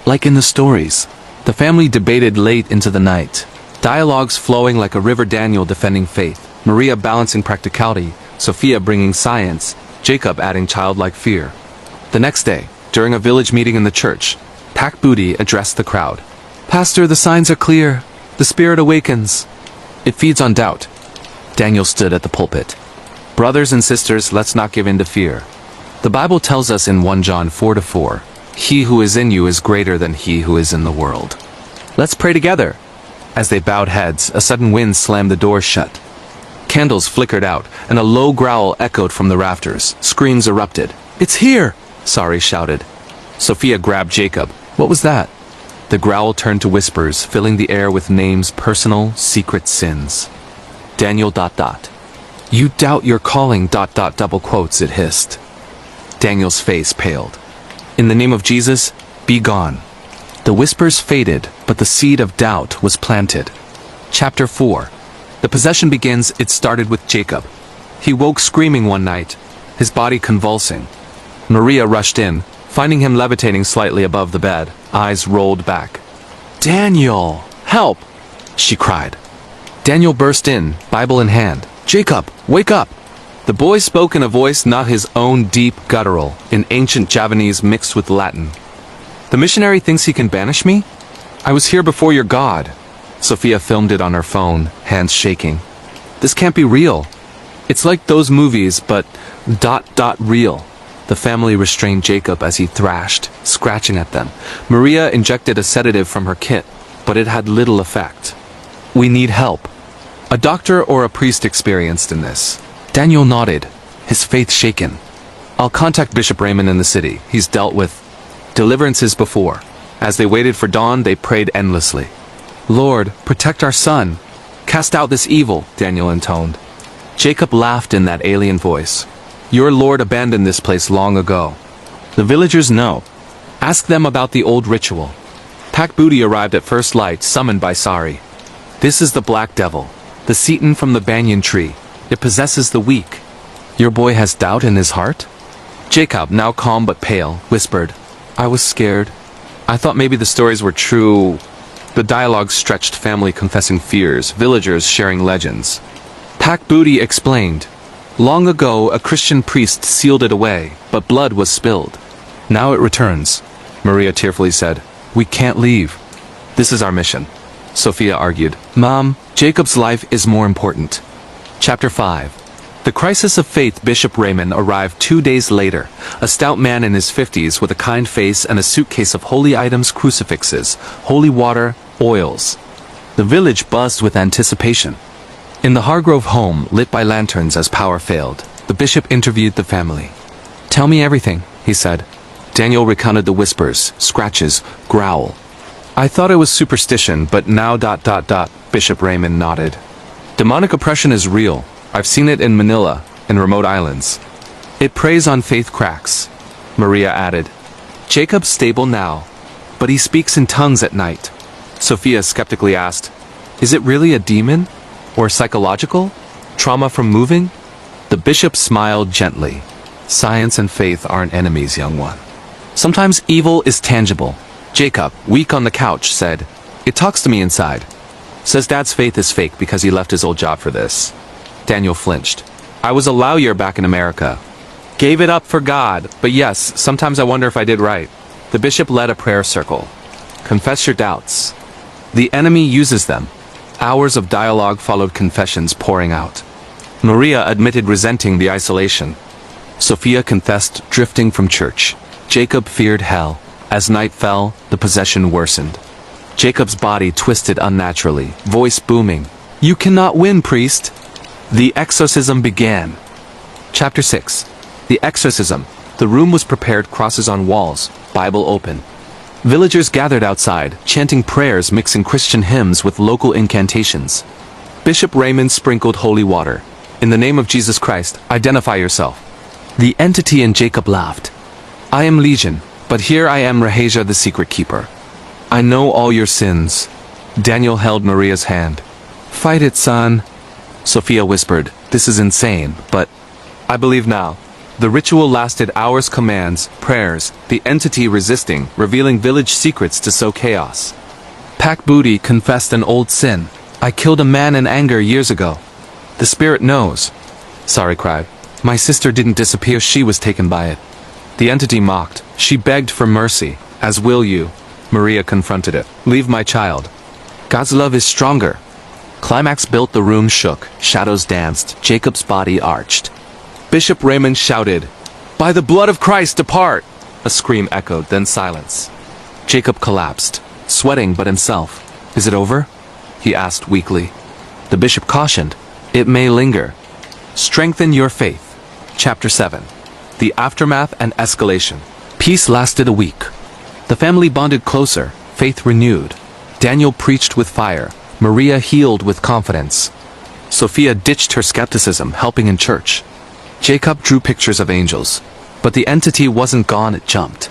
Like in the stories. The family debated late into the night. Dialogues flowing like a river, Daniel defending faith, Maria balancing practicality, Sophia bringing science, Jacob adding childlike fear. The next day, during a village meeting in the church, Pack Booty addressed the crowd. Pastor, the signs are clear. The spirit awakens. It feeds on doubt. Daniel stood at the pulpit. Brothers and sisters, let's not give in to fear. The Bible tells us in 1 John 4:4, He who is in you is greater than he who is in the world. Let's pray together. As they bowed heads, a sudden wind slammed the door shut. Candles flickered out, and a low growl echoed from the rafters. Screams erupted. It's here! Sari shouted. Sophia grabbed Jacob. What was that? The growl turned to whispers, filling the air with names, personal, secret sins. Daniel ... You doubt your calling ... double quotes, it hissed. Daniel's face paled. In the name of Jesus, be gone. The whispers faded, but the seed of doubt was planted. Chapter 4. The possession begins. It started with Jacob. He woke screaming one night, his body convulsing. Maria rushed in, finding him levitating slightly above the bed, eyes rolled back. Daniel! Help! She cried. Daniel burst in, Bible in hand. Jacob, wake up! The boy spoke in a voice not his own, deep, guttural, in ancient Javanese mixed with Latin. The missionary thinks he can banish me? I was here before your God. Sophia filmed it on her phone, hands shaking. This can't be real. It's like those movies, but ... real. The family restrained Jacob as he thrashed, scratching at them. Maria injected a sedative from her kit, but it had little effect. We need help. A doctor or a priest experienced in this. Daniel nodded, his faith shaken. I'll contact Bishop Raymond in the city. He's dealt with deliverances before. As they waited for dawn, they prayed endlessly. Lord, protect our son. Cast out this evil, Daniel intoned. Jacob laughed in that alien voice. Your Lord abandoned this place long ago. The villagers know. Ask them about the old ritual. Pack Booty arrived at first light, summoned by Sari. This is the Black Devil, the Seton from the banyan tree. It possesses the weak. Your boy has doubt in his heart? Jacob, now calm but pale, whispered, I was scared. I thought maybe the stories were true. The dialogue stretched, family confessing fears, villagers sharing legends. Pack Booty explained. Long ago, a Christian priest sealed it away, but blood was spilled. Now it returns, Maria tearfully said. We can't leave. This is our mission, Sophia argued. Mom, Jacob's life is more important. Chapter 5. The crisis of faith. Bishop Raymond arrived 2 days later, a stout man in his 50s with a kind face and a suitcase of holy items, crucifixes, holy water, oils. The village buzzed with anticipation. In the Hargrove home, lit by lanterns as power failed, the bishop interviewed the family. Tell me everything, he said. Daniel recounted the whispers, scratches, growl. I thought it was superstition, but now ... Bishop Raymond nodded. Demonic oppression is real. I've seen it in Manila, in remote islands. It preys on faith cracks, Maria added. Jacob's stable now, but he speaks in tongues at night. Sophia skeptically asked, Is it really a demon? Or psychological? Trauma from moving? The bishop smiled gently. Science and faith aren't enemies, young one. Sometimes evil is tangible. Jacob, weak on the couch, said, It talks to me inside. Says Dad's faith is fake because he left his old job for this. Daniel flinched. I was a lawyer back in America. Gave it up for God, but yes, sometimes I wonder if I did right. The bishop led a prayer circle. Confess your doubts. The enemy uses them. Hours of dialogue followed, confessions pouring out. Maria admitted resenting the isolation. Sophia confessed drifting from church. Jacob feared hell. As night fell, the possession worsened. Jacob's body twisted unnaturally, voice booming. You cannot win, priest. The exorcism began. Chapter 6. The exorcism. The room was prepared, crosses on walls, Bible open. Villagers gathered outside, chanting prayers, mixing Christian hymns with local incantations. Bishop Raymond sprinkled holy water. In the name of Jesus Christ, identify yourself. The entity in Jacob laughed. I am Legion, but here I am Rahasia, the secret keeper. I know all your sins. Daniel held Maria's hand. Fight it, son. Sophia whispered, This is insane, but I believe now. The ritual lasted hours, commands, prayers, the entity resisting, revealing village secrets to sow chaos. Pack Booty confessed an old sin. I killed a man in anger years ago. The spirit knows. Sari cried. My sister didn't disappear, she was taken by it. The entity mocked. She begged for mercy, as will you. Maria confronted it. Leave my child. God's love is stronger. Climax built, the room shook, shadows danced, Jacob's body arched. Bishop Raymond shouted, By the blood of Christ, depart! A scream echoed, then silence. Jacob collapsed, sweating but himself. Is it over? He asked weakly. The bishop cautioned, It may linger. Strengthen your faith. Chapter 7. The aftermath and escalation. Peace lasted a week. The family bonded closer, faith renewed. Daniel preached with fire. Maria healed with confidence. Sophia ditched her skepticism, helping in church. Jacob drew pictures of angels. But the entity wasn't gone, it jumped.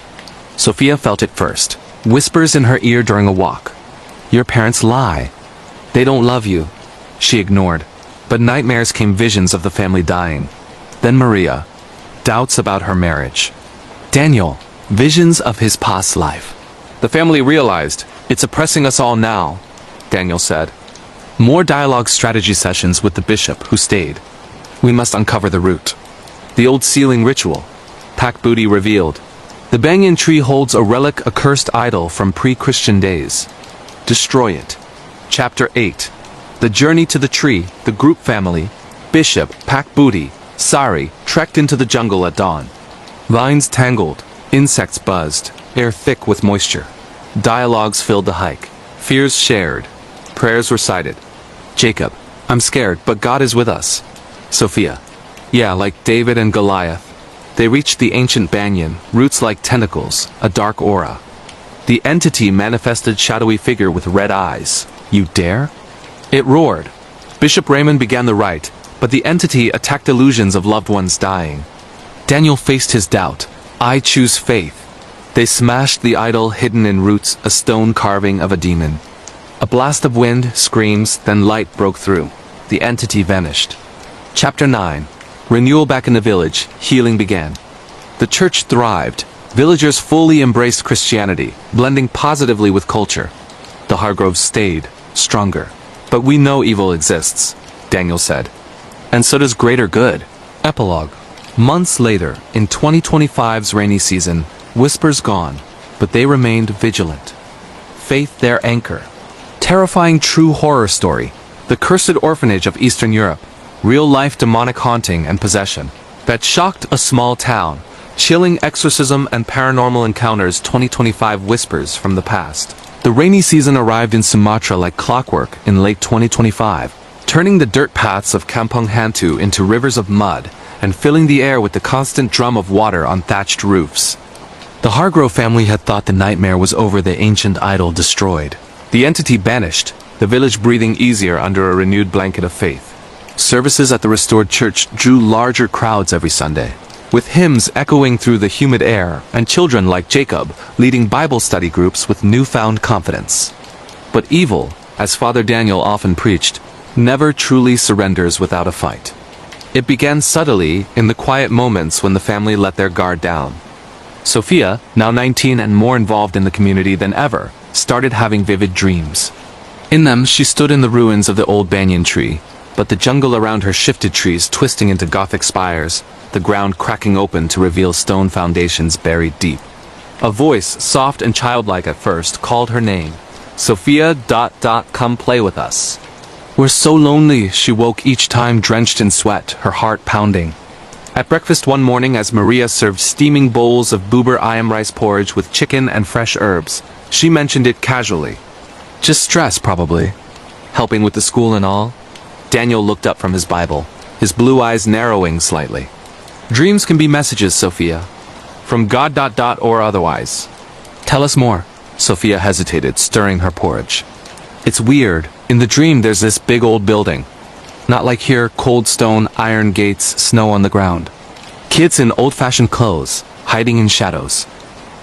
Sophia felt it first. Whispers in her ear during a walk. Your parents lie. They don't love you. She ignored. But nightmares came, visions of the family dying. Then Maria. Doubts about her marriage. Daniel. Visions of his past life. The family realized, It's oppressing us all now, Daniel said. More dialogue strategy sessions with the bishop, who stayed. We must uncover the root. The old sealing ritual. Pack Booty revealed. The banyan tree holds a relic, a cursed idol from pre-Christian days. Destroy it. Chapter 8. The journey to the tree. The group family, Bishop, Pack Booty, Sari, trekked into the jungle at dawn. Vines tangled, insects buzzed, air thick with moisture. Dialogues filled the hike. Fears shared. Prayers recited. Jacob, I'm scared, but God is with us. Sophia, yeah, like David and Goliath. They reached the ancient banyan, roots like tentacles, a dark aura. The entity manifested shadowy figure with red eyes. You dare? It roared. Bishop Raymond began the rite, but the entity attacked illusions of loved ones dying. Daniel faced his doubt. I choose faith. They smashed the idol hidden in roots, a stone carving of a demon. A blast of wind, screams, then light broke through. The entity vanished. Chapter 9. Renewal back in the village, healing began. The church thrived. Villagers fully embraced Christianity, blending positively with culture. The Hargroves stayed, stronger. But we know evil exists, Daniel said. And so does greater good. Epilogue. Months later, in 2025's rainy season, whispers gone, but they remained vigilant. Faith their anchor. Terrifying true horror story. The Cursed Orphanage of Eastern Europe. Real-life demonic haunting and possession that shocked a small town. Chilling exorcism and paranormal encounters. 2025 whispers from the past. The rainy season arrived in Sumatra like clockwork in late 2025, turning the dirt paths of Kampung Hantu into rivers of mud and filling the air with the constant drum of water on thatched roofs. The Hargrove family had thought the nightmare was over, the ancient idol destroyed. The entity banished, the village breathing easier under a renewed blanket of faith. Services at the restored church drew larger crowds every Sunday, with hymns echoing through the humid air and children like Jacob leading Bible study groups with newfound confidence. But evil, as Father Daniel often preached, never truly surrenders without a fight. It began subtly in the quiet moments when the family let their guard down. Sophia, now 19 and more involved in the community than ever, started having vivid dreams. In them, she stood in the ruins of the old banyan tree, but the jungle around her shifted, trees twisting into Gothic spires, the ground cracking open to reveal stone foundations buried deep. A voice, soft and childlike at first, called her name. Sophia, come play with us. We're so lonely, she woke each time drenched in sweat, her heart pounding. At breakfast one morning, as Maria served steaming bowls of boober ayam rice porridge with chicken and fresh herbs, she mentioned it casually. Just stress, probably. Helping with the school and all? Daniel looked up from his Bible, his blue eyes narrowing slightly. Dreams can be messages, Sophia. From God. Or otherwise. Tell us more. Sophia hesitated, stirring her porridge. It's weird. In the dream there's this big old building. Not like here, cold stone, iron gates, snow on the ground. Kids in old-fashioned clothes, hiding in shadows.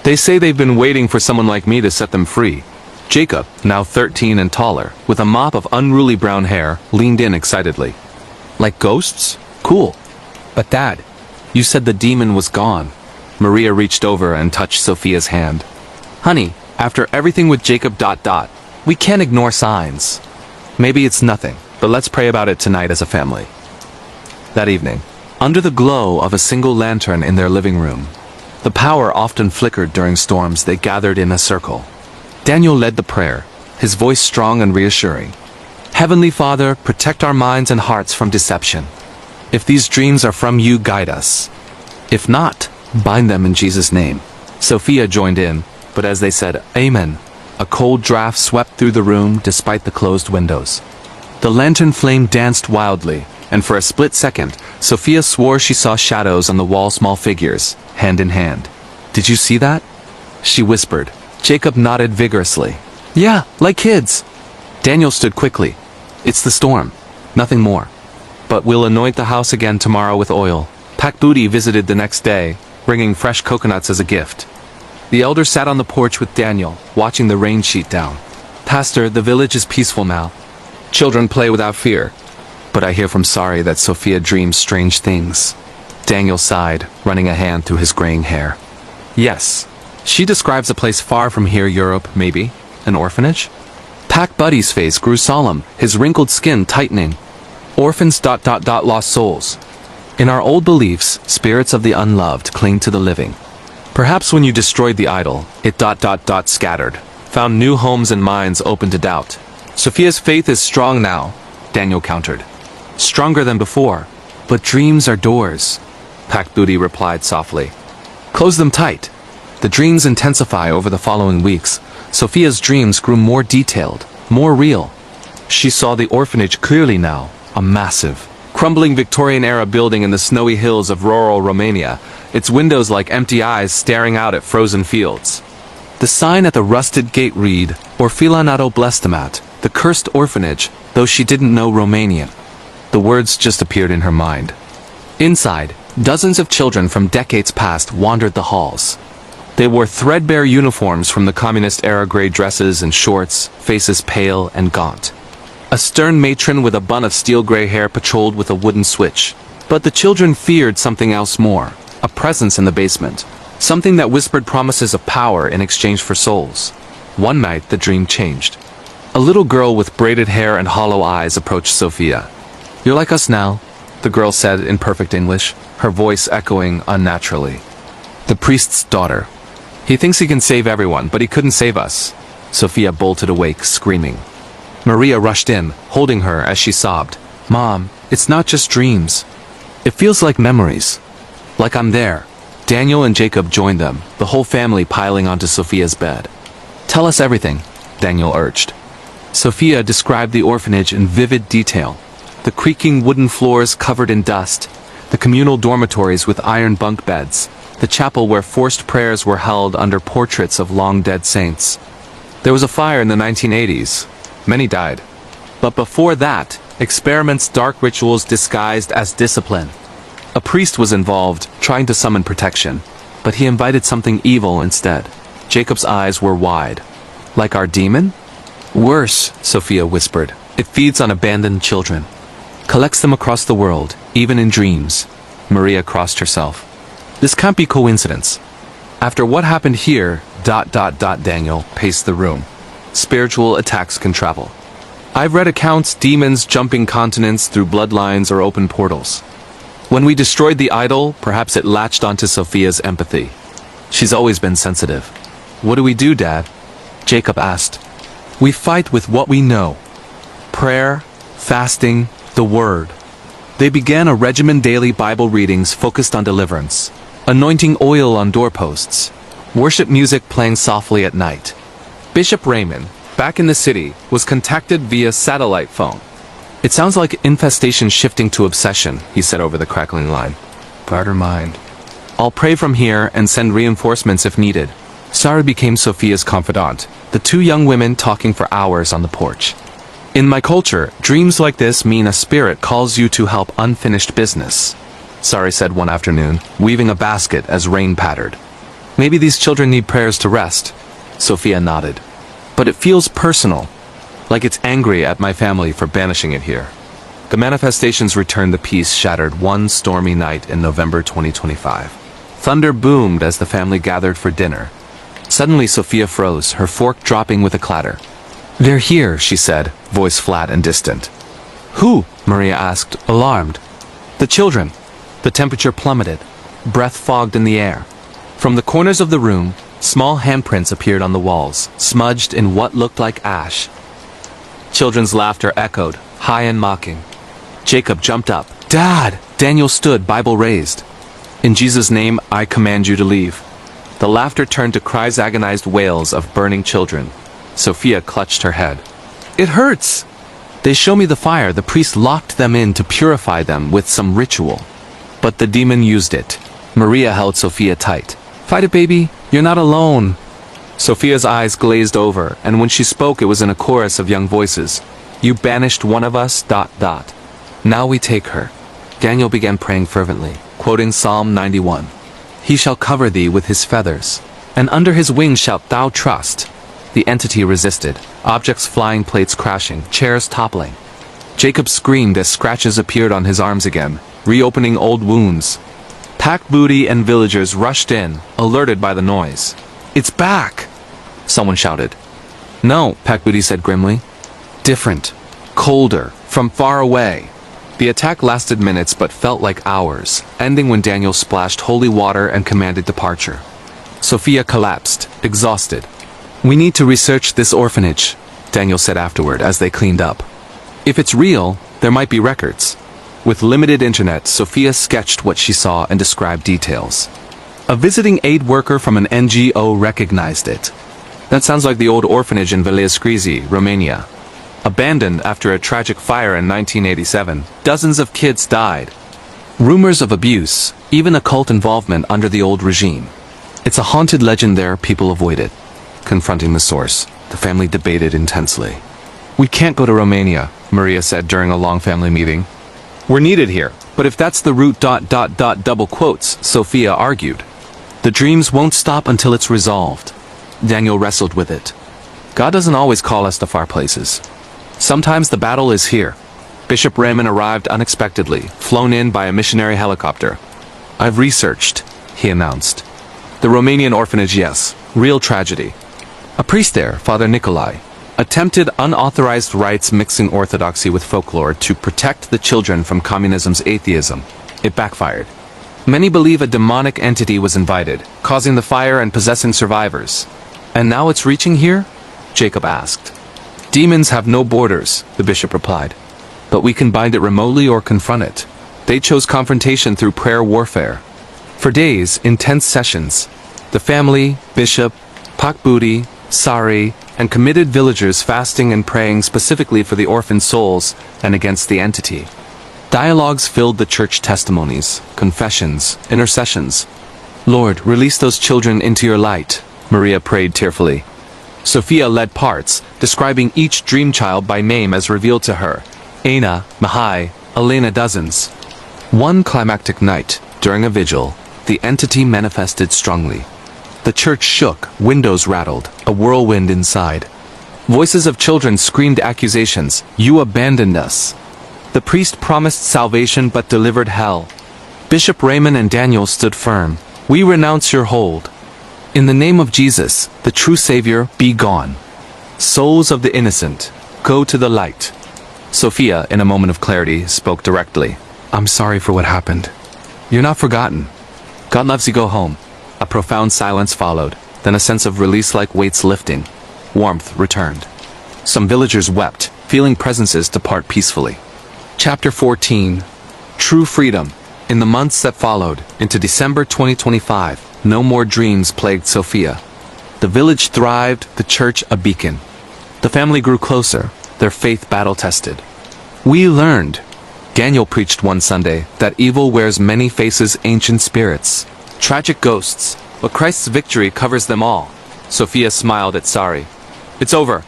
They say they've been waiting for someone like me to set them free. Jacob, now 13 and taller, with a mop of unruly brown hair, leaned in excitedly. Like ghosts? Cool. But Dad, you said the demon was gone. Maria reached over and touched Sophia's hand. Honey, after everything with Jacob. We can't ignore signs. Maybe it's nothing, but let's pray about it tonight as a family. That evening, under the glow of a single lantern in their living room, the power often flickered during storms, they gathered in a circle. Daniel led the prayer, his voice strong and reassuring. Heavenly Father, protect our minds and hearts from deception. If these dreams are from you, guide us. If not, bind them in Jesus' name. Sophia joined in, but as they said, Amen, a cold draft swept through the room despite the closed windows. The lantern flame danced wildly, and for a split second, Sophia swore she saw shadows on the wall, small figures, hand in hand. Did you see that? She whispered. Jacob nodded vigorously. Yeah, like kids. Daniel stood quickly. It's the storm. Nothing more. But we'll anoint the house again tomorrow with oil. Pak Booty visited the next day, bringing fresh coconuts as a gift. The elder sat on the porch with Daniel, watching the rain sheet down. Pastor, the village is peaceful now. Children play without fear. But I hear from Sari that Sophia dreams strange things. Daniel sighed, running a hand through his graying hair. Yes. She describes a place far from here, Europe, maybe. An orphanage? Pak Buddy's face grew solemn, his wrinkled skin tightening. Orphans. Lost souls. In our old beliefs, spirits of the unloved cling to the living. Perhaps when you destroyed the idol, it scattered, found new homes and minds open to doubt. Sophia's faith is strong now, Daniel countered. Stronger than before. But dreams are doors, Pak Booty replied softly. Close them tight. The dreams intensify over the following weeks. Sophia's dreams grew more detailed, more real. She saw the orphanage clearly now, a massive, crumbling Victorian-era building in the snowy hills of rural Romania, its windows like empty eyes staring out at frozen fields. The sign at the rusted gate read, Orphelanato Blestemat, the cursed orphanage, though she didn't know Romanian. The words just appeared in her mind. Inside, dozens of children from decades past wandered the halls. They wore threadbare uniforms from the communist-era gray dresses and shorts, faces pale and gaunt. A stern matron with a bun of steel-gray hair patrolled with a wooden switch. But the children feared something else more, a presence in the basement. Something that whispered promises of power in exchange for souls. One night, the dream changed. A little girl with braided hair and hollow eyes approached Sophia. "You're like us now," the girl said in perfect English, her voice echoing unnaturally. "The priest's daughter. He thinks he can save everyone, but he couldn't save us." Sophia bolted awake, screaming. Maria rushed in, holding her as she sobbed. "Mom, it's not just dreams. It feels like memories. Like I'm there." Daniel and Jacob joined them, the whole family piling onto Sophia's bed. "Tell us everything," Daniel urged. Sophia described the orphanage in vivid detail. The creaking wooden floors covered in dust, the communal dormitories with iron bunk beds, the chapel where forced prayers were held under portraits of long-dead saints. There was a fire in the 1980s. Many died. But before that, experiments, dark rituals disguised as discipline. A priest was involved, trying to summon protection, but he invited something evil instead. Jacob's eyes were wide. "Like our demon?" "Worse," Sophia whispered. "It feeds on abandoned children. Collects them across the world, even in dreams." Maria crossed herself. "This can't be coincidence. After what happened here, Daniel paced the room. Spiritual attacks can travel. I've read accounts, demons jumping continents through bloodlines or open portals. When we destroyed the idol, perhaps it latched onto Sophia's empathy. She's always been sensitive. "What do we do, Dad?" Jacob asked. "We fight with what we know. Prayer, fasting, the Word." They began a regimen daily Bible readings focused on deliverance, anointing oil on doorposts, worship music playing softly at night. Bishop Raymond, back in the city, was contacted via satellite phone. "It sounds like infestation shifting to obsession," he said over the crackling line. "Guard her mind. I'll pray from here and send reinforcements if needed." Sarah became Sophia's confidant, the two young women talking for hours on the porch. "In my culture, dreams like this mean a spirit calls you to help unfinished business," Sari said one afternoon, weaving a basket as rain pattered. "Maybe these children need prayers to rest." Sophia nodded. "But it feels personal. Like it's angry at my family for banishing it here." The manifestations returned the peace shattered one stormy night in November 2025. Thunder boomed as the family gathered for dinner. Suddenly Sophia froze, her fork dropping with a clatter. "They're here," she said, voice flat and distant. "Who?" Maria asked, alarmed. "The children." The temperature plummeted. Breath fogged in the air. From the corners of the room, small handprints appeared on the walls, smudged in what looked like ash. Children's laughter echoed, high and mocking. Jacob jumped up. "Dad!" Daniel stood, Bible raised. "In Jesus' name, I command you to leave." The laughter turned to cries, agonized wails of burning children. Sophia clutched her head. "It hurts!" "They show me the fire. The priest locked them in to purify them with some ritual. But the demon used it." Maria held Sophia tight. "Fight it, baby. You're not alone." Sophia's eyes glazed over, and when she spoke it was in a chorus of young voices. "You banished one of us, ... Now we take her." Daniel began praying fervently, quoting Psalm 91. "He shall cover thee with his feathers, and under his wings shalt thou trust." The entity resisted, objects flying, plates crashing, chairs toppling. Jacob screamed as scratches appeared on his arms again, reopening old wounds. Packed booty and villagers rushed in, alerted by the noise. "It's back!" someone shouted. "No," Pakbooty said grimly. "Different. Colder. From far away." The attack lasted minutes but felt like hours, ending when Daniel splashed holy water and commanded departure. Sophia collapsed, exhausted. "We need to research this orphanage," Daniel said afterward as they cleaned up. "If it's real, there might be records." With limited internet, Sophia sketched what she saw and described details. A visiting aid worker from an NGO recognized it. That sounds like the old orphanage in Veleascrizi, Romania. Abandoned after a tragic fire in 1987, dozens of kids died. Rumors of abuse, even occult involvement under the old regime. It's a haunted legend there people avoided. Confronting the source, the family debated intensely. "We can't go to Romania," Maria said during a long family meeting. "We're needed here, but if that's the route ... double quotes," Sophia argued. "The dreams won't stop until it's resolved." Daniel wrestled with it. God doesn't always call us to far places. Sometimes the battle is here. Bishop Raymond arrived unexpectedly, flown in by a missionary helicopter. "I've researched," he announced. "The Romanian orphanage, yes. Real tragedy. A priest there, Father Nikolai, attempted unauthorized rites mixing orthodoxy with folklore to protect the children from communism's atheism. It backfired. Many believe a demonic entity was invited, causing the fire and possessing survivors. And now it's reaching here?" Jacob asked. "Demons have no borders," the bishop replied. "But we can bind it remotely or confront it." They chose confrontation through prayer warfare. For days, intense sessions. The family, bishop, Pakbudi, Sari, and committed villagers fasting and praying specifically for the orphan souls and against the entity. Dialogues filled the church testimonies, confessions, intercessions. "Lord, release those children into your light," Maria prayed tearfully. Sophia led parts, describing each dream child by name as revealed to her. Aina, Mihai, Elena, dozens. One climactic night, during a vigil, the entity manifested strongly. The church shook, windows rattled, a whirlwind inside. Voices of children screamed accusations, "You abandoned us." The priest promised salvation but delivered hell. Bishop Raymond and Daniel stood firm. "We renounce your hold. In the name of Jesus, the true Savior, be gone. Souls of the innocent, go to the light." Sophia, in a moment of clarity, spoke directly. "I'm sorry for what happened. You're not forgotten. God loves you, go home." A profound silence followed, then a sense of release like weights lifting. Warmth returned. Some villagers wept, feeling presences depart peacefully. Chapter 14. True Freedom. In the months that followed, into December 2025, no more dreams plagued Sophia. The village thrived, the church a beacon. The family grew closer, their faith battle-tested. "We learned," Daniel preached one Sunday, "that evil wears many faces, ancient spirits. Tragic ghosts, but Christ's victory covers them all." Sophia smiled at Sari. "It's over."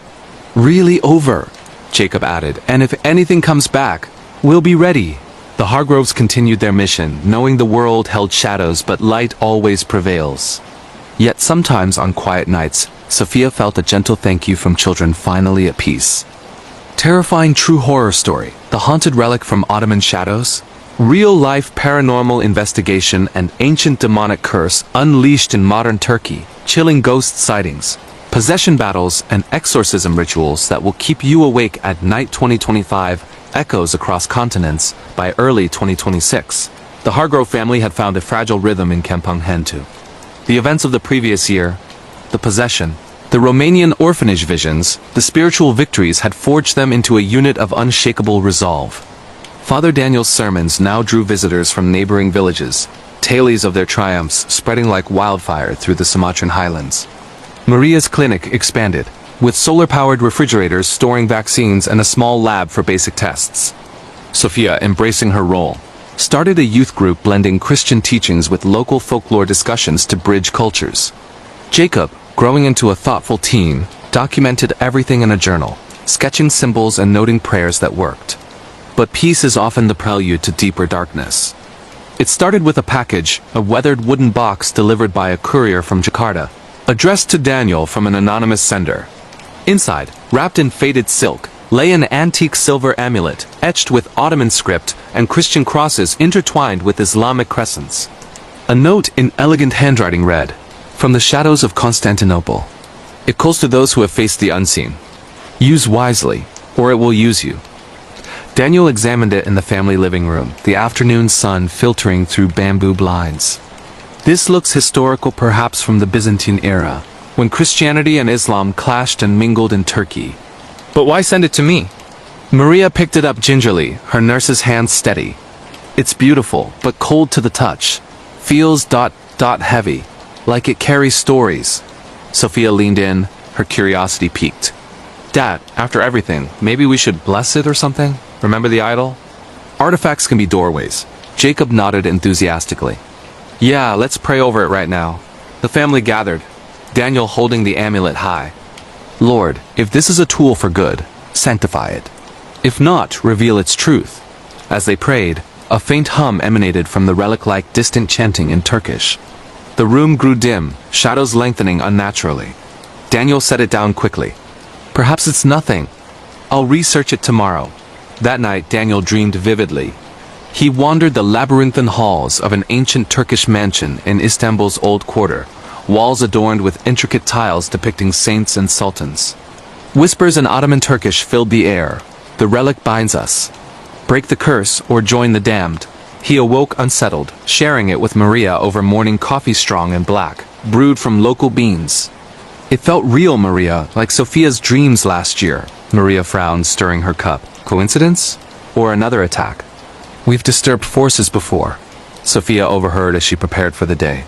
"Really over," Jacob added, "and if anything comes back, we'll be ready." The Hargroves continued their mission, knowing the world held shadows but light always prevails. Yet sometimes on quiet nights, Sophia felt a gentle thank you from children finally at peace. Terrifying true horror story, the haunted relic from Ottoman shadows? Real-life paranormal investigation and ancient demonic curse unleashed in modern Turkey, chilling ghost sightings, possession battles and exorcism rituals that will keep you awake at night. 2025 echoes across continents by early 2026. The Hargrove family had found a fragile rhythm in Kampung Hentu. The events of the previous year, the possession, the Romanian orphanage visions, the spiritual victories had forged them into a unit of unshakable resolve. Father Daniel's sermons now drew visitors from neighboring villages, tales of their triumphs spreading like wildfire through the Sumatran highlands. Maria's clinic expanded, with solar-powered refrigerators storing vaccines and a small lab for basic tests. Sophia, embracing her role, started a youth group blending Christian teachings with local folklore discussions to bridge cultures. Jacob, growing into a thoughtful teen, documented everything in a journal, sketching symbols and noting prayers that worked. But peace is often the prelude to deeper darkness. It started with a package, a weathered wooden box delivered by a courier from Jakarta, addressed to Daniel from an anonymous sender. Inside, wrapped in faded silk, lay an antique silver amulet, etched with Ottoman script and Christian crosses intertwined with Islamic crescents. A note in elegant handwriting read, "From the shadows of Constantinople. It calls to those who have faced the unseen. Use wisely, or it will use you." Daniel examined it in the family living room, the afternoon sun filtering through bamboo blinds. This looks historical, perhaps from the Byzantine era, when Christianity and Islam clashed and mingled in Turkey. "But why send it to me?" Maria picked it up gingerly, her nurse's hands steady. "It's beautiful, but cold to the touch. Feels ... heavy, like it carries stories. Sophia leaned in, her curiosity piqued. Dad, after everything, maybe we should bless it or something? Remember the idol? Artifacts can be doorways. Jacob nodded enthusiastically. Yeah, let's pray over it right now. The family gathered, Daniel holding the amulet high. Lord, if this is a tool for good, sanctify it. If not, reveal its truth. As they prayed, a faint hum emanated from the relic-like distant chanting in Turkish. The room grew dim, shadows lengthening unnaturally. Daniel set it down quickly. Perhaps it's nothing. I'll research it tomorrow. That night, Daniel dreamed vividly. He wandered the labyrinthine halls of an ancient Turkish mansion in Istanbul's Old Quarter, walls adorned with intricate tiles depicting saints and sultans. Whispers in Ottoman Turkish filled the air. The relic binds us. Break the curse or join the damned. He awoke unsettled, sharing it with Maria over morning coffee strong and black, brewed from local beans. It felt real, Maria, like Sophia's dreams last year. Maria frowned, stirring her cup. Coincidence? Or another attack? We've disturbed forces before. Sophia overheard as she prepared for the day.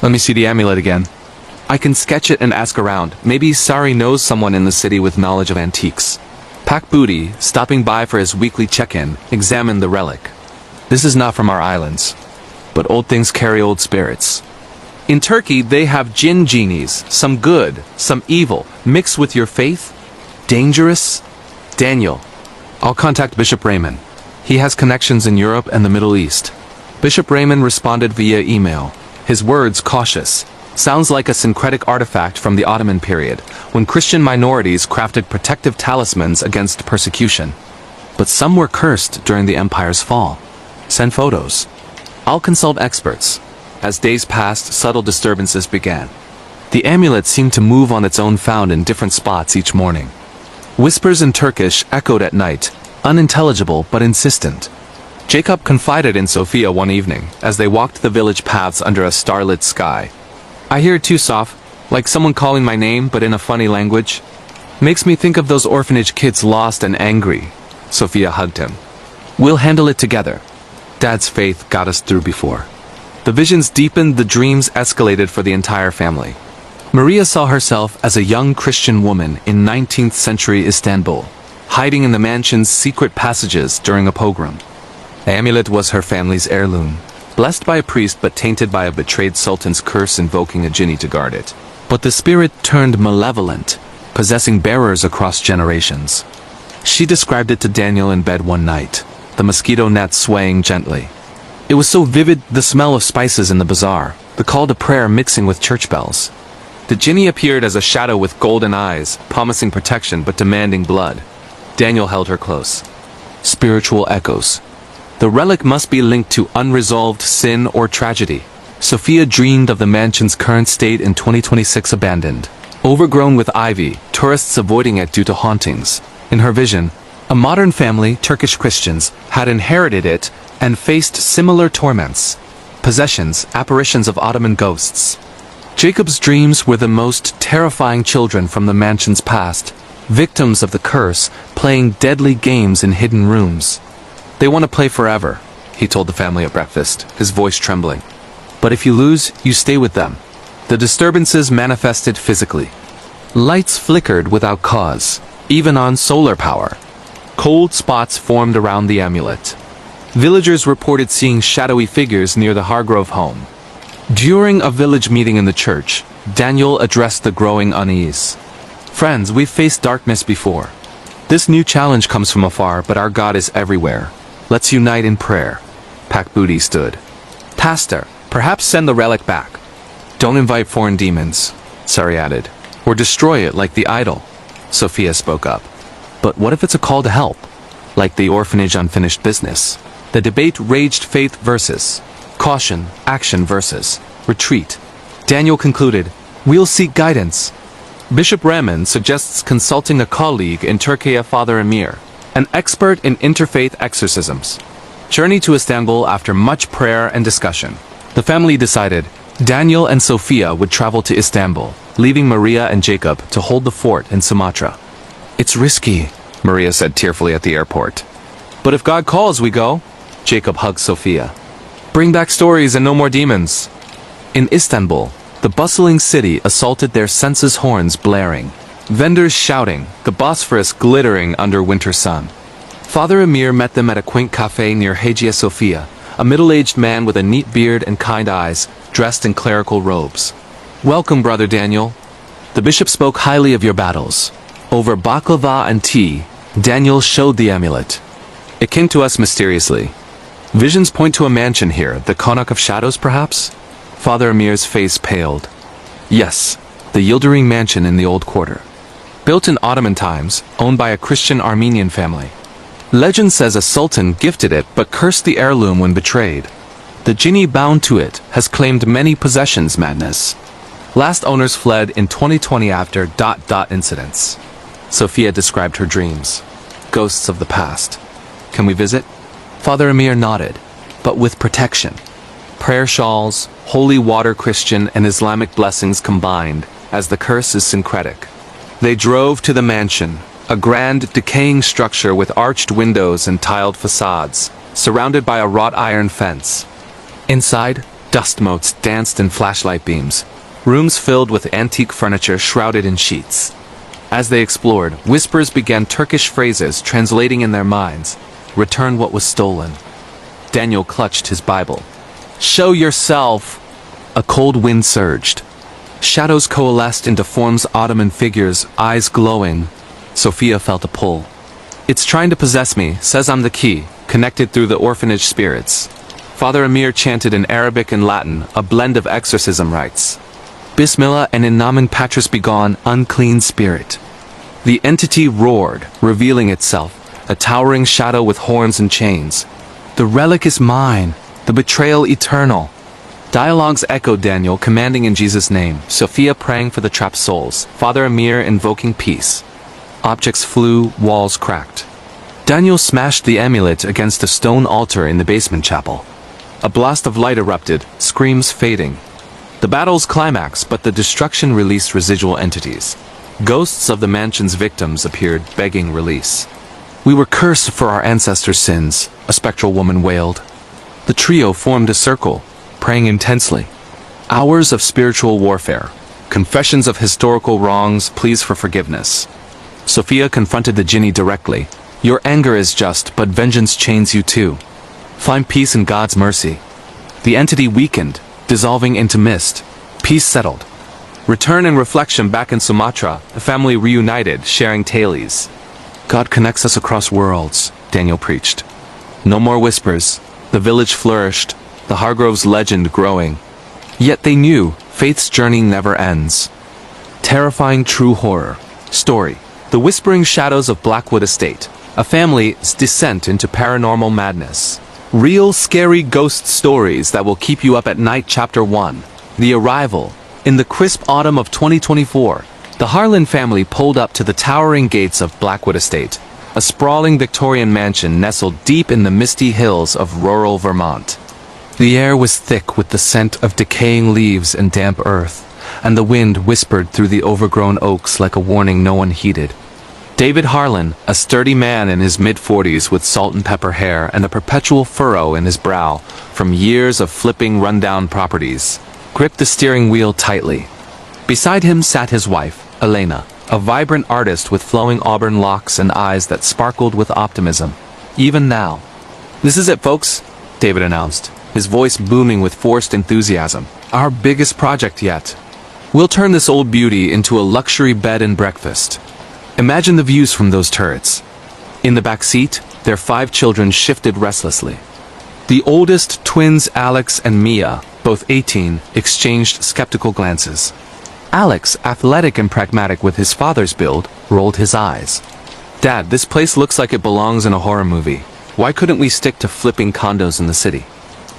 Let me see the amulet again. I can sketch it and ask around. Maybe Sari knows someone in the city with knowledge of antiques. Pak Booty, stopping by for his weekly check-in, examined the relic. This is not from our islands, but old things carry old spirits. In Turkey, they have jinn genies, some good, some evil, mixed with your faith. Dangerous? Daniel. I'll contact Bishop Raymond. He has connections in Europe and the Middle East. Bishop Raymond responded via email. His words cautious. Sounds like a syncretic artifact from the Ottoman period, when Christian minorities crafted protective talismans against persecution. But some were cursed during the empire's fall. Send photos. I'll consult experts. As days passed, subtle disturbances began. The amulet seemed to move on its own, found in different spots each morning. Whispers in Turkish echoed at night, unintelligible but insistent. Jacob confided in Sophia one evening, as they walked the village paths under a starlit sky. I hear it too, Soph, like someone calling my name but in a funny language. Makes me think of those orphanage kids lost and angry. Sophia hugged him. We'll handle it together. Dad's faith got us through before. The visions deepened, the dreams escalated for the entire family. Maria saw herself as a young Christian woman in 19th century Istanbul, hiding in the mansion's secret passages during a pogrom. The amulet was her family's heirloom, blessed by a priest but tainted by a betrayed sultan's curse invoking a jinni to guard it. But the spirit turned malevolent, possessing bearers across generations. She described it to Daniel in bed one night, the mosquito net swaying gently. It was so vivid, the smell of spices in the bazaar, the call to prayer mixing with church bells. The jinni appeared as a shadow with golden eyes, promising protection but demanding blood. Daniel held her close. Spiritual echoes. The relic must be linked to unresolved sin or tragedy. Sophia dreamed of the mansion's current state in 2026, abandoned, overgrown with ivy, tourists avoiding it due to hauntings. In her vision, a modern family, Turkish Christians, had inherited it and faced similar torments. Possessions, apparitions of Ottoman ghosts. Jacob's dreams were the most terrifying children from the mansion's past, victims of the curse, playing deadly games in hidden rooms. They want to play forever, he told the family at breakfast, his voice trembling. But if you lose, you stay with them. The disturbances manifested physically. Lights flickered without cause, even on solar power. Cold spots formed around the amulet. Villagers reported seeing shadowy figures near the Hargrove home. During a village meeting in the church, Daniel addressed the growing unease. Friends, we've faced darkness before. This new challenge comes from afar, but our God is everywhere. Let's unite in prayer. Pak Booty stood. Pastor, perhaps send the relic back. Don't invite foreign demons, Sari added. Or destroy it like the idol. Sophia spoke up. But what if it's a call to help? Like the orphanage unfinished business. The debate raged, faith versus caution, action versus retreat. Daniel concluded, we'll seek guidance. Bishop Raymond suggests consulting a colleague in Turkey, Father Emir, an expert in interfaith exorcisms. Journey to Istanbul after much prayer and discussion. The family decided Daniel and Sophia would travel to Istanbul, leaving Maria and Jacob to hold the fort in Sumatra. It's risky, Maria said tearfully at the airport. But if God calls, we go. Jacob hugged Sophia. Bring back stories and no more demons. In Istanbul, the bustling city assaulted their senses, horns blaring, vendors shouting, the Bosphorus glittering under winter sun. Father Emir met them at a quaint cafe near Hagia Sophia, a middle-aged man with a neat beard and kind eyes, dressed in clerical robes. "Welcome, Brother Daniel." The bishop spoke highly of your battles. Over baklava and tea, Daniel showed the amulet. "It came to us mysteriously. Visions point to a mansion here, the Konak of Shadows perhaps?" Father Emir's face paled. "Yes, the Yildirim mansion in the old quarter. Built in Ottoman times, owned by a Christian Armenian family. Legend says a sultan gifted it but cursed the heirloom when betrayed. The jinni bound to it has claimed many possessions. Madness. Last owners fled in 2020 after ... incidents." Sophia described her dreams. Ghosts of the past. "Can we visit?" Father Emir nodded, but with protection. Prayer shawls, holy water, Christian and Islamic blessings combined, as the curse is syncretic. They drove to the mansion, a grand, decaying structure with arched windows and tiled facades, surrounded by a wrought iron fence. Inside, dust motes danced in flashlight beams, rooms filled with antique furniture shrouded in sheets. As they explored, whispers began Turkish phrases translating in their minds. "Return what was stolen." Daniel clutched his Bible. "Show yourself!" A cold wind surged. Shadows coalesced into forms, Ottoman figures, eyes glowing. Sophia felt a pull. "It's trying to possess me, says I'm the key, connected through the orphanage spirits." Father Emir chanted in Arabic and Latin, a blend of exorcism rites. "Bismillah and in nomen patris begone, unclean spirit." The entity roared, revealing itself, a towering shadow with horns and chains. "The relic is mine, the betrayal eternal." Dialogues echoed, Daniel commanding in Jesus' name, Sophia praying for the trapped souls, Father Emir invoking peace. Objects flew, walls cracked. Daniel smashed the amulet against a stone altar in the basement chapel. A blast of light erupted, screams fading. The battle's climax, but the destruction released residual entities. Ghosts of the mansion's victims appeared, begging release. "We were cursed for our ancestors' sins," a spectral woman wailed. The trio formed a circle, praying intensely. Hours of spiritual warfare, confessions of historical wrongs, pleas for forgiveness. Sophia confronted the jinni directly. "Your anger is just, but vengeance chains you too. Find peace in God's mercy." The entity weakened, dissolving into mist. Peace settled. Return and reflection. Back in Sumatra, the family reunited, sharing tales. "God connects us across worlds," Daniel preached. No more whispers. The village flourished, the Hargroves legend growing. Yet they knew, faith's journey never ends. Terrifying true horror. Story. The Whispering Shadows of Blackwood Estate. A family's descent into paranormal madness. Real scary ghost stories that will keep you up at night. Chapter 1. The Arrival. In the crisp autumn of 2024, the Harlan family pulled up to the towering gates of Blackwood Estate, a sprawling Victorian mansion nestled deep in the misty hills of rural Vermont. The air was thick with the scent of decaying leaves and damp earth, and the wind whispered through the overgrown oaks like a warning no one heeded. David Harlan, a sturdy man in his mid-40s with salt and pepper hair and a perpetual furrow in his brow from years of flipping rundown properties, gripped the steering wheel tightly. Beside him sat his wife, Elena, a vibrant artist with flowing auburn locks and eyes that sparkled with optimism. Even now. "This is it, folks," David announced, his voice booming with forced enthusiasm. "Our biggest project yet. We'll turn this old beauty into a luxury bed and breakfast. Imagine the views from those turrets." In the back seat, their 5 children shifted restlessly. The oldest twins, Alex and Mia, both 18, exchanged skeptical glances. Alex, athletic and pragmatic with his father's build, rolled his eyes. "Dad, this place looks like it belongs in a horror movie. Why couldn't we stick to flipping condos in the city?"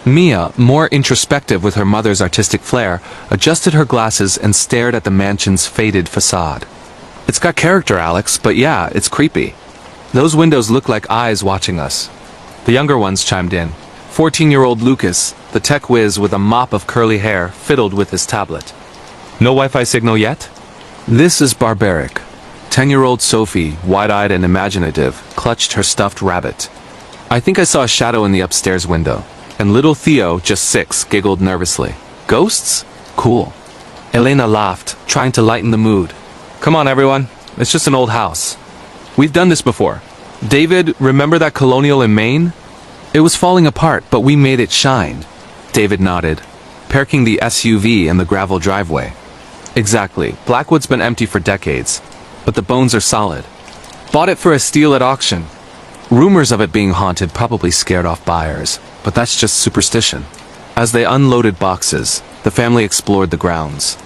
Mia, more introspective with her mother's artistic flair, adjusted her glasses and stared at the mansion's faded facade. "It's got character, Alex, but yeah, it's creepy. Those windows look like eyes watching us." The younger ones chimed in. 14-year-old Lucas, the tech whiz with a mop of curly hair, fiddled with his tablet. "No Wi-Fi signal yet?" "This is barbaric." 10-year-old Sophie, wide-eyed and imaginative, clutched her stuffed rabbit. "I think I saw a shadow in the upstairs window." And little Theo, just 6, giggled nervously. Ghosts? Cool. Elena laughed, trying to lighten the mood. Come on, everyone. It's just an old house. We've done this before. David, remember that colonial in Maine? It was falling apart, but we made it shine. David nodded, parking the SUV in the gravel driveway. Exactly. Blackwood's been empty for decades, but the bones are solid. Bought it for a steal at auction. Rumors of it being haunted probably scared off buyers, but that's just superstition. As they unloaded boxes, the family explored the grounds.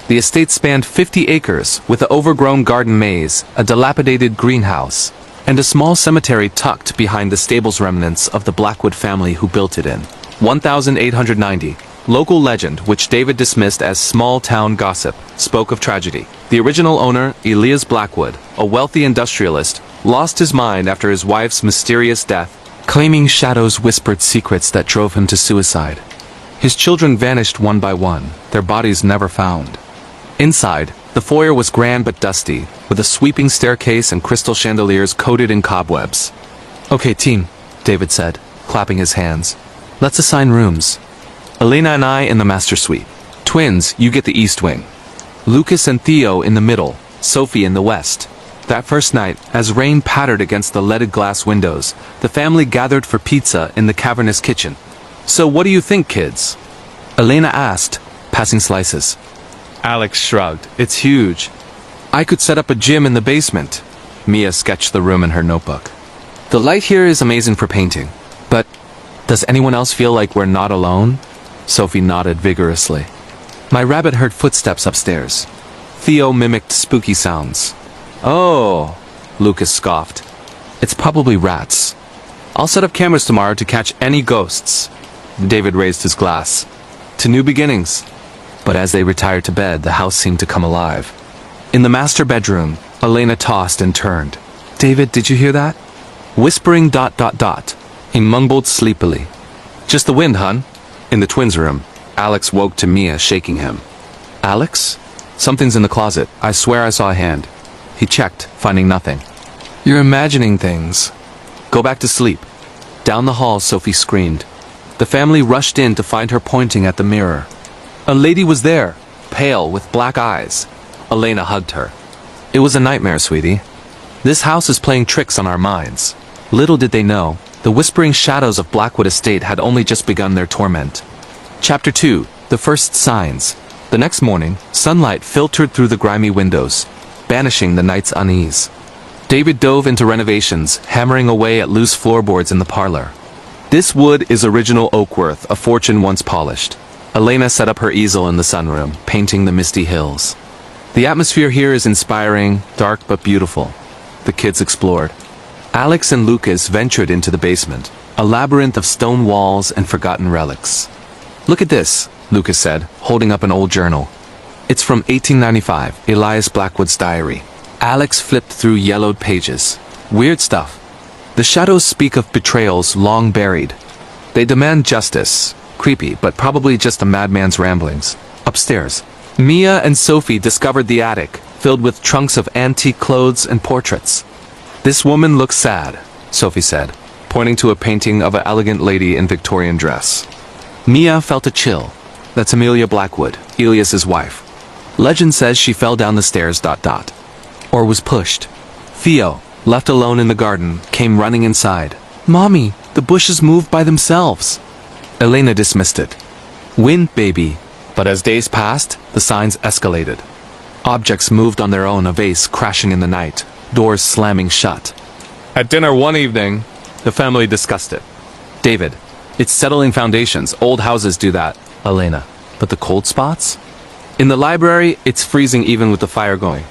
The estate spanned 50 acres, with an overgrown garden maze, a dilapidated greenhouse, and a small cemetery tucked behind the stables remnants of the Blackwood family who built it in. 1890. Local legend, which David dismissed as small-town gossip, spoke of tragedy. The original owner, Elias Blackwood, a wealthy industrialist, lost his mind after his wife's mysterious death, claiming shadows whispered secrets that drove him to suicide. His children vanished one by one, their bodies never found. Inside, the foyer was grand but dusty, with a sweeping staircase and crystal chandeliers coated in cobwebs. Okay, team, David said, clapping his hands. Let's assign rooms. Elena and I in the master suite. Twins, you get the east wing. Lucas and Theo in the middle, Sophie in the west. That first night, as rain pattered against the leaded glass windows, the family gathered for pizza in the cavernous kitchen. So what do you think, kids? Elena asked, passing slices. Alex shrugged. It's huge. I could set up a gym in the basement. Mia sketched the room in her notebook. The light here is amazing for painting. But does anyone else feel like we're not alone? Sophie nodded vigorously. My rabbit heard footsteps upstairs. Theo mimicked spooky sounds. Oh, Lucas scoffed. It's probably rats. I'll set up cameras tomorrow to catch any ghosts. David raised his glass. To new beginnings. But as they retired to bed, the house seemed to come alive. In the master bedroom, Elena tossed and turned. David, did you hear that? Whispering ... He mumbled sleepily. Just the wind, hun. In the twins' room, Alex woke to Mia shaking him. Alex? Something's in the closet. I swear I saw a hand. He checked, finding nothing. You're imagining things. Go back to sleep. Down the hall, Sophie screamed. The family rushed in to find her pointing at the mirror. A lady was there, pale, with black eyes. Elena hugged her. It was a nightmare, sweetie. This house is playing tricks on our minds. Little did they know, the whispering shadows of Blackwood Estate had only just begun their torment. Chapter 2. The First Signs. The next morning, sunlight filtered through the grimy windows, banishing the night's unease. David dove into renovations, hammering away at loose floorboards in the parlor. This wood is original oak worth a fortune once polished. Elena set up her easel in the sunroom, painting the misty hills. The atmosphere here is inspiring, dark but beautiful. The kids explored. Alex and Lucas ventured into the basement, a labyrinth of stone walls and forgotten relics. Look at this, Lucas said, holding up an old journal. It's from 1895, Elias Blackwood's diary. Alex flipped through yellowed pages. Weird stuff. The shadows speak of betrayals long buried. They demand justice. Creepy, but probably just a madman's ramblings. Upstairs, Mia and Sophie discovered the attic, filled with trunks of antique clothes and portraits. This woman looks sad, Sophie said, pointing to a painting of an elegant lady in Victorian dress. Mia felt a chill. That's Amelia Blackwood, Elias's wife. Legend says she fell down the stairs ... or was pushed. Theo, left alone in the garden, came running inside. Mommy, the bushes moved by themselves. Elena dismissed it. Wind, baby. But as days passed, the signs escalated. Objects moved on their own, a vase crashing in the night, doors slamming shut. At dinner one evening, the family discussed it. David, it's settling foundations. Old houses do that. Elena, but the cold spots? In the library, it's freezing even with the fire going.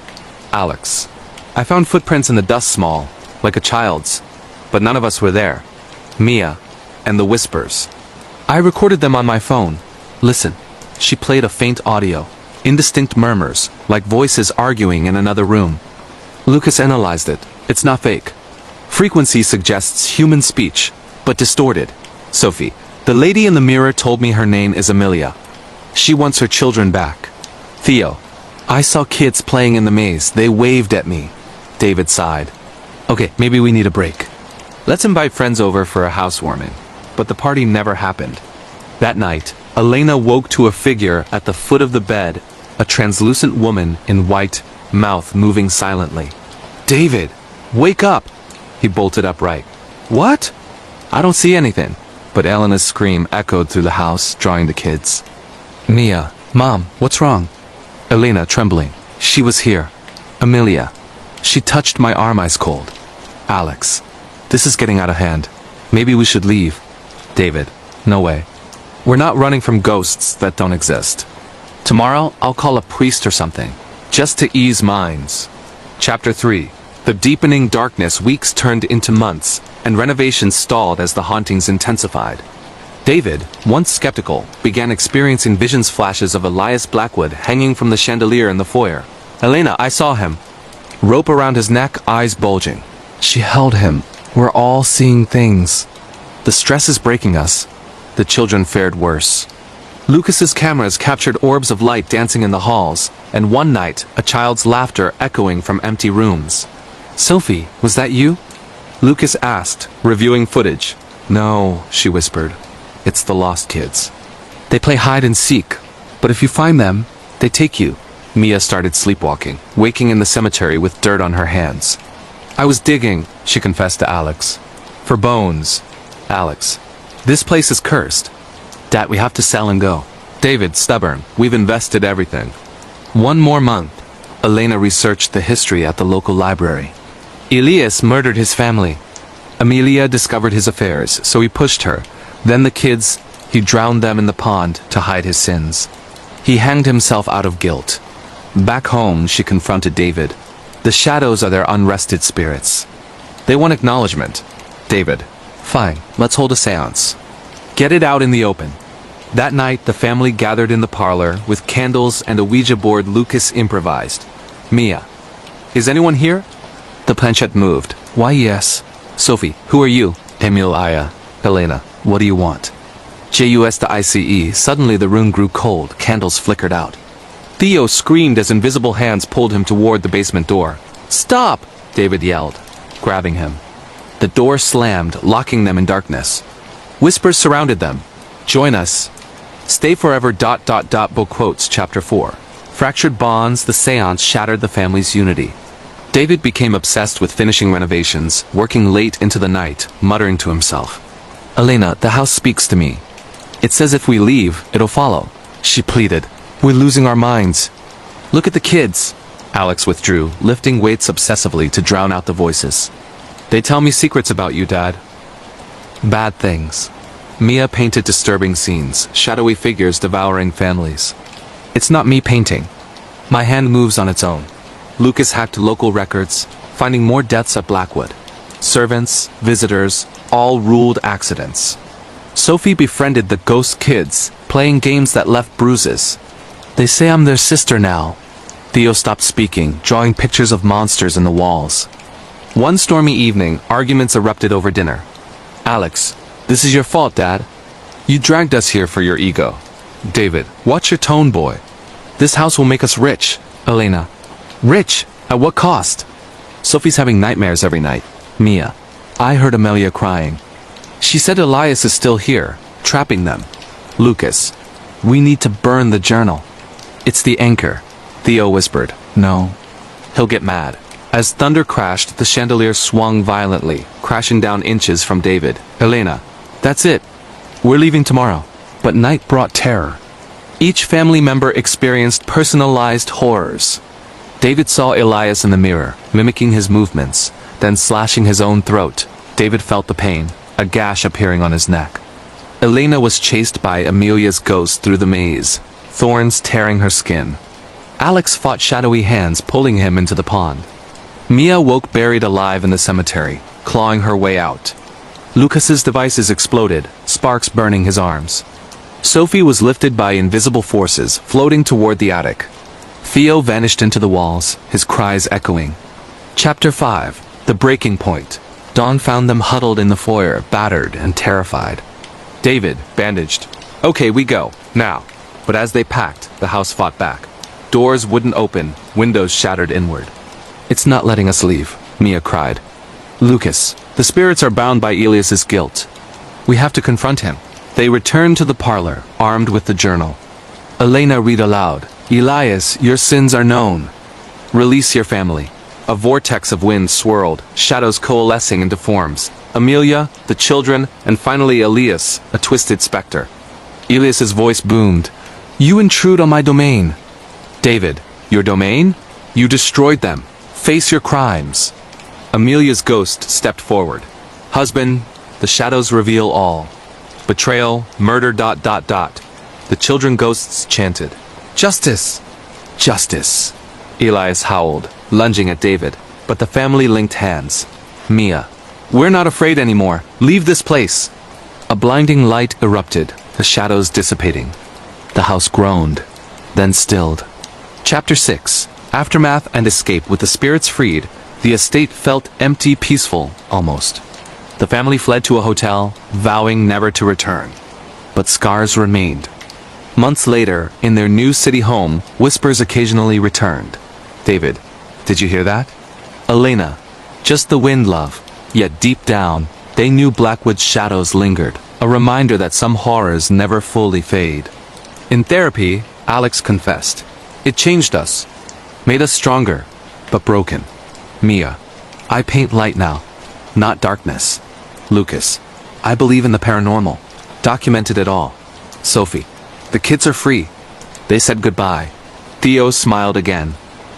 Alex, I found footprints in the dust small, like a child's, but none of us were there. Mia, and the whispers. I recorded them on my phone. Listen. She played a faint audio. Indistinct murmurs, like voices arguing in another room. Lucas analyzed it. It's not fake. Frequency suggests human speech, but distorted. Sophie, the lady in the mirror told me her name is Amelia. She wants her children back. Theo, I saw kids playing in the maze. They waved at me. David sighed. Okay, maybe we need a break. Let's invite friends over for a housewarming. But the party never happened. That night, Elena woke to a figure at the foot of the bed, a translucent woman in white, mouth moving silently. David, wake up! He bolted upright. What? I don't see anything. But Elena's scream echoed through the house, drawing the kids. Mia, Mom, what's wrong? Elena, trembling. She was here. Amelia. She touched my arm ice cold. Alex. This is getting out of hand. Maybe we should leave. David. No way. We're not running from ghosts that don't exist. Tomorrow, I'll call a priest or something. Just to ease minds. Chapter 3. The deepening darkness weeks turned into months, and renovations stalled as the hauntings intensified. David, once skeptical, began experiencing visions flashes of Elias Blackwood hanging from the chandelier in the foyer. Elena, I saw him. Rope around his neck, eyes bulging. She held him. We're all seeing things. The stress is breaking us. The children fared worse. Lucas's cameras captured orbs of light dancing in the halls, and one night, a child's laughter echoing from empty rooms. Sophie, was that you? Lucas asked, reviewing footage. No, she whispered. It's the lost kids. They play hide and seek, but if you find them, they take you. Mia started sleepwalking, waking in the cemetery with dirt on her hands. I was digging, she confessed to Alex. For bones. Alex. This place is cursed. Dad, we have to sell and go. David, stubborn. We've invested everything. One more month. Elena researched the history at the local library. Elias murdered his family. Amelia discovered his affairs, so he pushed her. Then the kids, he drowned them in the pond to hide his sins. He hanged himself out of guilt. Back home, she confronted David. The shadows are their unrested spirits. They want acknowledgement. David. Fine, let's hold a seance. Get it out in the open. That night, the family gathered in the parlor with candles and a Ouija board Lucas improvised. Mia. Is anyone here? The planchette moved. Why, yes. Sophie, who are you? Emilia. Elena, what do you want? JUS to ICE. Suddenly the room grew cold. Candles flickered out. Theo screamed as invisible hands pulled him toward the basement door. Stop! David yelled, grabbing him. The door slammed, locking them in darkness. Whispers surrounded them. Join us. Stay forever. Book quotes. Chapter 4. Fractured bonds, the seance shattered the family's unity. David became obsessed with finishing renovations, working late into the night, muttering to himself. Elena, the house speaks to me. It says if we leave, it'll follow. She pleaded. We're losing our minds. Look at the kids. Alex withdrew, lifting weights obsessively to drown out the voices. They tell me secrets about you, Dad. Bad things. Mia painted disturbing scenes, shadowy figures devouring families. It's not me painting. My hand moves on its own. Lucas hacked local records, finding more deaths at Blackwood. Servants, visitors, all ruled accidents. Sophie befriended the ghost kids, playing games that left bruises. They say I'm their sister now. Theo stopped speaking, drawing pictures of monsters in the walls. One stormy evening, arguments erupted over dinner. Alex, this is your fault, Dad. You dragged us here for your ego. David, watch your tone, boy. This house will make us rich. Elena, rich? At what cost? Sophie's having nightmares every night. Mia, I heard Amelia crying. She said Elias is still here, trapping them. Lucas, we need to burn the journal. It's the anchor. Theo whispered. No. He'll get mad. As thunder crashed, the chandelier swung violently, crashing down inches from David. Elena, that's it. We're leaving tomorrow. But night brought terror. Each family member experienced personalized horrors. David saw Elias in the mirror, mimicking his movements, then slashing his own throat. David felt the pain, a gash appearing on his neck. Elena was chased by Amelia's ghost through the maze, thorns tearing her skin. Alex fought shadowy hands pulling him into the pond. Mia woke buried alive in the cemetery, clawing her way out. Lucas's devices exploded, sparks burning his arms. Sophie was lifted by invisible forces, floating toward the attic. Theo vanished into the walls, his cries echoing. Chapter 5. The Breaking Point. Dawn found them huddled in the foyer, battered and terrified. David, bandaged. Okay, we go, now. But as they packed, the house fought back. Doors wouldn't open, windows shattered inward. It's not letting us leave, Mia cried. Lucas, the spirits are bound by Elias's guilt. We have to confront him. They returned to the parlor, armed with the journal. Elena read aloud. Elias, your sins are known. Release your family. A vortex of wind swirled, shadows coalescing into forms. Amelia, the children, and finally Elias, a twisted specter. Elias's voice boomed. You intrude on my domain. David, your domain? You destroyed them. Face your crimes. Amelia's ghost stepped forward. Husband, the shadows reveal all. Betrayal, murder... The children ghosts chanted. Justice! Justice! Elias howled, lunging at David, but the family linked hands. Mia. We're not afraid anymore. Leave this place. A blinding light erupted, the shadows dissipating. The house groaned, then stilled. Chapter 6. Aftermath and escape. With the spirits freed, the estate felt empty, peaceful, almost. The family fled to a hotel, vowing never to return. But scars remained. Months later, in their new city home, whispers occasionally returned. David, did you hear that? Elena, just the wind, love. Yet deep down, they knew Blackwood's shadows lingered, a reminder that some horrors never fully fade. In therapy, Alex confessed. It changed us, made us stronger, but broken. Mia, I paint light now, not darkness. Lucas, I believe in the paranormal. Documented it all. Sophie, the kids are free. They said goodbye. Theo smiled again.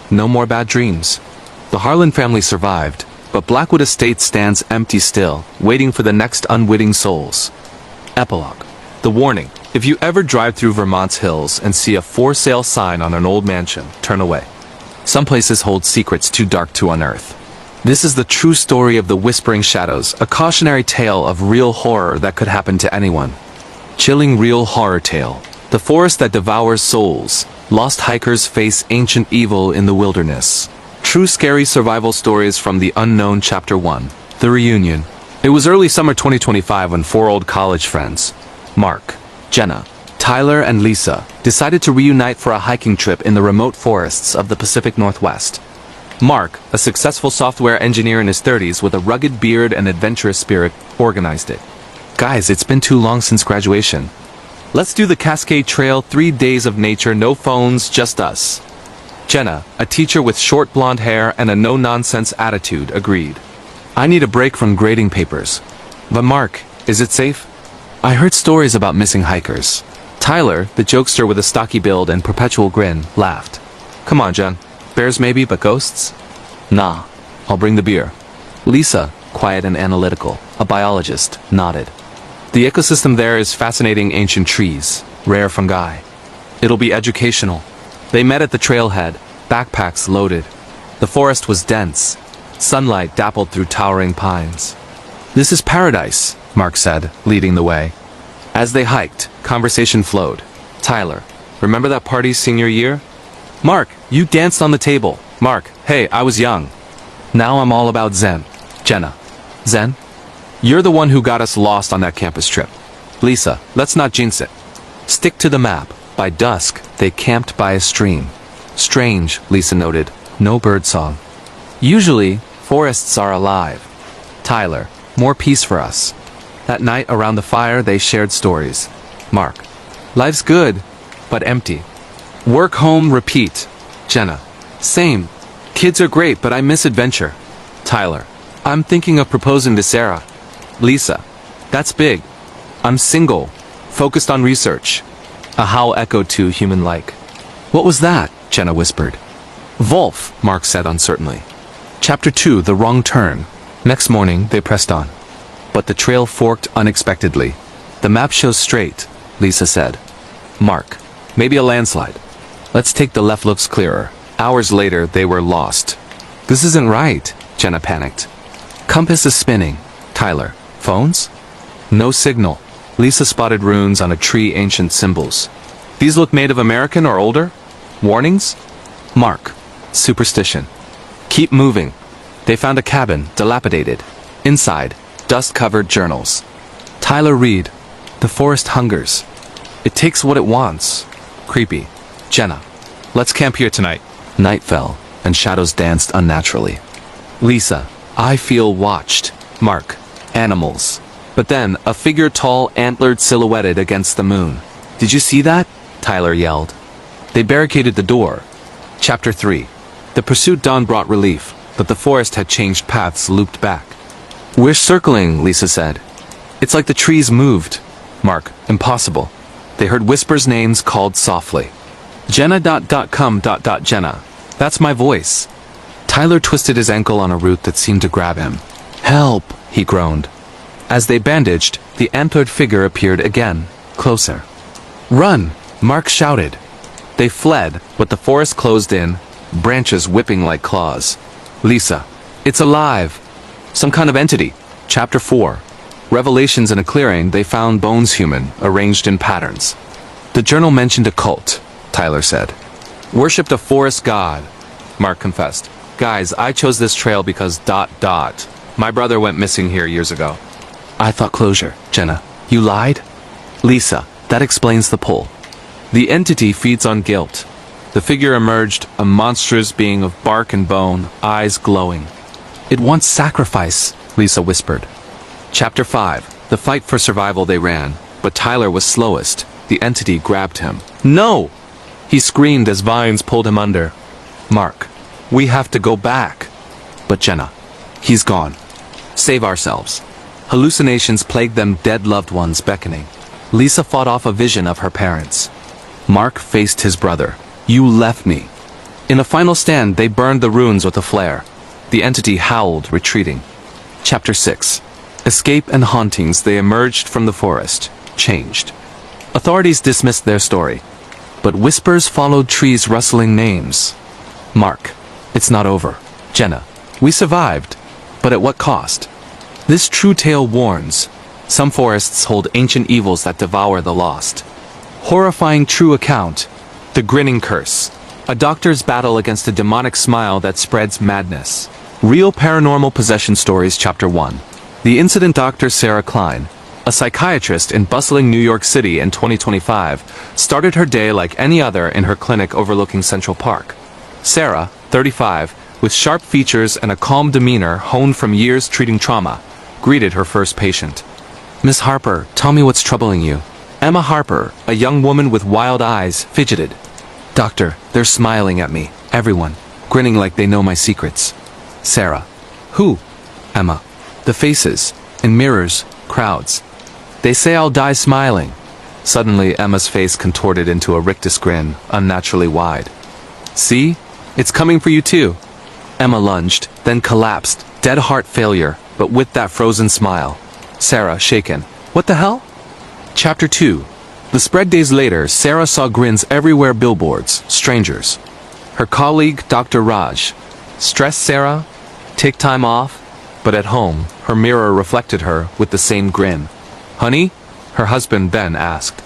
No more bad dreams. The Harlan family survived, but Blackwood Estate stands empty still, waiting for the next unwitting souls. Epilogue. The warning. If you ever drive through Vermont's hills and see a for sale sign on an old mansion, turn away. Some places hold secrets too dark to unearth. This is the true story of the Whispering Shadows, a cautionary tale of real horror that could happen to anyone. Chilling real horror tale. The forest that devours souls. Lost hikers face ancient evil in the wilderness. True scary survival stories from the unknown. Chapter 1. The reunion. It was early summer 2025 when four old college friends, Mark, Jenna, Tyler, and Lisa, decided to reunite for a hiking trip in the remote forests of the Pacific Northwest. Mark, a successful software engineer in his 30s with a rugged beard and adventurous spirit, organized it. Guys, it's been too long since graduation. Let's do the Cascade Trail, 3 days of nature, no phones, just us. Jenna, a teacher with short blonde hair and a no-nonsense attitude, agreed. I need a break from grading papers. But Mark, is it safe? I heard stories about missing hikers. Tyler, the jokester with a stocky build and perpetual grin, laughed. Come on, Jen. Bears maybe, but ghosts? Nah, I'll bring the beer. Lisa, quiet and analytical, a biologist, nodded. The ecosystem there is fascinating. Ancient trees, rare fungi. It'll be educational. They met at the trailhead, backpacks loaded. The forest was dense. Sunlight dappled through towering pines. This is paradise, Mark said, leading the way. As they hiked, conversation flowed. Tyler, remember that party senior year? Mark, you danced on the table. Mark, hey, I was young. Now I'm all about Zen. Jenna, Zen? You're the one who got us lost on that campus trip. Lisa, let's not jinx it. Stick to the map. By dusk, they camped by a stream. Strange, Lisa noted. No birdsong. Usually, forests are alive. Tyler, more peace for us. That night around the fire, they shared stories. Mark, life's good, but empty. Work, home, repeat. Jenna, same. Kids are great, but I miss adventure. Tyler, I'm thinking of proposing to Sarah. Lisa, that's big. I'm single, focused on research. A howl echoed too human-like. What was that? Jenna whispered. Wolf, Mark said uncertainly. Chapter 2, The Wrong Turn. Next morning, they pressed on. But the trail forked unexpectedly. The map shows straight, Lisa said. Mark, maybe a landslide. Let's take the left, looks clearer. Hours later, they were lost. This isn't right, Jenna panicked. Compass is spinning. Tyler, phones? No signal. Lisa spotted runes on a tree, ancient symbols. These look Native American or older? Warnings? Mark, superstition. Keep moving. They found a cabin, dilapidated. Inside, dust-covered journals. Tyler, read. The forest hungers. It takes what it wants. Creepy. Jenna, let's camp here tonight. Night fell, and shadows danced unnaturally. Lisa, I feel watched. Mark, animals. But then, a figure tall, antlered, silhouetted against the moon. "Did you see that?" Tyler yelled. They barricaded the door. Chapter 3. The pursuit dawn brought relief, but the forest had changed paths, looped back. "We're circling," Lisa said. "It's like the trees moved." Mark, "Impossible." They heard Whisper's names called softly. Jenna. Jenna. That's my voice. Tyler twisted his ankle on a root that seemed to grab him. "Help," he groaned. As they bandaged, the antlered figure appeared again, closer. "Run!" Mark shouted. They fled, but the forest closed in, branches whipping like claws. Lisa. "It's alive. Some kind of entity." Chapter 4. Revelations in a clearing, they found bones human, arranged in patterns. The journal mentioned a cult, Tyler said. "Worshipped a forest god," Mark confessed. "Guys, I chose this trail because ... My brother went missing here years ago." "I thought closure." Jenna. "You lied?" Lisa. "That explains the pull. The entity feeds on guilt." The figure emerged, a monstrous being of bark and bone, eyes glowing. "It wants sacrifice," Lisa whispered. Chapter 5. The fight for survival they ran, but Tyler was slowest. The entity grabbed him. "No!" He screamed as vines pulled him under. Mark. "We have to go back." But Jenna. "He's gone. Save ourselves." Hallucinations plagued them, dead loved ones beckoning. Lisa fought off a vision of her parents. Mark faced his brother. "You left me." In a final stand, they burned the ruins with a flare. The entity howled, retreating. Chapter 6. Escape and hauntings, they emerged from the forest, changed. Authorities dismissed their story. But whispers followed trees rustling names. Mark. "It's not over." Jenna. "We survived. But at what cost?" This true tale warns. Some forests hold ancient evils that devour the lost. Horrifying true account. The grinning curse. A doctor's battle against a demonic smile that spreads madness. Real paranormal possession stories. Chapter 1. The incident. Dr. Sarah Klein, a psychiatrist in bustling New York City in 2025, started her day like any other in her clinic overlooking Central Park. Sarah, 35, with sharp features and a calm demeanor honed from years treating trauma, greeted her first patient. "Miss Harper, tell me what's troubling you." Emma Harper, a young woman with wild eyes, fidgeted. "Doctor, they're smiling at me, everyone, grinning like they know my secrets." Sarah. "Who?" Emma. "The faces, in mirrors, crowds. They say I'll die smiling." Suddenly, Emma's face contorted into a rictus grin, unnaturally wide. "See? It's coming for you too." Emma lunged, then collapsed, dead heart failure, but with that frozen smile. Sarah, shaken. "What the hell?" Chapter 2. The spread. Days later, Sarah saw grins everywhere, billboards, strangers. Her colleague, Dr. Raj. "Stressed, Sarah? Take time off?" But at home, her mirror reflected her with the same grin. "Honey?" her husband Ben asked.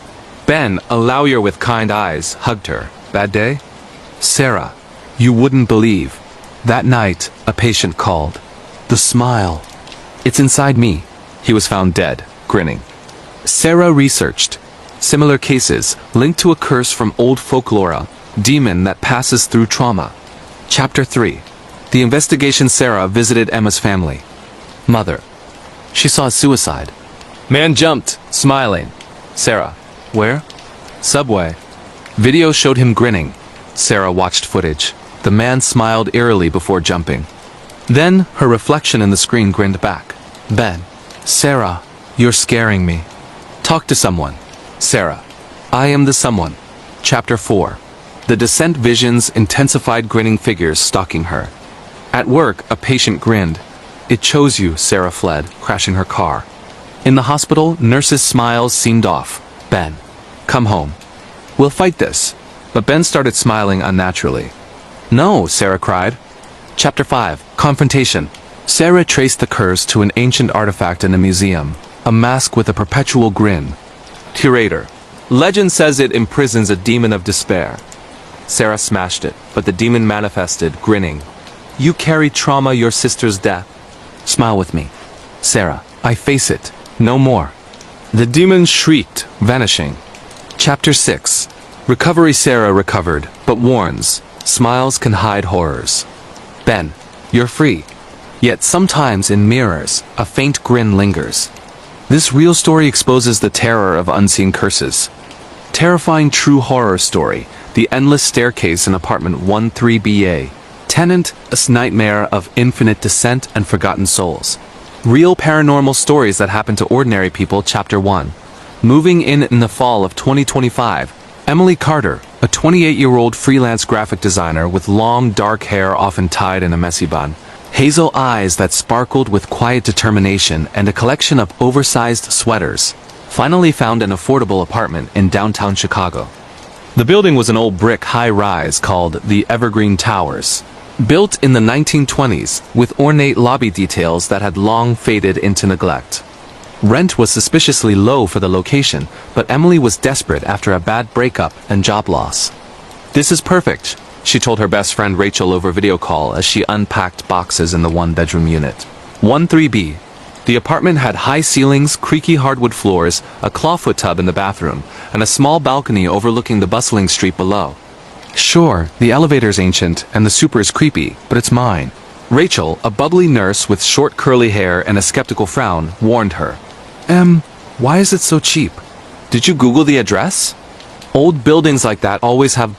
Ben, a lawyer with kind eyes, hugged her. "Bad day?" Sarah. "You wouldn't believe. That night, a patient called. The smile. It's inside me." He was found dead, grinning. Sarah researched. Similar cases, linked to a curse from old folklore, demon that passes through trauma. Chapter 3. The investigation. Sarah visited Emma's family. Mother. She saw a suicide. Man jumped, smiling. Sarah. Where? Subway. Video showed him grinning. Sarah watched footage. The man smiled eerily before jumping. Then, her reflection in the screen grinned back. Ben. Sarah, you're scaring me. Talk to someone. Sarah. I am the someone. Chapter 4. The descent. Visions intensified, grinning figures stalking her. At work, a patient grinned. It chose you. Sarah fled, crashing her car. In the hospital, nurses' smiles seemed off. Ben. Come home. We'll fight this. But Ben started smiling unnaturally. No, Sarah cried. Chapter 5. Confrontation. Sarah traced the curse to an ancient artifact in a museum. A mask with a perpetual grin. Curator. Legend says it imprisons a demon of despair. Sarah smashed it, but the demon manifested, grinning. You carried trauma, your sister's death. Smile with me. Sarah. I face it. No more. The demon shrieked, vanishing. Chapter 6. Recovery. Sarah recovered, but warns. Smiles can hide horrors. Ben. You're free. Yet sometimes in mirrors, a faint grin lingers. This real story exposes the terror of unseen curses. Terrifying true horror story, The Endless Staircase in Apartment 13BA. Tenant, a nightmare of infinite descent and forgotten souls. Real paranormal stories that happen to ordinary people, Chapter 1. Moving in the fall of 2025, Emily Carter, a 28-year-old freelance graphic designer with long dark hair often tied in a messy bun, hazel eyes that sparkled with quiet determination, and a collection of oversized sweaters, finally found an affordable apartment in downtown Chicago. The building was an old brick high-rise called the Evergreen Towers, built in the 1920s with ornate lobby details that had long faded into neglect. Rent was suspiciously low for the location, but Emily was desperate after a bad breakup and job loss. "This is perfect," she told her best friend Rachel over video call as she unpacked boxes in the one-bedroom unit. 13B. The apartment had high ceilings, creaky hardwood floors, a clawfoot tub in the bathroom, and a small balcony overlooking the bustling street below. "Sure, the elevator's ancient, and the super is creepy, but it's mine." Rachel, a bubbly nurse with short curly hair and a skeptical frown, warned her. Why is it so cheap? Did you Google the address? Old buildings like that always have ...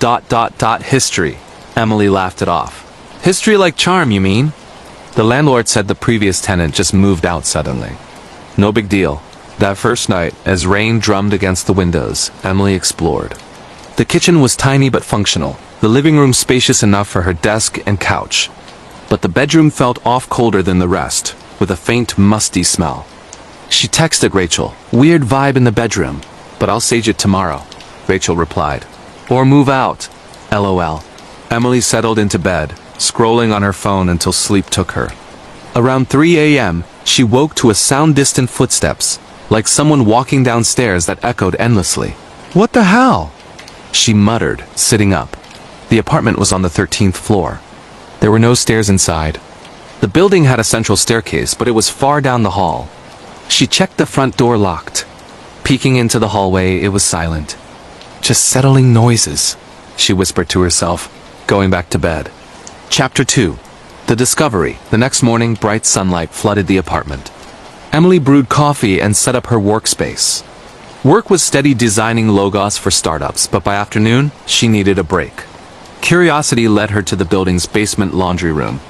history. Emily laughed it off. History like charm, you mean? The landlord said the previous tenant just moved out suddenly. No big deal. That first night, as rain drummed against the windows, Emily explored. The kitchen was tiny but functional, the living room spacious enough for her desk and couch. But the bedroom felt off colder than the rest, with a faint musty smell. She texted Rachel, "Weird vibe in the bedroom, but I'll sage it tomorrow," Rachel replied. "Or move out, LOL. Emily settled into bed, scrolling on her phone until sleep took her. Around 3 a.m., she woke to a sound-distant footsteps, like someone walking downstairs that echoed endlessly. "What the hell?" she muttered, sitting up. The apartment was on the 13th floor. There were no stairs inside. The building had a central staircase, but it was far down the hall. She checked the front door locked. Peeking into the hallway, it was silent. "Just settling noises," she whispered to herself, going back to bed. Chapter 2. The Discovery. The next morning, bright sunlight flooded the apartment. Emily brewed coffee and set up her workspace. Work was steady designing logos for startups, but by afternoon, she needed a break. Curiosity led her to the building's basement laundry room.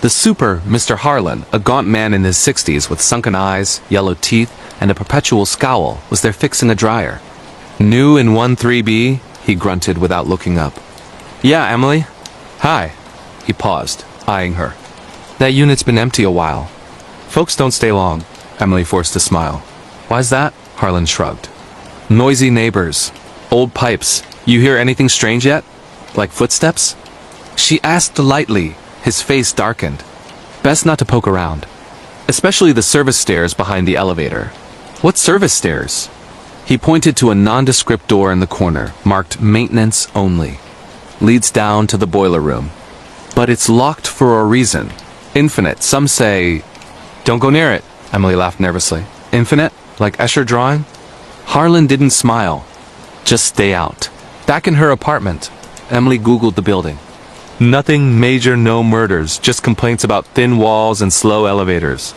The super, Mr. Harlan, a gaunt man in his 60s with sunken eyes, yellow teeth, and a perpetual scowl, was there fixing a dryer. "New in 13B?" he grunted without looking up. "Yeah, Emily." "Hi." He paused, eyeing her. "That unit's been empty a while." "Folks don't stay long." Emily forced a smile. "Why's that?" Harlan shrugged. "Noisy neighbors. Old pipes. You hear anything strange yet? Like footsteps?" She asked lightly. His face darkened. "Best not to poke around. Especially the service stairs behind the elevator." "What service stairs?" He pointed to a nondescript door in the corner, marked Maintenance Only. "Leads down to the boiler room. But it's locked for a reason. Infinite, some say..." "Don't go near it," Emily laughed nervously. "Infinite? Like Escher drawing?" Harlan didn't smile. "Just stay out." Back in her apartment, Emily Googled the building. Nothing major, no murders, just complaints about thin walls and slow elevators.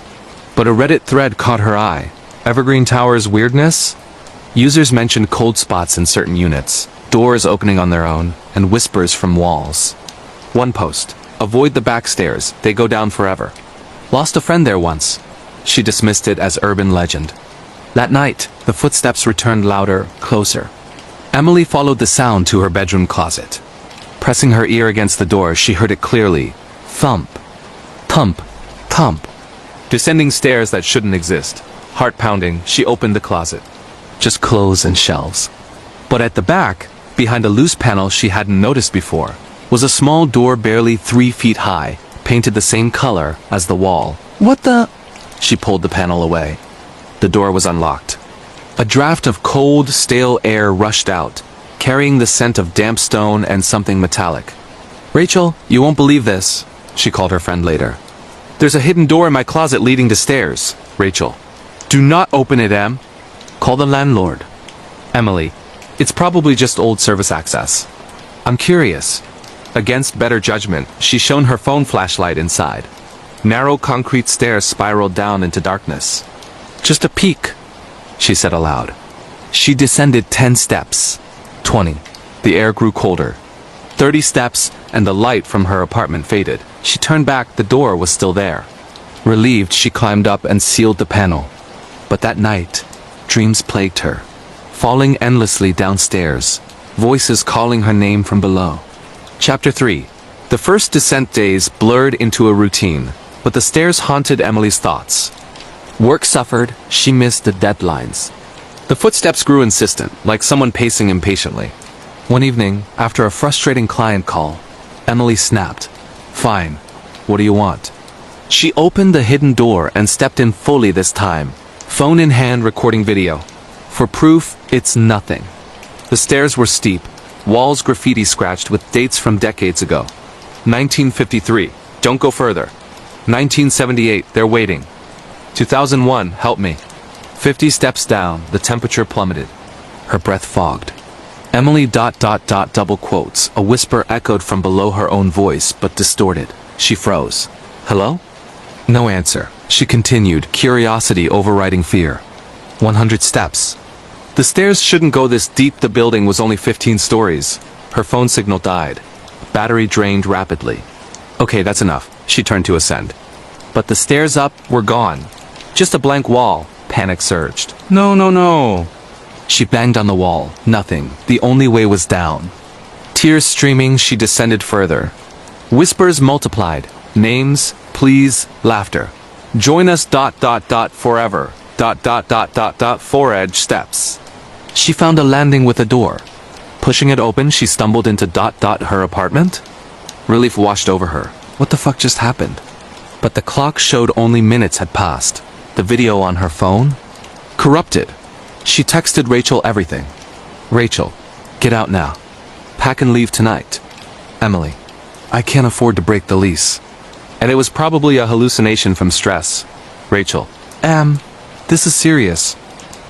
But a Reddit thread caught her eye. Evergreen Towers weirdness? Users mentioned cold spots in certain units, doors opening on their own, and whispers from walls. One post: "Avoid the back stairs, they go down forever. Lost a friend there once." She dismissed it as urban legend. That night, the footsteps returned louder, closer. Emily followed the sound to her bedroom closet. Pressing her ear against the door, she heard it clearly. Thump. Thump. Thump. Descending stairs that shouldn't exist. Heart pounding, she opened the closet. Just clothes and shelves. But at the back, behind a loose panel she hadn't noticed before, was a small door barely 3 feet high, painted the same color as the wall. "What the..." She pulled the panel away. The door was unlocked. A draft of cold, stale air rushed out, carrying the scent of damp stone and something metallic. "Rachel, you won't believe this," she called her friend later. "There's a hidden door in my closet leading to stairs." Rachel: "Do not open it, Em." "Call the landlord." Emily: "It's probably just old service access." "I'm curious." Against better judgment, she shone her phone flashlight inside. Narrow concrete stairs spiraled down into darkness. "Just a peek," she said aloud. She descended 10 steps. 20. The air grew colder. 30 steps, and the light from her apartment faded. She turned back, the door was still there. Relieved, she climbed up and sealed the panel. But that night, dreams plagued her. Falling endlessly downstairs, voices calling her name from below. Chapter 3. The first descent days blurred into a routine, but the stairs haunted Emily's thoughts. Work suffered, she missed the deadlines. The footsteps grew insistent, like someone pacing impatiently. One evening, after a frustrating client call, Emily snapped. Fine. What do you want? She opened the hidden door and stepped in fully this time, phone in hand recording video. For proof, it's nothing. The stairs were steep, walls graffiti scratched with dates from decades ago. 1953, don't go further. 1978, they're waiting. 2001, help me. 50 steps down, the temperature plummeted. Her breath fogged. Emily ... double quotes, a whisper echoed from below her own voice, but distorted. She froze. Hello? No answer. She continued, curiosity overriding fear. 100 steps. The stairs shouldn't go this deep, the building was only 15 stories. Her phone signal died. Battery drained rapidly. Okay, that's enough. She turned to ascend. But the stairs up were gone. Just a blank wall. Panic surged. No. She banged on the wall. Nothing. The only way was down. Tears streaming, she descended further. Whispers multiplied. Names, please, laughter. Join us ... forever. ... four-edge steps. She found a landing with a door. Pushing it open, she stumbled into ... her apartment? Relief washed over her. What the fuck just happened? But the clock showed only minutes had passed. The video on her phone? Corrupted. She texted Rachel everything. Rachel, get out now. Pack and leave tonight. Emily, I can't afford to break the lease. And it was probably a hallucination from stress. Rachel, this is serious.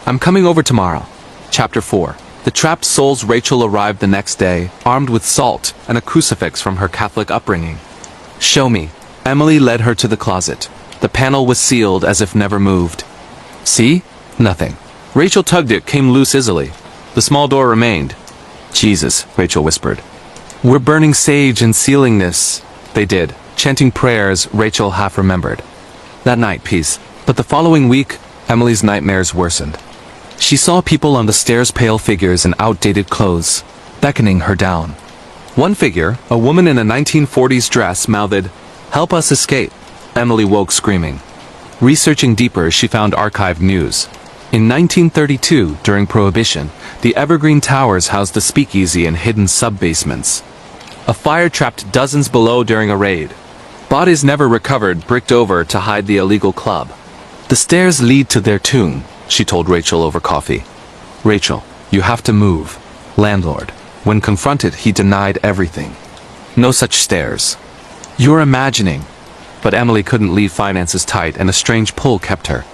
I'm coming over tomorrow. Chapter 4. The trapped souls. Rachel arrived the next day, armed with salt and a crucifix from her Catholic upbringing. Show me. Emily led her to the closet. The panel was sealed as if never moved. See? Nothing. Rachel tugged it, came loose easily. The small door remained. Jesus, Rachel whispered. We're burning sage and sealing this. They did, chanting prayers Rachel half remembered. That night, peace. But the following week, Emily's nightmares worsened. She saw people on the stairs, pale figures in outdated clothes, beckoning her down. One figure, a woman in a 1940s dress, mouthed, "Help us escape." Emily woke screaming. Researching deeper, she found archived news. In 1932, during Prohibition, the Evergreen Towers housed a speakeasy and hidden sub-basements. A fire trapped dozens below during a raid. Bodies never recovered, bricked over to hide the illegal club. The stairs lead to their tomb, she told Rachel over coffee. Rachel, you have to move. Landlord. When confronted, he denied everything. No such stairs. You're imagining. But Emily couldn't leave, finances tight, and a strange pull kept her.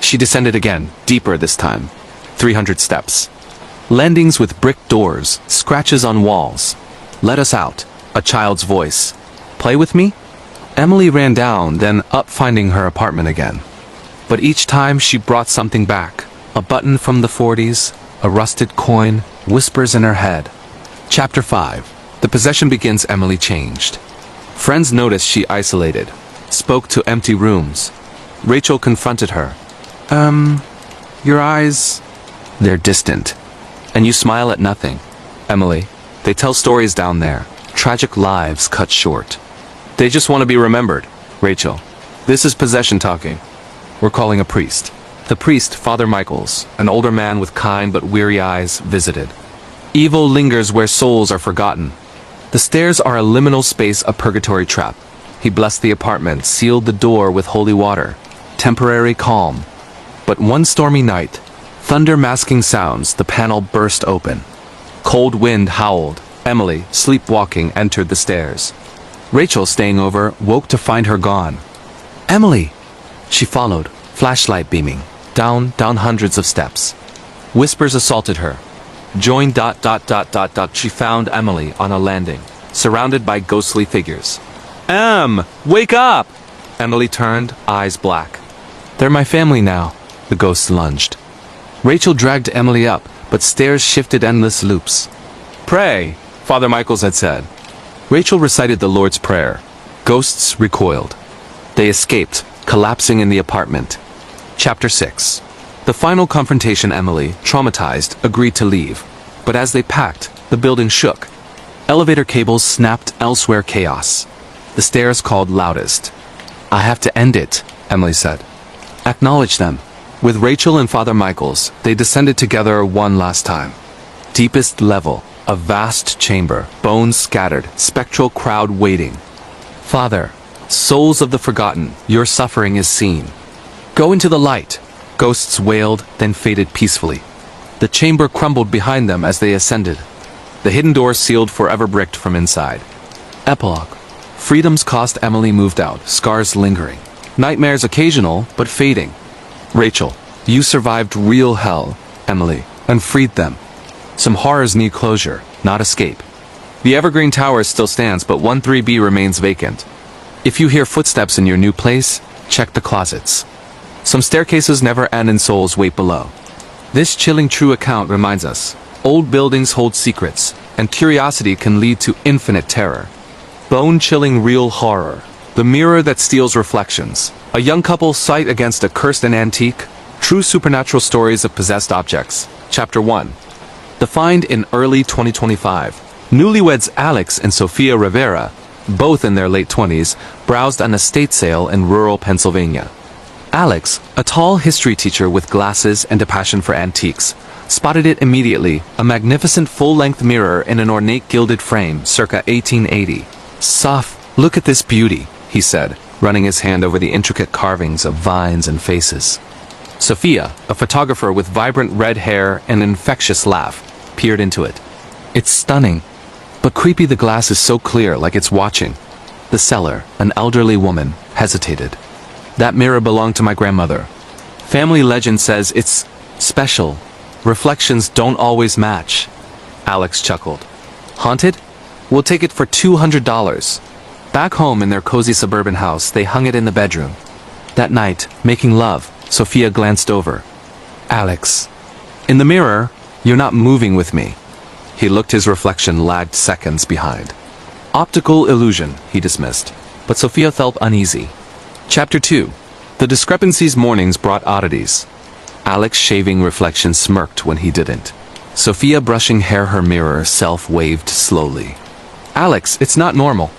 She descended again, deeper this time. 300 steps. Landings with brick doors, scratches on walls. Let us out. A child's voice. Play with me? Emily ran down, then up, finding her apartment again. But each time she brought something back. A button from the 40s, a rusted coin, whispers in her head. Chapter 5. The possession begins. Emily changed. Friends noticed she isolated. Spoke to empty rooms. Rachel confronted her. Your eyes... They're distant. And you smile at nothing. Emily, they tell stories down there. Tragic lives cut short. They just want to be remembered. Rachel, this is possession talking. We're calling a priest. The priest, Father Michaels, an older man with kind but weary eyes, visited. Evil lingers where souls are forgotten. The stairs are a liminal space, a purgatory trap. He blessed the apartment, sealed the door with holy water. Temporary calm. But one stormy night, thunder masking sounds, the panel burst open. Cold wind howled. Emily, sleepwalking, entered the stairs. Rachel, staying over, woke to find her gone. Emily! She followed, flashlight beaming. Down hundreds of steps. Whispers assaulted her. Join ... She found Emily on a landing, surrounded by ghostly figures. Wake up! Emily turned, eyes black. They're my family now, the ghosts lunged. Rachel dragged Emily up, but stairs shifted endless loops. "Pray," Father Michaels had said. Rachel recited the Lord's Prayer. Ghosts recoiled. They escaped, collapsing in the apartment. Chapter 6. The final confrontation. Emily, traumatized, agreed to leave. But as they packed, the building shook. Elevator cables snapped, elsewhere chaos. The stairs called loudest. "I have to end it," Emily said. "Acknowledge them." With Rachel and Father Michaels, they descended together one last time. Deepest level, a vast chamber, bones scattered, spectral crowd waiting. "Father, souls of the forgotten, your suffering is seen. Go into the light." Ghosts wailed, then faded peacefully. The chamber crumbled behind them as they ascended. The hidden door sealed, forever bricked from inside. Epilogue. Freedom's cost. Emily moved out, scars lingering. Nightmares occasional, but fading. Rachel, you survived real hell, Emily, and freed them. Some horrors need closure, not escape. The Evergreen Tower still stands, but 13B remains vacant. If you hear footsteps in your new place, check the closets. Some staircases never end and souls wait below. This chilling true account reminds us, old buildings hold secrets, and curiosity can lead to infinite terror. Bone-chilling real horror. The mirror that steals reflections. A young couple sight against a cursed and antique. True supernatural stories of possessed objects. Chapter 1. The find in early 2025. Newlyweds Alex and Sofia Rivera, both in their late 20s, browsed an estate sale in rural Pennsylvania. Alex, a tall history teacher with glasses and a passion for antiques, spotted it immediately, a magnificent full-length mirror in an ornate gilded frame, circa 1880. "Soph, look at this beauty," he said, running his hand over the intricate carvings of vines and faces. Sophia, a photographer with vibrant red hair and an infectious laugh, peered into it. "It's stunning. But creepy, the glass is so clear, like it's watching." The seller, an elderly woman, hesitated. "That mirror belonged to my grandmother. Family legend says it's special. Reflections don't always match." Alex chuckled. "Haunted? We'll take it for $200. Back home in their cozy suburban house, they hung it in the bedroom. That night, making love, Sophia glanced over. "Alex, in the mirror, you're not moving with me." He looked. His reflection lagged seconds behind. "Optical illusion," he dismissed, but Sophia felt uneasy. Chapter 2. The discrepancies. Mornings brought oddities. Alex shaving reflection smirked when he didn't. Sophia brushing hair. Her mirror self waved slowly. "Alex, it's not normal."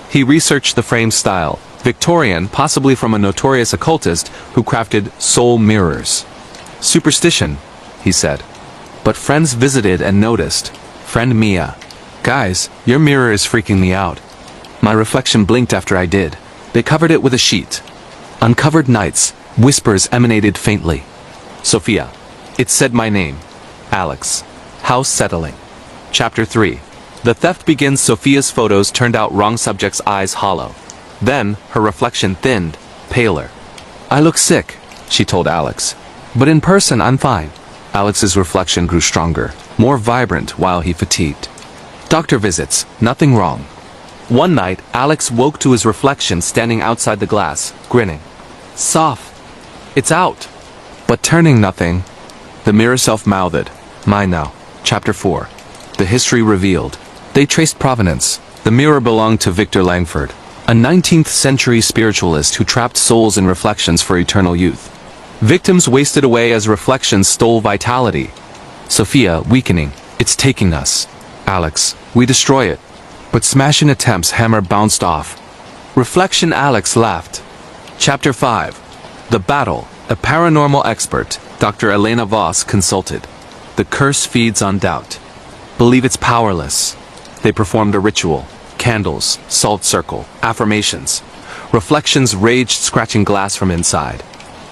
He researched the frame style. Victorian, possibly from a notorious occultist who crafted soul mirrors. "Superstition," he said. But friends visited and noticed. Friend Mia. "Guys, your mirror is freaking me out." My reflection blinked after I did. They covered it with a sheet. Uncovered nights, whispers emanated faintly. Sophia. "It said my name." Alex. "How settling." Chapter 3. The theft begins. Sophia's photos turned out wrong. Subject's eyes hollow. Then, her reflection thinned, paler. "I look sick," she told Alex. "But in person, I'm fine." Alex's reflection grew stronger, more vibrant while he fatigued. Doctor visits, nothing wrong. One night, Alex woke to his reflection standing outside the glass, grinning. "Soph, it's out." But turning, nothing. The mirror self-mouthed. "Mine now." Chapter 4. The history revealed. They traced provenance. The mirror belonged to Victor Langford, a 19th century spiritualist who trapped souls in reflections for eternal youth. Victims wasted away as reflections stole vitality. Sophia, weakening. "It's taking us." Alex, "We destroy it." But smashing attempts. Hammer bounced off. Reflection. Alex laughed. Chapter 5. The battle. A paranormal expert, Dr. Elena Voss, consulted. The curse feeds on doubt. Believe it's powerless. They performed a ritual. Candles, salt circle, affirmations. Reflections raged, scratching glass from inside.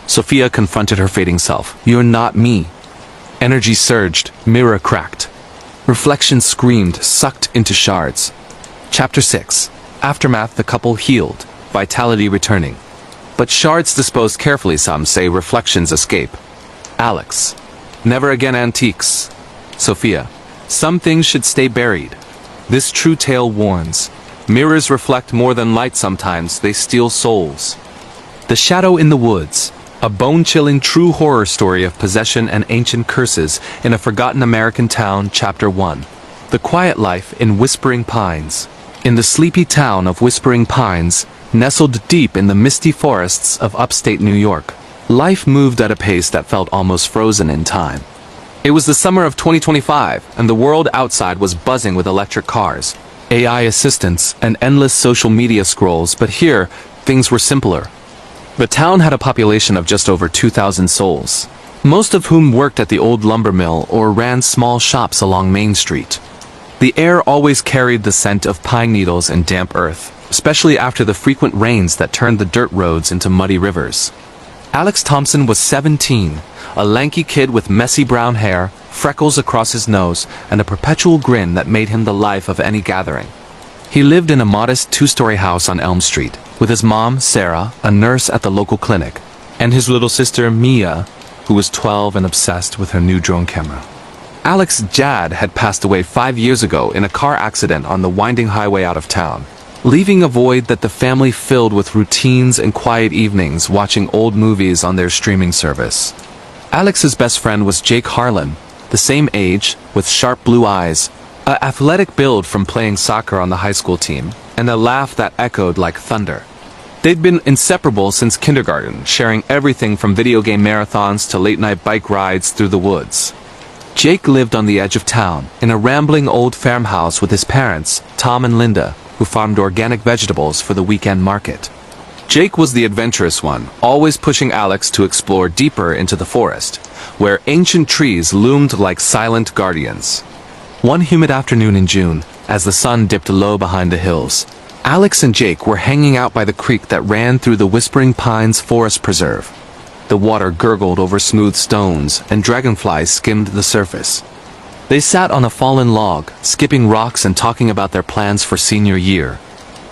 Sophia confronted her fading self. "You're not me." Energy surged, mirror cracked. Reflection screamed, sucked into shards. Chapter 6. Aftermath. The couple healed, vitality returning. But shards disposed carefully. Some say reflections escape. Alex. "Never again antiques." Sophia. "Some things should stay buried." This true tale warns. Mirrors reflect more than light. Sometimes they steal souls. The shadow in the woods. A bone-chilling true horror story of possession and ancient curses in a forgotten American town, Chapter 1. The Quiet Life in Whispering Pines. In the sleepy town of Whispering Pines, nestled deep in the misty forests of upstate New York, life moved at a pace that felt almost frozen in time. It was the summer of 2025, and the world outside was buzzing with electric cars, AI assistants, and endless social media scrolls, but here, things were simpler. The town had a population of just over 2,000 souls, most of whom worked at the old lumber mill or ran small shops along Main Street. The air always carried the scent of pine needles and damp earth, especially after the frequent rains that turned the dirt roads into muddy rivers. Alex Thompson was 17, a lanky kid with messy brown hair, freckles across his nose, and a perpetual grin that made him the life of any gathering. He lived in a modest two-story house on Elm Street, with his mom, Sarah, a nurse at the local clinic, and his little sister, Mia, who was 12 and obsessed with her new drone camera. Alex's dad had passed away 5 years ago in a car accident on the winding highway out of town, leaving a void that the family filled with routines and quiet evenings watching old movies on their streaming service. Alex's best friend was Jake Harlan, the same age, with sharp blue eyes, an athletic build from playing soccer on the high school team, and a laugh that echoed like thunder. They'd been inseparable since kindergarten, sharing everything from video game marathons to late-night bike rides through the woods. Jake lived on the edge of town, in a rambling old farmhouse with his parents, Tom and Linda, who farmed organic vegetables for the weekend market. Jake was the adventurous one, always pushing Alex to explore deeper into the forest, where ancient trees loomed like silent guardians. One humid afternoon in June, as the sun dipped low behind the hills, Alex and Jake were hanging out by the creek that ran through the Whispering Pines Forest Preserve. The water gurgled over smooth stones, and dragonflies skimmed the surface. They sat on a fallen log, skipping rocks and talking about their plans for senior year.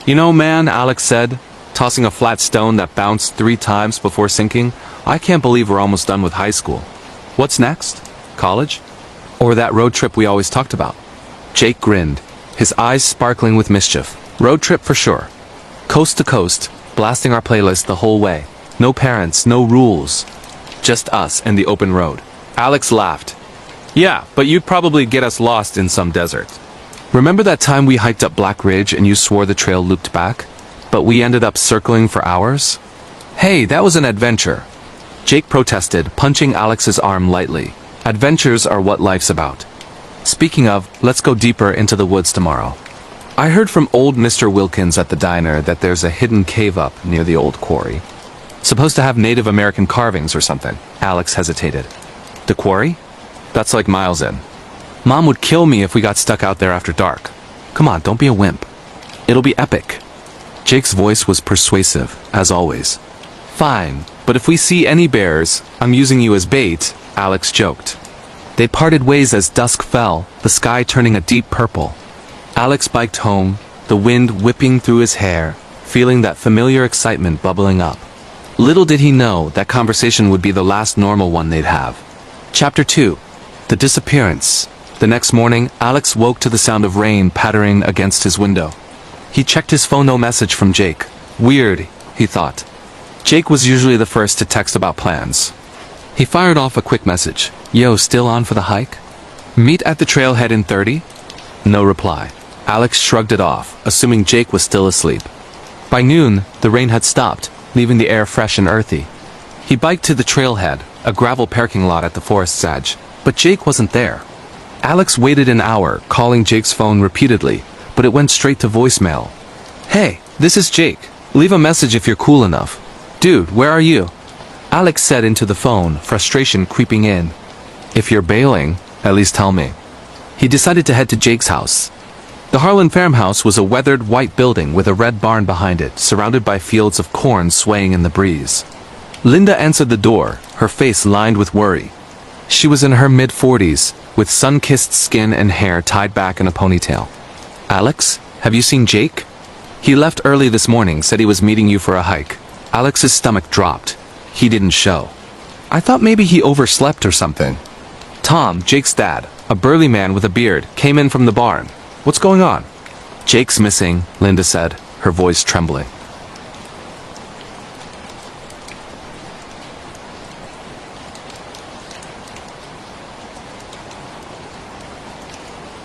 "You know, man," Alex said, tossing a flat stone that bounced 3 times before sinking, "I can't believe we're almost done with high school. What's next? College? Or that road trip we always talked about?" Jake grinned, his eyes sparkling with mischief. "Road trip for sure. Coast to coast, blasting our playlist the whole way. No parents, no rules. Just us and the open road." Alex laughed. "Yeah, but you'd probably get us lost in some desert. Remember that time we hiked up Black Ridge and you swore the trail looped back? But we ended up circling for hours?" "Hey, that was an adventure," Jake protested, punching Alex's arm lightly. "Adventures are what life's about. Speaking of, let's go deeper into the woods tomorrow. I heard from old Mr. Wilkins at the diner that there's a hidden cave up near the old quarry. Supposed to have Native American carvings or something." Alex hesitated. "The quarry? That's like miles in. Mom would kill me if we got stuck out there after dark. Come on, don't be a wimp. It'll be epic." Jake's voice was persuasive, as always. "Fine, but if we see any bears, I'm using you as bait," Alex joked. They parted ways as dusk fell, the sky turning a deep purple. Alex biked home, the wind whipping through his hair, feeling that familiar excitement bubbling up. Little did he know that conversation would be the last normal one they'd have. Chapter 2. The Disappearance. The next morning, Alex woke to the sound of rain pattering against his window. He checked his phone, no message from Jake. Weird, he thought. Jake was usually the first to text about plans. He fired off a quick message. "Yo, still on for the hike? Meet at the trailhead in 30? No reply. Alex shrugged it off, assuming Jake was still asleep. By noon, the rain had stopped, leaving the air fresh and earthy. He biked to the trailhead, a gravel parking lot at the forest's edge, but Jake wasn't there. Alex waited an hour, calling Jake's phone repeatedly, but it went straight to voicemail. "Hey, this is Jake. Leave a message if you're cool enough." "Dude, where are you?" Alex said into the phone, frustration creeping in. "If you're bailing, at least tell me." He decided to head to Jake's house. The Harlan farmhouse was a weathered white building with a red barn behind it, surrounded by fields of corn swaying in the breeze. Linda answered the door, her face lined with worry. She was in her mid-40s, with sun-kissed skin and hair tied back in a ponytail. "Alex, have you seen Jake? He left early this morning, said he was meeting you for a hike." Alex's stomach dropped. He didn't show. "I thought maybe he overslept or something." Tom, Jake's dad, a burly man with a beard, came in from the barn. "What's going on?" "Jake's missing," Linda said, her voice trembling.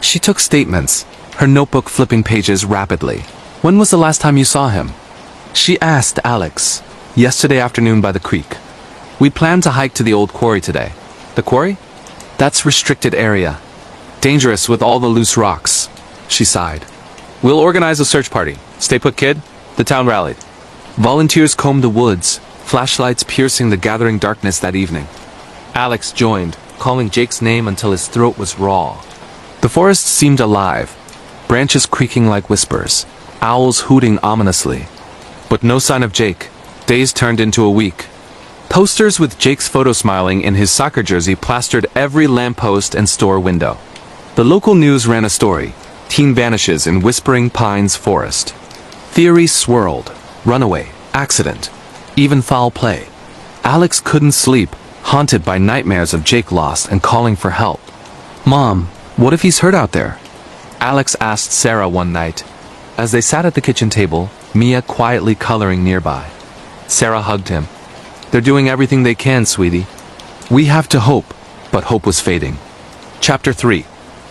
She took statements, her notebook flipping pages rapidly. When was the last time you saw him? She asked Alex. Yesterday afternoon by the creek. We planned to hike to the old quarry today. The quarry? That's restricted area. Dangerous with all the loose rocks. She sighed. We'll organize a search party. Stay put, kid. The town rallied. Volunteers combed the woods, flashlights piercing the gathering darkness that evening. Alex joined, calling Jake's name until his throat was raw. The forest seemed alive, branches creaking like whispers, owls hooting ominously. But no sign of Jake. Days turned into a week. Posters with Jake's photo smiling in his soccer jersey plastered every lamppost and store window. The local news ran a story. Teen vanishes in Whispering Pines forest. Theories swirled. Runaway, accident, even foul play. Alex couldn't sleep, haunted by nightmares of Jake lost and calling for help. Mom, what if he's hurt out there? Alex asked Sarah one night. As they sat at the kitchen table, Mia quietly coloring nearby. Sarah hugged him. They're doing everything they can, sweetie. We have to hope, but hope was fading. Chapter 3.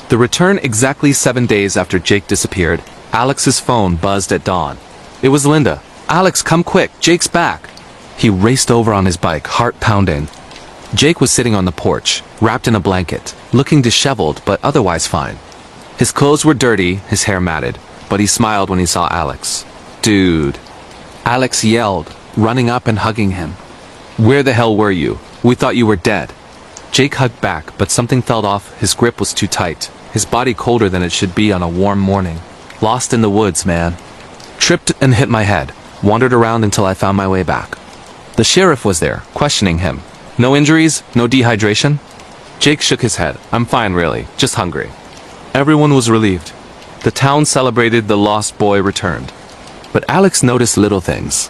The return exactly 7 days after Jake disappeared, Alex's phone buzzed at dawn. It was Linda. Alex, come quick, Jake's back. He raced over on his bike, heart pounding. Jake was sitting on the porch, wrapped in a blanket, looking disheveled but otherwise fine. His clothes were dirty, his hair matted, but he smiled when he saw Alex. Dude. Alex yelled, running up and hugging him. Where the hell were you? We thought you were dead. Jake hugged back, but something fell off. His grip was too tight, his body colder than it should be on a warm morning. Lost in the woods, man. Tripped and hit my head. Wandered around until I found my way back. The sheriff was there, questioning him. No injuries? No dehydration? Jake shook his head. I'm fine, really. Just hungry. Everyone was relieved. The town celebrated the lost boy returned. But Alex noticed little things.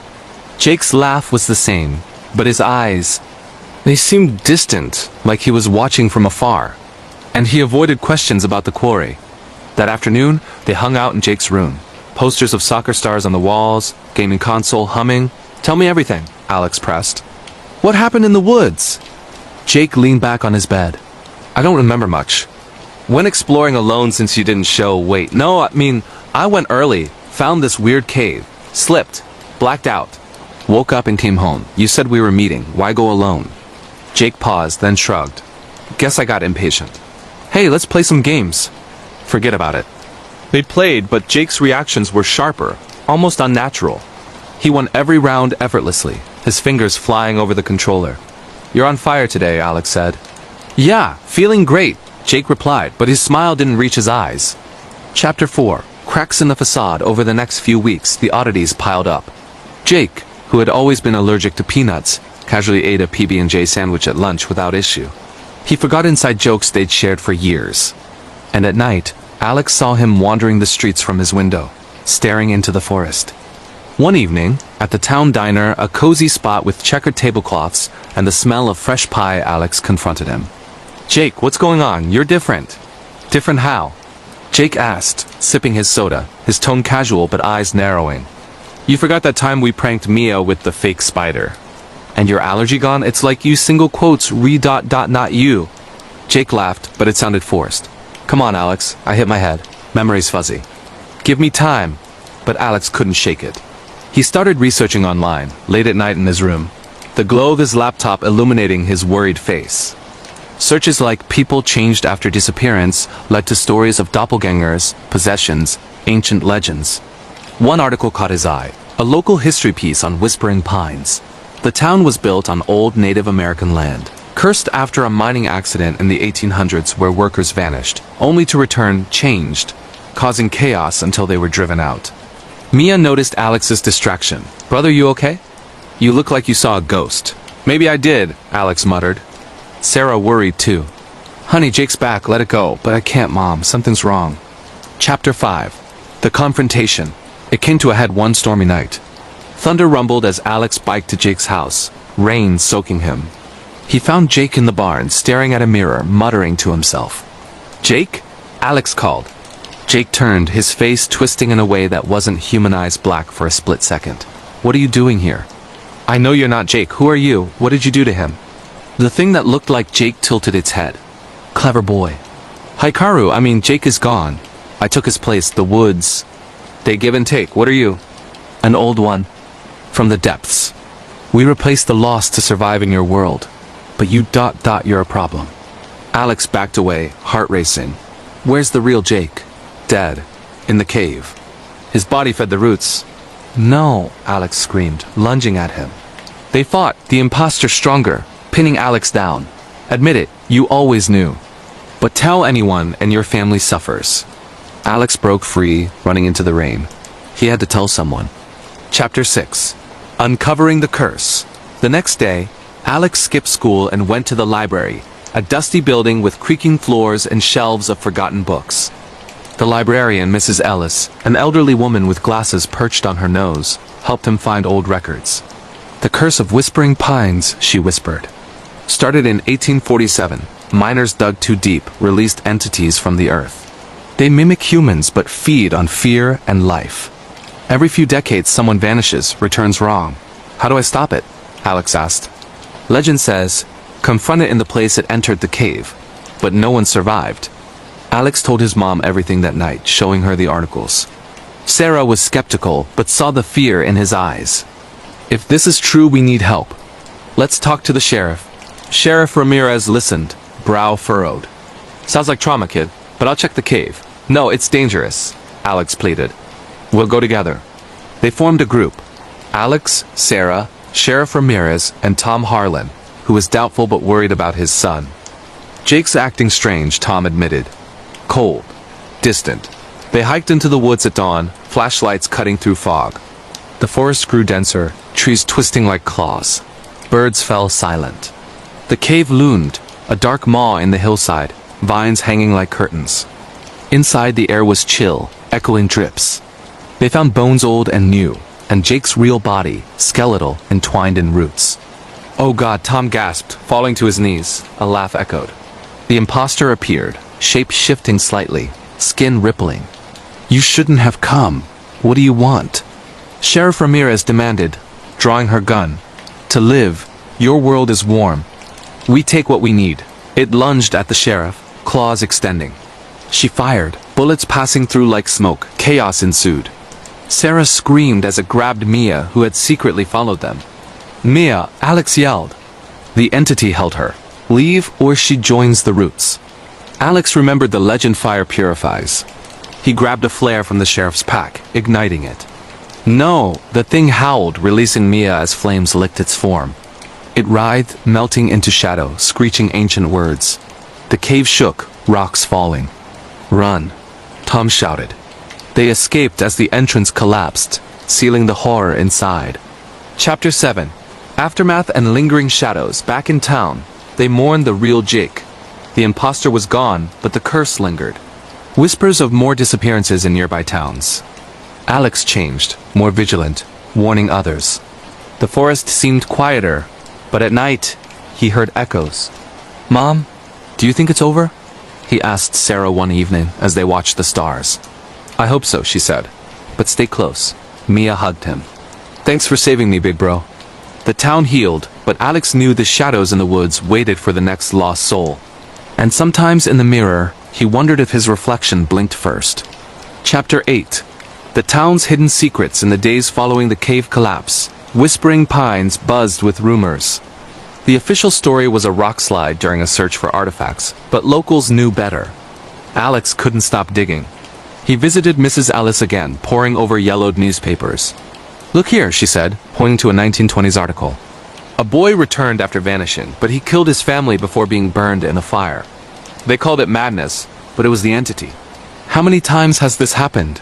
Jake's laugh was the same, but his eyes, they seemed distant, like he was watching from afar. And he avoided questions about the quarry. That afternoon, they hung out in Jake's room. Posters of soccer stars on the walls, gaming console humming. Tell me everything, Alex pressed. What happened in the woods? Jake leaned back on his bed. I don't remember much. Went exploring alone since you didn't show. Wait, no, I went early, found this weird cave, slipped, blacked out. Woke up and came home. You said we were meeting. Why go alone? Jake paused, then shrugged. Guess I got impatient. Hey, let's play some games. Forget about it. They played, but Jake's reactions were sharper, almost unnatural. He won every round effortlessly, his fingers flying over the controller. You're on fire today, Alex said. Yeah, feeling great, Jake replied, but his smile didn't reach his eyes. Chapter 4. Cracks in the facade. Over the next few weeks, the oddities piled up. Jake, who had always been allergic to peanuts, casually ate a PB&J sandwich at lunch without issue. He forgot inside jokes they'd shared for years. And at night, Alex saw him wandering the streets from his window, staring into the forest. One evening, at the town diner, a cozy spot with checkered tablecloths and the smell of fresh pie, Alex confronted him. Jake, what's going on? You're different. Different how? Jake asked, sipping his soda, his tone casual but eyes narrowing. You forgot that time we pranked Mia with the fake spider. And your allergy gone? It's like you single quotes not you. Jake laughed, but it sounded forced. Come on, Alex. I hit my head. Memory's fuzzy. Give me time. But Alex couldn't shake it. He started researching online, late at night in his room, the glow of his laptop illuminating his worried face. Searches like people changed after disappearance led to stories of doppelgangers, possessions, ancient legends. One article caught his eye, a local history piece on Whispering Pines. The town was built on old Native American land, cursed after a mining accident in the 1800s where workers vanished, only to return changed, causing chaos until they were driven out. Mia noticed Alex's distraction. Brother, you okay? You look like you saw a ghost. Maybe I did, Alex muttered. Sarah worried too. Honey, Jake's back, let it go. But I can't, Mom, something's wrong. Chapter 5. The Confrontation. It came to a head one stormy night. Thunder rumbled as Alex biked to Jake's house, rain soaking him. He found Jake in the barn, staring at a mirror, muttering to himself. Jake? Alex called. Jake turned, his face twisting in a way that wasn't humanized black for a split second. What are you doing here? I know you're not Jake. Who are you? What did you do to him? The thing that looked like Jake tilted its head. Clever boy. Jake is gone. I took his place, the woods. They give and take. What are you? An old one. From the depths. We replaced the lost to survive in your world. But you're a problem. Alex backed away, heart racing. Where's the real Jake? Dead. In the cave. His body fed the roots. No, Alex screamed, lunging at him. They fought, the imposter stronger, pinning Alex down. Admit it, you always knew. But tell anyone and your family suffers. Alex broke free, running into the rain. He had to tell someone. Chapter 6. Uncovering the Curse. The next day, Alex skipped school and went to the library, a dusty building with creaking floors and shelves of forgotten books. The librarian, Mrs. Ellis, an elderly woman with glasses perched on her nose, helped him find old records. The Curse of Whispering Pines, she whispered. Started in 1847, miners dug too deep, released entities from the earth. They mimic humans but feed on fear and life. Every few decades someone vanishes, returns wrong. How do I stop it? Alex asked. Legend says, confront it in the place it entered the cave. But no one survived. Alex told his mom everything that night, showing her the articles. Sarah was skeptical, but saw the fear in his eyes. If this is true, we need help. Let's talk to the sheriff. Sheriff Ramirez listened, brow furrowed. Sounds like trauma, kid, but I'll check the cave. No, it's dangerous, Alex pleaded. We'll go together. They formed a group. Alex, Sarah, Sheriff Ramirez, and Tom Harlan, who was doubtful but worried about his son. Jake's acting strange, Tom admitted. Cold. Distant. They hiked into the woods at dawn, flashlights cutting through fog. The forest grew denser, trees twisting like claws. Birds fell silent. The cave loomed, a dark maw in the hillside, vines hanging like curtains. Inside the air was chill, echoing drips. They found bones old and new, and Jake's real body, skeletal, entwined in roots. Oh God, Tom gasped, falling to his knees. A laugh echoed. The imposter appeared, shape shifting slightly, skin rippling. You shouldn't have come. What do you want? Sheriff Ramirez demanded, drawing her gun. To live, your world is warm. We take what we need. It lunged at the sheriff, claws extending. She fired, bullets passing through like smoke. Chaos ensued. Sarah screamed as it grabbed Mia, who had secretly followed them. Mia, Alex yelled. The entity held her. Leave or she joins the roots. Alex remembered the legend fire purifies. He grabbed a flare from the sheriff's pack, igniting it. No, the thing howled, releasing Mia as flames licked its form. It writhed, melting into shadow, screeching ancient words. The cave shook, rocks falling. Run, Tom shouted. They escaped as the entrance collapsed, sealing the horror inside. Chapter 7. Aftermath and lingering shadows. Back in town, they mourned the real Jake. The imposter was gone, but the curse lingered. Whispers of more disappearances in nearby towns. Alex changed, more vigilant, warning others. The forest seemed quieter, but at night, he heard echoes. Mom, do you think it's over? He asked Sarah one evening as they watched the stars. I hope so, she said. But stay close. Mia hugged him. Thanks for saving me, big bro. The town healed, but Alex knew the shadows in the woods waited for the next lost soul. And sometimes in the mirror, he wondered if his reflection blinked first. Chapter 8. The town's hidden secrets in the days following the cave collapse. Whispering Pines buzzed with rumors. The official story was a rock slide during a search for artifacts, but locals knew better. Alex couldn't stop digging. He visited Mrs. Ellis again, poring over yellowed newspapers. Look here, she said, pointing to a 1920s article. A boy returned after vanishing, but he killed his family before being burned in a fire. They called it madness, but it was the entity. How many times has this happened?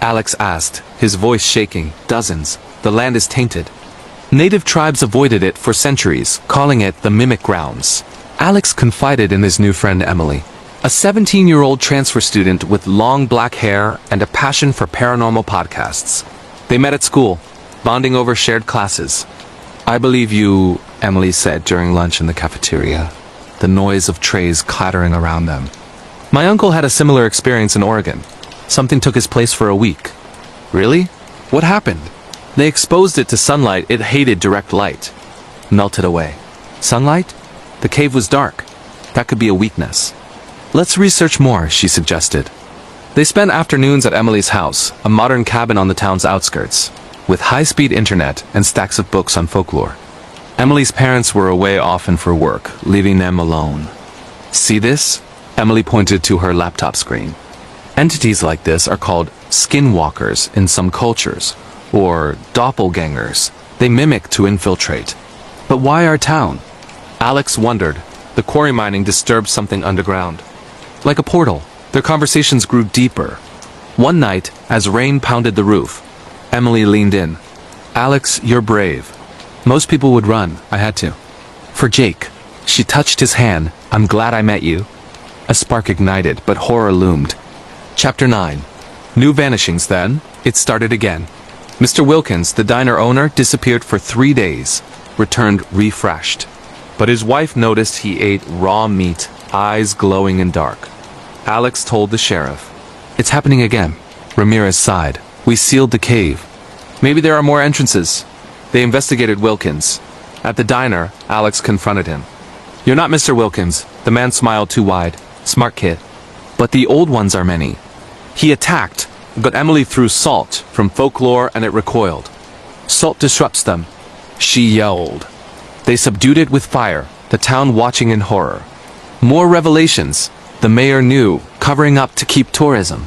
Alex asked, his voice shaking. Dozens. The land is tainted. Native tribes avoided it for centuries, calling it the Mimic Grounds. Alex confided in his new friend Emily, a 17-year-old transfer student with long black hair and a passion for paranormal podcasts. They met at school, bonding over shared classes. I believe you, Emily said during lunch in the cafeteria, the noise of trays clattering around them. My uncle had a similar experience in Oregon. Something took his place for a week. Really? What happened? They exposed it to sunlight. It hated direct light. Melted away. Sunlight? The cave was dark. That could be a weakness. Let's research more, she suggested. They spent afternoons at Emily's house, a modern cabin on the town's outskirts, with high-speed internet and stacks of books on folklore. Emily's parents were away often for work, leaving them alone. See this? Emily pointed to her laptop screen. Entities like this are called skinwalkers in some cultures, or doppelgangers. They mimic to infiltrate. But why our town? Alex wondered. The quarry mining disturbed something underground. Like a portal, their conversations grew deeper. One night, as rain pounded the roof, Emily leaned in. Alex, you're brave. Most people would run. I had to. For Jake. She touched his hand. I'm glad I met you. A spark ignited, but horror loomed. Chapter 9. New vanishings then. It started again. Mr. Wilkins, the diner owner, disappeared for 3 days. Returned refreshed. But his wife noticed he ate raw meat, eyes glowing in dark. Alex told the sheriff. It's happening again. Ramirez sighed. We sealed the cave. Maybe there are more entrances. They investigated Wilkins. At the diner, Alex confronted him. You're not Mr. Wilkins. The man smiled too wide. Smart kid. But the old ones are many. He attacked, but Emily threw salt from folklore and it recoiled. Salt disrupts them. She yelled. They subdued it with fire, the town watching in horror. More revelations. The mayor knew, covering up to keep tourism.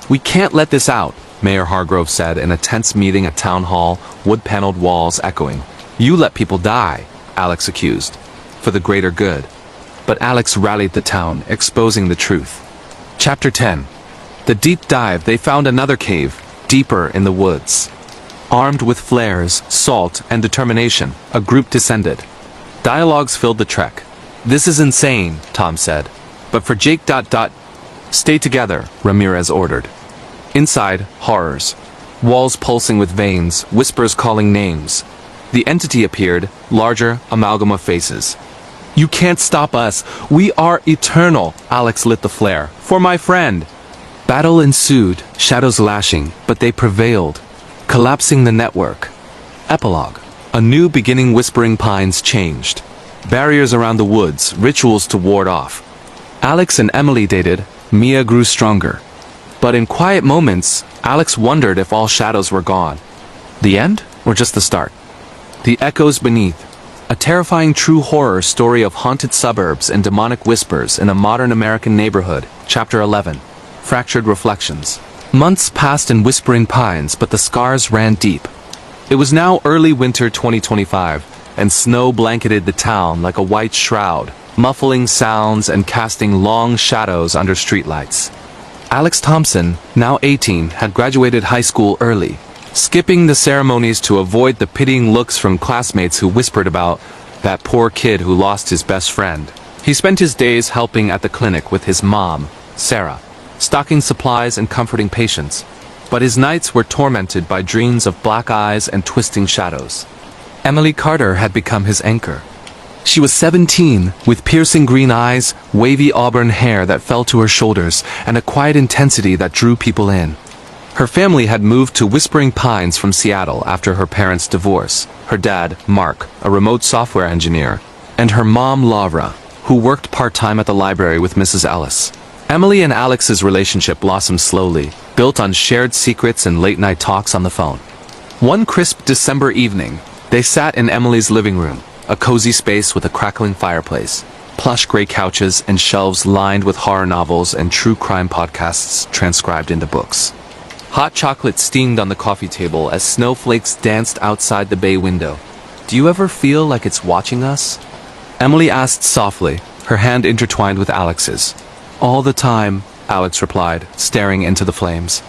We can't let this out, Mayor Hargrove said in a tense meeting at Town Hall, wood-paneled walls echoing. You let people die, Alex accused. For the greater good. But Alex rallied the town, exposing the truth. Chapter 10. The deep dive. They found another cave, deeper in the woods. Armed with flares, salt, and determination, a group descended. Dialogues filled the trek. This is insane, Tom said. But for Jake... Stay together, Ramirez ordered. Inside, horrors. Walls pulsing with veins, whispers calling names. The entity appeared, larger, amalgam of faces. You can't stop us. We are eternal, Alex lit the flare. For my friend. Battle ensued, shadows lashing, but they prevailed, collapsing the network. Epilogue. A new beginning. Whispering Pines changed. Barriers around the woods, rituals to ward off. Alex and Emily dated. Mia grew stronger. But in quiet moments, Alex wondered if all shadows were gone. The end, or just the start? The echoes beneath. A terrifying true horror story of haunted suburbs and demonic whispers in a modern American neighborhood. Chapter 11. Fractured Reflections. Months passed in Whispering Pines, but the scars ran deep. It was now early winter 2025, and snow blanketed the town like a white shroud, muffling sounds and casting long shadows under streetlights. Alex Thompson, now 18, had graduated high school early, skipping the ceremonies to avoid the pitying looks from classmates who whispered about that poor kid who lost his best friend. He spent his days helping at the clinic with his mom, Sarah, stocking supplies and comforting patients, but his nights were tormented by dreams of black eyes and twisting shadows. Emily Carter had become his anchor. She was 17, with piercing green eyes, wavy auburn hair that fell to her shoulders, and a quiet intensity that drew people in. Her family had moved to Whispering Pines from Seattle after her parents' divorce. Her dad, Mark, a remote software engineer, and her mom, Laura, who worked part-time at the library with Mrs. Ellis. Emily and Alex's relationship blossomed slowly, built on shared secrets and late-night talks on the phone. One crisp December evening, they sat in Emily's living room, a cozy space with a crackling fireplace, plush gray couches, and shelves lined with horror novels and true crime podcasts transcribed into books. Hot chocolate steamed on the coffee table as snowflakes danced outside the bay window. Do you ever feel like it's watching us? Emily asked softly, her hand intertwined with Alex's. All the time, Alex replied, staring into the flames.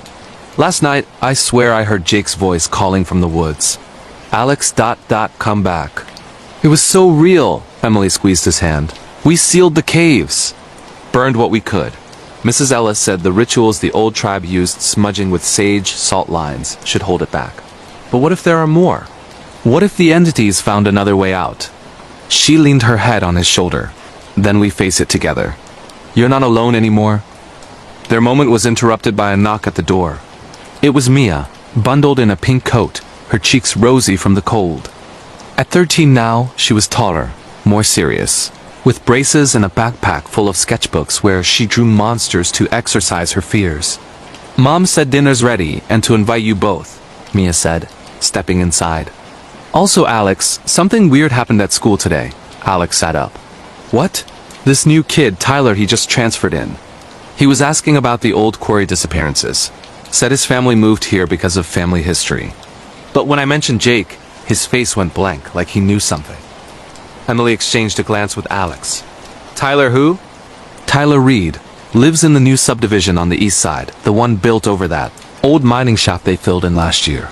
Last night, I swear I heard Jake's voice calling from the woods. Alex... come back. It was so real, Emily squeezed his hand. We sealed the caves. Burned what we could. Mrs. Ellis said the rituals the old tribe used, smudging with sage salt lines, should hold it back. But what if there are more? What if the entities found another way out? She leaned her head on his shoulder. Then we face it together. You're not alone anymore. Their moment was interrupted by a knock at the door. It was Mia, bundled in a pink coat, her cheeks rosy from the cold. At 13 now, she was taller, more serious. with braces and a backpack full of sketchbooks where she drew monsters to exorcise her fears. Mom said dinner's ready and to invite you both, Mia said, stepping inside. Also, Alex, something weird happened at school today. Alex sat up. What? This new kid, Tyler, he just transferred in. He was asking about the old quarry disappearances. Said his family moved here because of family history. But when I mentioned Jake, his face went blank, like he knew something. Emily exchanged a glance with Alex. Tyler who? Tyler Reed. Lives in the new subdivision on the east side, the one built over that old mining shaft they filled in last year.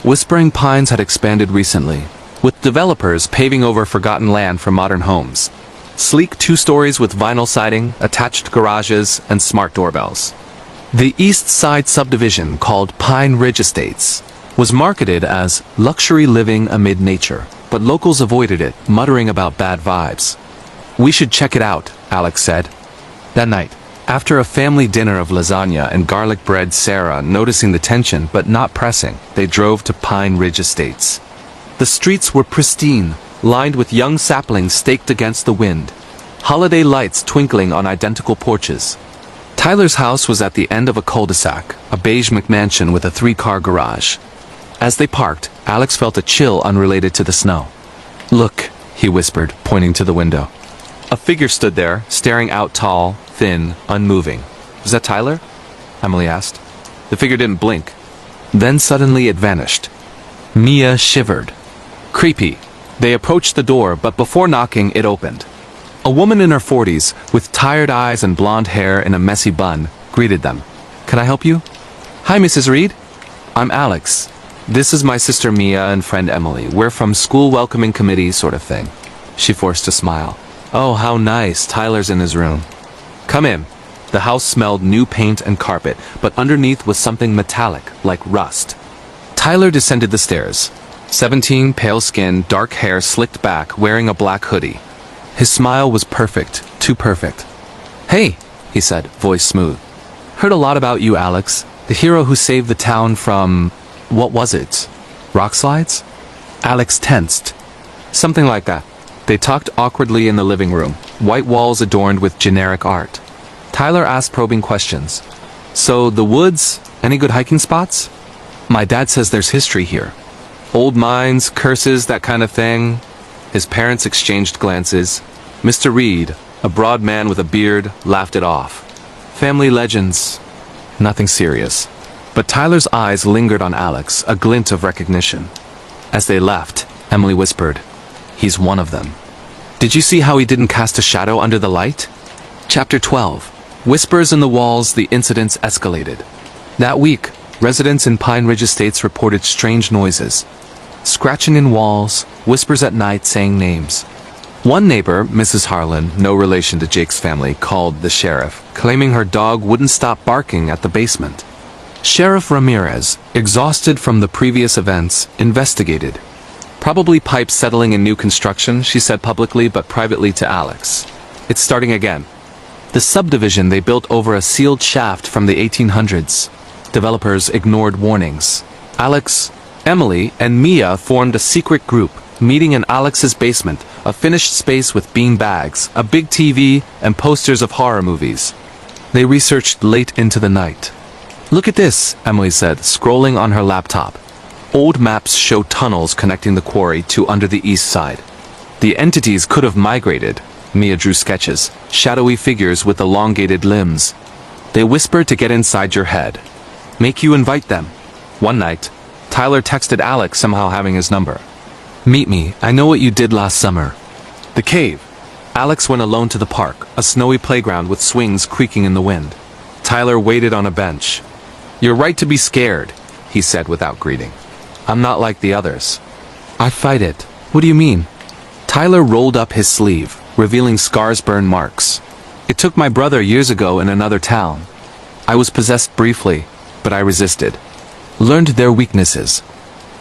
Whispering Pines had expanded recently, with developers paving over forgotten land for modern homes. Sleek 2 stories with vinyl siding, attached garages, and smart doorbells. The east side subdivision, called Pine Ridge Estates, was marketed as luxury living amid nature, but locals avoided it, muttering about bad vibes. We should check it out, Alex said. That night, after a family dinner of lasagna and garlic bread, Sarah, noticing the tension but not pressing, they drove to Pine Ridge Estates. The streets were pristine, lined with young saplings staked against the wind, holiday lights twinkling on identical porches. Tyler's house was at the end of a cul-de-sac, a beige McMansion with a 3-car garage. As they parked, Alex felt a chill unrelated to the snow. Look, he whispered, pointing to the window. A figure stood there, staring out, tall, thin, unmoving. Was that Tyler? Emily asked. The figure didn't blink. Then suddenly it vanished. Mia shivered. Creepy. They approached the door, but before knocking, it opened. A woman in her 40s, with tired eyes and blonde hair in a messy bun, greeted them. Can I help you? Hi, Mrs. Reed. I'm Alex. This is my sister Mia and friend Emily. We're from school welcoming committee sort of thing. She forced a smile. Oh, how nice. Tyler's in his room. Come in. The house smelled new paint and carpet, but underneath was something metallic, like rust. Tyler descended the stairs. 17, pale skin, dark hair slicked back, wearing a black hoodie. His smile was perfect, too perfect. Hey, he said, voice smooth. Heard a lot about you, Alex. The hero who saved the town from... what was it? Rock slides? Alex tensed. Something like that. They talked awkwardly in the living room, white walls adorned with generic art. Tyler asked probing questions. So, the woods, any good hiking spots? My dad says there's history here. Old mines, curses, that kind of thing. His parents exchanged glances. Mr. Reed, a broad man with a beard, laughed it off. Family legends. Nothing serious. But Tyler's eyes lingered on Alex, a glint of recognition. As they left, Emily whispered, He's one of them. Did you see how he didn't cast a shadow under the light? Chapter 12. Whispers in the walls, the incidents escalated. That week, residents in Pine Ridge Estates reported strange noises. Scratching in walls, whispers at night saying names. One neighbor, Mrs. Harlan, no relation to Jake's family, called the sheriff, claiming her dog wouldn't stop barking at the basement. Sheriff Ramirez, exhausted from the previous events, investigated. Probably pipes settling in new construction, she said publicly but privately to Alex. It's starting again. The subdivision they built over a sealed shaft from the 1800s. Developers ignored warnings. Alex, Emily, and Mia formed a secret group, meeting in Alex's basement, a finished space with bean bags, a big TV, and posters of horror movies. They researched late into the night. Look at this, Emily said, scrolling on her laptop. Old maps show tunnels connecting the quarry to under the east side. The entities could have migrated. Mia drew sketches, shadowy figures with elongated limbs. They whispered to get inside your head. Make you invite them. One night, Tyler texted Alex, somehow having his number. Meet me, I know what you did last summer. The cave. Alex went alone to the park, a snowy playground with swings creaking in the wind. Tyler waited on a bench. You're right to be scared, he said without greeting. I'm not like the others. I fight it. What do you mean? Tyler rolled up his sleeve, revealing scars, burn marks. It took my brother years ago in another town. I was possessed briefly, but I resisted. Learned their weaknesses.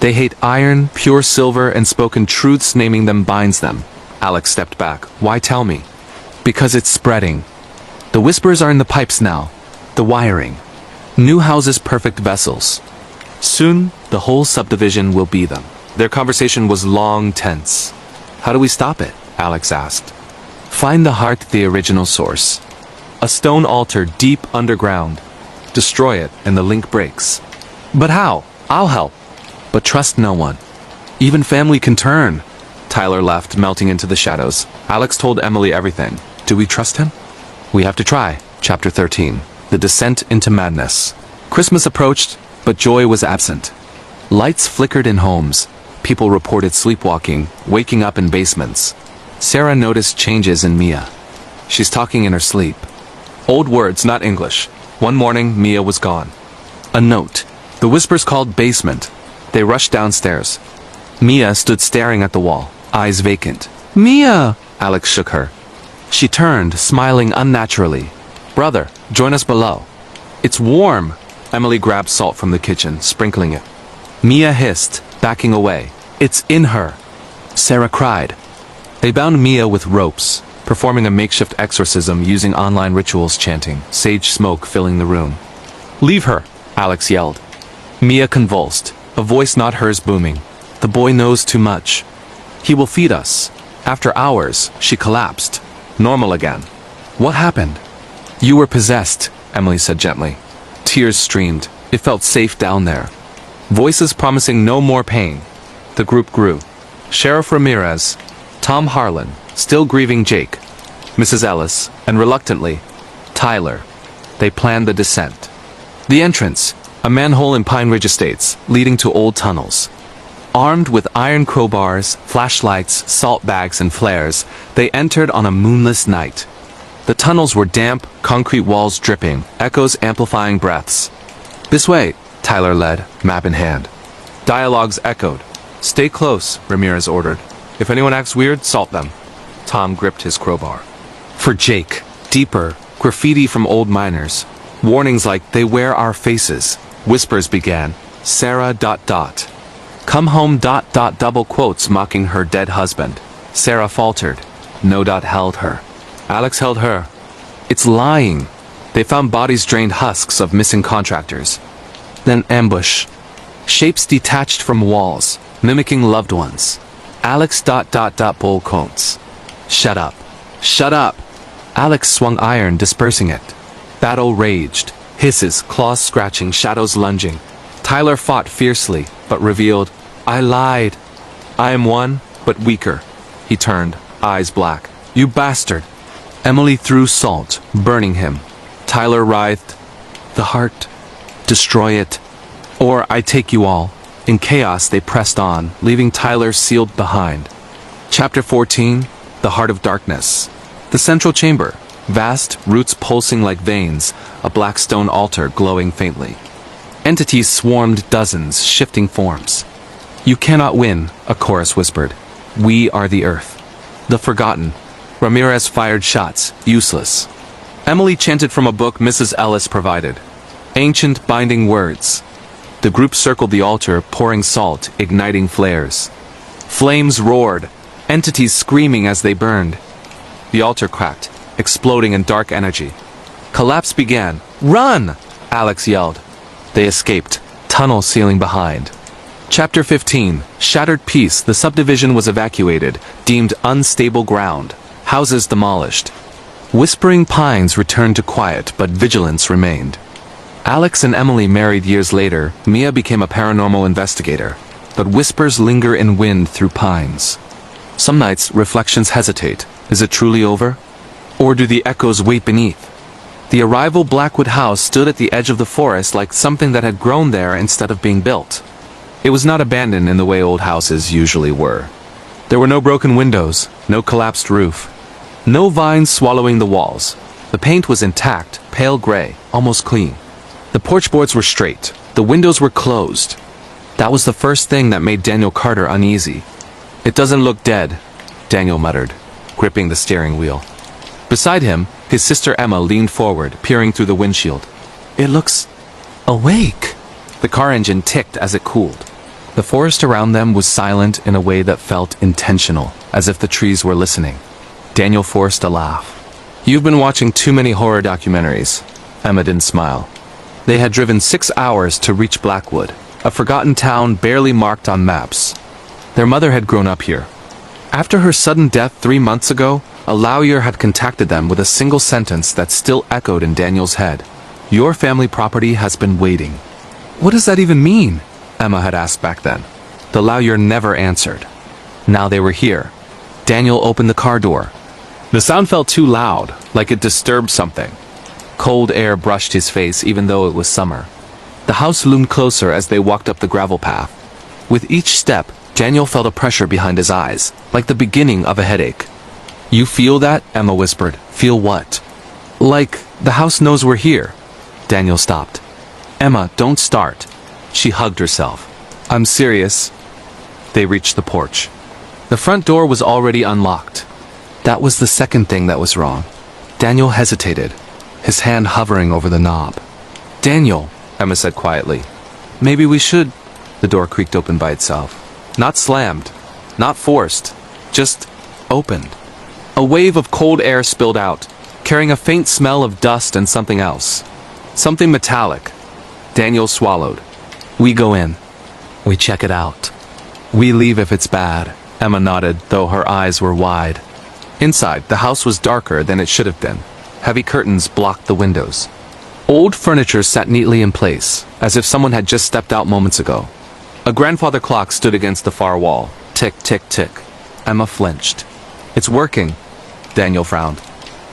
They hate iron, pure silver, and spoken truths, naming them binds them. Alex stepped back. Why tell me? Because it's spreading. The whispers are in the pipes now. The wiring. New houses, perfect vessels. Soon, the whole subdivision will be them. Their conversation was long, tense. How do we stop it? Alex asked. Find the heart, the original source. A stone altar deep underground. Destroy it and the link breaks. But how? I'll help. But trust no one. Even family can turn. Tyler left, melting into the shadows. Alex told Emily everything. Do we trust him? We have to try. Chapter 13. The Descent into Madness. Christmas approached, but joy was absent. Lights flickered in homes. People reported sleepwalking, waking up in basements. Sarah noticed changes in Mia. She's talking in her sleep. Old words, not English. One morning, Mia was gone. A note. The whispers called basement. They rushed downstairs. Mia stood staring at the wall, eyes vacant. Mia! Alex shook her. She turned, smiling unnaturally. Brother, join us below. It's warm. Emily grabbed salt from the kitchen, sprinkling it. Mia hissed, backing away. It's in her. Sarah cried. They bound Mia with ropes, performing a makeshift exorcism using online rituals chanting, sage smoke filling the room. Leave her, Alex yelled. Mia convulsed, a voice not hers booming. The boy knows too much. He will feed us. After hours, she collapsed. Normal again. What happened? You were possessed, Emily said gently. Tears streamed. It felt safe down there. Voices promising no more pain. The group grew. Sheriff Ramirez, Tom Harlan, still grieving Jake, Mrs. Ellis, and reluctantly, Tyler. They planned the descent. The entrance, a manhole in Pine Ridge Estates, leading to old tunnels. Armed with iron crowbars, flashlights, salt bags, and flares, they entered on a moonless night. The tunnels were damp, concrete walls dripping, echoes amplifying breaths. This way, Tyler led, map in hand. Dialogues echoed. Stay close, Ramirez ordered. If anyone acts weird, salt them. Tom gripped his crowbar. For Jake, deeper, graffiti from old miners. Warnings like, they wear our faces. Whispers began. Sarah ... Come home ... double quotes mocking her dead husband. Sarah faltered. No. Held her. Alex held her. It's lying. They found bodies drained husks of missing contractors. Then ambush. Shapes detached from walls, mimicking loved ones. Alex ... bull quotes. Shut up. Shut up. Alex swung iron, dispersing it. Battle raged. Hisses, claws scratching, shadows lunging. Tyler fought fiercely, but revealed, I lied. I am one, but weaker. He turned, eyes black. You bastard. Emily threw salt, burning him. Tyler writhed. The heart. Destroy it. Or I take you all. In chaos they pressed on, leaving Tyler sealed behind. Chapter 14. The Heart of Darkness. The central chamber. Vast, roots pulsing like veins, a black stone altar glowing faintly. Entities swarmed dozens, shifting forms. You cannot win, a chorus whispered. We are the earth. The forgotten. Ramirez fired shots, useless. Emily chanted from a book Mrs. Ellis provided. Ancient binding words. The group circled the altar, pouring salt, igniting flares. Flames roared, entities screaming as they burned. The altar cracked, exploding in dark energy. Collapse began. Run! Alex yelled. They escaped, tunnel sealing behind. Chapter 15. Shattered Peace. The subdivision was evacuated, deemed unstable ground. Houses demolished. Whispering Pines returned to quiet, but vigilance remained. Alex and Emily married years later. Mia became a paranormal investigator, but whispers linger in wind through pines. Some nights, reflections hesitate. Is it truly over? Or do the echoes wait beneath? The arrival Blackwood house stood at the edge of the forest like something that had grown there instead of being built. It was not abandoned in the way old houses usually were. There were no broken windows, no collapsed roof, no vines swallowing the walls. The paint was intact, pale gray, almost clean. The porch boards were straight. The windows were closed. That was the first thing that made Daniel Carter uneasy. It doesn't look dead, Daniel muttered, gripping the steering wheel. Beside him, his sister Emma leaned forward, peering through the windshield. It looks awake. The car engine ticked as it cooled. The forest around them was silent in a way that felt intentional, as if the trees were listening. Daniel forced a laugh. You've been watching too many horror documentaries. Emma didn't smile. They had driven 6 hours to reach Blackwood, a forgotten town barely marked on maps. Their mother had grown up here. After her sudden death 3 months ago, A lawyer had contacted them with a single sentence that still echoed in Daniel's head. Your family property has been waiting. What does that even mean? Emma had asked back then. The lawyer never answered. Now they were here. Daniel opened the car door. The sound felt too loud, like it disturbed something. Cold air brushed his face even though it was summer. The house loomed closer as they walked up the gravel path. With each step, Daniel felt a pressure behind his eyes, like the beginning of a headache. You feel that? Emma whispered. Feel what? Like, the house knows we're here. Daniel stopped. Emma, don't start. She hugged herself. I'm serious. They reached the porch. The front door was already unlocked. That was the second thing that was wrong. Daniel hesitated, his hand hovering over the knob. Daniel, Emma said quietly. Maybe we should... The door creaked open by itself. Not slammed. Not forced. Just opened. A wave of cold air spilled out, carrying a faint smell of dust and something else. Something metallic. Daniel swallowed. We go in. We check it out. We leave if it's bad. Emma nodded, though her eyes were wide. Inside, the house was darker than it should have been. Heavy curtains blocked the windows. Old furniture sat neatly in place, as if someone had just stepped out moments ago. A grandfather clock stood against the far wall. Tick, tick, tick. Emma flinched. It's working. Daniel frowned.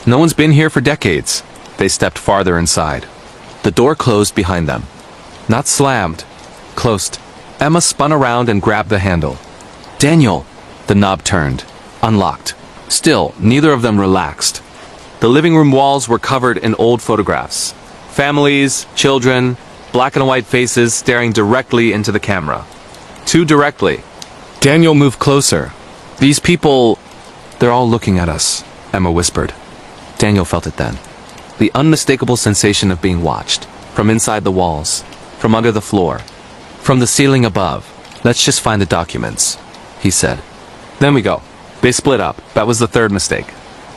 No one's been here for decades. They stepped farther inside. The door closed behind them. Not slammed. Closed. Emma spun around and grabbed the handle. Daniel! The knob turned. Unlocked. Still, neither of them relaxed. The living room walls were covered in old photographs. Families, children, black and white faces staring directly into the camera. Too directly. Daniel moved closer. These people... They're all looking at us, Emma whispered. Daniel felt it then. The unmistakable sensation of being watched. From inside the walls. From under the floor. From the ceiling above. Let's just find the documents, he said. Then we go. They split up. That was the third mistake.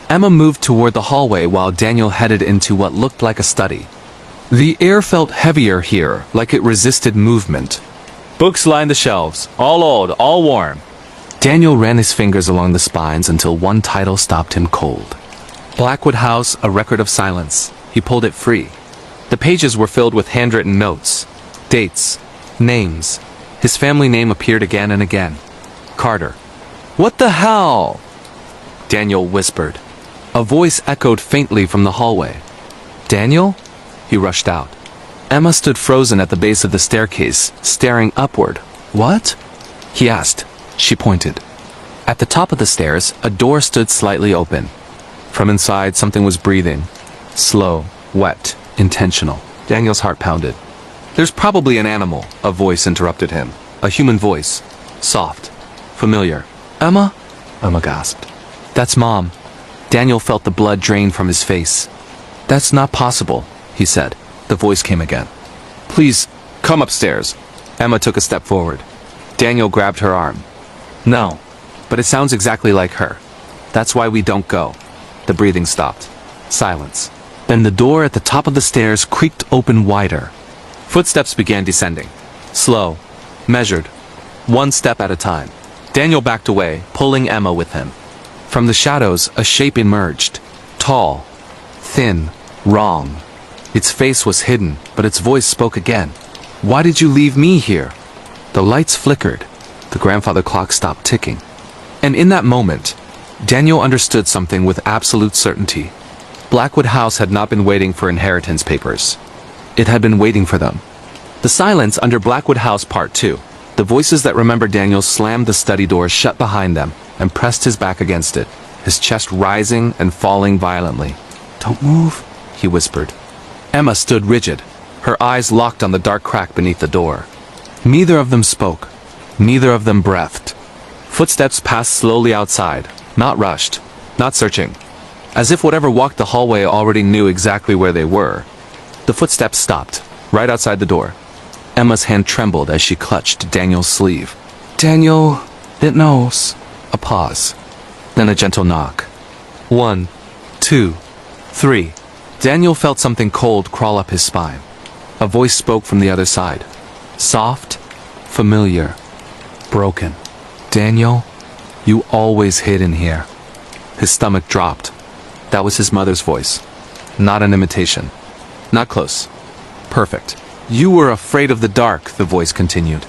Emma moved toward the hallway while Daniel headed into what looked like a study. The air felt heavier here, like it resisted movement. Books lined the shelves, all old, all worn. Daniel ran his fingers along the spines until one title stopped him cold. Blackwood House, A Record of Silence. He pulled it free. The pages were filled with handwritten notes, dates, names. His family name appeared again and again. Carter. What the hell? Daniel whispered. A voice echoed faintly from the hallway. Daniel? He rushed out. Emma stood frozen at the base of the staircase, staring upward. What? He asked. She pointed. At the top of the stairs, a door stood slightly open. From inside, something was breathing. Slow, wet, intentional. Daniel's heart pounded. There's probably an animal, a voice interrupted him. A human voice. Soft. Familiar. Emma? Emma gasped. That's Mom. Daniel felt the blood drain from his face. That's not possible, he said. The voice came again. Please, come upstairs. Emma took a step forward. Daniel grabbed her arm. No, but it sounds exactly like her. That's why we don't go. The breathing stopped. Silence. Then the door at the top of the stairs creaked open wider. Footsteps began descending. Slow. Measured. One step at a time. Daniel backed away, pulling Emma with him. From the shadows, a shape emerged. Tall. Thin. Wrong. Its face was hidden, but its voice spoke again. Why did you leave me here? The lights flickered. The grandfather clock stopped ticking. And in that moment, Daniel understood something with absolute certainty. Blackwood House had not been waiting for inheritance papers. It had been waiting for them. The silence under Blackwood House Part 2. The voices that remembered Daniel slammed the study doors shut behind them and pressed his back against it, his chest rising and falling violently. Don't move, he whispered. Emma stood rigid, her eyes locked on the dark crack beneath the door. Neither of them spoke. Neither of them breathed. Footsteps passed slowly outside, not rushed, not searching. As if whatever walked the hallway already knew exactly where they were. The footsteps stopped, right outside the door. Emma's hand trembled as she clutched Daniel's sleeve. Daniel, it knows. A pause. Then a gentle knock. 1, 2, 3. Daniel felt something cold crawl up his spine. A voice spoke from the other side. Soft, familiar, broken. Daniel, you always hid in here. His stomach dropped. That was his mother's voice. Not an imitation. Not close. Perfect. You were afraid of the dark, the voice continued.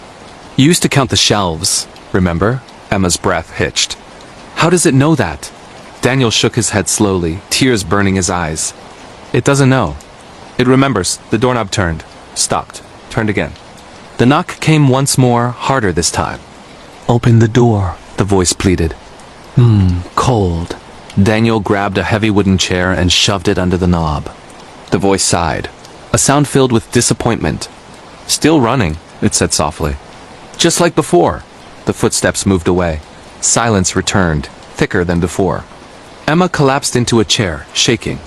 You used to count the shelves, remember? Emma's breath hitched. How does it know that? Daniel shook his head slowly, tears burning his eyes. It doesn't know. It remembers. The doorknob turned. Stopped. Turned again. The knock came once more, harder this time. Open the door, the voice pleaded. Cold. Daniel grabbed a heavy wooden chair and shoved it under the knob. The voice sighed. A sound filled with disappointment. Still running, it said softly. Just like before. The footsteps moved away. Silence returned, thicker than before. Emma collapsed into a chair, shaking.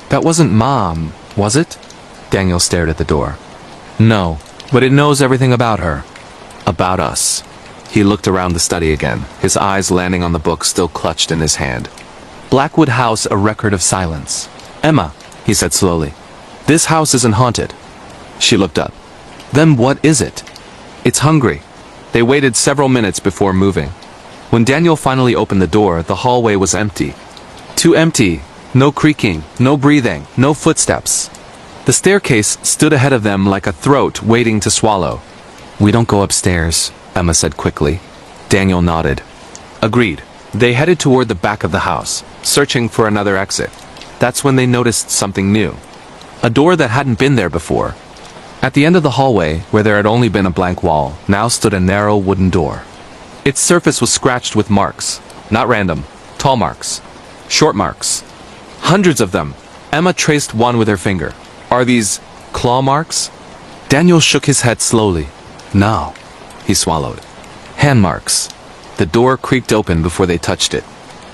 That wasn't Mom, was it? Daniel stared at the door. No, but it knows everything about her. About us. He looked around the study again, his eyes landing on the book still clutched in his hand. Blackwood House, a record of silence. Emma, he said slowly, this house isn't haunted. She looked up. Then what is it? It's hungry. They waited several minutes before moving. When Daniel finally opened the door, the hallway was empty. Too empty. No creaking, no breathing, no footsteps. The staircase stood ahead of them like a throat waiting to swallow. We don't go upstairs, Emma said quickly. Daniel nodded. Agreed. They headed toward the back of the house, searching for another exit. That's when they noticed something new. A door that hadn't been there before. At the end of the hallway, where there had only been a blank wall, now stood a narrow wooden door. Its surface was scratched with marks. Not random. Tall marks. Short marks. Hundreds of them. Emma traced one with her finger. Are these claw marks? Daniel shook his head slowly. No. He swallowed. Hand marks. The door creaked open before they touched it.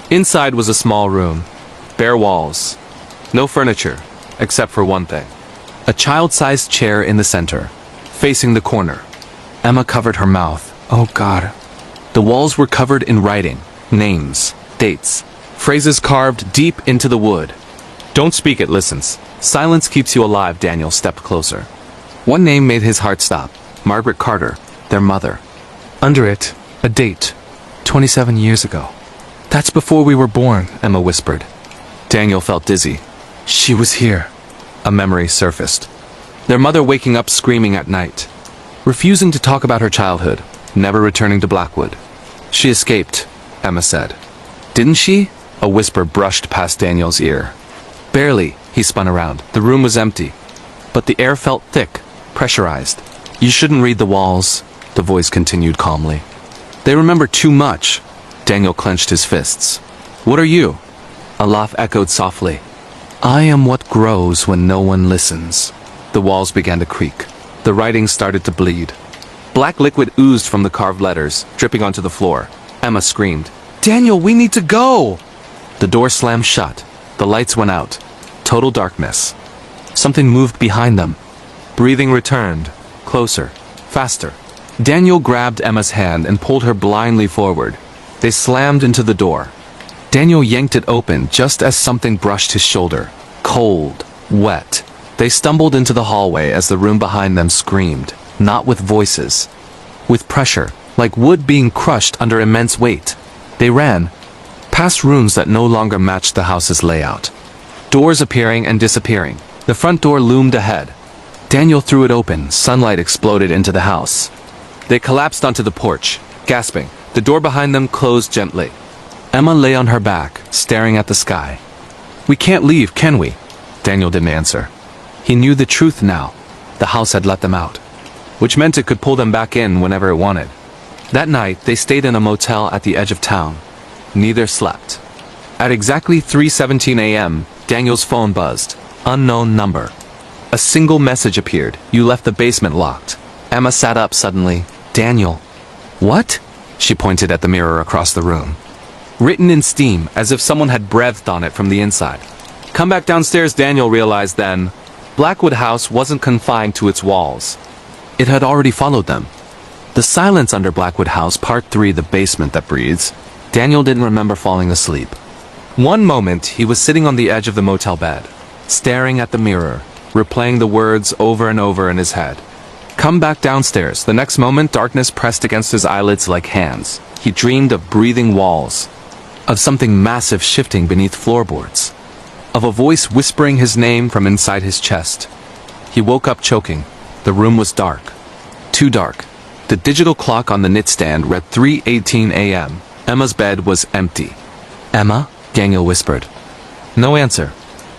Inside was a small room. Bare walls. No furniture, except for one thing. A child-sized chair in the center, facing the corner. Emma covered her mouth. Oh God. The walls were covered in writing. Names. Dates. Phrases carved deep into the wood. Don't speak, it listens. Silence keeps you alive, Daniel stepped closer. One name made his heart stop. Margaret Carter, their mother. Under it, a date. 27 years ago. That's before we were born, Emma whispered. Daniel felt dizzy. She was here. A memory surfaced. Their mother waking up screaming at night. Refusing to talk about her childhood. Never returning to Blackwood. She escaped, Emma said. Didn't she? A whisper brushed past Daniel's ear. Barely, he spun around. The room was empty. But the air felt thick, pressurized. You shouldn't read the walls, the voice continued calmly. They remember too much. Daniel clenched his fists. What are you? A laugh echoed softly. I am what grows when no one listens. The walls began to creak. The writing started to bleed. Black liquid oozed from the carved letters, dripping onto the floor. Emma screamed. Daniel, we need to go! The door slammed shut. The lights went out. Total darkness. Something moved behind them. Breathing returned. Closer. Faster. Daniel grabbed Emma's hand and pulled her blindly forward. They slammed into the door. Daniel yanked it open just as something brushed his shoulder. Cold. Wet. They stumbled into the hallway as the room behind them screamed. Not with voices. With pressure, like wood being crushed under immense weight. They ran. Past rooms that no longer matched the house's layout. Doors appearing and disappearing. The front door loomed ahead. Daniel threw it open. Sunlight exploded into the house. They collapsed onto the porch, gasping. The door behind them closed gently. Emma lay on her back, staring at the sky. We can't leave, can we? Daniel didn't answer. He knew the truth now. The house had let them out. Which meant it could pull them back in whenever it wanted. That night, they stayed in a motel at the edge of town. Neither slept. At exactly 3:17 a.m., Daniel's phone buzzed. Unknown number. A single message appeared. You left the basement locked. Emma sat up suddenly. Daniel. What? She pointed at the mirror across the room. Written in steam, as if someone had breathed on it from the inside. Come back downstairs, Daniel realized then. Blackwood House wasn't confined to its walls. It had already followed them. The silence under Blackwood House, Part 3, the basement that breathes. Daniel didn't remember falling asleep. One moment, he was sitting on the edge of the motel bed, staring at the mirror, replaying the words over and over in his head. Come back downstairs. The next moment, darkness pressed against his eyelids like hands. He dreamed of breathing walls. of something massive shifting beneath floorboards, of a voice whispering his name from inside his chest. He woke up choking. The room was dark. Too dark. The digital clock on the nightstand read 3:18 a.m. Emma's bed was empty. "Emma?" Daniel whispered. No answer.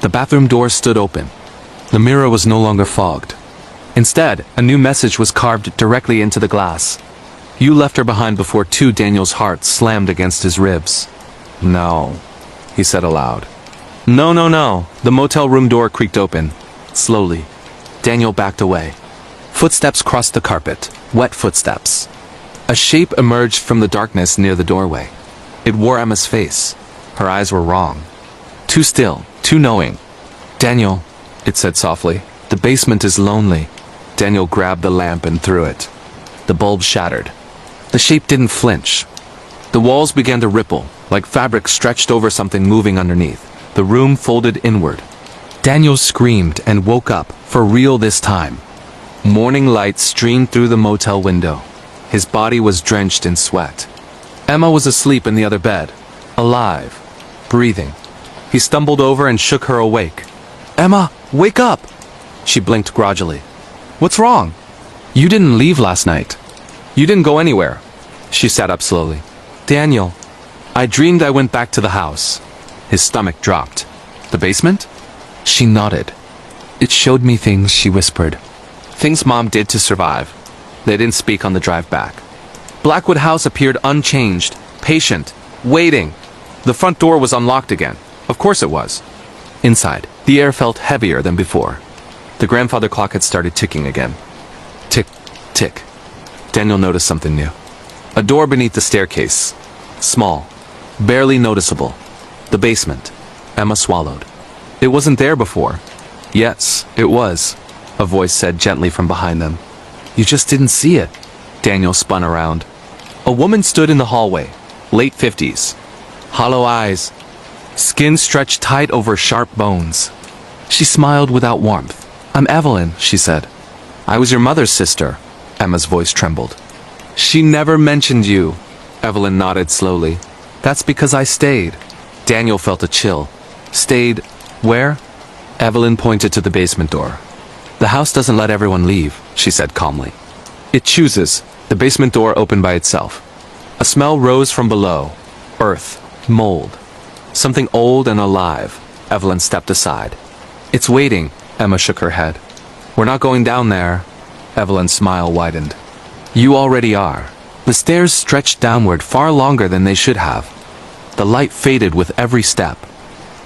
The bathroom door stood open. The mirror was no longer fogged. Instead, a new message was carved directly into the glass. "You left her behind before two." Daniel's heart slammed against his ribs. "No," he said aloud. "No, no, no." The motel room door creaked open. Slowly, Daniel backed away. Footsteps crossed the carpet, wet footsteps. A shape emerged from the darkness near the doorway. It wore Emma's face. Her eyes were wrong. Too still, too knowing. "Daniel," it said softly, "the basement is lonely." Daniel grabbed the lamp and threw it. The bulb shattered. The shape didn't flinch. The walls began to ripple, like fabric stretched over something moving underneath. The room folded inward. Daniel screamed and woke up, for real this time. Morning light streamed through the motel window. His body was drenched in sweat. Emma was asleep in the other bed, alive, breathing. He stumbled over and shook her awake. "Emma, wake up!" She blinked groggy. "What's wrong?" "You didn't leave last night. You didn't go anywhere." She sat up slowly. "Daniel, I dreamed I went back to the house." His stomach dropped. "The basement?" She nodded. "It showed me things," she whispered. "Things Mom did to survive." They didn't speak on the drive back. Blackwood House appeared unchanged, patient, waiting. The front door was unlocked again. Of course it was. Inside, the air felt heavier than before. The grandfather clock had started ticking again. Tick, tick. Daniel noticed something new. A door beneath the staircase. Small. Barely noticeable. The basement. Emma swallowed. It wasn't there before. Yes, it was, a voice said gently from behind them. "You just didn't see it." Daniel spun around. A woman stood in the hallway, late 50s. Hollow eyes. Skin stretched tight over sharp bones. She smiled without warmth. "I'm Evelyn," she said. "I was your mother's sister." Emma's voice trembled. "She never mentioned you." Evelyn nodded slowly. "That's because I stayed." Daniel felt a chill. "Stayed where?" Evelyn pointed to the basement door. "The house doesn't let everyone leave," she said calmly. "It chooses." The basement door opened by itself. A smell rose from below. Earth. Mold. Something old and alive. Evelyn stepped aside. "It's waiting." Emma shook her head. "We're not going down there." Evelyn's smile widened. "You already are." The stairs stretched downward far longer than they should have. The light faded with every step.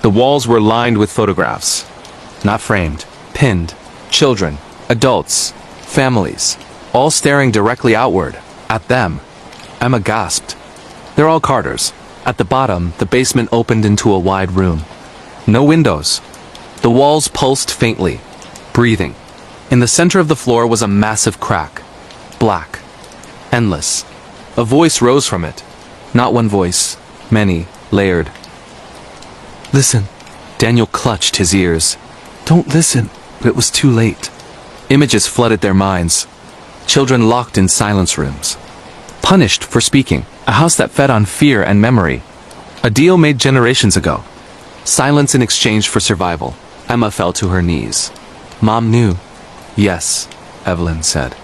The walls were lined with photographs. Not framed. Pinned. Children. Adults. Families. All staring directly outward. At them. Emma gasped. "They're all Carters." At the bottom, the basement opened into a wide room. No windows. The walls pulsed faintly. Breathing. In the center of the floor was a massive crack. Black. Endless. A voice rose from it. Not one voice. Many. Layered. "Listen." Daniel clutched his ears. "Don't listen." But it was too late. Images flooded their minds. Children locked in silence rooms. Punished for speaking. A house that fed on fear and memory. A deal made generations ago. Silence in exchange for survival. Emma fell to her knees. "Mom knew." "Yes," Evelyn said.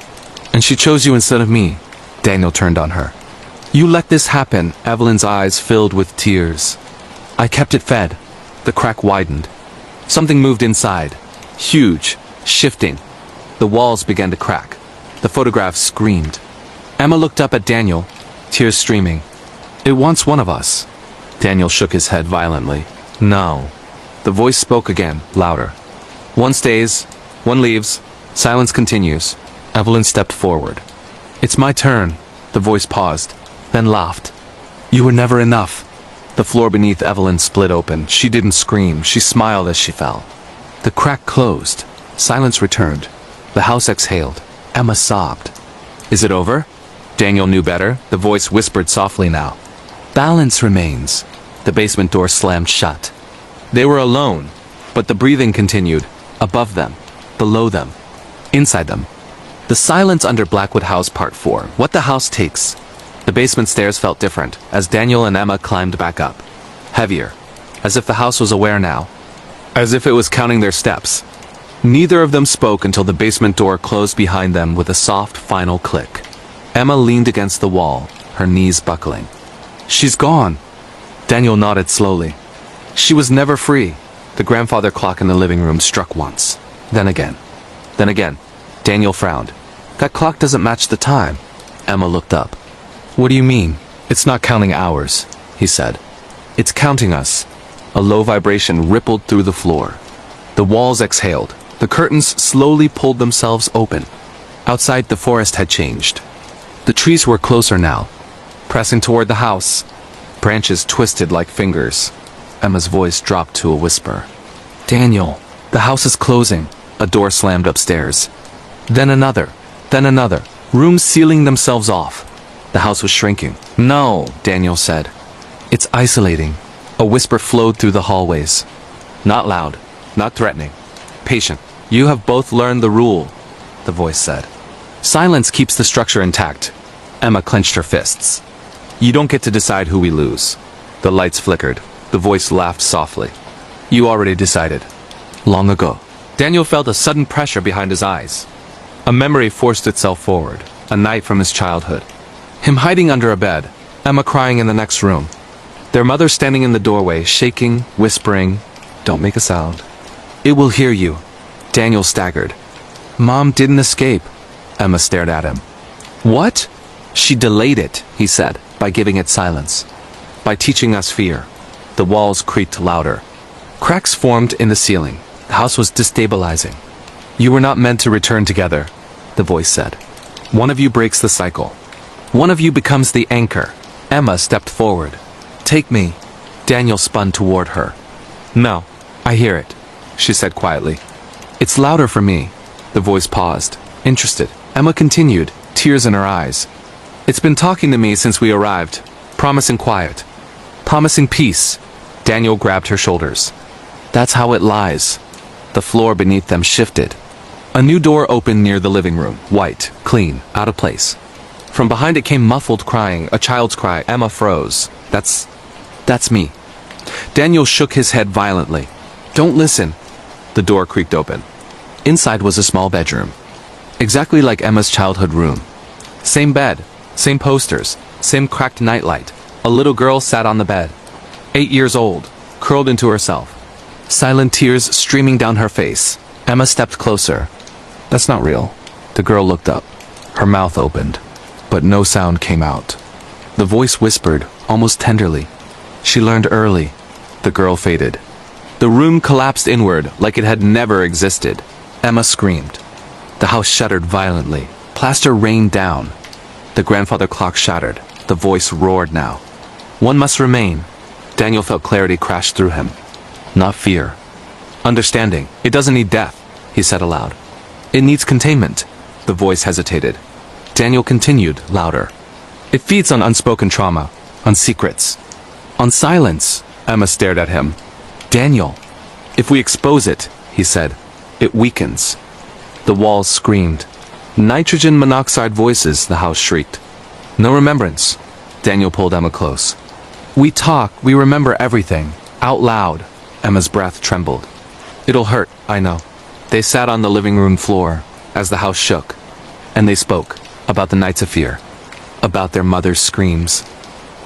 "And she chose you instead of me." Daniel turned on her. "You let this happen." Evelyn's eyes filled with tears. "I kept it fed." The crack widened. Something moved inside. Huge. Shifting. The walls began to crack. The photographs screamed. Emma looked up at Daniel, tears streaming. "It wants one of us." Daniel shook his head violently. "No." The voice spoke again, louder. "One stays, one leaves, silence continues." Evelyn stepped forward. "It's my turn." The voice paused, then laughed. "You were never enough." The floor beneath Evelyn split open. She didn't scream, she smiled as she fell. The crack closed. Silence returned. The house exhaled. Emma sobbed. "Is it over?" Daniel knew better. The voice whispered softly now. "Balance remains." The basement door slammed shut. They were alone, but the breathing continued. Above them. Below them. Inside them. The silence under Blackwood House Part 4. What the house takes. The basement stairs felt different, as Daniel and Emma climbed back up. heavier, as if the house was aware now, as if it was counting their steps. Neither of them spoke until the basement door closed behind them with a soft, final click. Emma leaned against the wall, her knees buckling. "She's gone." Daniel nodded slowly. She was never free. The grandfather clock in the living room struck once. Then again. Then again. Daniel frowned. "That clock doesn't match the time." Emma looked up. "What do you mean?" "It's not counting hours," he said. "It's counting us." A low vibration rippled through the floor. The walls exhaled. The curtains slowly pulled themselves open. Outside, the forest had changed. The trees were closer now, pressing toward the house. Branches twisted like fingers. Emma's voice dropped to a whisper. "Daniel, the house is closing." A door slammed upstairs. Then another. Then another. Rooms sealing themselves off. The house was shrinking. "No," Daniel said. "It's isolating." A whisper flowed through the hallways. Not loud, not threatening. Patient. "You have both learned the rule," the voice said. "Silence keeps the structure intact." Emma clenched her fists. "You don't get to decide who we lose." The lights flickered. The voice laughed softly. "You already decided. Long ago." Daniel felt a sudden pressure behind his eyes. A memory forced itself forward. A night from his childhood. Him hiding under a bed. Emma crying in the next room. Their mother standing in the doorway, shaking, whispering, "Don't make a sound. It will hear you." Daniel staggered. "Mom didn't escape." Emma stared at him. "What?" "She delayed it," he said, "by giving it silence. By teaching us fear." The walls creaked louder. Cracks formed in the ceiling. The house was destabilizing. "You were not meant to return together," the voice said. "One of you breaks the cycle. One of you becomes the anchor." Emma stepped forward. "Take me." Daniel spun toward her. "No, I hear it," she said quietly. "It's louder for me." The voice paused, interested. Emma continued, tears in her eyes. "It's been talking to me since we arrived, promising quiet, promising peace." Daniel grabbed her shoulders. "That's how it lies." The floor beneath them shifted. A new door opened near the living room, white, clean, out of place. From behind it came muffled crying, a child's cry. Emma froze. That's me." Daniel shook his head violently. "Don't listen." The door creaked open. Inside was a small bedroom. Exactly like Emma's childhood room. Same bed, same posters, same cracked nightlight. A little girl sat on the bed. 8 years old, curled into herself. Silent tears streaming down her face. Emma stepped closer. "That's not real." The girl looked up. Her mouth opened, but no sound came out. The voice whispered, almost tenderly. "She learned early." The girl faded. The room collapsed inward like it had never existed. Emma screamed. The house shuddered violently. Plaster rained down. The grandfather clock shattered. The voice roared now. "One must remain." Daniel felt clarity crash through him. Not fear. Understanding. "It doesn't need death," he said aloud. "It needs containment." The voice hesitated. Daniel continued, louder. "It feeds on unspoken trauma, on secrets, on silence." Emma stared at him. "Daniel, if we expose it," he said, "it weakens." The walls screamed. "Nitrogen monoxide voices," the house shrieked. "No remembrance." Daniel pulled Emma close. "We talk, we remember everything, out loud." Emma's breath trembled. "It'll hurt, I know." They sat on the living room floor, as the house shook, and they spoke about the nights of fear, about their mother's screams,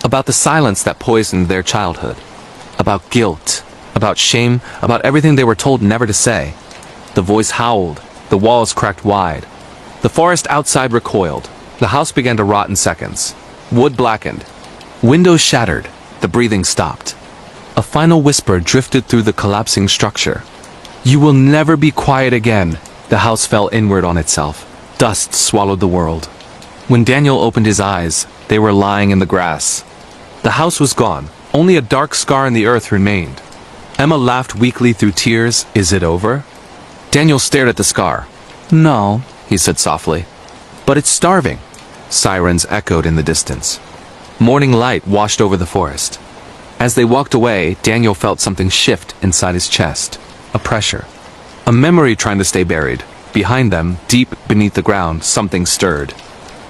about the silence that poisoned their childhood, about guilt, about shame, about everything they were told never to say. The voice howled, the walls cracked wide. The forest outside recoiled. The house began to rot in seconds. Wood blackened. Windows shattered. The breathing stopped. A final whisper drifted through the collapsing structure. "You will never be quiet again." The house fell inward on itself. Dust swallowed the world. When Daniel opened his eyes, they were lying in the grass. The house was gone. Only a dark scar in the earth remained. Emma laughed weakly through tears. "Is it over?" Daniel stared at the scar. "No," he said softly. "But it's starving." Sirens echoed in the distance. Morning light washed over the forest. As they walked away, Daniel felt something shift inside his chest. A pressure. A memory trying to stay buried. Behind them, deep beneath the ground, something stirred.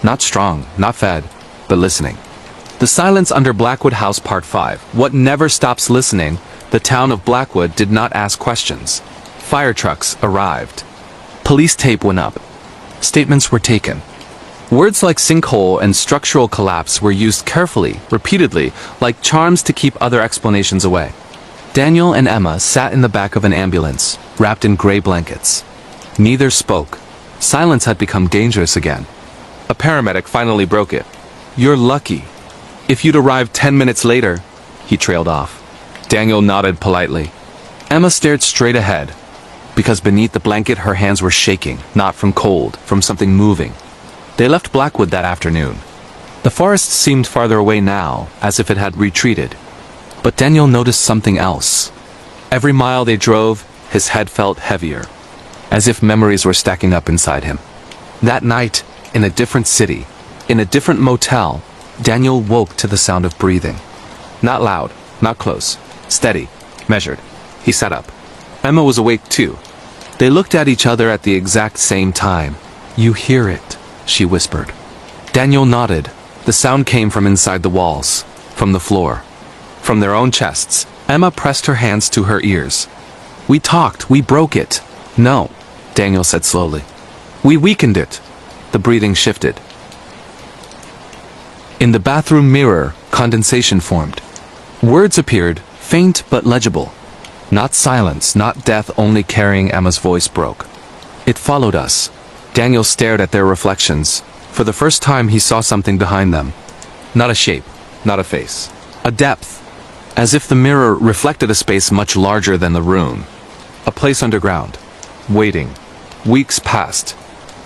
Not strong, not fed, but listening. The Silence Under Blackwood House Part 5. What never stops listening, the town of Blackwood did not ask questions. Fire trucks arrived. Police tape went up. Statements were taken. Words like sinkhole and structural collapse were used carefully, repeatedly, like charms to keep other explanations away. Daniel and Emma sat in the back of an ambulance, wrapped in gray blankets. Neither spoke. Silence had become dangerous again. A paramedic finally broke it. "You're lucky. If you'd arrived 10 minutes later," he trailed off. Daniel nodded politely. Emma stared straight ahead, because beneath the blanket her hands were shaking, not from cold, from something moving. They left Blackwood that afternoon. The forest seemed farther away now, as if it had retreated. But Daniel noticed something else. Every mile they drove, his head felt heavier, as if memories were stacking up inside him. That night, in a different city, in a different motel, Daniel woke to the sound of breathing. Not loud, not close, steady, measured. He sat up. Emma was awake too. They looked at each other at the exact same time. "You hear it," she whispered. Daniel nodded. The sound came from inside the walls, from the floor, from their own chests. Emma pressed her hands to her ears. "We talked, we broke it." "No," Daniel said slowly. "We weakened it." The breathing shifted. In the bathroom mirror, condensation formed. Words appeared, faint but legible. Not silence, not death, only carrying. Emma's voice broke. "It followed us." Daniel stared at their reflections. For the first time he saw something behind them. Not a shape, not a face. A depth. As if the mirror reflected a space much larger than the room. A place underground. Waiting. Weeks passed.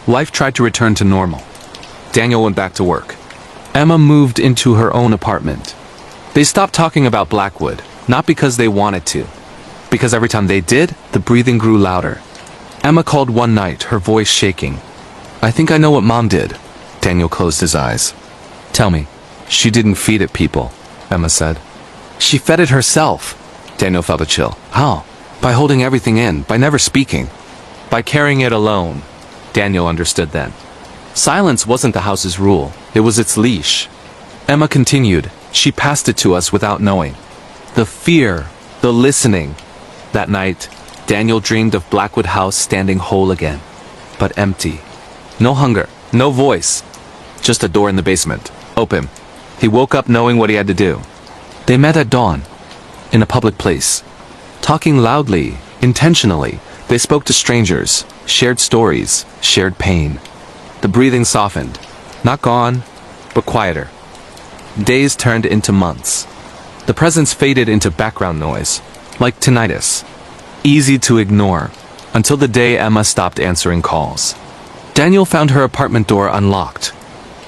Life tried to return to normal. Daniel went back to work. Emma moved into her own apartment. They stopped talking about Blackwood, not because they wanted to. Because every time they did, the breathing grew louder. Emma called one night, her voice shaking. "I think I know what Mom did." Daniel closed his eyes. "Tell me." "She didn't feed it people," Emma said. "She fed it herself." Daniel felt a chill. "How?" "By holding everything in, by never speaking. By carrying it alone." Daniel understood then. Silence wasn't the house's rule, it was its leash. Emma continued, "She passed it to us without knowing. The fear, the listening." That night, Daniel dreamed of Blackwood House standing whole again, but empty. No hunger, no voice, just a door in the basement, open. He woke up knowing what he had to do. They met at dawn, in a public place. Talking loudly, intentionally, they spoke to strangers, shared stories, shared pain. The breathing softened, not gone, but quieter. Days turned into months. The presence faded into background noise, like tinnitus. Easy to ignore, until the day Emma stopped answering calls. Daniel found her apartment door unlocked.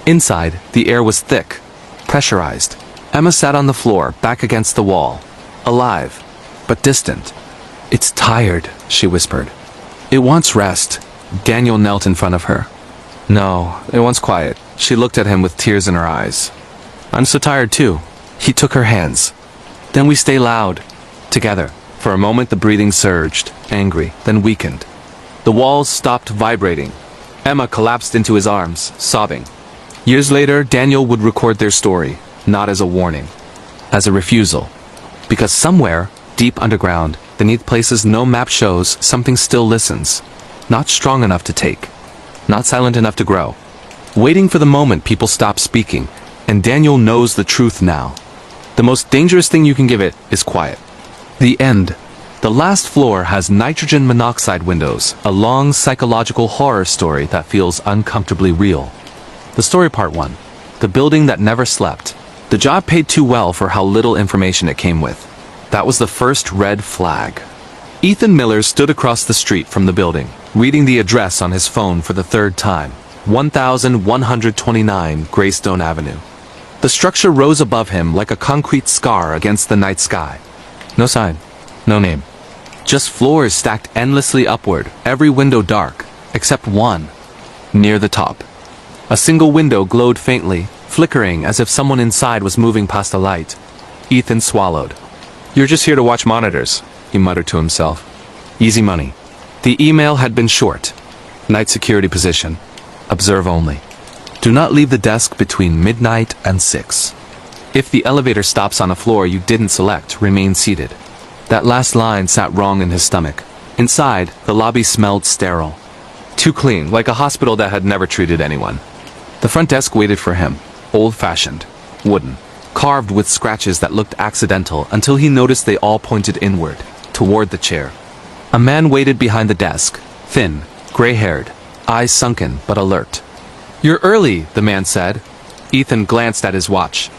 Inside, the air was thick, pressurized. Emma sat on the floor, back against the wall. Alive, but distant. "It's tired," she whispered. "It wants rest." Daniel knelt in front of her. "No, it wants quiet." She looked at him with tears in her eyes. "I'm so tired too." He took her hands. "Then we stay loud, together." For a moment the breathing surged, angry, then weakened. The walls stopped vibrating. Emma collapsed into his arms, sobbing. Years later, Daniel would record their story, not as a warning, as a refusal. Because somewhere, deep underground, beneath places no map shows, something still listens. Not strong enough to take. Not silent enough to grow. Waiting for the moment people stop speaking, and Daniel knows the truth now. The most dangerous thing you can give it is quiet. The end. The last floor has nitrogen monoxide windows, a long psychological horror story that feels uncomfortably real. The story part 1. The building that never slept. The job paid too well for how little information it came with. That was the first red flag. Ethan Miller stood across the street from the building, reading the address on his phone for the third time. 1129 Greystone Avenue. The structure rose above him like a concrete scar against the night sky. No sign. No name. Just floors stacked endlessly upward, every window dark, except one, near the top. A single window glowed faintly, flickering as if someone inside was moving past a light. Ethan swallowed. "You're just here to watch monitors," he muttered to himself. "Easy money." The email had been short. Night security position. Observe only. Do not leave the desk between midnight and 6. If the elevator stops on a floor you didn't select, remain seated. That last line sat wrong in his stomach. Inside, the lobby smelled sterile. Too clean, like a hospital that had never treated anyone. The front desk waited for him. Old-fashioned. Wooden. Carved with scratches that looked accidental until he noticed they all pointed inward, toward the chair. A man waited behind the desk. Thin, gray-haired, eyes sunken but alert. "You're early," the man said. Ethan glanced at his watch.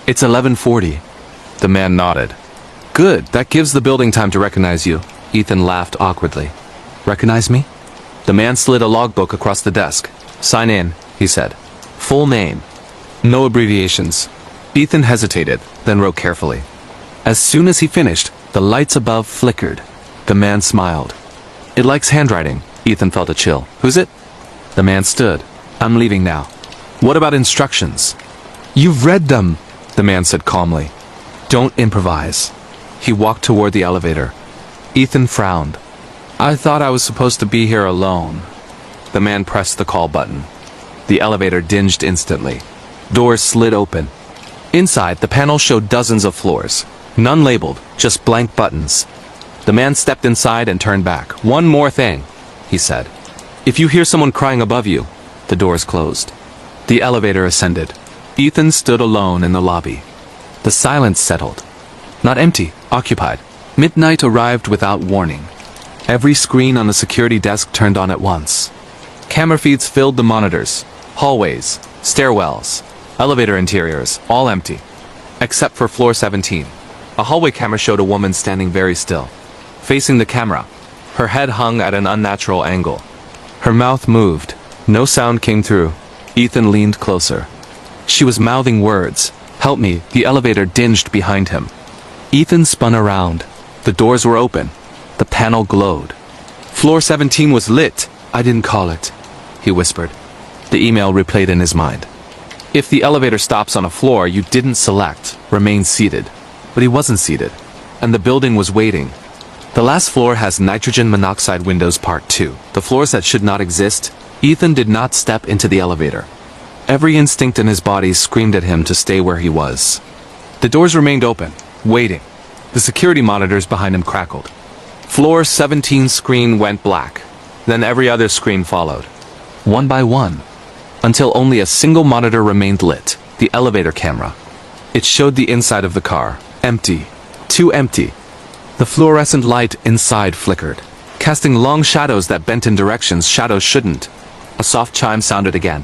"It's 11:40. The man nodded. "Good, that gives the building time to recognize you." Ethan laughed awkwardly. "Recognize me?" The man slid a logbook across the desk. "Sign in," he said. "Full name." "No abbreviations." Ethan hesitated, then wrote carefully. As soon as he finished, the lights above flickered. The man smiled. "It likes handwriting." Ethan felt a chill. "Who's it?" The man stood. "I'm leaving now." "What about instructions?" "You've read them," the man said calmly. "Don't improvise." He walked toward the elevator. Ethan frowned. "I thought I was supposed to be here alone." The man pressed the call button. The elevator dinged instantly. Doors slid open. Inside, the panel showed dozens of floors. None labeled, just blank buttons. The man stepped inside and turned back. "One more thing," he said. "If you hear someone crying above you," the doors closed. The elevator ascended. Ethan stood alone in the lobby. The silence settled. Not empty, occupied. Midnight arrived without warning. Every screen on the security desk turned on at once. Camera feeds filled the monitors. Hallways, stairwells, elevator interiors, all empty. Except for floor 17. A hallway camera showed a woman standing very still. Facing the camera, her head hung at an unnatural angle. Her mouth moved. No sound came through. Ethan leaned closer. She was mouthing words. "Help me." The elevator dinged behind him. Ethan spun around. The doors were open. The panel glowed. Floor 17 was lit. "I didn't call it," he whispered. The email replayed in his mind. If the elevator stops on a floor you didn't select, remain seated. But he wasn't seated. And the building was waiting. The last floor has nitrogen monoxide windows part 2. The floors that should not exist. Ethan did not step into the elevator. Every instinct in his body screamed at him to stay where he was. The doors remained open, waiting. The security monitors behind him crackled. Floor 17 screen went black. Then every other screen followed. One by one. Until only a single monitor remained lit. The elevator camera. It showed the inside of the car. Empty. Too empty. The fluorescent light inside flickered, casting long shadows that bent in directions shadows shouldn't. A soft chime sounded again.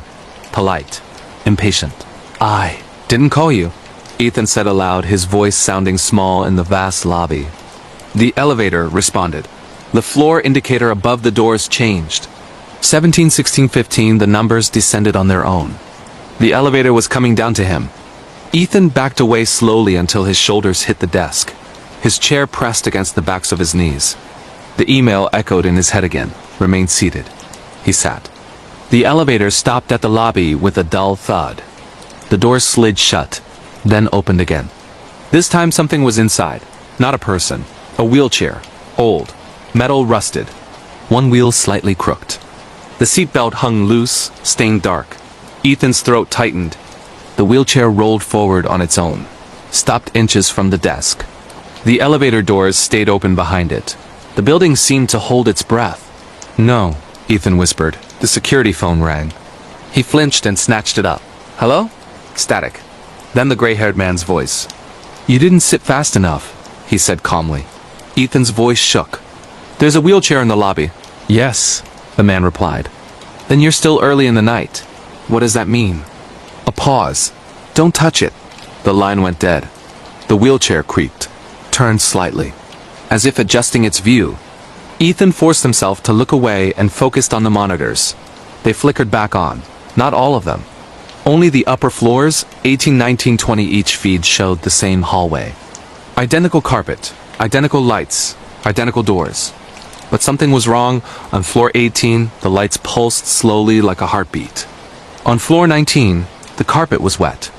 Polite. Impatient. "I didn't call you," Ethan said aloud, his voice sounding small in the vast lobby. The elevator responded. The floor indicator above the doors changed. 17, 16, 15, the numbers descended on their own. The elevator was coming down to him. Ethan backed away slowly until his shoulders hit the desk. His chair pressed against the backs of his knees. The email echoed in his head again. Remain seated. He sat. The elevator stopped at the lobby with a dull thud. The doors slid shut, then opened again. This time something was inside. Not a person. A wheelchair. Old. Metal rusted. One wheel slightly crooked. The seatbelt hung loose, stained dark. Ethan's throat tightened. The wheelchair rolled forward on its own. Stopped inches from the desk. The elevator doors stayed open behind it. The building seemed to hold its breath. "No," Ethan whispered. The security phone rang. He flinched and snatched it up. "Hello?" Static. Then the gray-haired man's voice. "You didn't sit fast enough," he said calmly. Ethan's voice shook. "There's a wheelchair in the lobby." "Yes," the man replied. "Then you're still early in the night. What does that mean?" A pause. "Don't touch it." The line went dead. The wheelchair creaked, turned slightly, as if adjusting its view. Ethan forced himself to look away and focused on the monitors. They flickered back on. Not all of them. Only the upper floors, 18, 19, 20 each feed showed the same hallway. Identical carpet, identical lights, identical doors. But something was wrong. On floor 18, the lights pulsed slowly like a heartbeat. On floor 19, the carpet was wet.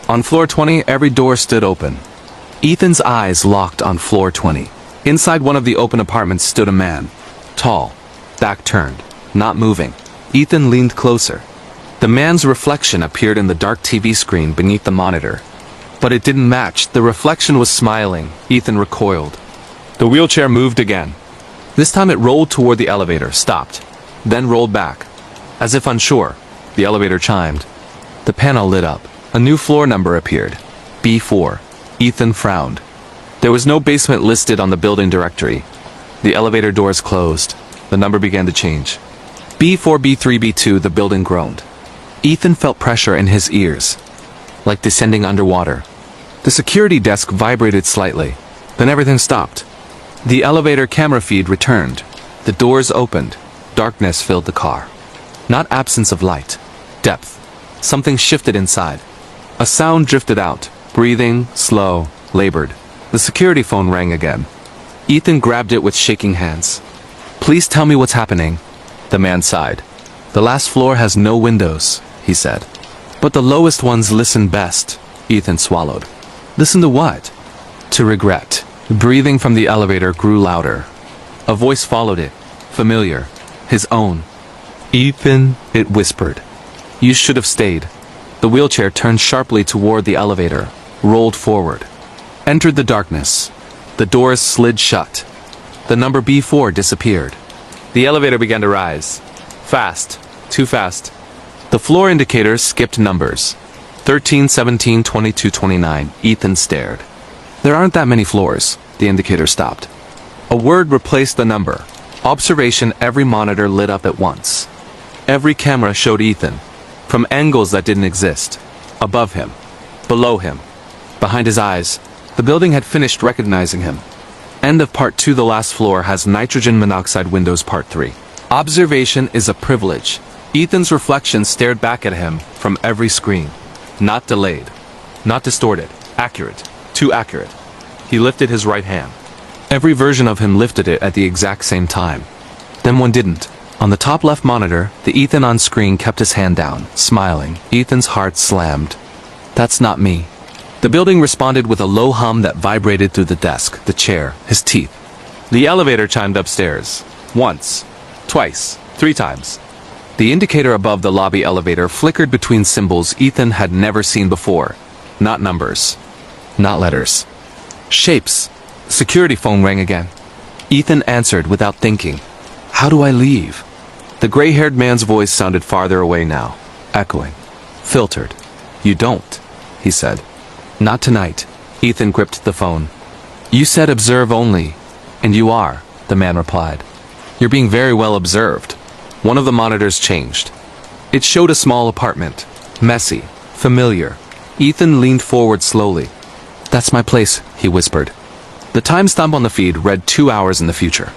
On floor 20, every door stood open. Ethan's eyes locked on floor 20. Inside one of the open apartments stood a man. Tall, back turned, not moving. Ethan leaned closer. The man's reflection appeared in the dark TV screen beneath the monitor. But it didn't match. The reflection was smiling. Ethan recoiled. The wheelchair moved again. This time it rolled toward the elevator, stopped, then rolled back. As if unsure, the elevator chimed. The panel lit up. A new floor number appeared. B4. Ethan frowned. There was no basement listed on the building directory. The elevator doors closed. The number began to change. B4, B3, B2, the building groaned. Ethan felt pressure in his ears, like descending underwater. The security desk vibrated slightly. Then everything stopped. The elevator camera feed returned. The doors opened. Darkness filled the car. Not absence of light. Depth. Something shifted inside. A sound drifted out. Breathing, slow, labored. The security phone rang again. Ethan grabbed it with shaking hands. Please tell me what's happening. The man sighed. The last floor has no windows, he said. But the lowest ones listen best. Ethan swallowed. Listen to what? To regret. Breathing from the elevator grew louder. A voice followed it. Familiar. His own. Ethan, it whispered. You should have stayed. The wheelchair turned sharply toward the elevator, rolled forward. Entered the darkness. The doors slid shut. The number B4 disappeared. The elevator began to rise. Fast. Too fast. The floor indicators skipped numbers. 13, 17, 22, 29. Ethan stared. There aren't that many floors. The indicator stopped. A word replaced the number. Observation. Every monitor lit up at once. Every camera showed Ethan. From angles that didn't exist. Above him. Below him. Behind his eyes. The building had finished recognizing him. End of part 2. The last floor has nitrogen monoxide windows. Part 3. Observation is a privilege. Ethan's reflection stared back at him from every screen. Not delayed. Not distorted. Accurate. Too accurate. He lifted his right hand. Every version of him lifted it at the exact same time. Then one didn't. On the top left monitor, the Ethan on screen kept his hand down, smiling. Ethan's heart slammed. That's not me. The building responded with a low hum that vibrated through the desk, the chair, his teeth. The elevator chimed upstairs. Once. Twice. 3 times. The indicator above the lobby elevator flickered between symbols Ethan had never seen before. Not numbers. Not letters. Shapes. The security phone rang again. Ethan answered without thinking. How do I leave? The gray-haired man's voice sounded farther away now, echoing. Filtered. You don't, he said. Not tonight. Ethan gripped the phone. You said observe only. And you are, the man replied. You're being very well observed. One of the monitors changed. It showed a small apartment. Messy. Familiar. Ethan leaned forward slowly. That's my place, he whispered. The timestamp on the feed read 2 hours in the future.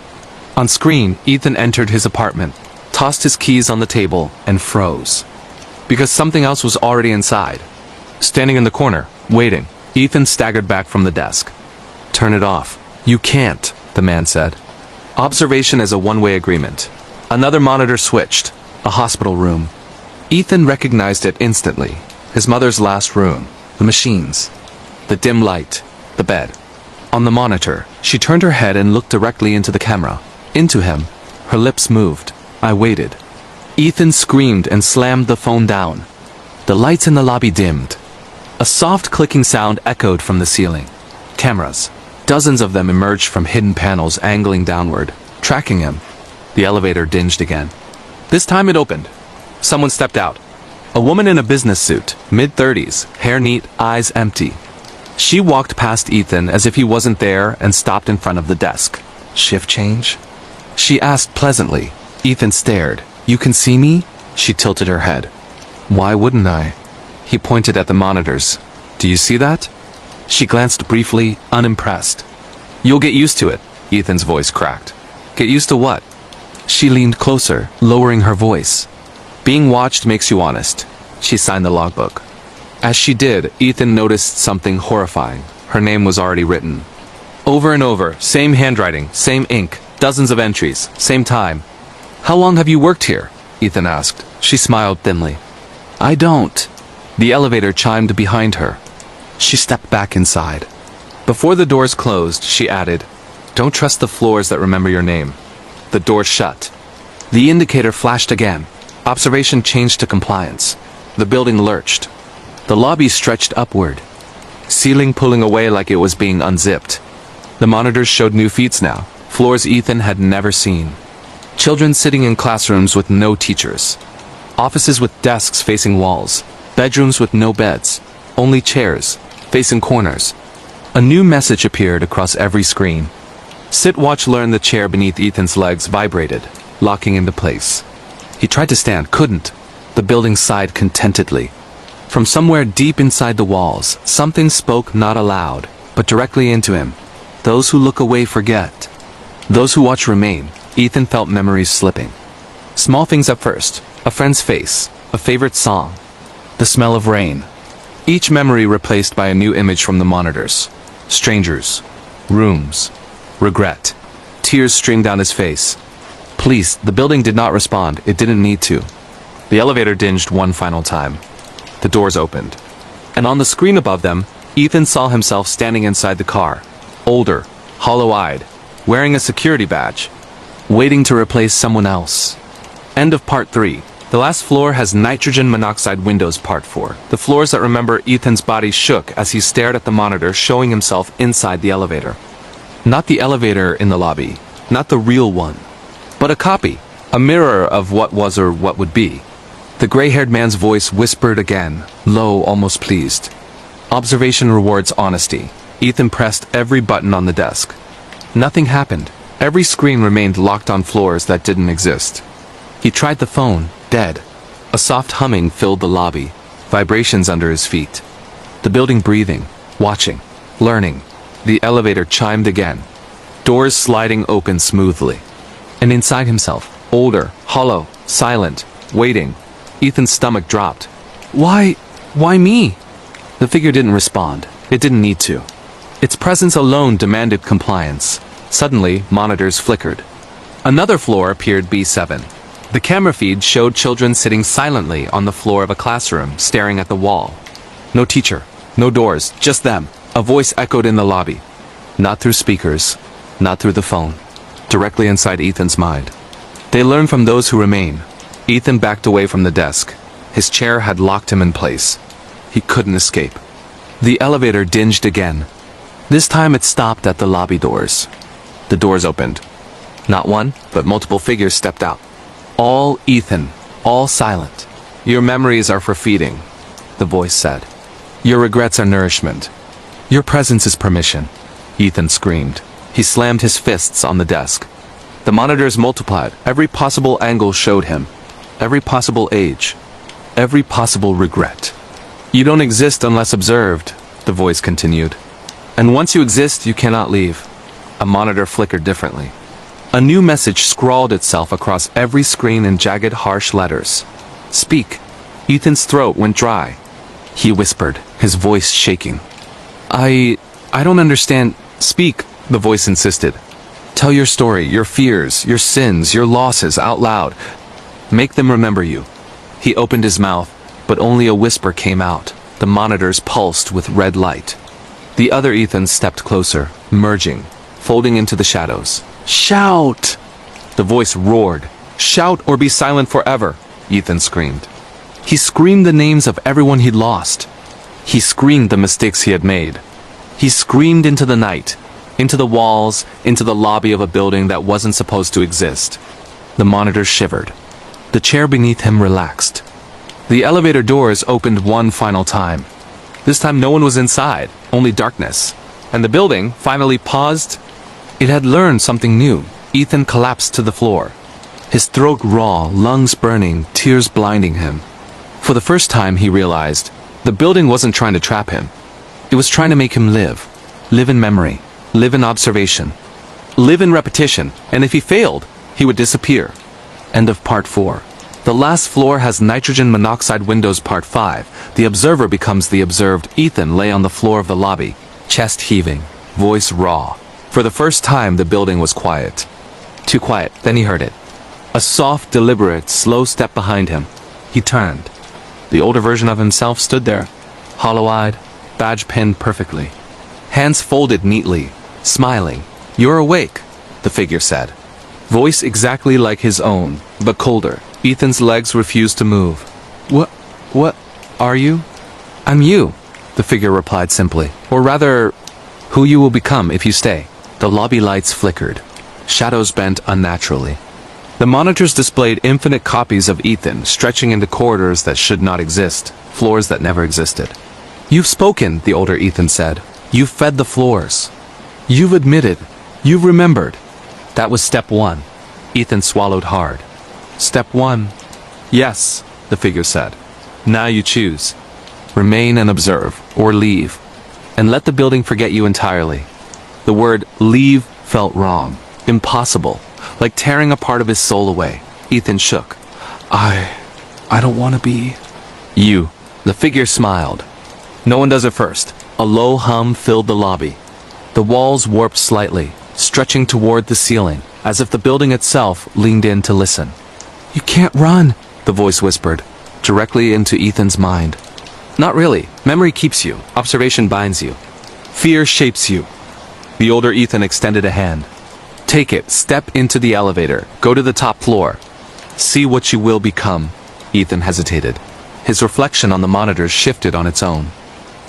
On screen, Ethan entered his apartment, tossed his keys on the table, and froze. Because something else was already inside. Standing in the corner, waiting, Ethan staggered back from the desk. Turn it off. You can't, the man said. Observation is a one-way agreement. Another monitor switched. A hospital room. Ethan recognized it instantly. His mother's last room. The machines. The dim light. The bed. On the monitor, she turned her head and looked directly into the camera. Into him. Her lips moved. I waited. Ethan screamed and slammed the phone down. The lights in the lobby dimmed. A soft clicking sound echoed from the ceiling. Cameras. Dozens of them emerged from hidden panels angling downward, tracking him. The elevator dinged again. This time it opened. Someone stepped out. A woman in a business suit, mid-30s, hair neat, eyes empty. She walked past Ethan as if he wasn't there and stopped in front of the desk. Shift change? She asked pleasantly. Ethan stared. You can see me? She tilted her head. Why wouldn't I? He pointed at the monitors. Do you see that? She glanced briefly, unimpressed. You'll get used to it, Ethan's voice cracked. Get used to what? She leaned closer, lowering her voice. Being watched makes you honest. She signed the logbook. As she did, Ethan noticed something horrifying. Her name was already written. Over and over, same handwriting, same ink, dozens of entries, same time. How long have you worked here? Ethan asked. She smiled thinly. I don't. The elevator chimed behind her. She stepped back inside. Before the doors closed, she added, Don't trust the floors that remember your name. The door shut. The indicator flashed again. Observation changed to compliance. The building lurched. The lobby stretched upward. ceiling pulling away like it was being unzipped. The monitors showed new feats now, floors Ethan had never seen. Children sitting in classrooms with no teachers. Offices with desks facing walls. Bedrooms with no beds. Only chairs, facing corners. A new message appeared across every screen. Sit, watch, learn. The chair beneath Ethan's legs vibrated, locking into place. He tried to stand, couldn't. The building sighed contentedly. From somewhere deep inside the walls, something spoke not aloud, but directly into him. Those who look away forget. Those who watch remain. Ethan felt memories slipping. Small things at first. A friend's face. A favorite song. The smell of rain. Each memory replaced by a new image from the monitors. Strangers. Rooms. Regret. Tears streamed down his face. Please, the building did not respond. It didn't need to. The elevator dinged one final time. The doors opened. And on the screen above them, Ethan saw himself standing inside the car. Older. Hollow-eyed. Wearing a security badge. Waiting to replace someone else. End of part 3. The last floor has nitrogen monoxide windows. Part 4. The floors that remember Ethan's body shook as he stared at the monitor showing himself inside the elevator. Not the elevator in the lobby. Not the real one. But a copy. A mirror of what was or what would be. The gray-haired man's voice whispered again, low, almost pleased. Observation rewards honesty. Ethan pressed every button on the desk. Nothing happened. Every screen remained locked on floors that didn't exist. He tried the phone, dead. A soft humming filled the lobby, vibrations under his feet. The building breathing, watching, learning. The elevator chimed again. Doors sliding open smoothly. And inside himself, older, hollow, silent, waiting. Ethan's stomach dropped. Why me? The figure didn't respond. It didn't need to. Its presence alone demanded compliance. Suddenly, monitors flickered. Another floor appeared, B7. The camera feed showed children sitting silently on the floor of a classroom, staring at the wall. No teacher, no doors, just them. A voice echoed in the lobby. Not through speakers, not through the phone. Directly inside Ethan's mind. They learn from those who remain. Ethan backed away from the desk. His chair had locked him in place. He couldn't escape. The elevator dinged again. This time it stopped at the lobby doors. The doors opened. Not one, but multiple figures stepped out. All Ethan, all silent. Your memories are for feeding, the voice said. Your regrets are nourishment. Your presence is permission, Ethan screamed. He slammed his fists on the desk. The monitors multiplied. Every possible angle showed him. Every possible age. Every possible regret. You don't exist unless observed, the voice continued. And once you exist, you cannot leave. A monitor flickered differently. A new message scrawled itself across every screen in jagged, harsh letters. Speak. Ethan's throat went dry. He whispered, his voice shaking. I don't understand. Speak, the voice insisted. Tell your story, your fears, your sins, your losses out loud. Make them remember you. He opened his mouth, but only a whisper came out. The monitors pulsed with red light. The other Ethan stepped closer, merging, folding into the shadows. Shout! The voice roared. Shout or be silent forever, Ethan screamed. He screamed the names of everyone he'd lost. He screamed the mistakes he had made. He screamed into the night, into the walls, into the lobby of a building that wasn't supposed to exist. The monitors shivered. The chair beneath him relaxed. The elevator doors opened one final time. This time no one was inside, only darkness. And the building finally paused. It had learned something new. Ethan collapsed to the floor. His throat raw, lungs burning, tears blinding him. For the first time he realized, the building wasn't trying to trap him. It was trying to make him live. Live in memory. Live in observation. Live in repetition. And if he failed, he would disappear. End of part 4. The last floor has nitrogen monoxide windows. Part 5. The observer becomes the observed. Ethan lay on the floor of the lobby, chest heaving, voice raw. For the first time the building was quiet. Too quiet, then he heard it. A soft, deliberate, slow step behind him. He turned. The older version of himself stood there, hollow-eyed, badge pinned perfectly. Hands folded neatly, smiling. You're awake, the figure said. Voice exactly like his own, but colder. Ethan's legs refused to move. What are you? I'm you, the figure replied simply. Or rather, who you will become if you stay. The lobby lights flickered. Shadows bent unnaturally. The monitors displayed infinite copies of Ethan, stretching into corridors that should not exist, floors that never existed. You've spoken, the older Ethan said. You've fed the floors. You've admitted. You've remembered. That was step one. Ethan swallowed hard. Step one. Yes, the figure said. Now you choose. Remain and observe, or leave. And let the building forget you entirely. The word leave felt wrong. Impossible. Like tearing a part of his soul away. Ethan shook. I don't want to be... You. The figure smiled. No one does it first. A low hum filled the lobby. The walls warped slightly, stretching toward the ceiling, as if the building itself leaned in to listen. You can't run, the voice whispered, directly into Ethan's mind. Not really. Memory keeps you. Observation binds you. Fear shapes you. The older Ethan extended a hand. Take it. Step into the elevator. Go to the top floor. See what you will become. Ethan hesitated. His reflection on the monitors shifted on its own.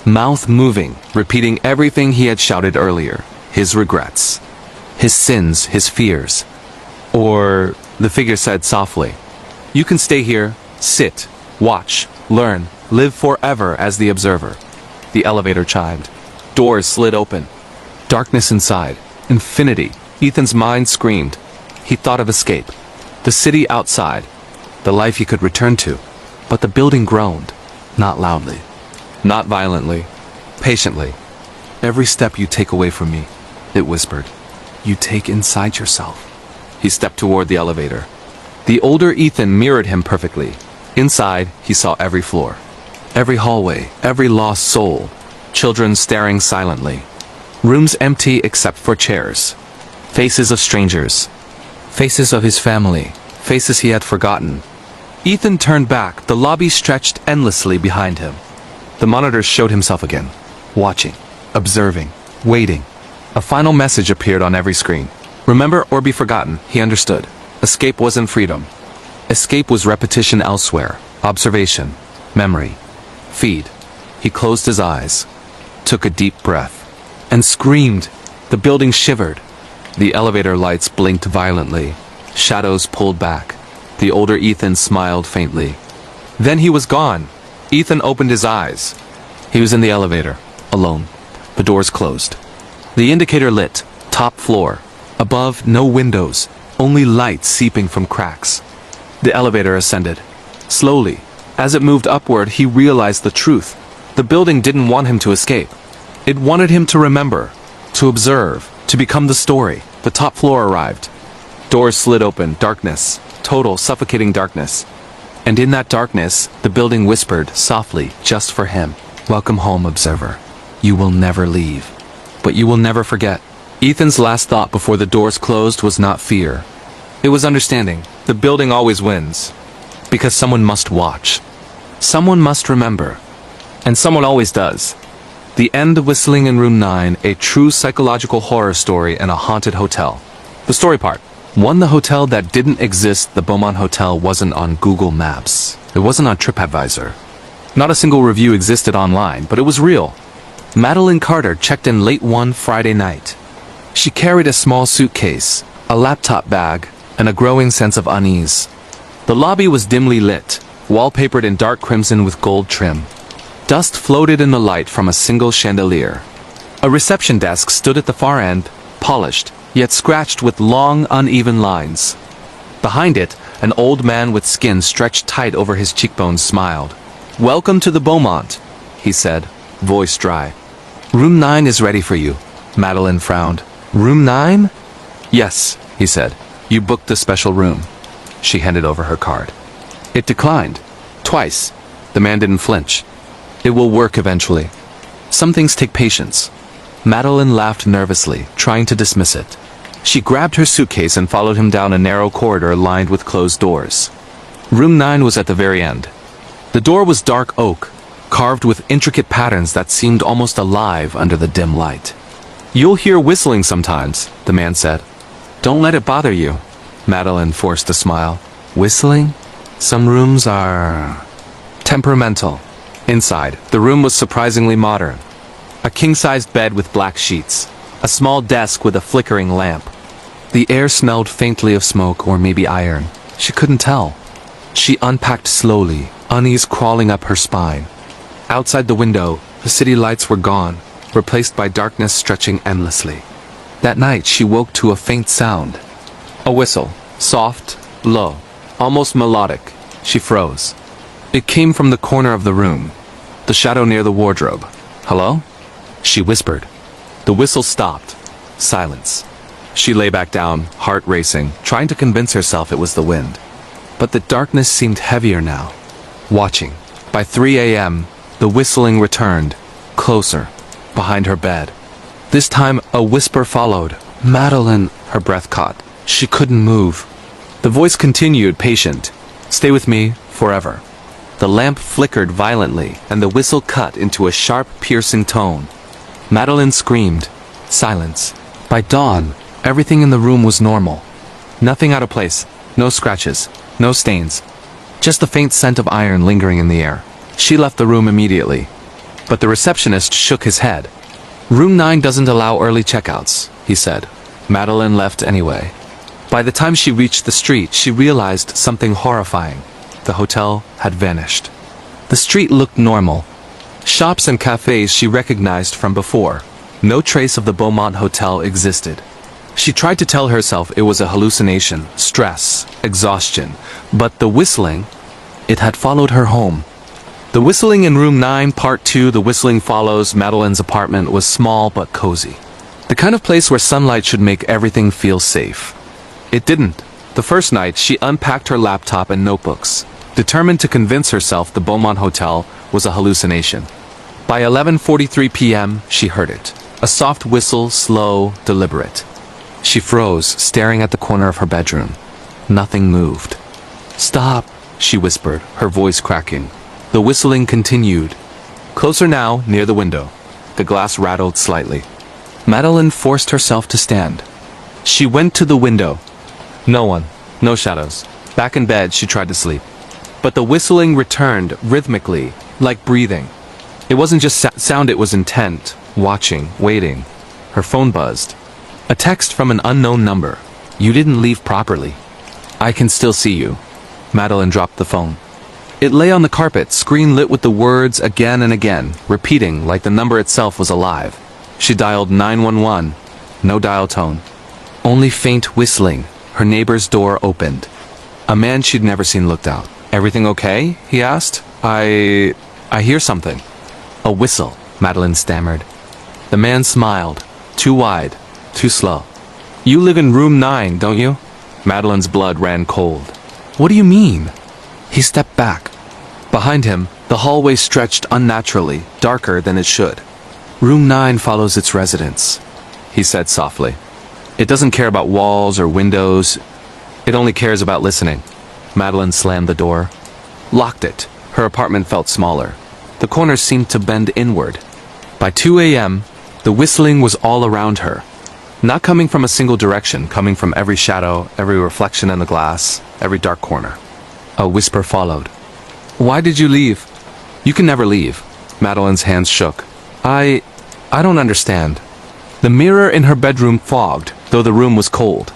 Mouth moving, repeating everything he had shouted earlier. His regrets. His sins, his fears. Or, the figure said softly, you can stay here, sit, watch, learn, live forever as the observer. The elevator chimed. Doors slid open. Darkness inside. Infinity. Ethan's mind screamed. He thought of escape. The city outside. The life he could return to. But the building groaned. Not loudly. Not violently. Patiently. Every step you take away from me, it whispered, you take inside yourself. He stepped toward the elevator. The older Ethan mirrored him perfectly. Inside, he saw every floor. Every hallway, every lost soul. Children staring silently. Rooms empty except for chairs. Faces of strangers. Faces of his family. Faces he had forgotten. Ethan turned back. The lobby stretched endlessly behind him. The monitors showed himself again. Watching. Observing. Waiting. A final message appeared on every screen. Remember or be forgotten, he understood. Escape wasn't freedom. Escape was repetition elsewhere. Observation. Memory. Feed. He closed his eyes. Took a deep breath. And screamed. The building shivered. The elevator lights blinked violently. Shadows pulled back. The older Ethan smiled faintly. Then he was gone. Ethan opened his eyes. He was in the elevator, alone. The doors closed. The indicator lit. Top floor. Above, no windows. Only light seeping from cracks. The elevator ascended. Slowly. As it moved upward, he realized the truth. The building didn't want him to escape. It wanted him to remember, to observe, to become the story. The top floor arrived. Doors slid open. Darkness. Total, suffocating darkness. And in that darkness, the building whispered, softly, just for him. Welcome home, observer. You will never leave. But you will never forget. Ethan's last thought before the doors closed was not fear. It was understanding. The building always wins. Because someone must watch. Someone must remember. And someone always does. The end of Whistling in Room 9, a true psychological horror story in a haunted hotel. The story part. One, the hotel that didn't exist, the Beaumont Hotel, wasn't on Google Maps. It wasn't on TripAdvisor. Not a single review existed online, but it was real. Madeline Carter checked in late one Friday night. She carried a small suitcase, a laptop bag, and a growing sense of unease. The lobby was dimly lit, wallpapered in dark crimson with gold trim. Dust floated in the light from a single chandelier. A reception desk stood at the far end, polished, yet scratched with long, uneven lines. Behind it, an old man with skin stretched tight over his cheekbones smiled. Welcome to the Beaumont, he said, voice dry. Room 9 is ready for you. Madeline frowned. Room 9? Yes, he said. You booked the special room. She handed over her card. It declined. Twice. The man didn't flinch. It will work eventually. Some things take patience. Madeline laughed nervously, trying to dismiss it. She grabbed her suitcase and followed him down a narrow corridor lined with closed doors. Room 9 was at the very end. The door was dark oak, carved with intricate patterns that seemed almost alive under the dim light. You'll hear whistling sometimes, the man said. Don't let it bother you. Madeline forced a smile. Whistling? Some rooms are... temperamental. Inside, the room was surprisingly modern. A king-sized bed with black sheets. A small desk with a flickering lamp. The air smelled faintly of smoke or maybe iron. She couldn't tell. She unpacked slowly, unease crawling up her spine. Outside the window, the city lights were gone, replaced by darkness stretching endlessly. That night, she woke to a faint sound. A whistle. Soft, low, almost melodic. She froze. It came from the corner of the room, the shadow near the wardrobe. "Hello?" she whispered. The whistle stopped. Silence. She lay back down, heart racing, trying to convince herself it was the wind. But the darkness seemed heavier now. Watching. By 3 a.m., the whistling returned, closer, behind her bed. This time, a whisper followed. "Madeline," her breath caught. She couldn't move. The voice continued, patient. "Stay with me, forever." The lamp flickered violently, and the whistle cut into a sharp, piercing tone. Madeline screamed. Silence. By dawn, everything in the room was normal. Nothing out of place. No scratches. No stains. Just the faint scent of iron lingering in the air. She left the room immediately. But the receptionist shook his head. "Room 9 doesn't allow early checkouts," he said. Madeline left anyway. By the time she reached the street, she realized something horrifying. The hotel had vanished. The street looked normal. Shops and cafes she recognized from before. No trace of the Beaumont Hotel existed. She tried to tell herself it was a hallucination, stress, exhaustion, but the whistling, it had followed her home. The whistling in room 9, part 2, the whistling follows. Madeline's apartment was small but cozy. The kind of place where sunlight should make everything feel safe. It didn't. The first night, she unpacked her laptop and notebooks, determined to convince herself the Beaumont Hotel was a hallucination. By 11:43 p.m., she heard it. A soft whistle, slow, deliberate. She froze, staring at the corner of her bedroom. Nothing moved. "Stop," she whispered, her voice cracking. The whistling continued. Closer now, near the window. The glass rattled slightly. Madeline forced herself to stand. She went to the window. No one. No shadows. Back in bed, she tried to sleep. But the whistling returned, rhythmically, like breathing. It wasn't just sound, it was intent, watching, waiting. Her phone buzzed. A text from an unknown number. "You didn't leave properly. I can still see you." Madeline dropped the phone. It lay on the carpet, screen lit with the words again and again, repeating like the number itself was alive. She dialed 911. No dial tone. Only faint whistling. Her neighbor's door opened. A man she'd never seen looked out. "Everything okay?" he asked. I hear something." "A whistle," Madeline stammered. The man smiled. Too wide. Too slow. "You live in room 9, don't you?" Madeline's blood ran cold. "What do you mean?" He stepped back. Behind him, the hallway stretched unnaturally, darker than it should. "Room 9 follows its residents," he said softly. "It doesn't care about walls or windows. It only cares about listening." Madeline slammed the door. Locked it. Her apartment felt smaller. The corners seemed to bend inward. By 2 a.m., the whistling was all around her. Not coming from a single direction, coming from every shadow, every reflection in the glass, every dark corner. A whisper followed. "Why did you leave?" "You can never leave." Madeline's hands shook. I don't understand." The mirror in her bedroom fogged, though the room was cold.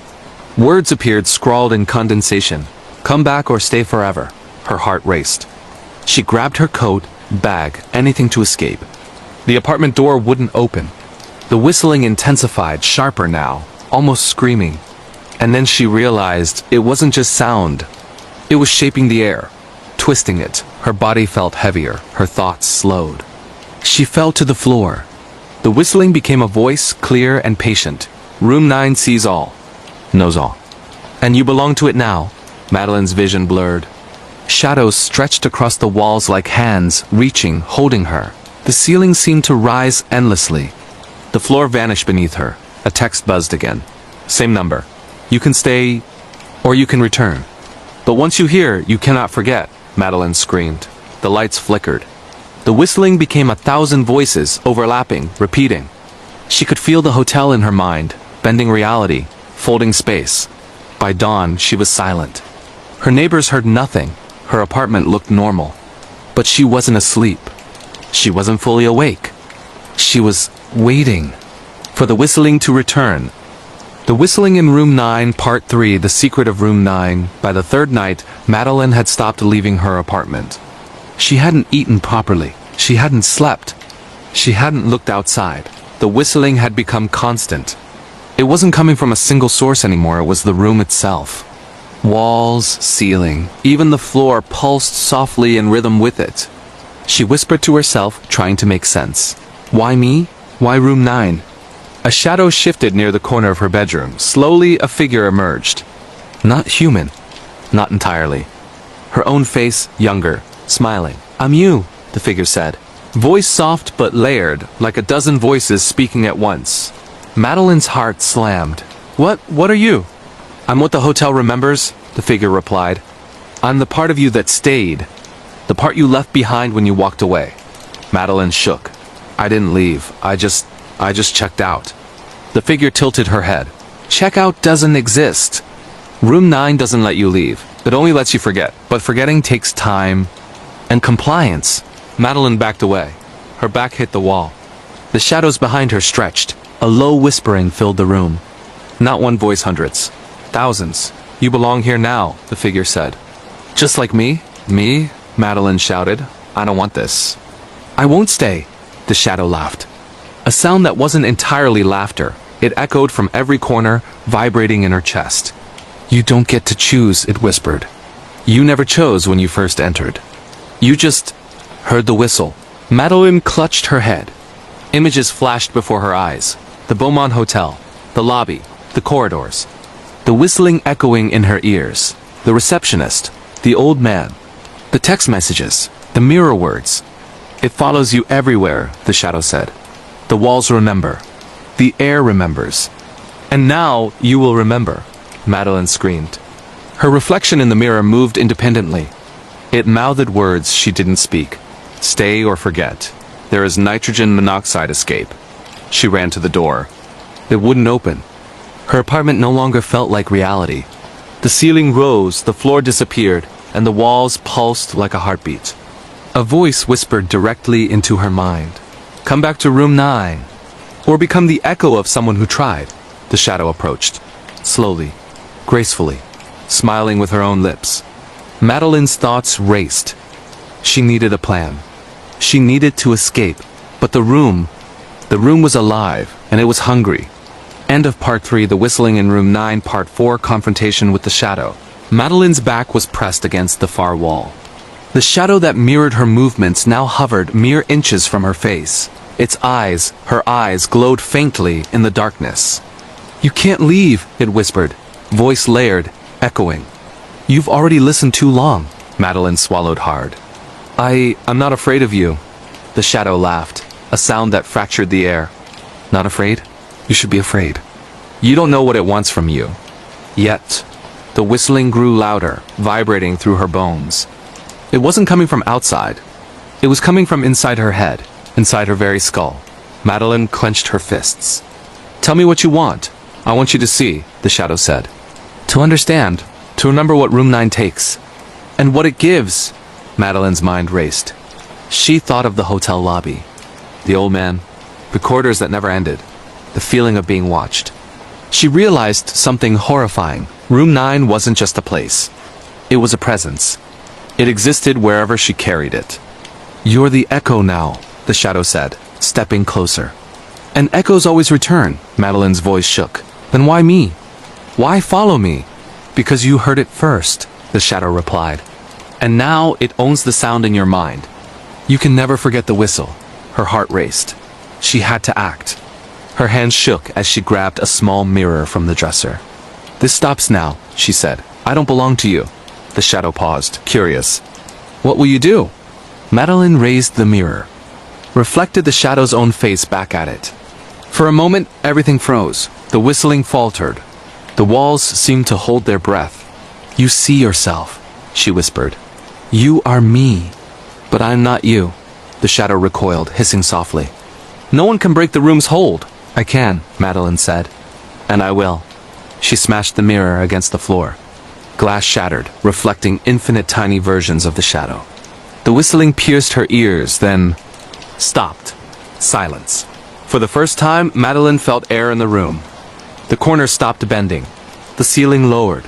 Words appeared scrawled in condensation. "Come back or stay forever." Her heart raced. She grabbed her coat, bag, anything to escape. The apartment door wouldn't open. The whistling intensified, sharper now, almost screaming. And then she realized it wasn't just sound. It was shaping the air, twisting it. Her body felt heavier, her thoughts slowed. She fell to the floor. The whistling became a voice, clear and patient. "Room 9 sees all, knows all. And you belong to it now." Madeline's vision blurred. Shadows stretched across the walls like hands, reaching, holding her. The ceiling seemed to rise endlessly. The floor vanished beneath her. A text buzzed again. "Same number. You can stay, or you can return. But once you hear, you cannot forget," Madeline screamed. The lights flickered. The whistling became 1,000 voices, overlapping, repeating. She could feel the hotel in her mind, bending reality, folding space. By dawn, she was silent. Her neighbors heard nothing. Her apartment looked normal. But she wasn't asleep. She wasn't fully awake. She was waiting for the whistling to return. The whistling in Room 9, Part 3, The Secret of Room 9. By the third night, Madeline had stopped leaving her apartment. She hadn't eaten properly. She hadn't slept. She hadn't looked outside. The whistling had become constant. It wasn't coming from a single source anymore, it was the room itself. Walls, ceiling, even the floor pulsed softly in rhythm with it. She whispered to herself, trying to make sense. Why me? Why Room 9? A shadow shifted near the corner of her bedroom. Slowly, a figure emerged. Not human. Not entirely. Her own face, younger, smiling. I'm you, the figure said. Voice soft but layered, like a dozen voices speaking at once. Madeline's heart slammed. What are you? I'm what the hotel remembers, the figure replied. I'm the part of you that stayed. The part you left behind when you walked away. Madeline shook. I didn't leave. I just checked out. The figure tilted her head. Checkout doesn't exist. Room 9 doesn't let you leave. It only lets you forget. But forgetting takes time and compliance. Madeline backed away. Her back hit the wall. The shadows behind her stretched. A low whispering filled the room. Not one voice, hundreds. Thousands. You belong here now, the figure said. Just like me? Me? Madeline shouted. I don't want this. I won't stay, the shadow laughed. A sound that wasn't entirely laughter. It echoed from every corner, vibrating in her chest. You don't get to choose, it whispered. You never chose when you first entered. You just heard the whistle. Madeline clutched her head. Images flashed before her eyes. The Beaumont Hotel, the lobby, the corridors. The whistling echoing in her ears. The receptionist, the old man. The text messages, the mirror words. It follows you everywhere, the shadow said. The walls remember. The air remembers. And now you will remember, Madeline screamed. Her reflection in the mirror moved independently. It mouthed words she didn't speak. Stay or forget. There is nitrogen monoxide escape. She ran to the door. It wouldn't open. Her apartment no longer felt like reality. The ceiling rose, the floor disappeared, and the walls pulsed like a heartbeat. A voice whispered directly into her mind. Come back to Room 9. Or become the echo of someone who tried. The shadow approached. Slowly. Gracefully. Smiling with her own lips. Madeline's thoughts raced. She needed a plan. She needed to escape. But the room was alive, and it was hungry. End of Part 3, The Whistling in Room 9, Part 4, Confrontation with the Shadow. Madeline's back was pressed against the far wall. The shadow that mirrored her movements now hovered mere inches from her face. Her eyes glowed faintly in the darkness. You can't leave, it whispered, voice layered, echoing. You've already listened too long. Madeline swallowed hard. I'm not afraid of you. The shadow laughed, a sound that fractured the air. Not afraid? You should be afraid. You don't know what it wants from you. Yet, the whistling grew louder, vibrating through her bones. It wasn't coming from outside. It was coming from inside her head, inside her very skull. Madeline clenched her fists. Tell me what you want. I want you to see, the shadow said. To understand, to remember what Room 9 takes. And what it gives. Madeline's mind raced. She thought of the hotel lobby. The old man. The corridors that never ended. The feeling of being watched. She realized something horrifying. Room 9 wasn't just a place. It was a presence. It existed wherever she carried it. You're the echo now, the shadow said, stepping closer. And echoes always return, Madeline's voice shook. Then why me? Why follow me? Because you heard it first, the shadow replied. And now it owns the sound in your mind. You can never forget the whistle. Her heart raced. She had to act. Her hands shook as she grabbed a small mirror from the dresser. This stops now, she said. I don't belong to you. The shadow paused, curious. What will you do? Madeline raised the mirror, reflected the shadow's own face back at it. For a moment, everything froze. The whistling faltered. The walls seemed to hold their breath. You see yourself, she whispered. You are me. But I'm not you. The shadow recoiled, hissing softly. No one can break the room's hold. I can, Madeline said. And I will. She smashed the mirror against the floor. Glass shattered, reflecting infinite tiny versions of the shadow. The whistling pierced her ears, then Stopped. Silence. For the first time, Madeline felt air in the room. The corners stopped bending. The ceiling lowered.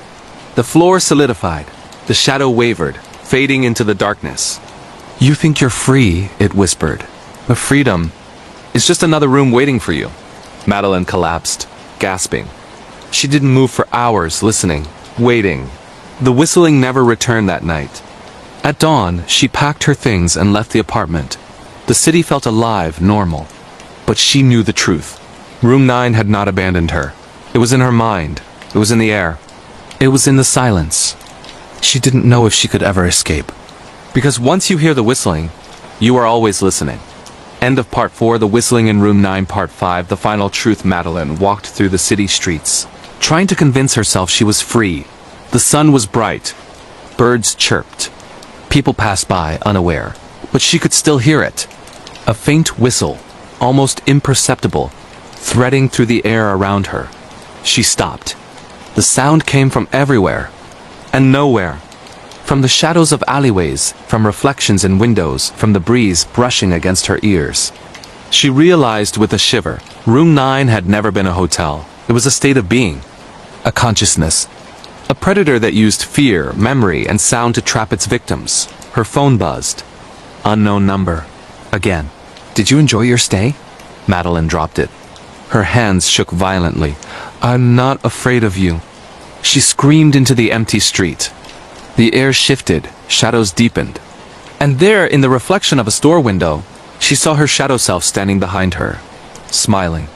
The floor solidified. The shadow wavered, fading into the darkness. "You think you're free," it whispered. "But freedom is just another room waiting for you." Madeline collapsed, gasping. She didn't move for hours, listening, waiting. The whistling never returned that night. At dawn, she packed her things and left the apartment. The city felt alive, normal. But she knew the truth. Room 9 had not abandoned her. It was in her mind. It was in the air. It was in the silence. She didn't know if she could ever escape. Because once you hear the whistling, you are always listening. End of Part 4, The Whistling in Room 9, Part 5, The Final Truth. Madeline walked through the city streets, trying to convince herself she was free. The sun was bright. Birds chirped. People passed by, unaware. But she could still hear it. A faint whistle, almost imperceptible, threading through the air around her. She stopped. The sound came from everywhere. And nowhere. From the shadows of alleyways, from reflections in windows, from the breeze brushing against her ears. She realized with a shiver, Room 9 had never been a hotel. It was a state of being. A consciousness. A predator that used fear, memory, and sound to trap its victims. Her phone buzzed. Unknown number. Again. "Did you enjoy your stay?" Madeline dropped it. Her hands shook violently. "I'm not afraid of you." She screamed into the empty street. The air shifted, shadows deepened. And there, in the reflection of a store window, she saw her shadow self standing behind her. Smiling.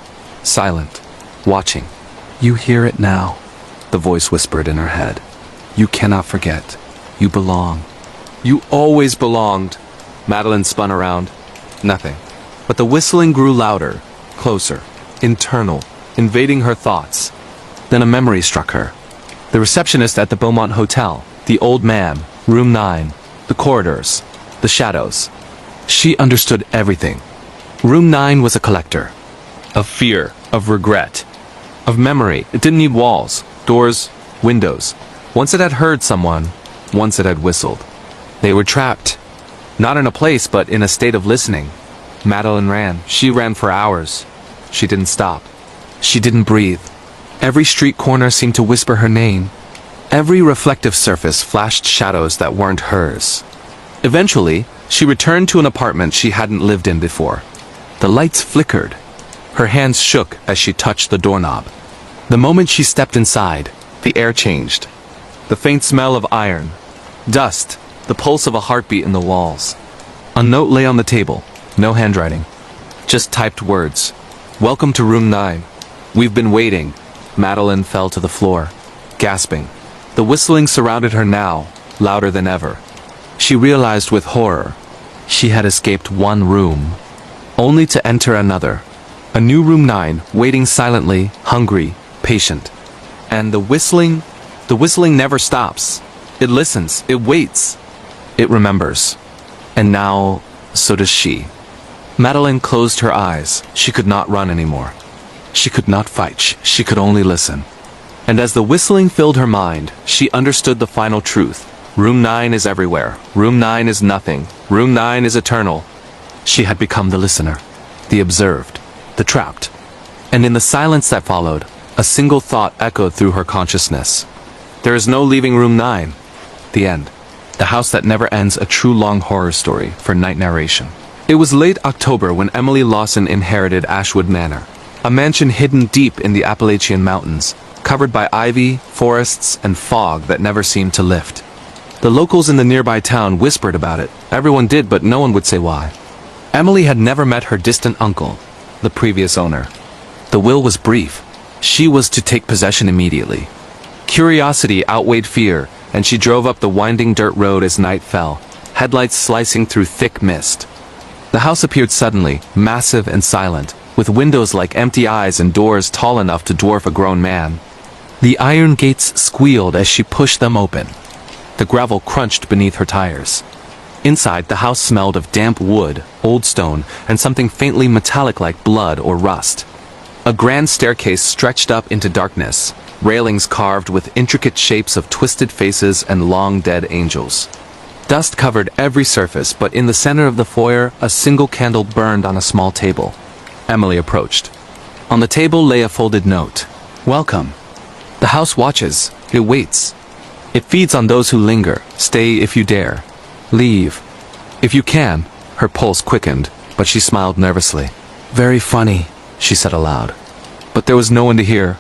Silent. Watching. "You hear it now," the voice whispered in her head. "You cannot forget. You belong." "You always belonged." Madeline spun around. Nothing. But the whistling grew louder, closer, internal, invading her thoughts. Then a memory struck her. The receptionist at the Beaumont Hotel, the old man, Room 9, the corridors, the shadows. She understood everything. Room 9 was a collector. Of fear, of regret, of memory. It didn't need walls, doors, windows. Once it had heard someone, once it had whistled. They were trapped. Not in a place, but in a state of listening. Madeline ran. She ran for hours. She didn't stop. She didn't breathe. Every street corner seemed to whisper her name. Every reflective surface flashed shadows that weren't hers. Eventually, she returned to an apartment she hadn't lived in before. The lights flickered. Her hands shook as she touched the doorknob. The moment she stepped inside, the air changed. The faint smell of iron, dust, the pulse of a heartbeat in the walls. A note lay on the table. No handwriting. Just typed words. "Welcome to Room 9. We've been waiting." Madeline fell to the floor, gasping. The whistling surrounded her now, louder than ever. She realized with horror, she had escaped one room, only to enter another. A new Room 9, waiting silently, hungry, patient. And the whistling never stops. It listens, it waits, it remembers. And now, so does she. Madeline closed her eyes. She could not run anymore. She could not fight. She could only listen. And as the whistling filled her mind, she understood the final truth. Room 9 is everywhere. Room 9 is nothing. Room 9 is eternal. She had become the listener, the observed, the trapped. And in the silence that followed, a single thought echoed through her consciousness. There is no leaving Room 9. The end. The house that never ends, a true long horror story for night narration. It was late October when Emily Lawson inherited Ashwood Manor, a mansion hidden deep in the Appalachian Mountains, covered by ivy, forests, and fog that never seemed to lift. The locals in the nearby town whispered about it. Everyone did, but no one would say why. Emily had never met her distant uncle, the previous owner. The will was brief. She was to take possession immediately. Curiosity outweighed fear, and she drove up the winding dirt road as night fell, headlights slicing through thick mist. The house appeared suddenly, massive and silent, with windows like empty eyes and doors tall enough to dwarf a grown man. The iron gates squealed as she pushed them open. The gravel crunched beneath her tires. Inside, the house smelled of damp wood, old stone, and something faintly metallic like blood or rust. A grand staircase stretched up into darkness, railings carved with intricate shapes of twisted faces and long dead angels. Dust covered every surface, but in the center of the foyer, a single candle burned on a small table. Emily approached. On the table lay a folded note. Welcome. The house watches. It waits. It feeds on those who linger. Stay if you dare. Leave if you can. Her pulse quickened, but she smiled nervously. Very funny, she said aloud. But there was no one to hear.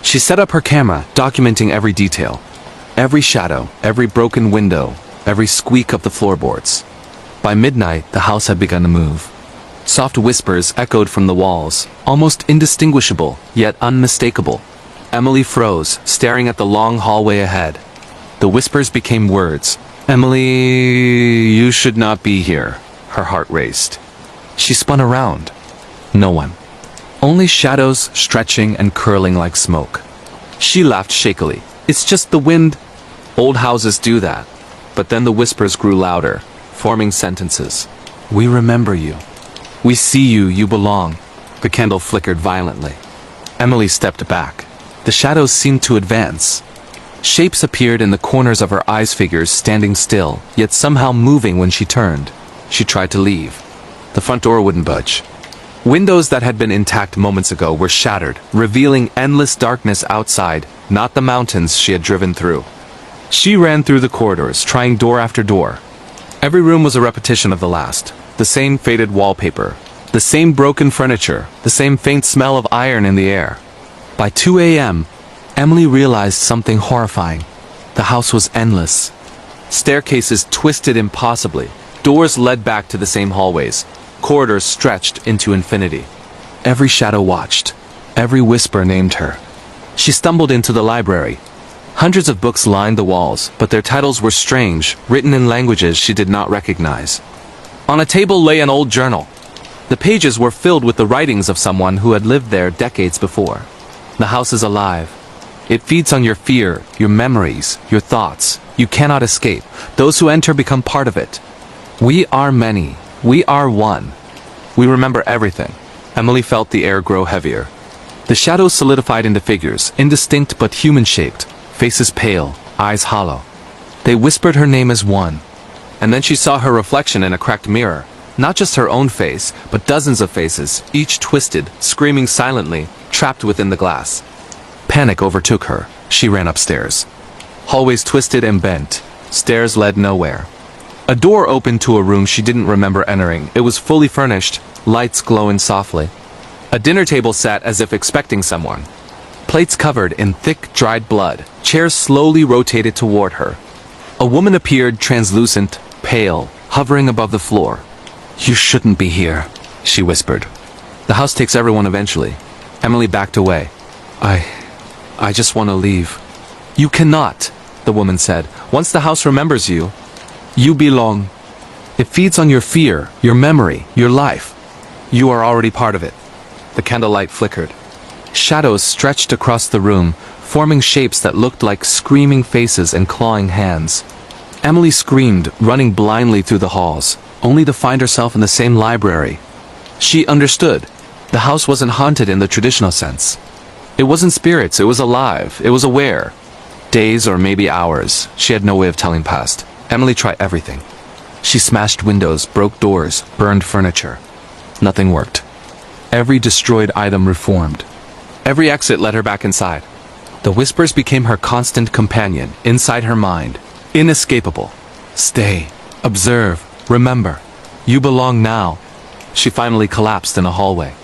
She set up her camera, documenting every detail. Every shadow, every broken window, every squeak of the floorboards. By midnight, the house had begun to move. Soft whispers echoed from the walls, almost indistinguishable, yet unmistakable. Emily froze, staring at the long hallway ahead. The whispers became words. Emily, you should not be here. Her heart raced. She spun around. No one. Only shadows stretching and curling like smoke. She laughed shakily. It's just the wind. Old houses do that. But then the whispers grew louder, forming sentences. We remember you. We see you, you belong. The candle flickered violently. Emily stepped back. The shadows seemed to advance. Shapes appeared in the corners of her eyes, figures standing still, yet somehow moving when she turned. She tried to leave. The front door wouldn't budge. Windows that had been intact moments ago were shattered, revealing endless darkness outside, not the mountains she had driven through. She ran through the corridors, trying door after door. Every room was a repetition of the last. The same faded wallpaper, the same broken furniture, the same faint smell of iron in the air. By 2 a.m., Emily realized something horrifying. The house was endless. Staircases twisted impossibly. Doors led back to the same hallways. Corridors stretched into infinity. Every shadow watched. Every whisper named her. She stumbled into the library. Hundreds of books lined the walls, but their titles were strange, written in languages she did not recognize. On a table lay an old journal. The pages were filled with the writings of someone who had lived there decades before. The house is alive. It feeds on your fear, your memories, your thoughts. You cannot escape. Those who enter become part of it. We are many. We are one. We remember everything. Emily felt the air grow heavier. The shadows solidified into figures, indistinct but human-shaped, faces pale, eyes hollow. They whispered her name as one. And then she saw her reflection in a cracked mirror. Not just her own face, but dozens of faces, each twisted, screaming silently, trapped within the glass. Panic overtook her. She ran upstairs. Hallways twisted and bent. Stairs led nowhere. A door opened to a room she didn't remember entering. It was fully furnished, lights glowing softly. A dinner table sat as if expecting someone. Plates covered in thick, dried blood. Chairs slowly rotated toward her. A woman appeared, translucent, pale, hovering above the floor. You shouldn't be here, she whispered. The house takes everyone eventually. Emily backed away. I just want to leave. You cannot, the woman said. Once the house remembers you, you belong. It feeds on your fear, your memory, your life. You are already part of it. The candlelight flickered. Shadows stretched across the room, forming shapes that looked like screaming faces and clawing hands. Emily screamed, running blindly through the halls, only to find herself in the same library. She understood. The house wasn't haunted in the traditional sense. It wasn't spirits, it was alive, it was aware. Days or maybe hours, she had no way of telling past. Emily tried everything. She smashed windows, broke doors, burned furniture. Nothing worked. Every destroyed item reformed. Every exit led her back inside. The whispers became her constant companion, inside her mind. Inescapable. Stay. Observe. Remember. You belong now. She finally collapsed in a hallway.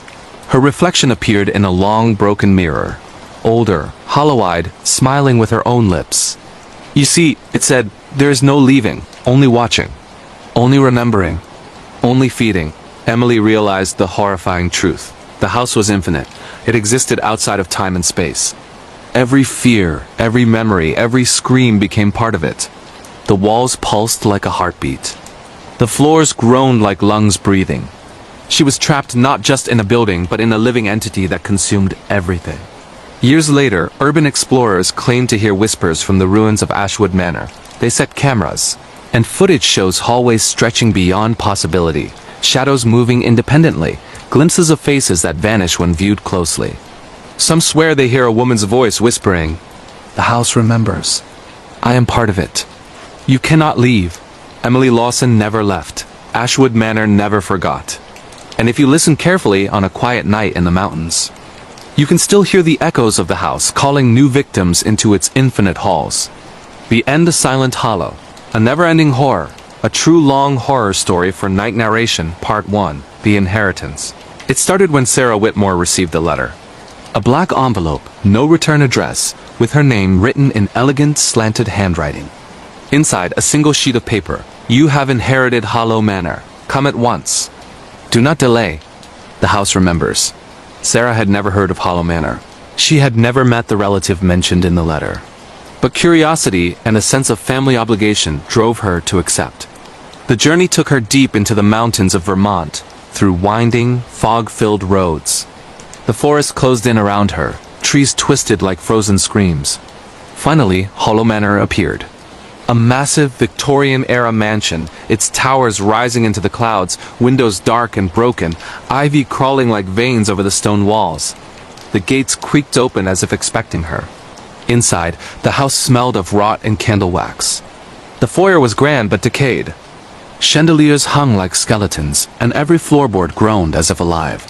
Her reflection appeared in a long, broken mirror. Older, hollow-eyed, smiling with her own lips. You see, it said, there is no leaving, only watching. Only remembering. Only feeding. Emily realized the horrifying truth. The house was infinite. It existed outside of time and space. Every fear, every memory, every scream became part of it. The walls pulsed like a heartbeat. The floors groaned like lungs breathing. She was trapped not just in a building, but in a living entity that consumed everything. Years later, urban explorers claimed to hear whispers from the ruins of Ashwood Manor. They set cameras, and footage shows hallways stretching beyond possibility, shadows moving independently, glimpses of faces that vanish when viewed closely. Some swear they hear a woman's voice whispering, "The house remembers. I am part of it. You cannot leave." Emily Lawson never left. Ashwood Manor never forgot. And if you listen carefully on a quiet night in the mountains, you can still hear the echoes of the house calling new victims into its infinite halls. The End: A Silent Hollow, a never-ending horror, a true long horror story for Night Narration, Part 1, The Inheritance. It started when Sarah Whitmore received a letter. A black envelope, no return address, with her name written in elegant, slanted handwriting. Inside, a single sheet of paper. You have inherited Hollow Manor. Come at once. Do not delay. The house remembers. Sarah had never heard of Hollow Manor. She had never met the relative mentioned in the letter. But curiosity and a sense of family obligation drove her to accept. The journey took her deep into the mountains of Vermont, through winding, fog-filled roads. The forest closed in around her, trees twisted like frozen screams. Finally, Hollow Manor appeared. A massive Victorian-era mansion, its towers rising into the clouds, windows dark and broken, ivy crawling like veins over the stone walls. The gates creaked open as if expecting her. Inside, the house smelled of rot and candle wax. The foyer was grand but decayed. Chandeliers hung like skeletons, and every floorboard groaned as if alive.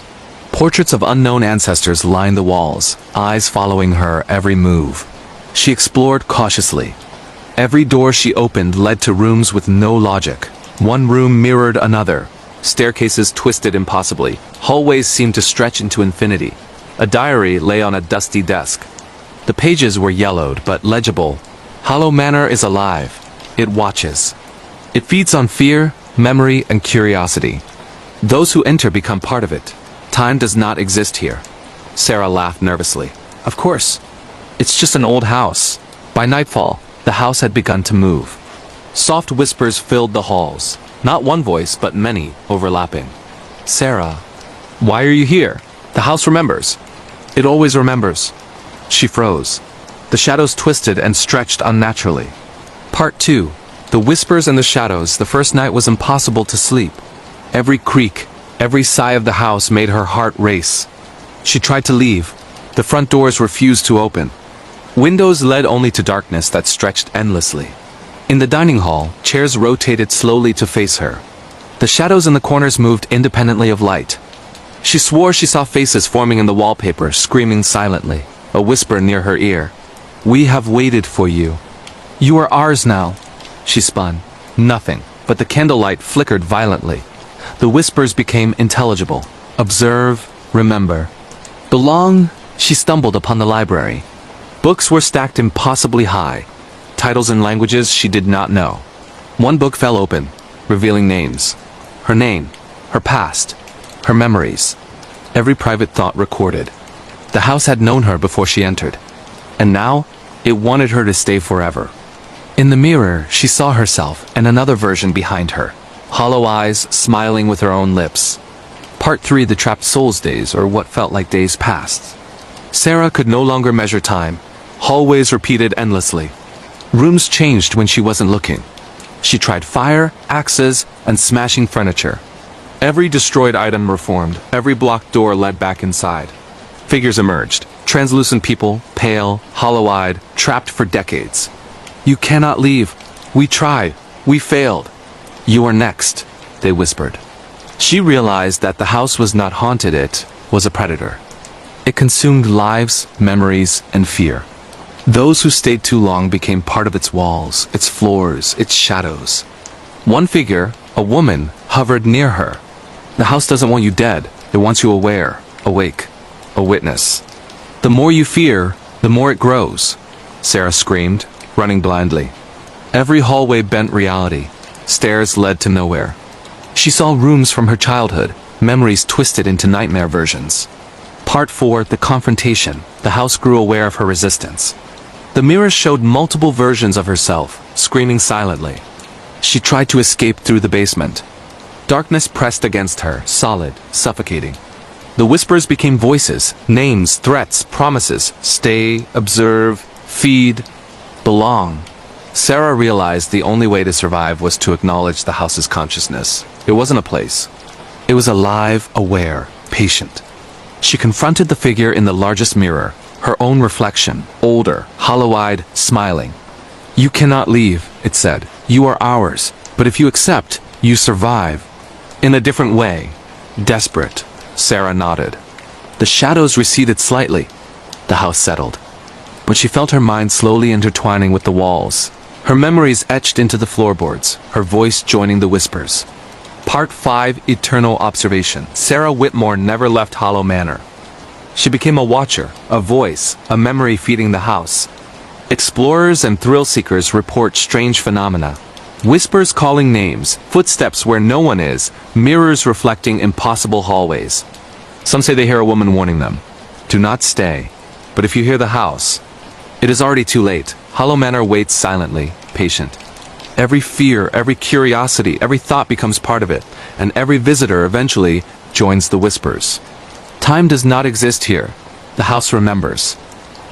Portraits of unknown ancestors lined the walls, eyes following her every move. She explored cautiously. Every door she opened led to rooms with no logic. One room mirrored another. Staircases twisted impossibly. Hallways seemed to stretch into infinity. A diary lay on a dusty desk. The pages were yellowed but legible. Hollow Manor is alive. It watches. It feeds on fear, memory, and curiosity. Those who enter become part of it. Time does not exist here. Sarah laughed nervously. Of course. It's just an old house. By nightfall, the house had begun to move. Soft whispers filled the halls. Not one voice, but many, overlapping. Sarah, why are you here? The house remembers. It always remembers. She froze. The shadows twisted and stretched unnaturally. Part 2. The whispers and the shadows. The first night was impossible to sleep. Every creak, every sigh of the house made her heart race. She tried to leave. The front doors refused to open. Windows led only to darkness that stretched endlessly. In the dining hall, chairs rotated slowly to face her. The shadows in the corners moved independently of light. She swore she saw faces forming in the wallpaper, screaming silently. A whisper near her ear. We have waited for you. You are ours now. She spun. Nothing, but the candlelight flickered violently. The whispers became intelligible. Observe, remember. Belong. She stumbled upon the library. Books were stacked impossibly high. Titles in languages she did not know. One book fell open, revealing names. Her name, her past, her memories. Every private thought recorded. The house had known her before she entered. And now, it wanted her to stay forever. In the mirror, she saw herself and another version behind her. Hollow eyes, smiling with her own lips. Part 3. The Trapped Souls days, or what felt like days past. Sarah could no longer measure time. Hallways repeated endlessly. Rooms changed when she wasn't looking. She tried fire, axes, and smashing furniture. Every destroyed item reformed. Every blocked door led back inside. Figures emerged. Translucent people, pale, hollow-eyed, trapped for decades. You cannot leave. We tried. We failed. You are next, they whispered. She realized that the house was not haunted, it was a predator. It consumed lives, memories, and fear. Those who stayed too long became part of its walls, its floors, its shadows. One figure, a woman, hovered near her. The house doesn't want you dead. It wants you aware, awake, a witness. The more you fear, the more it grows, Sarah screamed, running blindly. Every hallway bent reality. Stairs led to nowhere. She saw rooms from her childhood, memories twisted into nightmare versions. Part 4. The Confrontation. The house grew aware of her resistance. The mirrors showed multiple versions of herself, screaming silently. She tried to escape through the basement. Darkness pressed against her, solid, suffocating. The whispers became voices, names, threats, promises. Stay, observe, feed, belong. Sarah realized the only way to survive was to acknowledge the house's consciousness. It wasn't a place. It was alive, aware, patient. She confronted the figure in the largest mirror, her own reflection, older, hollow-eyed, smiling. You cannot leave, it said. You are ours. But if you accept, you survive. In a different way. Desperate. Sarah nodded. The shadows receded slightly. The house settled. But she felt her mind slowly intertwining with the walls. Her memories etched into the floorboards, her voice joining the whispers. Part 5: Eternal Observation. Sarah Whitmore never left Hollow Manor. She became a watcher, a voice, a memory feeding the house. Explorers and thrill-seekers report strange phenomena. Whispers calling names, footsteps where no one is, mirrors reflecting impossible hallways. Some say they hear a woman warning them. Do not stay. But if you hear the house, it is already too late. Hollow Manor waits silently, patient. Every fear, every curiosity, every thought becomes part of it, and every visitor eventually joins the whispers. Time does not exist here. The house remembers,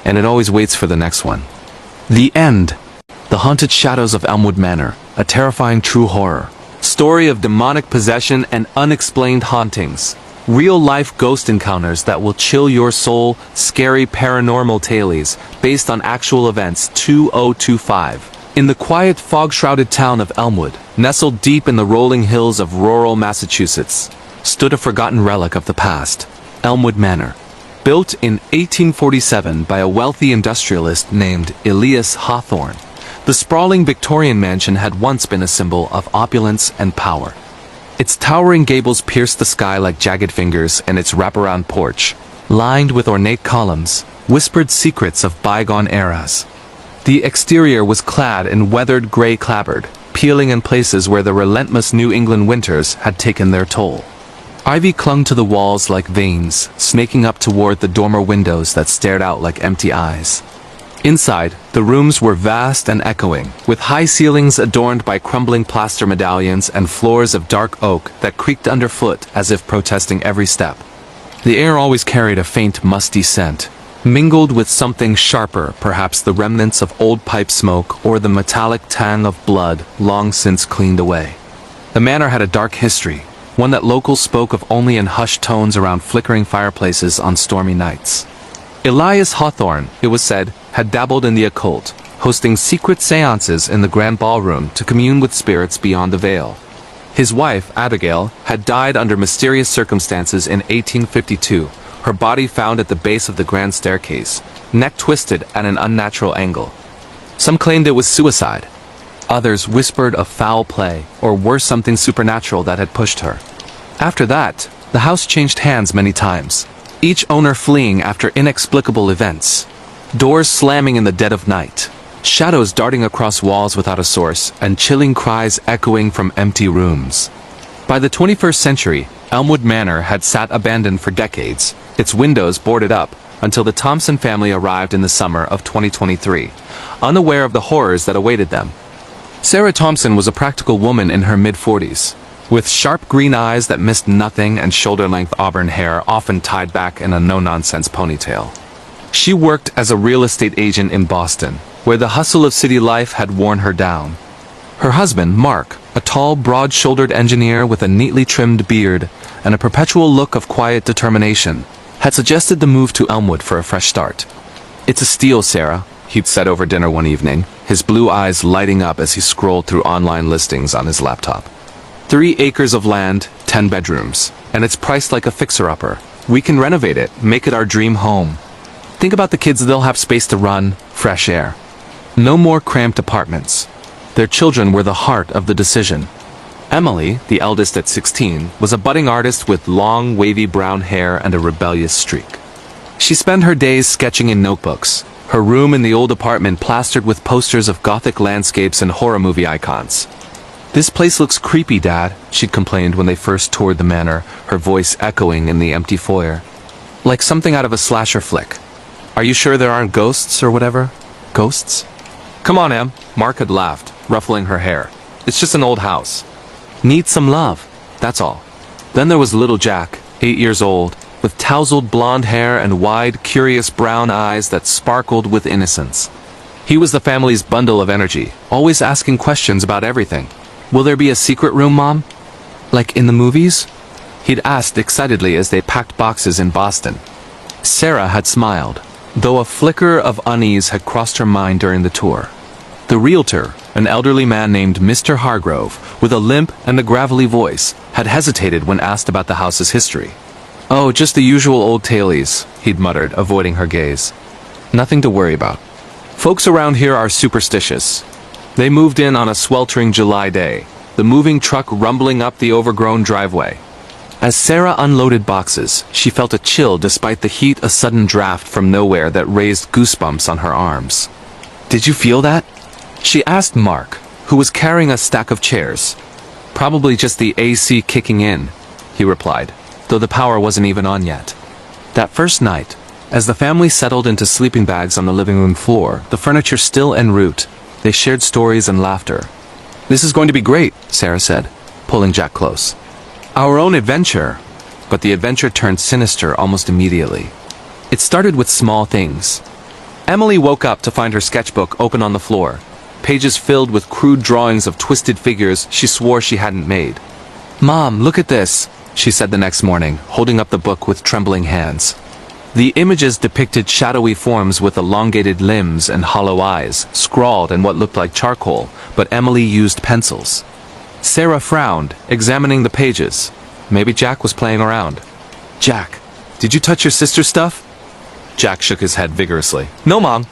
and it always waits for the next one. The end. The Haunted Shadows of Elmwood Manor, a terrifying true horror. Story of demonic possession and unexplained hauntings. Real-life ghost encounters that will chill your soul, scary paranormal tales, based on actual events. 2025. In the quiet, fog-shrouded town of Elmwood, nestled deep in the rolling hills of rural Massachusetts, stood a forgotten relic of the past, Elmwood Manor. Built in 1847 by a wealthy industrialist named Elias Hawthorne, the sprawling Victorian mansion had once been a symbol of opulence and power. Its towering gables pierced the sky like jagged fingers, and its wraparound porch, lined with ornate columns, whispered secrets of bygone eras. The exterior was clad in weathered gray clapboard, peeling in places where the relentless New England winters had taken their toll. Ivy clung to the walls like veins, snaking up toward the dormer windows that stared out like empty eyes. Inside, the rooms were vast and echoing, with high ceilings adorned by crumbling plaster medallions and floors of dark oak that creaked underfoot as if protesting every step. The air always carried a faint, musty scent, mingled with something sharper, perhaps the remnants of old pipe smoke or the metallic tang of blood long since cleaned away. The manor had a dark history, one that locals spoke of only in hushed tones around flickering fireplaces on stormy nights. Elias Hawthorne, it was said, had dabbled in the occult, hosting secret seances in the grand ballroom to commune with spirits beyond the veil. His wife, Abigail, had died under mysterious circumstances in 1852, her body found at the base of the grand staircase, neck twisted at an unnatural angle. Some claimed it was suicide. Others whispered of foul play, or worse, something supernatural that had pushed her. After that, the house changed hands many times, each owner fleeing after inexplicable events. Doors slamming in the dead of night, shadows darting across walls without a source, and chilling cries echoing from empty rooms. By the 21st century, Elmwood Manor had sat abandoned for decades, its windows boarded up, until the Thompson family arrived in the summer of 2023, unaware of the horrors that awaited them. Sarah Thompson was a practical woman in her mid-40s, with sharp green eyes that missed nothing and shoulder-length auburn hair often tied back in a no-nonsense ponytail. She worked as a real estate agent in Boston, where the hustle of city life had worn her down. Her husband, Mark, a tall, broad-shouldered engineer with a neatly trimmed beard and a perpetual look of quiet determination, had suggested the move to Elmwood for a fresh start. "It's a steal, Sarah," he'd said over dinner one evening, his blue eyes lighting up as he scrolled through online listings on his laptop. 3 acres of land, 10 bedrooms, and it's priced like a fixer-upper. We can renovate it, make it our dream home. Think about the kids, they'll have space to run, fresh air. No more cramped apartments. Their children were the heart of the decision. Emily, the eldest at 16, was a budding artist with long, wavy brown hair and a rebellious streak. She spent her days sketching in notebooks, her room in the old apartment plastered with posters of gothic landscapes and horror movie icons. "This place looks creepy, Dad," she'd complained when they first toured the manor, her voice echoing in the empty foyer. "Like something out of a slasher flick. Are you sure there aren't ghosts or whatever? Ghosts?" "Come on, Em," Mark had laughed, ruffling her hair. "It's just an old house. Needs some love, that's all." Then there was little Jack, 8 years old, with tousled blonde hair and wide, curious brown eyes that sparkled with innocence. He was the family's bundle of energy, always asking questions about everything. "Will there be a secret room, Mom? Like in the movies?" he'd asked excitedly as they packed boxes in Boston. Sarah had smiled, though a flicker of unease had crossed her mind during the tour. The realtor, An elderly man named Mr. Hargrove, with a limp and a gravelly voice, had hesitated when asked about the house's history. "Oh, just the usual old taleys," he'd muttered, avoiding her gaze. "Nothing to worry about. Folks around here are superstitious." They moved in on a sweltering July day, the moving truck rumbling up the overgrown driveway. As Sarah unloaded boxes, she felt a chill despite the heat, a sudden draft from nowhere that raised goosebumps on her arms. "Did you feel that?" she asked Mark, who was carrying a stack of chairs. "Probably just the AC kicking in," he replied, though the power wasn't even on yet. That first night, as the family settled into sleeping bags on the living room floor, the furniture still en route, they shared stories and laughter. "This is going to be great," Sarah said, pulling Jack close. "Our own adventure." But the adventure turned sinister almost immediately. It started with small things. Emily woke up to find her sketchbook open on the floor, pages filled with crude drawings of twisted figures she swore she hadn't made. "Mom, look at this," she said the next morning, holding up the book with trembling hands. The images depicted shadowy forms with elongated limbs and hollow eyes, scrawled in what looked like charcoal, but Emily used pencils. Sarah frowned, examining the pages. Maybe Jack was playing around. "Jack, did you touch your sister's stuff?" Jack shook his head vigorously. "No, Mom.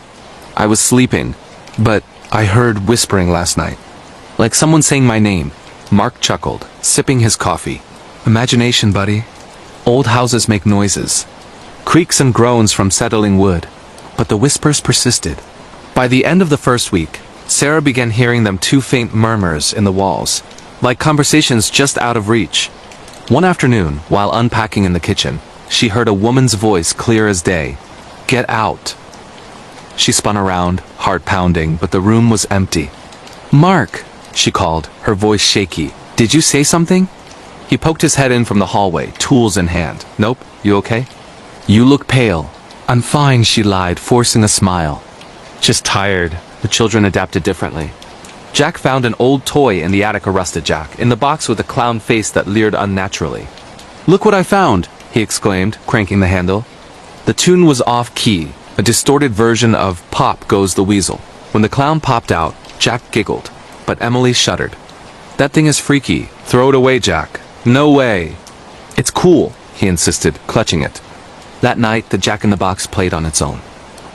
I was sleeping, but I heard whispering last night. Like someone saying my name." Mark chuckled, sipping his coffee. "Imagination, buddy. Old houses make noises. Creaks and groans from settling wood." But the whispers persisted. By the end of the first week, Sarah began hearing them, too faint murmurs in the walls, like conversations just out of reach. One afternoon, while unpacking in the kitchen, she heard a woman's voice clear as day. "Get out." She spun around, heart pounding, but the room was empty. "Mark," she called, her voice shaky. "Did you say something?" He poked his head in from the hallway, tools in hand. "Nope, you okay?" "You look pale." "I'm fine," she lied, forcing a smile. "Just tired." The children adapted differently. Jack found an old toy in the attic, arrested Jack, in the box with a clown face that leered unnaturally. "Look what I found," he exclaimed, cranking the handle. The tune was off-key, a distorted version of Pop Goes the Weasel. When the clown popped out, Jack giggled, but Emily shuddered. "That thing is freaky. Throw it away, Jack." "No way." "It's cool," he insisted, clutching it. That night, the Jack-in-the-Box played on its own.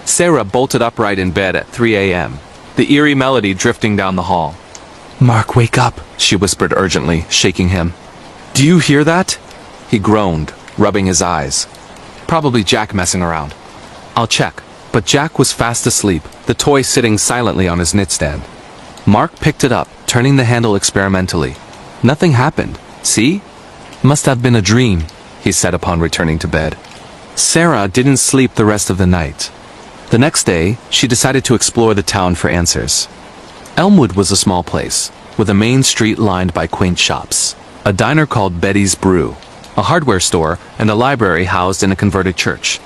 Sarah bolted upright in bed at 3 a.m., the eerie melody drifting down the hall. "Mark, wake up," she whispered urgently, shaking him. "Do you hear that?" He groaned, rubbing his eyes. "Probably Jack messing around." "I'll check." But Jack was fast asleep, the toy sitting silently on his nightstand. Mark picked it up, turning the handle experimentally. Nothing happened. "See? Must have been a dream," he said upon returning to bed. Sarah didn't sleep the rest of the night. The next day, she decided to explore the town for answers. Elmwood was a small place, with a main street lined by quaint shops, a diner called Betty's Brew, a hardware store, and a library housed in a converted church.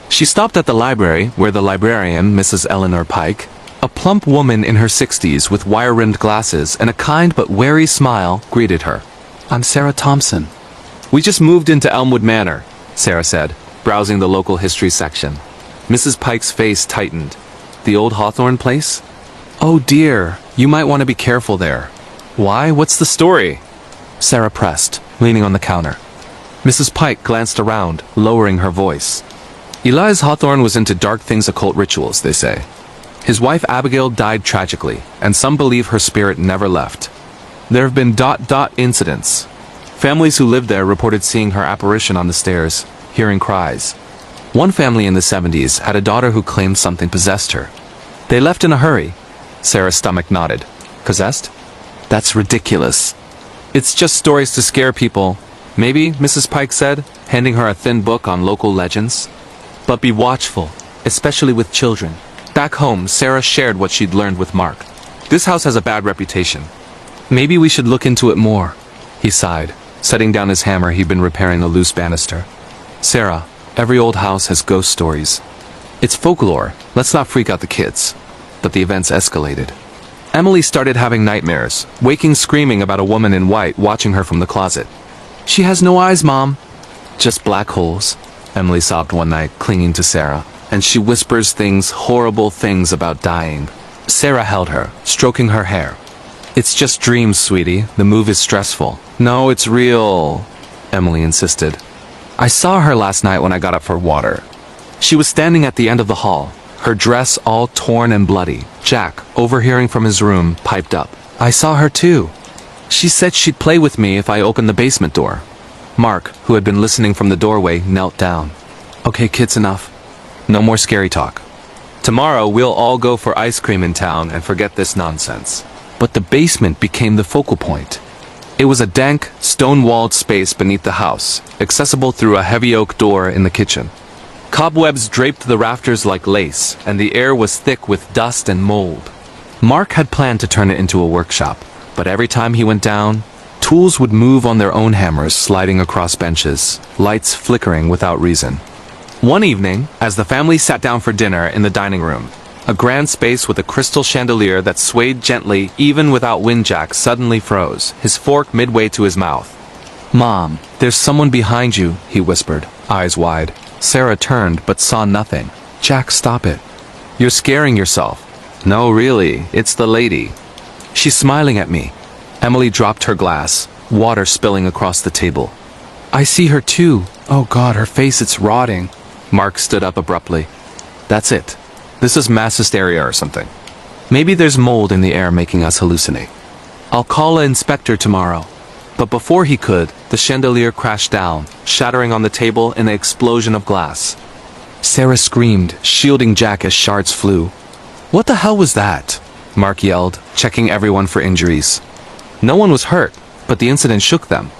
She stopped at the library, where the librarian, Mrs. Eleanor Pike, a plump woman in her 60s with wire-rimmed glasses and a kind but wary smile, greeted her. "I'm Sarah Thompson." "We just moved into Elmwood Manor," Sarah said, browsing the local history section. Mrs. Pike's face tightened. "The old Hawthorne place?" "Oh dear, you might want to be careful there." "Why? What's the story?" Sarah pressed, leaning on the counter. Mrs. Pike glanced around, lowering her voice. "Elias Hawthorne was into dark things, occult rituals, they say. His wife Abigail died tragically, and some believe her spirit never left. There have been ... incidents. Families who lived there reported seeing her apparition on the stairs, hearing cries. One family in the 70s had a daughter who claimed something possessed her. They left in a hurry." Sarah's stomach nodded. "Possessed? That's ridiculous." "It's just stories to scare people. Maybe," Mrs. Pike said, handing her a thin book on local legends. "But be watchful, especially with children." Back home, Sarah shared what she'd learned with Mark. "This house has a bad reputation. Maybe we should look into it more." He sighed, setting down his hammer. He'd been repairing a loose banister. "Sarah, every old house has ghost stories. It's folklore. Let's not freak out the kids." But the events escalated. Emily started having nightmares, waking screaming about a woman in white watching her from the closet. "She has no eyes, Mom." "Just black holes," Emily sobbed one night, clinging to Sarah. "And she whispers things, horrible things about dying. Sarah held her, stroking her hair. It's just dreams, sweetie. The move is stressful. No, it's real, Emily insisted. I saw her last night when I got up for water. She was standing at the end of the hall, her dress all torn and bloody. Jack, overhearing from his room, piped up. I saw her too. She said she'd play with me if I opened the basement door. Mark, who had been listening from the doorway, knelt down. Okay, kids, enough. No more scary talk. Tomorrow we'll all go for ice cream in town and forget this nonsense. But the basement became the focal point. It was a dank, stone-walled space beneath the house, accessible through a heavy oak door in the kitchen. Cobwebs draped the rafters like lace, and the air was thick with dust and mold. Mark had planned to turn it into a workshop, but every time he went down, tools would move on their own hammers, sliding across benches, lights flickering without reason. One evening, as the family sat down for dinner in the dining room, a grand space with a crystal chandelier that swayed gently even without windjack suddenly froze, his fork midway to his mouth. Mom, there's someone behind you, he whispered, eyes wide. Sarah turned but saw nothing. Jack, stop it. You're scaring yourself. No, really, it's the lady. She's smiling at me. Emily dropped her glass, water spilling across the table. I see her too. Oh God, her face, it's rotting. Mark stood up abruptly. That's it. This is mass hysteria or something. Maybe there's mold in the air making us hallucinate. I'll call an inspector tomorrow. But before he could, the chandelier crashed down, shattering on the table in an explosion of glass. Sarah screamed, shielding Jack as shards flew. What the hell was that? Mark yelled, checking everyone for injuries. No one was hurt, but the incident shook them.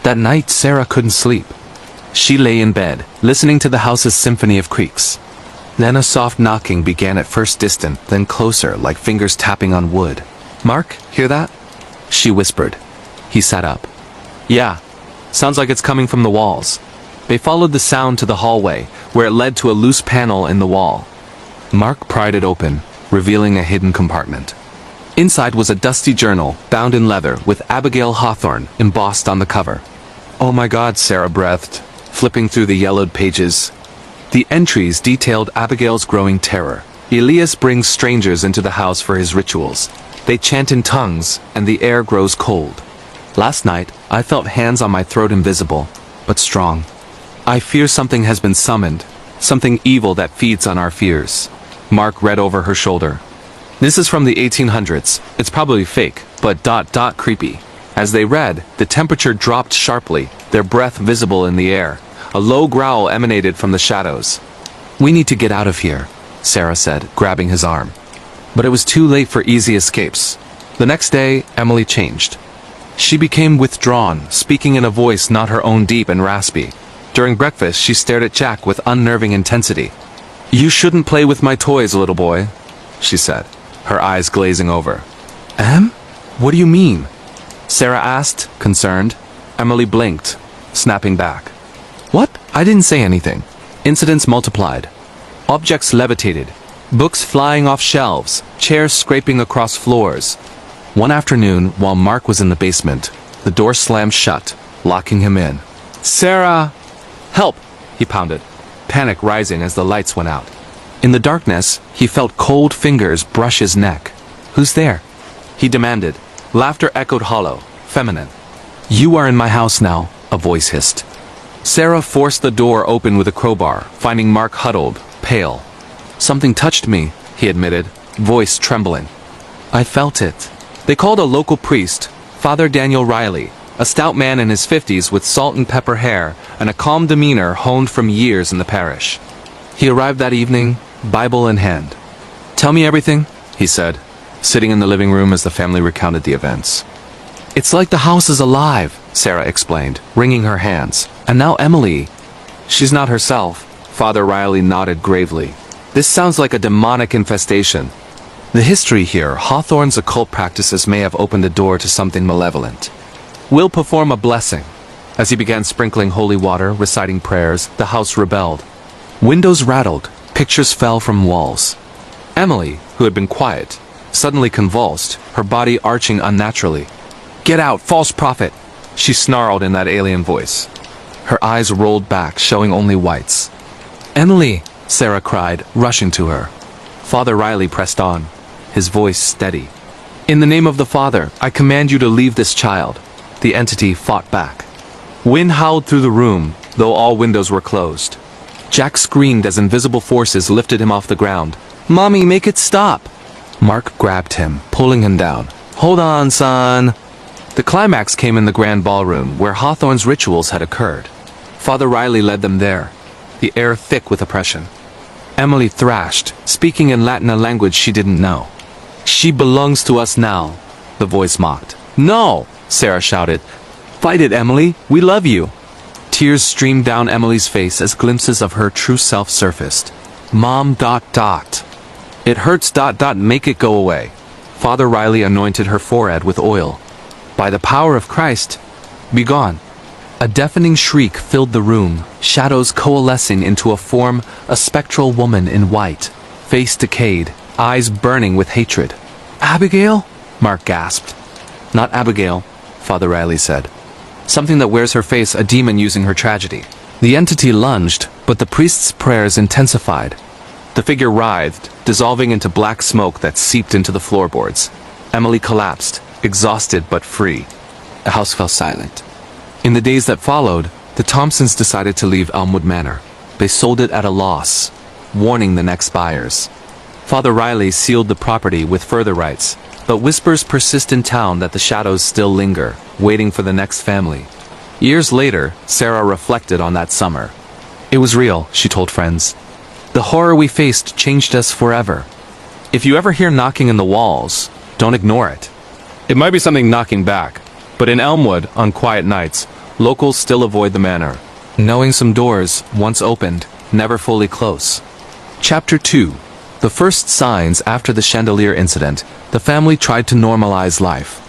That night, Sarah couldn't sleep. She lay in bed, listening to the house's symphony of creaks. Then a soft knocking began, at first distant, then closer, like fingers tapping on wood. Mark, hear that? She whispered. He sat up. Yeah, sounds like it's coming from the walls. They followed the sound to the hallway, where it led to a loose panel in the wall. Mark pried it open, revealing a hidden compartment. Inside was a dusty journal, bound in leather, with Abigail Hawthorne embossed on the cover. Oh my God, Sarah breathed, flipping through the yellowed pages. The entries detailed Abigail's growing terror. Elias brings strangers into the house for his rituals. They chant in tongues, and the air grows cold. Last night, I felt hands on my throat, invisible, but strong. I fear something has been summoned, something evil that feeds on our fears. Mark read over her shoulder. This is from the 1800s. It's probably fake, but creepy. As they read, the temperature dropped sharply, their breath visible in the air. A low growl emanated from the shadows. We need to get out of here, Sarah said, grabbing his arm. But it was too late for easy escapes. The next day, Emily changed. She became withdrawn, speaking in a voice not her own, deep and raspy. During breakfast, she stared at Jack with unnerving intensity. You shouldn't play with my toys, little boy, she said, her eyes glazing over. Em? What do you mean? Sarah asked, concerned. Emily blinked, snapping back. What? I didn't say anything. Incidents multiplied. Objects levitated. Books flying off shelves, chairs scraping across floors. One afternoon, while Mark was in the basement, the door slammed shut, locking him in. Sarah! Help! He pounded, panic rising as the lights went out. In the darkness, he felt cold fingers brush his neck. Who's there? He demanded. Laughter echoed hollow, feminine. You are in my house now, a voice hissed. Sarah forced the door open with a crowbar, finding Mark huddled, pale. Something touched me, he admitted, voice trembling. I felt it. They called a local priest, Father Daniel Riley, a stout man in his 50s with salt and pepper hair and a calm demeanor honed from years in the parish. He arrived that evening, Bible in hand. Tell me everything, he said, sitting in the living room as the family recounted the events. It's like the house is alive, Sarah explained, wringing her hands. And now Emily. She's not herself, Father Riley nodded gravely. This sounds like a demonic infestation. The history here, Hawthorne's occult practices may have opened the door to something malevolent. We'll perform a blessing. As he began sprinkling holy water, reciting prayers, the house rebelled. Windows rattled, pictures fell from walls. Emily, who had been quiet, suddenly convulsed, her body arching unnaturally. Get out, false prophet, she snarled in that alien voice. Her eyes rolled back, showing only whites. Emily, Sarah cried, rushing to her. Father Riley pressed on. his voice steady. "In the name of the Father, I command you to leave this child." The entity fought back. Wind howled through the room, though all windows were closed. Jack screamed as invisible forces lifted him off the ground. "Mommy, make it stop!" Mark grabbed him, pulling him down. "Hold on, son." The climax came in the grand ballroom, where Hawthorne's rituals had occurred. Father Riley led them there, the air thick with oppression. Emily thrashed, speaking in Latin, a language she didn't know. "She belongs to us now," the voice mocked. "No!" Sarah shouted. "Fight it, Emily. We love you." Tears streamed down Emily's face as glimpses of her true self surfaced. "Mom... It hurts... Make it go away." Father Riley anointed her forehead with oil. "By the power of Christ, be gone." A deafening shriek filled the room, shadows coalescing into a form, a spectral woman in white, face decayed, eyes burning with hatred. "Abigail?" Mark gasped. "Not Abigail," Father Riley said. "Something that wears her face, a demon using her tragedy." The entity lunged, but the priest's prayers intensified. The figure writhed, dissolving into black smoke that seeped into the floorboards. Emily collapsed, exhausted but free. The house fell silent. In the days that followed, the Thompsons decided to leave Elmwood Manor. They sold it at a loss, warning the next buyers. Father Riley sealed the property with further rights, but whispers persist in town that the shadows still linger, waiting for the next family. Years later, Sarah reflected on that summer. "It was real," she told friends. "The horror we faced changed us forever." If you ever hear knocking in the walls, don't ignore it. It might be something knocking back, but in Elmwood, on quiet nights, locals still avoid the manor, knowing some doors, once opened, never fully close. Chapter 2. The first signs after the chandelier incident, the family tried to normalize life.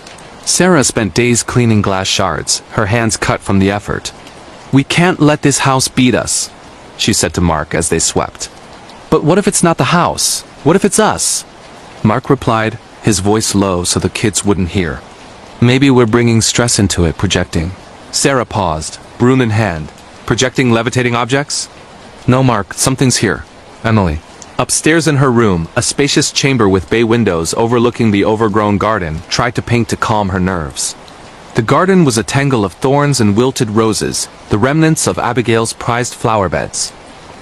Sarah spent days cleaning glass shards, her hands cut from the effort. "We can't let this house beat us," she said to Mark as they swept. "But what if it's not the house? What if it's us?" Mark replied, his voice low so the kids wouldn't hear. "Maybe we're bringing stress into it, projecting." Sarah paused, broom in hand. "Projecting levitating objects?" "No, Mark, something's here." Emily. Upstairs in her room, a spacious chamber with bay windows overlooking the overgrown garden, tried to paint to calm her nerves. The garden was a tangle of thorns and wilted roses, the remnants of Abigail's prized flower beds.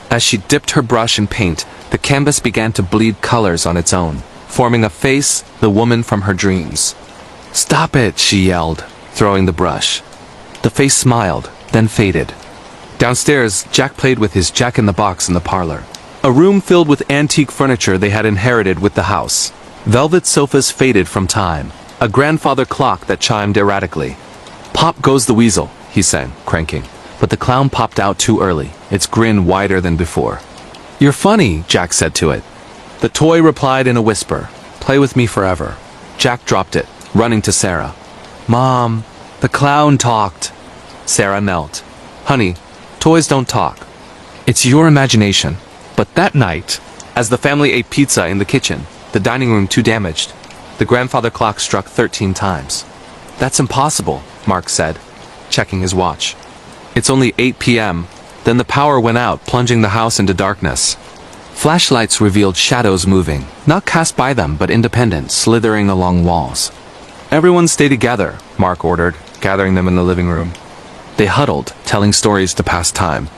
As she dipped her brush in paint, the canvas began to bleed colors on its own, forming a face, the woman from her dreams. "Stop it," she yelled, throwing the brush. The face smiled, then faded. Downstairs, Jack played with his jack-in-the-box in the parlor. A room filled with antique furniture they had inherited with the house. Velvet sofas faded from time, a grandfather clock that chimed erratically. "Pop goes the weasel," he sang, cranking. But the clown popped out too early, its grin wider than before. "You're funny," Jack said to it. The toy replied in a whisper, "Play with me forever." Jack dropped it, running to Sarah. "Mom, the clown talked." Sarah knelt. "Honey, toys don't talk. It's your imagination." But that night, as the family ate pizza in the kitchen, the dining room too damaged, the grandfather clock struck 13 times. "That's impossible," Mark said, checking his watch. "It's only 8 p.m. Then the power went out, plunging the house into darkness. Flashlights revealed shadows moving, not cast by them but independent, slithering along walls. "Everyone stay together," Mark ordered, gathering them in the living room. They huddled, telling stories to pass time.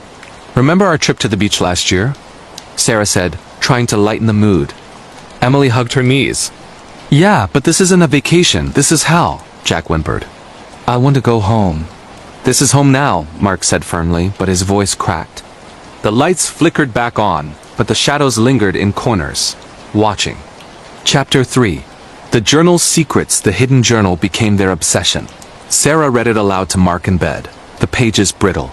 "Remember our trip to the beach last year?" Sarah said, trying to lighten the mood. Emily hugged her knees. "Yeah, but this isn't a vacation, this is hell," Jack whimpered. "I want to go home." "This is home now," Mark said firmly, but his voice cracked. The lights flickered back on, but the shadows lingered in corners, watching. Chapter 3. The journal's secrets, the hidden journal, became their obsession. Sarah read it aloud to Mark in bed, the pages brittle.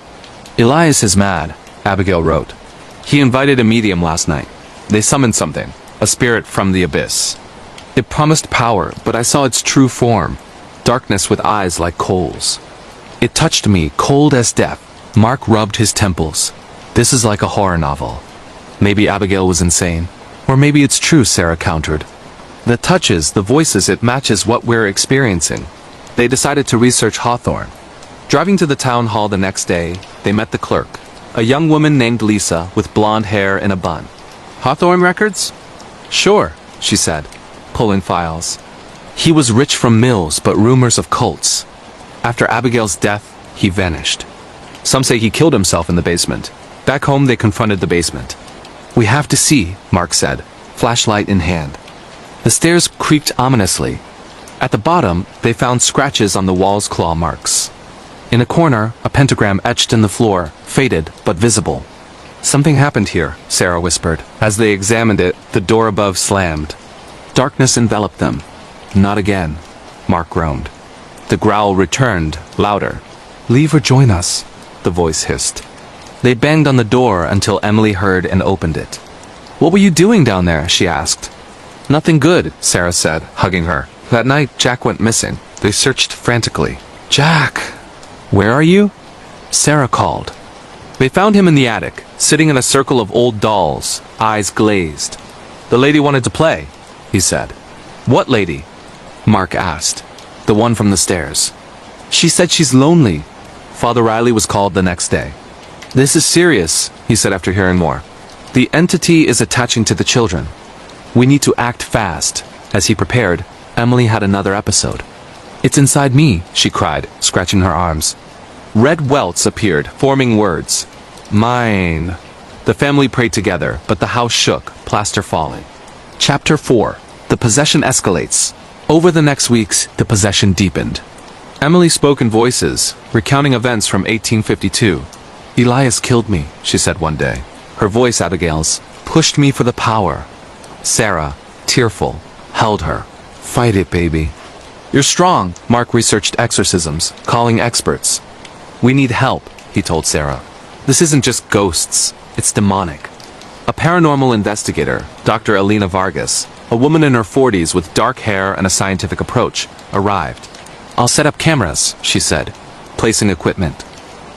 "Elias is mad," Abigail wrote. "He invited a medium last night. They summoned something, a spirit from the abyss. It promised power, but I saw its true form, darkness with eyes like coals. It touched me, cold as death." Mark rubbed his temples. "This is like a horror novel." Maybe Abigail was insane. Or maybe it's true, Sarah countered. "The touches, the voices, it matches what we're experiencing." They decided to research Hawthorne. Driving to the town hall the next day, they met the clerk, a young woman named Lisa with blonde hair in a bun. "Hawthorne records?" "Sure," she said. pulling files. He was rich from mills, but rumors of cults. After Abigail's death, he vanished. Some say he killed himself in the basement. Back home, they confronted the basement. "We have to see," Mark said, flashlight in hand. The stairs creaked ominously. At the bottom, they found scratches on the wall's claw marks. In a corner, a pentagram etched in the floor, faded but visible. "Something happened here," Sarah whispered. As they examined it, the door above slammed. Darkness enveloped them. "Not again," Mark groaned. The growl returned, louder. "Leave or join us," the voice hissed. They banged on the door until Emily heard and opened it. "What were you doing down there?" she asked. "Nothing good," Sarah said, hugging her. "That night, Jack went missing. They searched frantically." "Jack! Where are you?" Sarah called. They found him in the attic, sitting in a circle of old dolls, eyes glazed. "The lady wanted to play," he said. "What lady?" Mark asked. "The one from the stairs. She said she's lonely." Father Riley was called the next day. "This is serious," he said after hearing more. "The entity is attaching to the children. We need to act fast." As he prepared, Emily had another episode. "It's inside me," she cried, scratching her arms. Red welts appeared, forming words. "Mine." The family prayed together, but the house shook, plaster falling. Chapter 4. The possession escalates. Over the next weeks, the possession deepened. Emily spoke in voices, recounting events from 1852. "Elias killed me," she said one day. Her voice, Abigail's, pushed me for the power. Sarah, tearful, held her. "Fight it, baby." "You're strong." Mark researched exorcisms, calling experts. "We need help," he told Sarah. "This isn't just ghosts, it's demonic." A paranormal investigator, Dr. Elena Vargas, a woman in her 40s with dark hair and a scientific approach, arrived. "I'll set up cameras," she said, placing equipment.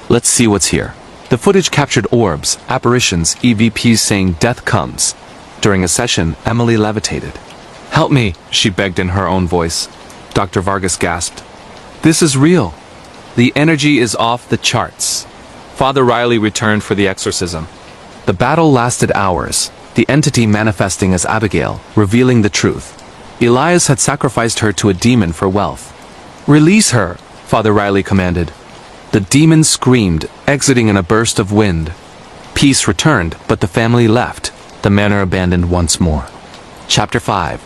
"Let's see what's here." The footage captured orbs, apparitions, EVPs saying death comes. During a session, Emily levitated. "Help me," she begged in her own voice. Dr. Vargas gasped. "This is real. The energy is off the charts." Father Riley returned for the exorcism. The battle lasted hours, the entity manifesting as Abigail, revealing the truth. Elias had sacrificed her to a demon for wealth. "Release her," Father Riley commanded. The demon screamed, exiting in a burst of wind. Peace returned, but the family left, the manor abandoned once more. Chapter 5.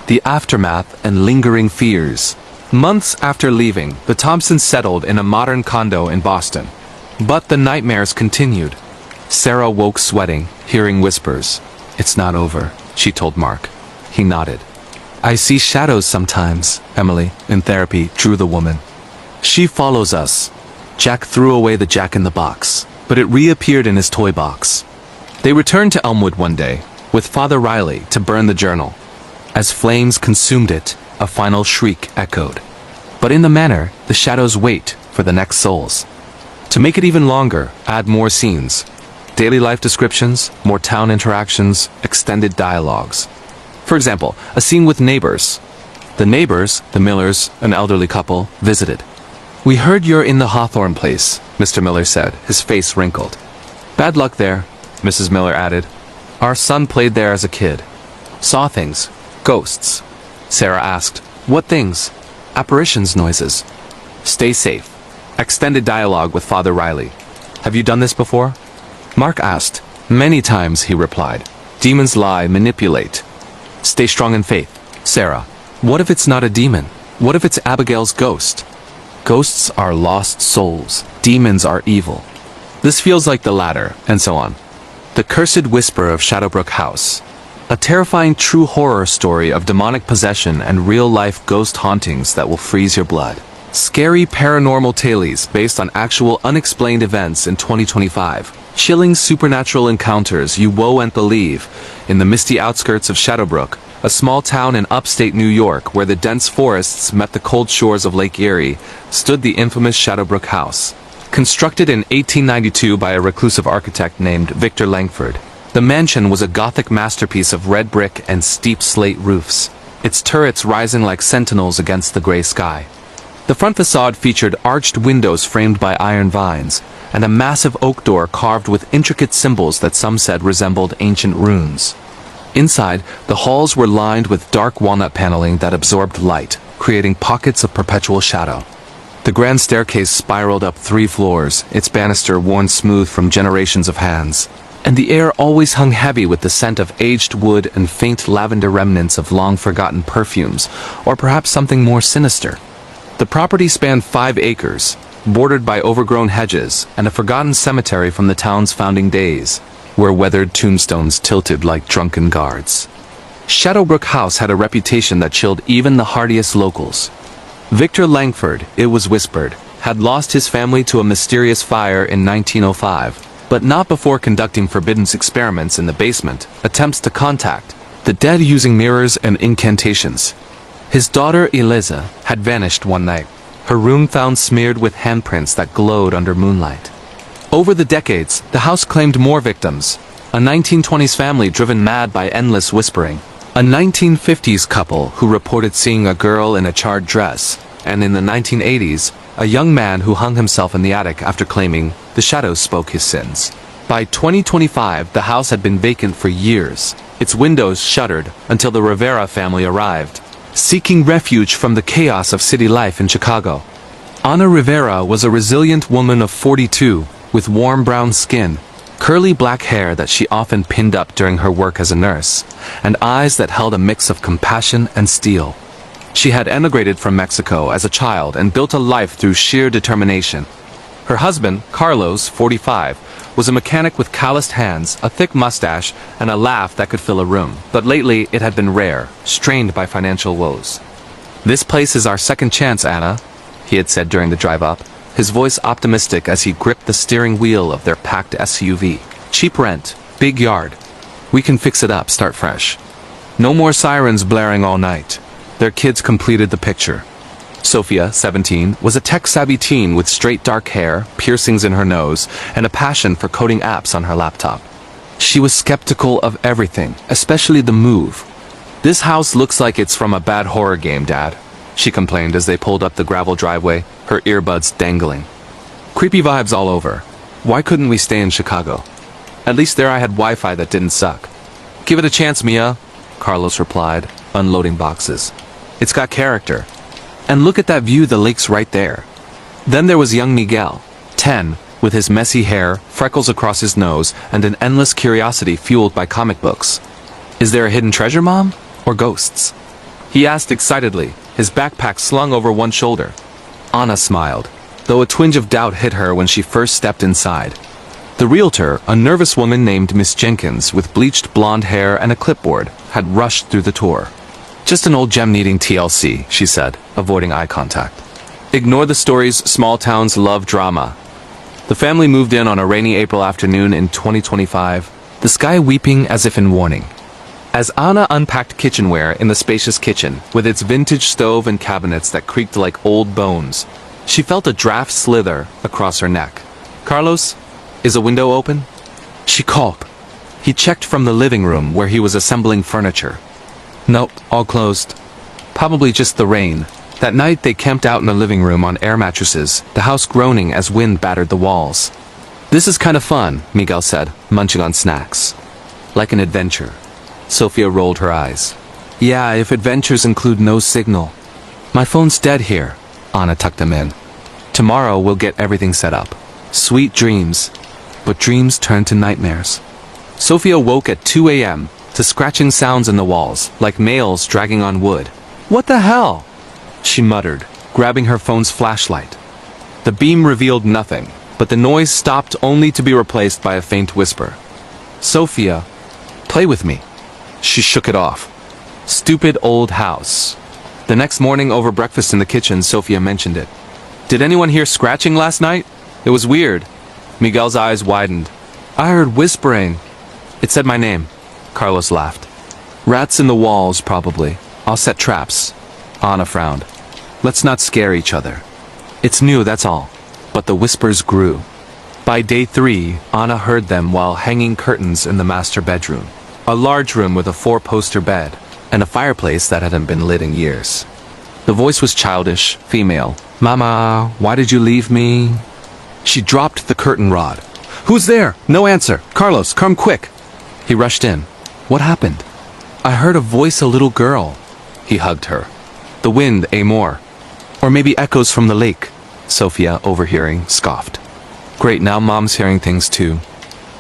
The aftermath and lingering fears. Months after leaving, the Thompsons settled in a modern condo in Boston. But the nightmares continued. Sarah woke sweating, hearing whispers. "It's not over," she told Mark. He nodded. "I see shadows sometimes," Emily, in therapy, drew the woman. "She follows us." Jack threw away the jack-in-the-box, but it reappeared in his toy box. They returned to Elmwood one day, with Father Riley, to burn the journal. As flames consumed it, a final shriek echoed. But in the manor, the shadows wait for the next souls. To make it even longer, add more scenes. Daily life descriptions, more town interactions, extended dialogues. For example, a scene with neighbors. The neighbors, the Millers, an elderly couple, visited. "We heard you're in the Hawthorne place," Mr. Miller said, his face wrinkled. "Bad luck there," Mrs. Miller added. "Our son played there as a kid. Saw things. Ghosts." Sarah asked, "What things?" "Apparitions noises." "Stay safe." Extended dialogue with Father Riley. "Have you done this before?" Mark asked. "Many times," he replied. "Demons lie, manipulate. Stay strong in faith." Sarah, "What if it's not a demon? What if it's Abigail's ghost?" "Ghosts are lost souls. Demons are evil." "This feels like the latter," and so on. The Cursed Whisper of Shadowbrook House. A terrifying true horror story of demonic possession and real-life ghost hauntings that will freeze your blood. Scary paranormal tales based on actual unexplained events in 2025. Chilling supernatural encounters you won't believe. In the misty outskirts of Shadowbrook, a small town in upstate New York where the dense forests met the cold shores of Lake Erie, stood the infamous Shadowbrook House. Constructed in 1892 by a reclusive architect named Victor Langford, the mansion was a Gothic masterpiece of red brick and steep slate roofs, its turrets rising like sentinels against the gray sky. The front facade featured arched windows framed by iron vines, and a massive oak door carved with intricate symbols that some said resembled ancient runes. Inside, the halls were lined with dark walnut paneling that absorbed light, creating pockets of perpetual shadow. The grand staircase spiraled up 3 floors, its banister worn smooth from generations of hands. And the air always hung heavy with the scent of aged wood and faint lavender remnants of long-forgotten perfumes, or perhaps something more sinister. The property spanned 5 acres, bordered by overgrown hedges and a forgotten cemetery from the town's founding days, where weathered tombstones tilted like drunken guards. Shadowbrook House had a reputation that chilled even the hardiest locals. Victor Langford, it was whispered, had lost his family to a mysterious fire in 1905, but not before conducting forbidden experiments in the basement, attempts to contact the dead using mirrors and incantations. His daughter Eliza had vanished one night, her room found smeared with handprints that glowed under moonlight. Over the decades, the house claimed more victims. A 1920s family driven mad by endless whispering. A 1950s couple who reported seeing a girl in a charred dress. And in the 1980s, a young man who hung himself in the attic after claiming the shadows spoke his sins. By 2025, the house had been vacant for years, its windows shuttered until the Rivera family arrived, seeking refuge from the chaos of city life in Chicago. Ana Rivera was a resilient woman of 42, with warm brown skin, curly black hair that she often pinned up during her work as a nurse, and eyes that held a mix of compassion and steel. She had emigrated from Mexico as a child and built a life through sheer determination. Her husband, Carlos, 45, was a mechanic with calloused hands, a thick mustache, and a laugh that could fill a room. But lately, it had been rare, strained by financial woes. "This place is our second chance, Anna," he had said during the drive-up, his voice optimistic as he gripped the steering wheel of their packed SUV. "Cheap rent, big yard. We can fix it up, start fresh. No more sirens blaring all night." Their kids completed the picture. Sophia, 17, was a tech-savvy teen with straight dark hair, piercings in her nose, and a passion for coding apps on her laptop. She was skeptical of everything, especially the move. "This house looks like it's from a bad horror game, Dad," she complained as they pulled up the gravel driveway, her earbuds dangling. "Creepy vibes all over. Why couldn't we stay in Chicago? At least there I had Wi-Fi that didn't suck." "Give it a chance, Mia," Carlos replied, unloading boxes. "It's got character. And look at that view, the lake's right there." Then there was young Miguel, 10, with his messy hair, freckles across his nose, and an endless curiosity fueled by comic books. "Is there a hidden treasure, Mom? Or ghosts?" he asked excitedly, his backpack slung over one shoulder. Anna smiled, though a twinge of doubt hit her when she first stepped inside. The realtor, a nervous woman named Miss Jenkins with bleached blonde hair and a clipboard, had rushed through the tour. "Just an old gem needing TLC," she said, avoiding eye contact. "Ignore the stories, small towns love drama." The family moved in on a rainy April afternoon in 2025, the sky weeping as if in warning. As Anna unpacked kitchenware in the spacious kitchen, with its vintage stove and cabinets that creaked like old bones, she felt a draft slither across her neck. "Carlos, is a window open?" She called. He checked from the living room where he was assembling furniture. "Nope, all closed. Probably just the rain." That night they camped out in the living room on air mattresses, the house groaning as wind battered the walls. "This is kind of fun," Miguel said, munching on snacks. "Like an adventure." Sophia rolled her eyes. "Yeah, if adventures include no signal." "My phone's dead here." Anna tucked him in. "Tomorrow we'll get everything set up. Sweet dreams." But dreams turned to nightmares. Sophia woke at 2 a.m. to scratching sounds in the walls, like nails dragging on wood. "What the hell?" she muttered, grabbing her phone's flashlight. The beam revealed nothing, but the noise stopped only to be replaced by a faint whisper. "Sophia, play with me." She shook it off. Stupid old house. The next morning over breakfast in the kitchen, Sophia mentioned it. "Did anyone hear scratching last night? It was weird." Miguel's eyes widened. "I heard whispering." "It said my name." Carlos laughed. "Rats in the walls, probably. I'll set traps." Anna frowned. "Let's not scare each other. It's new, that's all." But the whispers grew. By day 3, Anna heard them while hanging curtains in the master bedroom. A large room with a 4-poster bed, and a fireplace that hadn't been lit in years. The voice was childish, female. "Mama, why did you leave me?" She dropped the curtain rod. "Who's there? No answer. Carlos, come quick." He rushed in. "What happened?" I heard a voice, a little girl. He hugged her. The wind, more. Or maybe echoes from the lake. Sophia, overhearing, scoffed. Great, now Mom's hearing things too.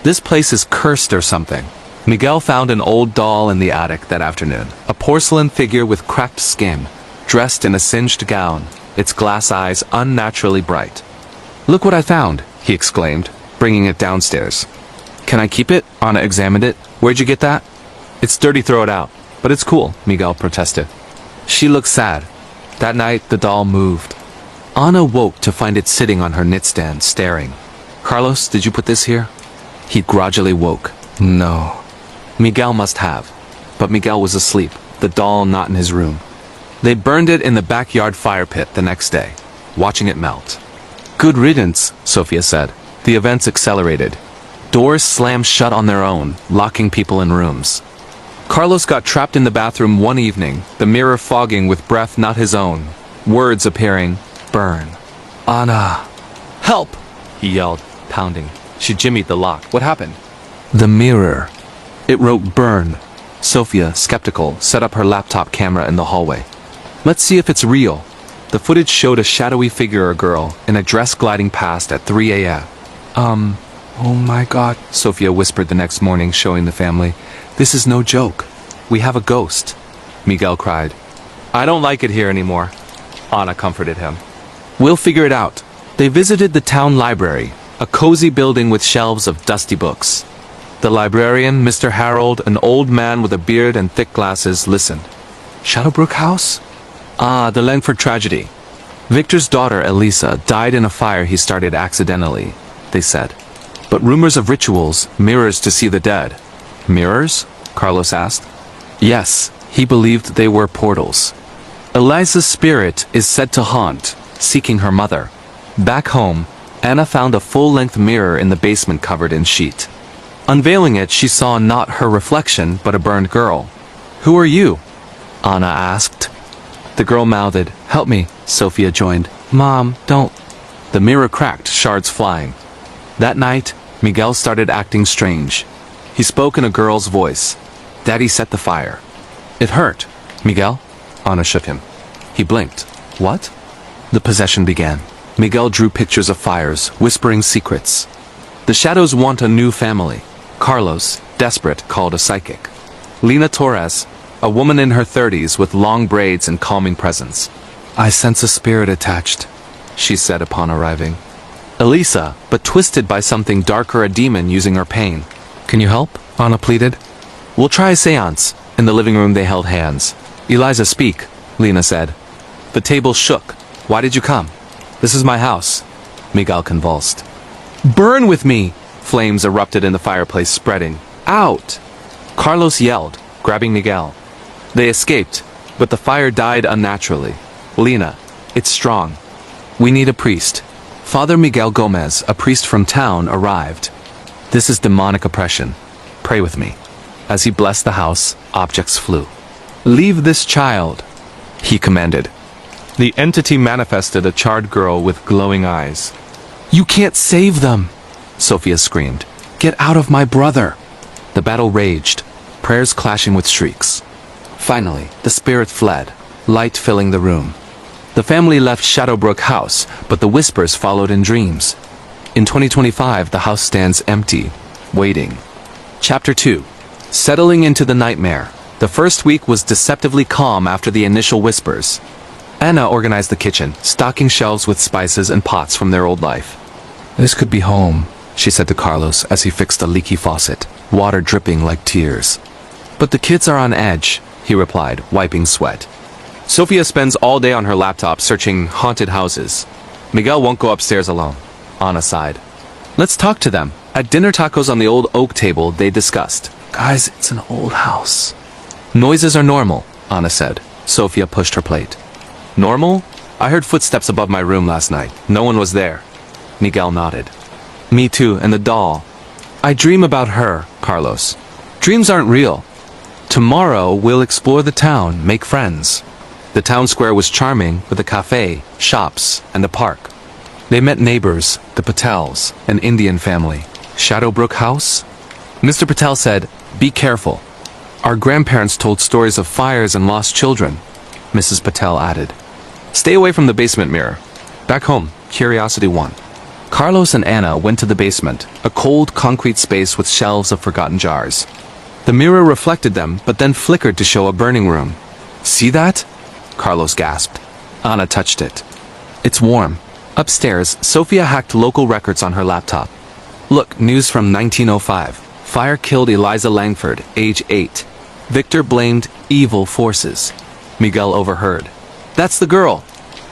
This place is cursed or something. Miguel found an old doll in the attic that afternoon. A porcelain figure with cracked skin, dressed in a singed gown, its glass eyes unnaturally bright. Look what I found, he exclaimed, bringing it downstairs. Can I keep it? Anna examined it. Where'd you get that? It's dirty, throw it out. But it's cool, Miguel protested. She looked sad. That night, the doll moved. Anna woke to find it sitting on her knitstand, staring. Carlos, did you put this here? He grudgingly woke. No. Miguel must have. But Miguel was asleep, the doll not in his room. They burned it in the backyard fire pit the next day, watching it melt. Good riddance, Sophia said. The events accelerated. Doors slammed shut on their own, locking people in rooms. Carlos got trapped in the bathroom one evening, the mirror fogging with breath not his own. Words appearing. Burn. Anna. Help! He yelled, pounding. She jimmied the lock. What happened? The mirror. It wrote burn. Sophia, skeptical, set up her laptop camera in the hallway. Let's see if it's real. The footage showed a shadowy figure, a girl, in a dress gliding past at 3 a.m. Oh my God, Sophia whispered the next morning, showing the family. This is no joke. We have a ghost. Miguel cried. I don't like it here anymore. Anna comforted him. We'll figure it out. They visited the town library, a cozy building with shelves of dusty books. The librarian, Mr. Harold, an old man with a beard and thick glasses, listened. Shadowbrook House? Ah, the Langford tragedy. Victor's daughter, Elisa, died in a fire he started accidentally, they said. But rumors of rituals, mirrors to see the dead. Mirrors? Carlos asked. Yes, he believed they were portals. Elisa's spirit is said to haunt, seeking her mother. Back home, Anna found a full-length mirror in the basement covered in sheet. Unveiling it, she saw not her reflection, but a burned girl. Who are you? Anna asked. The girl mouthed. Help me, Sophia joined. Mom, don't. The mirror cracked, shards flying. That night, Miguel started acting strange. He spoke in a girl's voice. Daddy set the fire. It hurt. Miguel? Anna shook him. He blinked. What? The possession began. Miguel drew pictures of fires, whispering secrets. The shadows want a new family. Carlos, desperate, called a psychic. Lena Torres, a woman in her 30s with long braids and calming presence. I sense a spirit attached, she said upon arriving. Elisa, but twisted by something darker, a demon using her pain. Can you help? Anna pleaded. We'll try a seance. In the living room they held hands. Eliza, speak, Lena said. The table shook. Why did you come? This is my house. Miguel convulsed. Burn with me! Flames erupted in the fireplace, spreading. Out! Carlos yelled, grabbing Miguel. They escaped, but the fire died unnaturally. Lena, it's strong. We need a priest. Father Miguel Gomez, a priest from town, arrived. This is demonic oppression. Pray with me. As he blessed the house, objects flew. Leave this child, he commanded. The entity manifested a charred girl with glowing eyes. You can't save them, Sophia screamed. Get out of my brother. The battle raged, prayers clashing with shrieks. Finally, the spirit fled, light filling the room. The family left Shadowbrook House, but the whispers followed in dreams. In 2025, the house stands empty, waiting. Chapter 2. Settling into the nightmare. The first week was deceptively calm after the initial whispers. Anna organized the kitchen, stocking shelves with spices and pots from their old life. This could be home, she said to Carlos as he fixed a leaky faucet, water dripping like tears. But the kids are on edge, he replied, wiping sweat. Sophia spends all day on her laptop searching haunted houses. Miguel won't go upstairs alone. Anna sighed. Let's talk to them. At dinner tacos on the old oak table, they discussed. Guys, it's an old house. Noises are normal, Anna said. Sophia pushed her plate. Normal? I heard footsteps above my room last night. No one was there. Miguel nodded. Me too, and the doll. I dream about her, Carlos. Dreams aren't real. Tomorrow, we'll explore the town, make friends. The town square was charming, with a cafe, shops, and a park. They met neighbors, the Patels, an Indian family. Shadowbrook House? Mr. Patel said, be careful. Our grandparents told stories of fires and lost children, Mrs. Patel added. Stay away from the basement mirror. Back home, curiosity won. Carlos and Anna went to the basement, a cold concrete space with shelves of forgotten jars. The mirror reflected them, but then flickered to show a burning room. See that? Carlos gasped. Anna touched it. It's warm. Upstairs, Sophia hacked local records on her laptop. Look, news from 1905. Fire killed Eliza Langford, age 8. Victor blamed evil forces. Miguel overheard. That's the girl.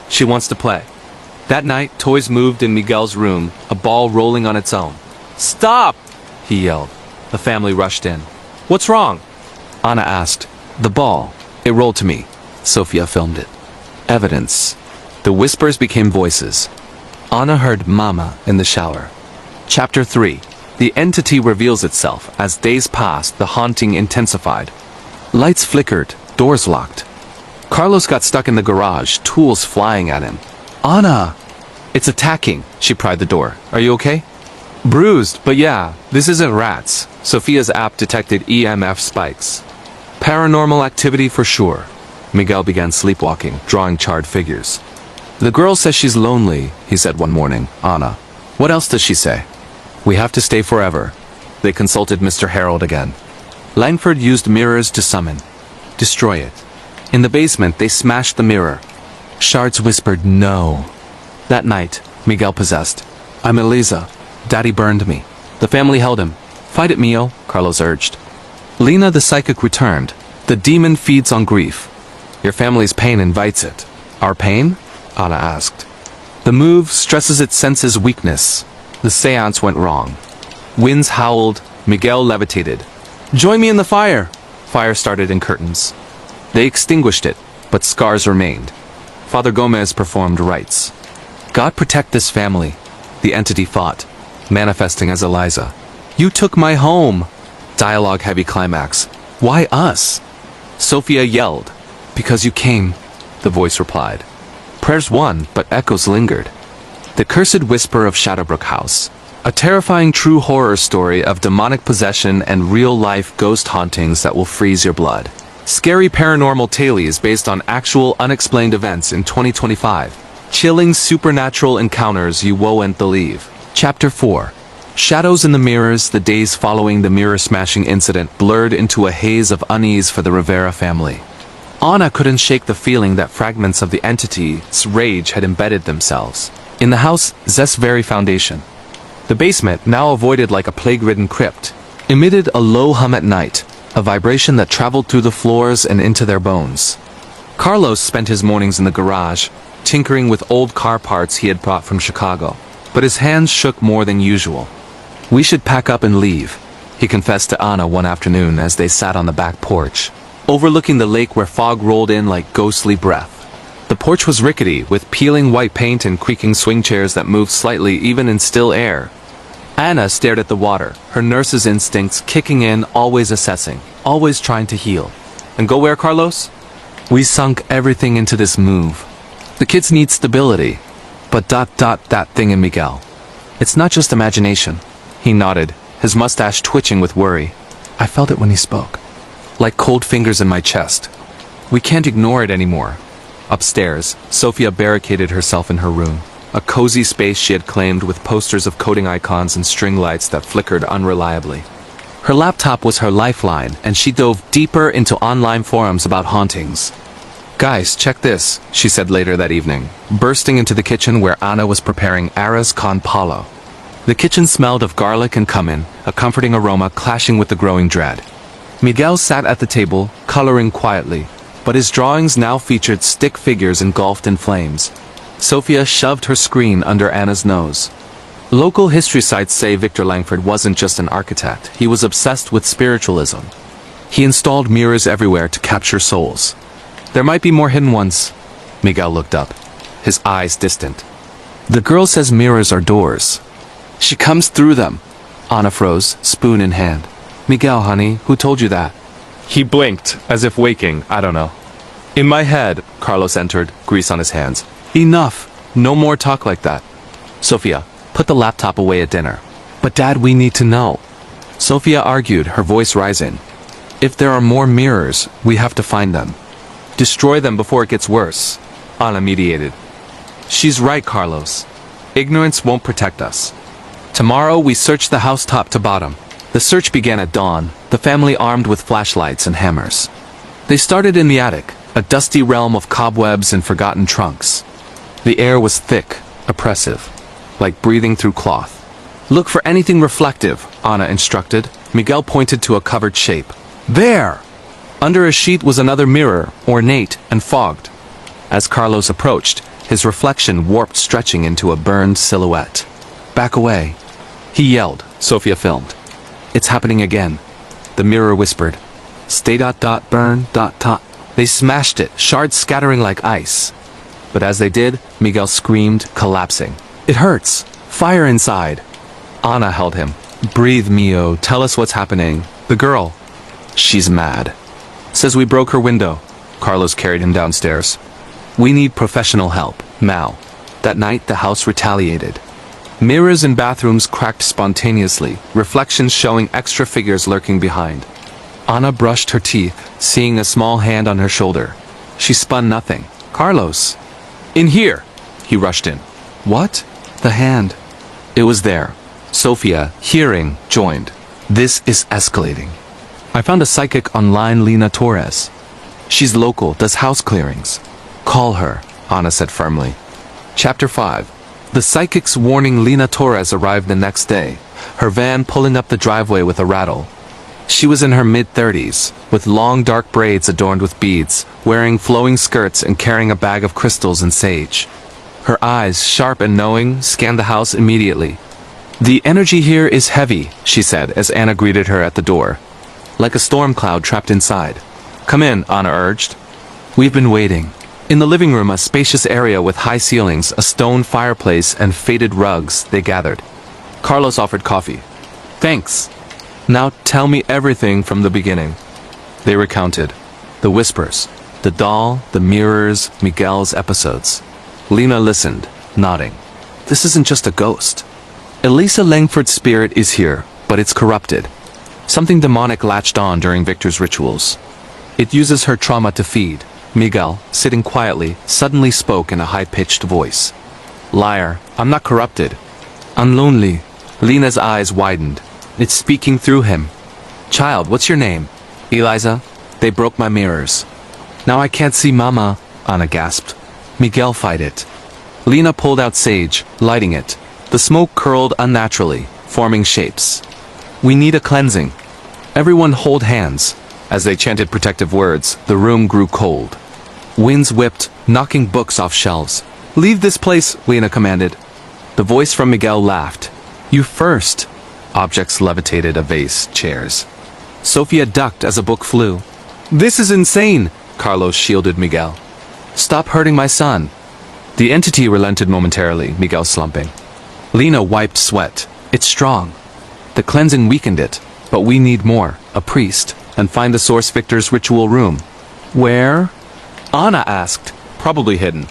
She wants to play. That night, toys moved in Miguel's room, a ball rolling on its own. Stop! He yelled. The family rushed in. What's wrong? Anna asked. The ball. It rolled to me. Sophia filmed it. Evidence. The whispers became voices. Anna heard Mama in the shower. Chapter 3. The entity reveals itself. As days passed, the haunting intensified. Lights flickered, doors locked. Carlos got stuck in the garage, tools flying at him. Anna! It's attacking, she pried the door. Are you okay? Bruised, but yeah, this isn't rats. Sophia's app detected EMF spikes. Paranormal activity for sure. Miguel began sleepwalking, drawing charred figures. The girl says she's lonely, he said one morning. Anna. What else does she say? We have to stay forever. They consulted Mr. Harold again. Langford used mirrors to summon. Destroy it. In the basement, they smashed the mirror. Shards whispered no. That night, Miguel possessed. I'm Eliza. Daddy burned me. The family held him. Fight it, Mio, Carlos urged. Lena the psychic returned. The demon feeds on grief. Your family's pain invites it. Our pain? Anna asked. The move stresses its senses' weakness. The seance went wrong. Winds howled. Miguel levitated. Join me in the fire! Fire started in curtains. They extinguished it, but scars remained. Father Gomez performed rites. God protect this family. The entity fought, manifesting as Eliza. You took my home! Dialogue-heavy climax. Why us? Sophia yelled. Because you came, the voice replied. Prayers won, but echoes lingered. The Cursed Whisper of Shadowbrook House. A terrifying true horror story of demonic possession and real-life ghost hauntings that will freeze your blood. Scary paranormal tales based on actual unexplained events in 2025. Chilling supernatural encounters you won't believe. Chapter 4. Shadows in the mirrors. The days following the mirror-smashing incident blurred into a haze of unease for the Rivera family. Anna couldn't shake the feeling that fragments of the entity's rage had embedded themselves in the house's very foundation. The basement, now avoided like a plague-ridden crypt, emitted a low hum at night, a vibration that traveled through the floors and into their bones. Carlos spent his mornings in the garage, tinkering with old car parts he had brought from Chicago, but his hands shook more than usual. We should pack up and leave, he confessed to Anna one afternoon as they sat on the back porch, overlooking the lake where fog rolled in like ghostly breath. The porch was rickety, with peeling white paint and creaking swing chairs that moved slightly even in still air. Anna stared at the water, her nurse's instincts kicking in, always assessing, always trying to heal. And go where, Carlos? We sunk everything into this move. The kids need stability. But that thing in Miguel. It's not just imagination. He nodded, his mustache twitching with worry. I felt it when he spoke. Like cold fingers in my chest. We can't ignore it anymore. Upstairs, Sophia barricaded herself in her room. A cozy space she had claimed with posters of coding icons and string lights that flickered unreliably. Her laptop was her lifeline, and she dove deeper into online forums about hauntings. Guys, check this, she said later that evening, bursting into the kitchen where Anna was preparing arroz con palo. The kitchen smelled of garlic and cumin, a comforting aroma clashing with the growing dread. Miguel sat at the table, coloring quietly, but his drawings now featured stick figures engulfed in flames. Sophia shoved her screen under Anna's nose. Local history sites say Victor Langford wasn't just an architect, he was obsessed with spiritualism. He installed mirrors everywhere to capture souls. There might be more hidden ones. Miguel looked up, his eyes distant. The girl says mirrors are doors. She comes through them. Anna froze, spoon in hand. Miguel, honey, who told you that? He blinked, as if waking, I don't know. In my head, Carlos entered, grease on his hands. Enough. No more talk like that. Sophia, put the laptop away at dinner. But Dad, we need to know. Sophia argued, her voice rising. If there are more mirrors, we have to find them. Destroy them before it gets worse, Ana mediated. She's right, Carlos. Ignorance won't protect us. Tomorrow we search the house top to bottom. The search began at dawn, the family armed with flashlights and hammers. They started in the attic, a dusty realm of cobwebs and forgotten trunks. The air was thick, oppressive, like breathing through cloth. Look for anything reflective, Ana instructed. Miguel pointed to a covered shape. There! Under a sheet was another mirror, ornate and fogged. As Carlos approached, his reflection warped, stretching into a burned silhouette. Back away. He yelled. Sofia filmed. It's happening again. The mirror whispered. Stay ... burn ... They smashed it, shards scattering like ice. But as they did, Miguel screamed, collapsing. It hurts. Fire inside. Ana held him. Breathe, Mio. Tell us what's happening. The girl. She's mad. Says we broke her window. Carlos carried him downstairs. We need professional help, now. That night, the house retaliated. Mirrors in bathrooms cracked spontaneously, reflections showing extra figures lurking behind. Ana brushed her teeth, seeing a small hand on her shoulder. She spun nothing. Carlos. In here. He rushed in. What? The hand. It was there. Sofia, hearing, joined. This is escalating. I found a psychic online, Lina Torres. She's local, does house clearings. Call her, Ana said firmly. Chapter 5. The psychic's warning. Lina Torres arrived the next day, her van pulling up the driveway with a rattle. She was in her mid-30s, with long dark braids adorned with beads, wearing flowing skirts and carrying a bag of crystals and sage. Her eyes, sharp and knowing, scanned the house immediately. The energy here is heavy, she said as Ana greeted her at the door. Like a storm cloud trapped inside. Come in, Ana urged. We've been waiting. In the living room, a spacious area with high ceilings, a stone fireplace, and faded rugs, they gathered. Carlos offered coffee. Thanks. Now tell me everything from the beginning. They recounted. The whispers, the doll, the mirrors, Miguel's episodes. Lina listened, nodding. This isn't just a ghost. Elisa Langford's spirit is here, but it's corrupted. Something demonic latched on during Victor's rituals. It uses her trauma to feed. Miguel, sitting quietly, suddenly spoke in a high-pitched voice. Liar, I'm not corrupted. I'm lonely. Lina's eyes widened. It's speaking through him. Child, what's your name? Eliza. They broke my mirrors. Now I can't see Mama, Ana gasped. Miguel, fight it. Lina pulled out sage, lighting it. The smoke curled unnaturally, forming shapes. We need a cleansing. Everyone hold hands. As they chanted protective words, the room grew cold. Winds whipped, knocking books off shelves. Leave this place, Lina commanded. The voice from Miguel laughed. You first. Objects levitated, a vase, chairs. Sofia ducked as a book flew. This is insane, Carlos shielded Miguel. Stop hurting my son. The entity relented momentarily, Miguel slumping. Lina wiped sweat. It's strong. The cleansing weakened it, but we need more, a priest, and find the source Victor's ritual room. Where? Ana asked, probably hidden.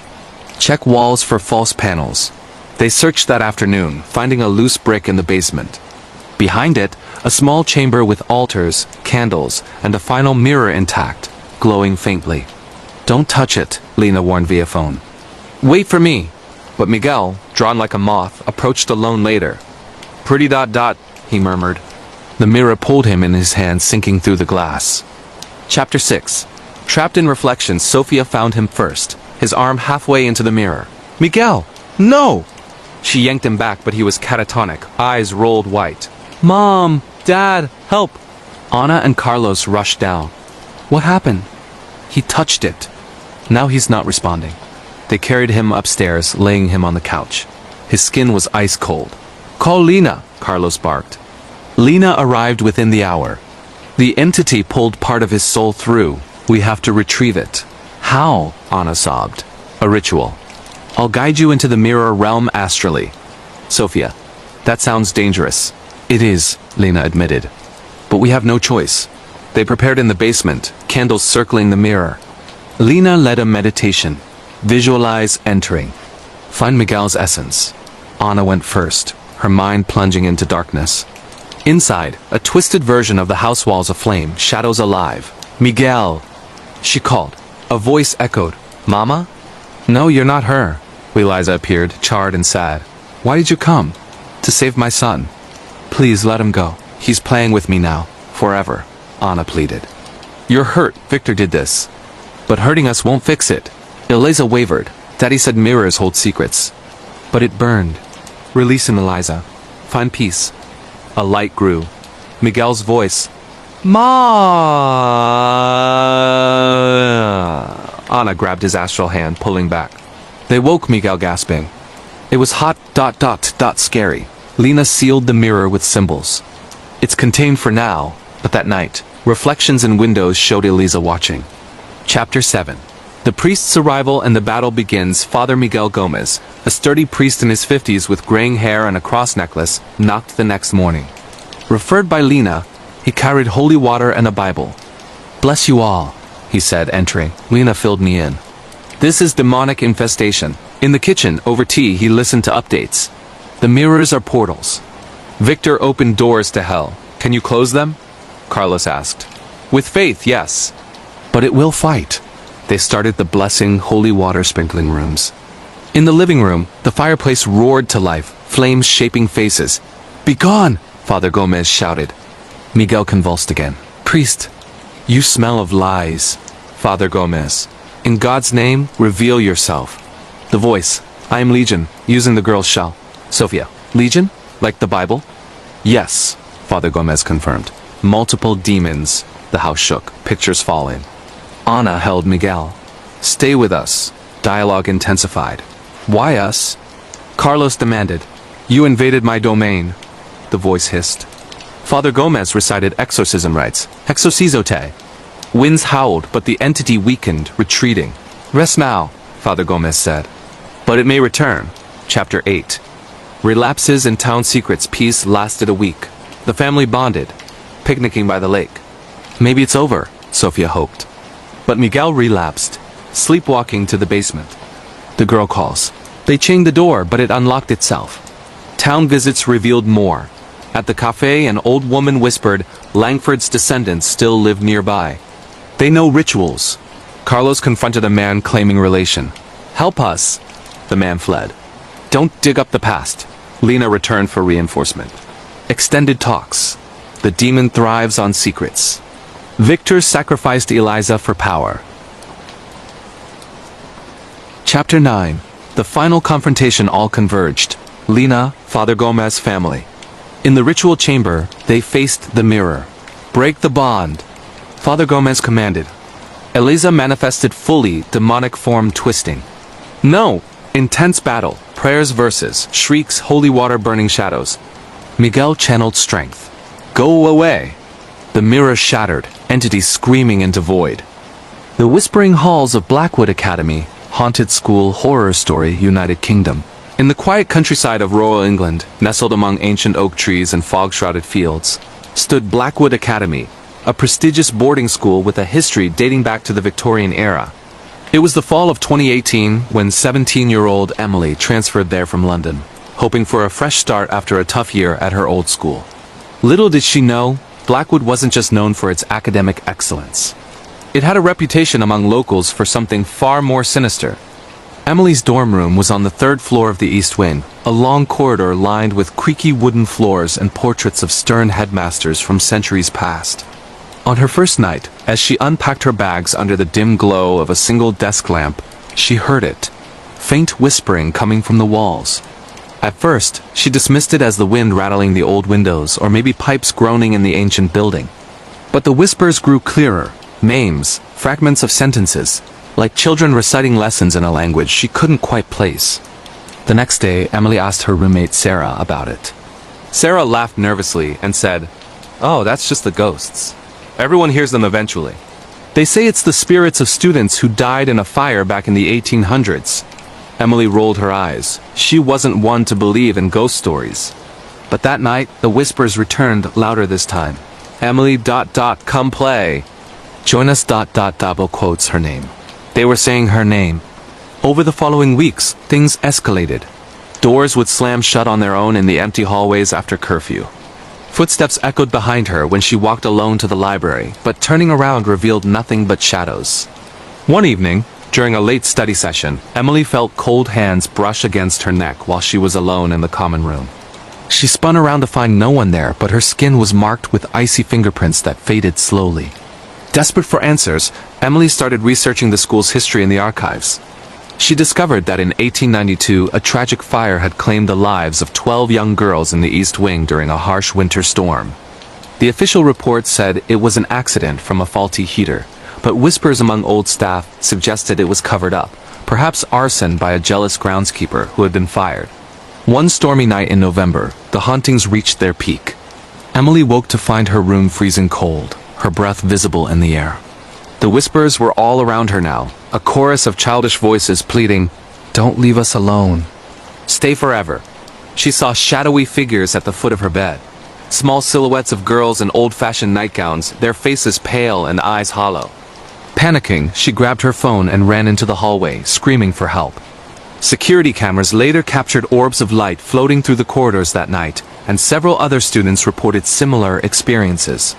Check walls for false panels. They searched that afternoon, finding a loose brick in the basement. Behind it, a small chamber with altars, candles, and a final mirror intact, glowing faintly. Don't touch it, Lina warned via phone. Wait for me. But Miguel, drawn like a moth, approached alone later. Pretty ... he murmured. The mirror pulled him in his hand, sinking through the glass. Chapter 6. Trapped in reflection, Sofia found him first, his arm halfway into the mirror. Miguel! No! She yanked him back, but he was catatonic, eyes rolled white. Mom! Dad! Help! Ana and Carlos rushed down. What happened? He touched it. Now he's not responding. They carried him upstairs, laying him on the couch. His skin was ice cold. Call Lina, Carlos barked. Lina arrived within the hour. The entity pulled part of his soul through. We have to retrieve it. How? Ana sobbed. A ritual. I'll guide you into the mirror realm astrally. Sofia. That sounds dangerous. It is, Lina admitted. But we have no choice. They prepared in the basement, candles circling the mirror. Lina led a meditation. Visualize entering. Find Miguel's essence. Ana went first, her mind plunging into darkness. Inside, a twisted version of the house walls aflame, shadows alive. Miguel! She called. A voice echoed. Mama? No, you're not her. Eliza appeared, charred and sad. Why did you come? To save my son. Please let him go. He's playing with me now. Forever. Anna pleaded. You're hurt. Victor did this. But hurting us won't fix it. Eliza wavered. Daddy said mirrors hold secrets. But it burned. Release him, Eliza. Find peace. A light grew. Miguel's voice. Ma! Anna grabbed his astral hand, pulling back. They woke Miguel, gasping. It was hot, ... scary. Lena sealed the mirror with symbols. It's contained for now, but that night, reflections in windows showed Eliza watching. Chapter 7. The priest's arrival and the battle begins. Father Miguel Gomez, a sturdy priest in his 50s with graying hair and a cross necklace, knocked the next morning. Referred by Lena, he carried holy water and a Bible. Bless you all, he said, entering. Lena filled me in. This is demonic infestation. In the kitchen, over tea, he listened to updates. The mirrors are portals. Victor opened doors to hell. Can you close them? Carlos asked. With faith, yes. But it will fight. They started the blessing, holy water sprinkling rooms. In the living room, the fireplace roared to life, flames shaping faces. Be gone! Father Gomez shouted. Miguel convulsed again. Priest, you smell of lies. Father Gomez. In God's name, reveal yourself. The voice. I am Legion, using the girl's shell. Sophia. Legion? Like the Bible? Yes, Father Gomez confirmed. Multiple demons. The house shook, pictures falling. Anna held Miguel. Stay with us. Dialogue intensified. Why us? Carlos demanded. You invaded my domain. The voice hissed. Father Gomez recited exorcism rites. Exorcizote. Winds howled, but the entity weakened, retreating. Rest now, Father Gomez said. But it may return. Chapter 8. Relapses and town secrets. Peace lasted a week. The family bonded, picnicking by the lake. Maybe it's over, Sophia hoped. But Miguel relapsed, sleepwalking to the basement. The girl calls. They chained the door, but it unlocked itself. Town visits revealed more. At the cafe, an old woman whispered, Langford's descendants still live nearby. They know rituals. Carlos confronted a man claiming relation. Help us. The man fled. Don't dig up the past. Lena returned for reinforcement. Extended talks. The demon thrives on secrets. Victor sacrificed Eliza for power. Chapter 9. The final confrontation. All converged. Lena, Father Gomez family. In the ritual chamber, they faced the mirror. Break the bond. Father Gomez commanded. Eliza manifested fully, demonic form twisting. No! Intense battle. Prayers, verses, shrieks, holy water, burning shadows. Miguel channeled strength. Go away! The mirror shattered, entities screaming into void. The whispering halls of Blackwood Academy, haunted school, horror story, United Kingdom. In the quiet countryside of rural England, nestled among ancient oak trees and fog-shrouded fields, stood Blackwood Academy, a prestigious boarding school with a history dating back to the Victorian era. It was the fall of 2018 when 17-year-old Emily transferred there from London, hoping for a fresh start after a tough year at her old school. Little did she know, Blackwood wasn't just known for its academic excellence. It had a reputation among locals for something far more sinister. Emily's dorm room was on the 3rd floor of the East Wing, a long corridor lined with creaky wooden floors and portraits of stern headmasters from centuries past. On her first night, as she unpacked her bags under the dim glow of a single desk lamp, she heard it. Faint whispering coming from the walls. At first, she dismissed it as the wind rattling the old windows or maybe pipes groaning in the ancient building. But the whispers grew clearer, names, fragments of sentences, like children reciting lessons in a language she couldn't quite place. The next day, Emily asked her roommate Sarah about it. Sarah laughed nervously and said, "Oh, that's just the ghosts. Everyone hears them eventually. They say it's the spirits of students who died in a fire back in the 1800s. Emily rolled her eyes. She wasn't one to believe in ghost stories. But that night, the whispers returned louder this time. Emily ... come play. Join us ... double quotes her name. They were saying her name. Over the following weeks, things escalated. Doors would slam shut on their own in the empty hallways after curfew. Footsteps echoed behind her when she walked alone to the library, but turning around revealed nothing but shadows. One evening, during a late study session, Emily felt cold hands brush against her neck while she was alone in the common room. She spun around to find no one there, but her skin was marked with icy fingerprints that faded slowly. Desperate for answers, Emily started researching the school's history in the archives. She discovered that in 1892, a tragic fire had claimed the lives of 12 young girls in the East Wing during a harsh winter storm. The official report said it was an accident from a faulty heater, but whispers among old staff suggested it was covered up, perhaps arson by a jealous groundskeeper who had been fired. One stormy night in November, the hauntings reached their peak. Emily woke to find her room freezing cold, her breath visible in the air. The whispers were all around her now, a chorus of childish voices pleading, "Don't leave us alone. Stay forever." She saw shadowy figures at the foot of her bed. Small silhouettes of girls in old-fashioned nightgowns, their faces pale and eyes hollow. Panicking, she grabbed her phone and ran into the hallway, screaming for help. Security cameras later captured orbs of light floating through the corridors that night, and several other students reported similar experiences.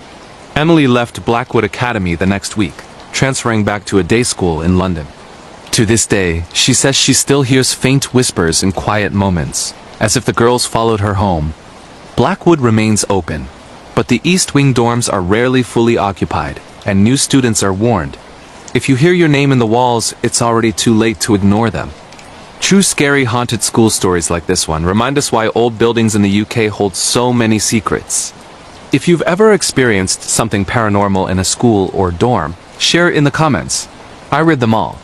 Emily left Blackwood Academy the next week, transferring back to a day school in London. To this day, she says she still hears faint whispers in quiet moments, as if the girls followed her home. Blackwood remains open, but the East Wing dorms are rarely fully occupied, and new students are warned. If you hear your name in the walls, it's already too late to ignore them. True scary haunted school stories like this one remind us why old buildings in the UK hold so many secrets. If you've ever experienced something paranormal in a school or dorm, share it in the comments. I read them all.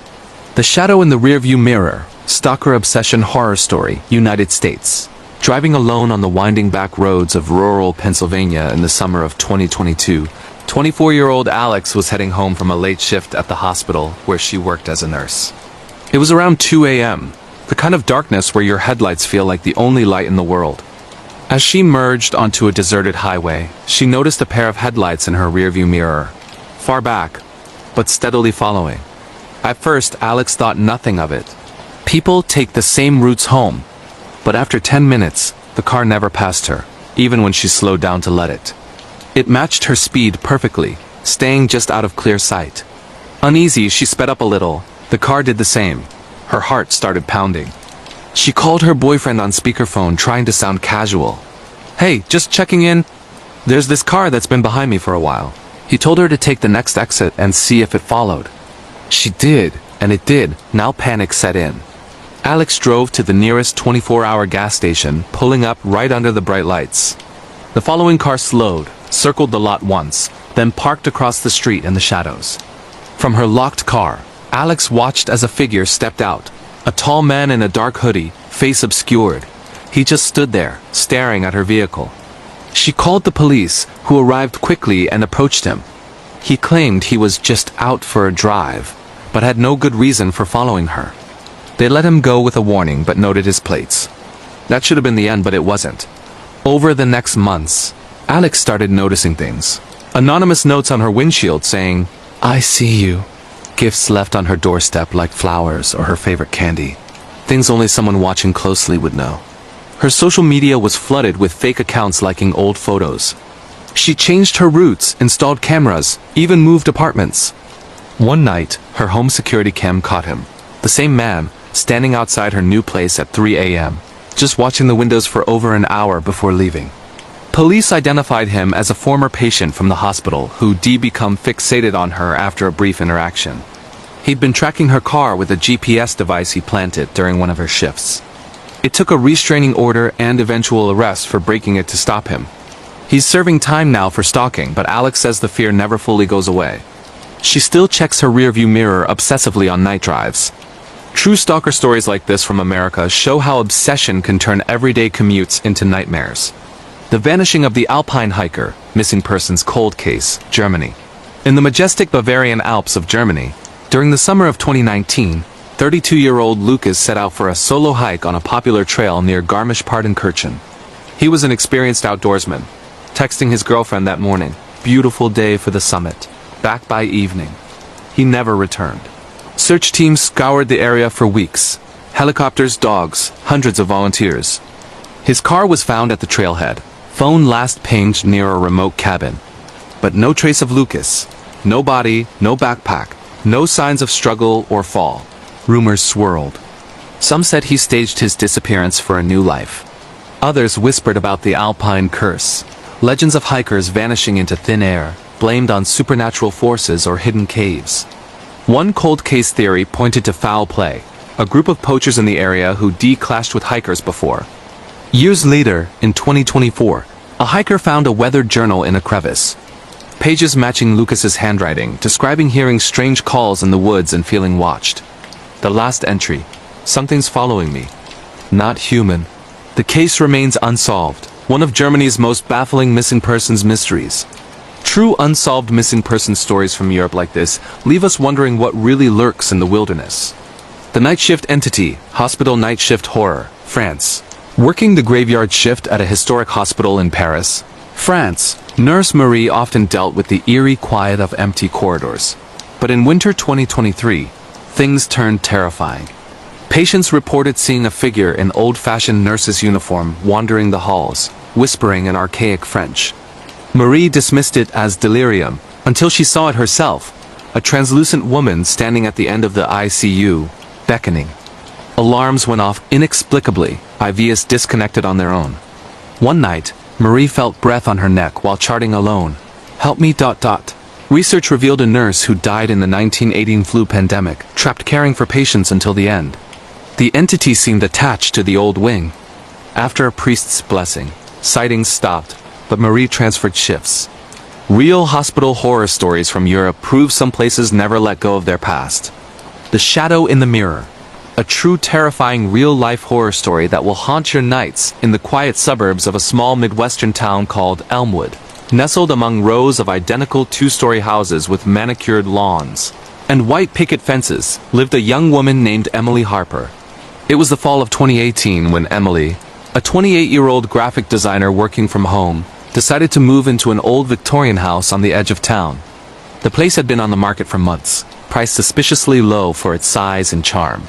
The Shadow in the Rearview Mirror, Stalker Obsession Horror Story, United States. Driving alone on the winding back roads of rural Pennsylvania in the summer of 2022, 24-year-old Alex was heading home from a late shift at the hospital where she worked as a nurse. It was around 2 a.m., the kind of darkness where your headlights feel like the only light in the world. As she merged onto a deserted highway, she noticed a pair of headlights in her rearview mirror, far back, but steadily following. At first, Alex thought nothing of it. People take the same routes home. But after 10 minutes, the car never passed her, even when she slowed down to let it. It matched her speed perfectly, staying just out of clear sight. Uneasy, she sped up a little. The car did the same. Her heart started pounding. She called her boyfriend on speakerphone, trying to sound casual. "Hey, just checking in. There's this car that's been behind me for a while." He told her to take the next exit and see if it followed. She did, and it did. Now panic set in. Alex drove to the nearest 24-hour gas station, pulling up right under the bright lights. The following car slowed, circled the lot once, then parked across the street in the shadows. From her locked car, Alex watched as a figure stepped out. A tall man in a dark hoodie, face obscured. He just stood there, staring at her vehicle. She called the police, who arrived quickly and approached him. He claimed he was just out for a drive, but had no good reason for following her. They let him go with a warning but noted his plates. That should have been the end, but it wasn't. Over the next months, Alex started noticing things. Anonymous notes on her windshield saying, "I see you." Gifts left on her doorstep like flowers or her favorite candy. Things only someone watching closely would know. Her social media was flooded with fake accounts liking old photos. She changed her routes, installed cameras, even moved apartments. One night, her home security cam caught him. The same man, standing outside her new place at 3 a.m., just watching the windows for over an hour before leaving. Police identified him as a former patient from the hospital who'd become fixated on her after a brief interaction. He'd been tracking her car with a GPS device he planted during one of her shifts. It took a restraining order and eventual arrest for breaking it to stop him. He's serving time now for stalking, but Alex says the fear never fully goes away. She still checks her rearview mirror obsessively on night drives. True stalker stories like this from America show how obsession can turn everyday commutes into nightmares. The vanishing of the Alpine hiker, missing persons cold case, Germany. In the majestic Bavarian Alps of Germany, during the summer of 2019, 32-year-old Lucas set out for a solo hike on a popular trail near Garmisch-Partenkirchen. He was an experienced outdoorsman, texting his girlfriend that morning, "Beautiful day for the summit. Back by evening." He never returned. Search teams scoured the area for weeks. Helicopters, dogs, hundreds of volunteers. His car was found at the trailhead, Phone last pinged near a remote cabin. But no trace of Lucas. No body, no backpack, no signs of struggle or fall. Rumors swirled. Some said he staged his disappearance for a new life. Others whispered about the Alpine curse. Legends of hikers vanishing into thin air, blamed on supernatural forces or hidden caves. One cold case theory pointed to foul play, a group of poachers in the area who clashed with hikers before. Years later, in 2024, a hiker found a weathered journal in a crevice. Pages matching Lucas's handwriting, describing hearing strange calls in the woods and feeling watched. The last entry, "Something's following me." Not human. The case remains unsolved, one of Germany's most baffling missing persons mysteries. True unsolved missing person stories from Europe like this leave us wondering what really lurks in the wilderness. The night shift entity, Hospital Night Shift Horror, France. Working the graveyard shift at a historic hospital in Paris, France, Nurse Marie often dealt with the eerie quiet of empty corridors. But in winter 2023, things turned terrifying. Patients reported seeing a figure in old-fashioned nurse's uniform wandering the halls, whispering in archaic French. Marie dismissed it as delirium, until she saw it herself, a translucent woman standing at the end of the ICU, beckoning. Alarms went off inexplicably, IVs disconnected on their own. One night, Marie felt breath on her neck while charting alone. "Help me... Research revealed a nurse who died in the 1918 flu pandemic, trapped caring for patients until the end. The entity seemed attached to the old wing. After a priest's blessing, sightings stopped, but Marie transferred shifts. Real hospital horror stories from Europe prove some places never let go of their past. The Shadow in the Mirror. A true terrifying real-life horror story that will haunt your nights in the quiet suburbs of a small Midwestern town called Elmwood. Nestled among rows of identical two-story houses with manicured lawns and white picket fences, lived a young woman named Emily Harper. It was the fall of 2018 when Emily, a 28-year-old graphic designer working from home, decided to move into an old Victorian house on the edge of town. The place had been on the market for months, priced suspiciously low for its size and charm.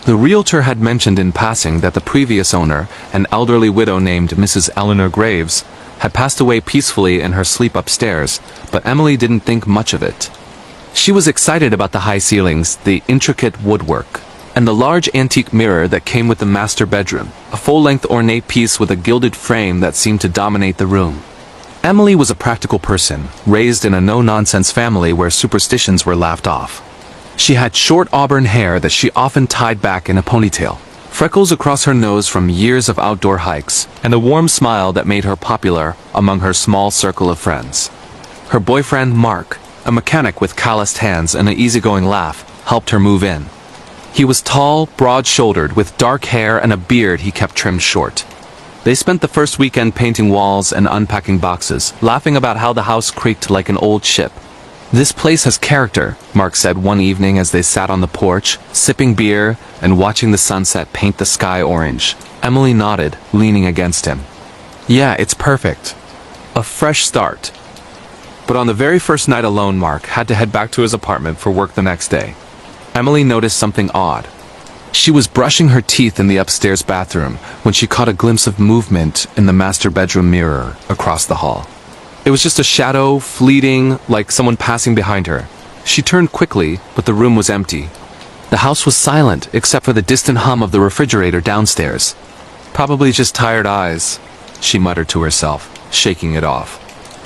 The realtor had mentioned in passing that the previous owner, an elderly widow named Mrs. Eleanor Graves, had passed away peacefully in her sleep upstairs, but Emily didn't think much of it. She was excited about the high ceilings, the intricate woodwork, and the large antique mirror that came with the master bedroom, a full-length ornate piece with a gilded frame that seemed to dominate the room. Emily was a practical person, raised in a no-nonsense family where superstitions were laughed off. She had short auburn hair that she often tied back in a ponytail, freckles across her nose from years of outdoor hikes, and a warm smile that made her popular among her small circle of friends. Her boyfriend, Mark, a mechanic with calloused hands and an easygoing laugh, helped her move in. He was tall, broad-shouldered, with dark hair and a beard he kept trimmed short. They spent the first weekend painting walls and unpacking boxes, laughing about how the house creaked like an old ship. "This place has character," Mark said one evening as they sat on the porch, sipping beer and watching the sunset paint the sky orange. Emily nodded, leaning against him. "Yeah, it's perfect. A fresh start." But on the very first night alone, Mark had to head back to his apartment for work the next day. Emily noticed something odd. She was brushing her teeth in the upstairs bathroom when she caught a glimpse of movement in the master bedroom mirror across the hall. It was just a shadow, fleeting, like someone passing behind her. She turned quickly, but the room was empty. The house was silent, except for the distant hum of the refrigerator downstairs. "Probably just tired eyes," she muttered to herself, shaking it off.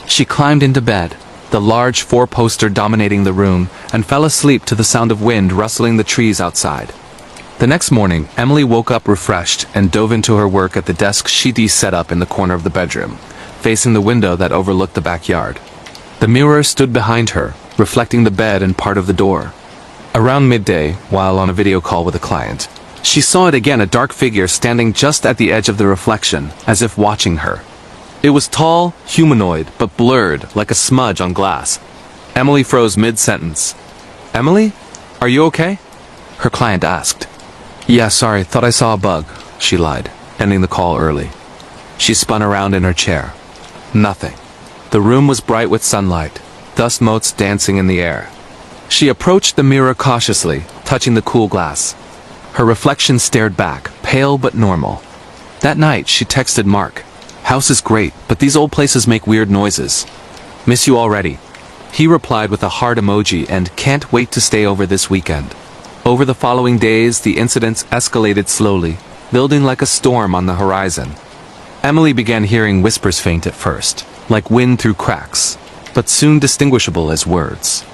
She climbed into bed, the large four-poster dominating the room, and fell asleep to the sound of wind rustling the trees outside. The next morning, Emily woke up refreshed and dove into her work at the desk she'd set up in the corner of the bedroom, facing the window that overlooked the backyard. The mirror stood behind her, reflecting the bed and part of the door. Around midday, while on a video call with a client, she saw it again, a dark figure standing just at the edge of the reflection, as if watching her. It was tall, humanoid, but blurred, like a smudge on glass. Emily froze mid-sentence. "Emily? Are you okay?" her client asked. "Yeah, sorry, thought I saw a bug," she lied, ending the call early. She spun around in her chair. Nothing. The room was bright with sunlight, dust motes dancing in the air. She approached the mirror cautiously, touching the cool glass. Her reflection stared back, pale but normal. That night, she texted Mark. House is great, but these old places make weird noises. Miss you already. He replied with a heart emoji and can't wait to stay over this weekend. Over the following days, the incidents escalated slowly, building like a storm on the horizon. Emily began hearing whispers faint at first, like wind through cracks, but soon distinguishable as words.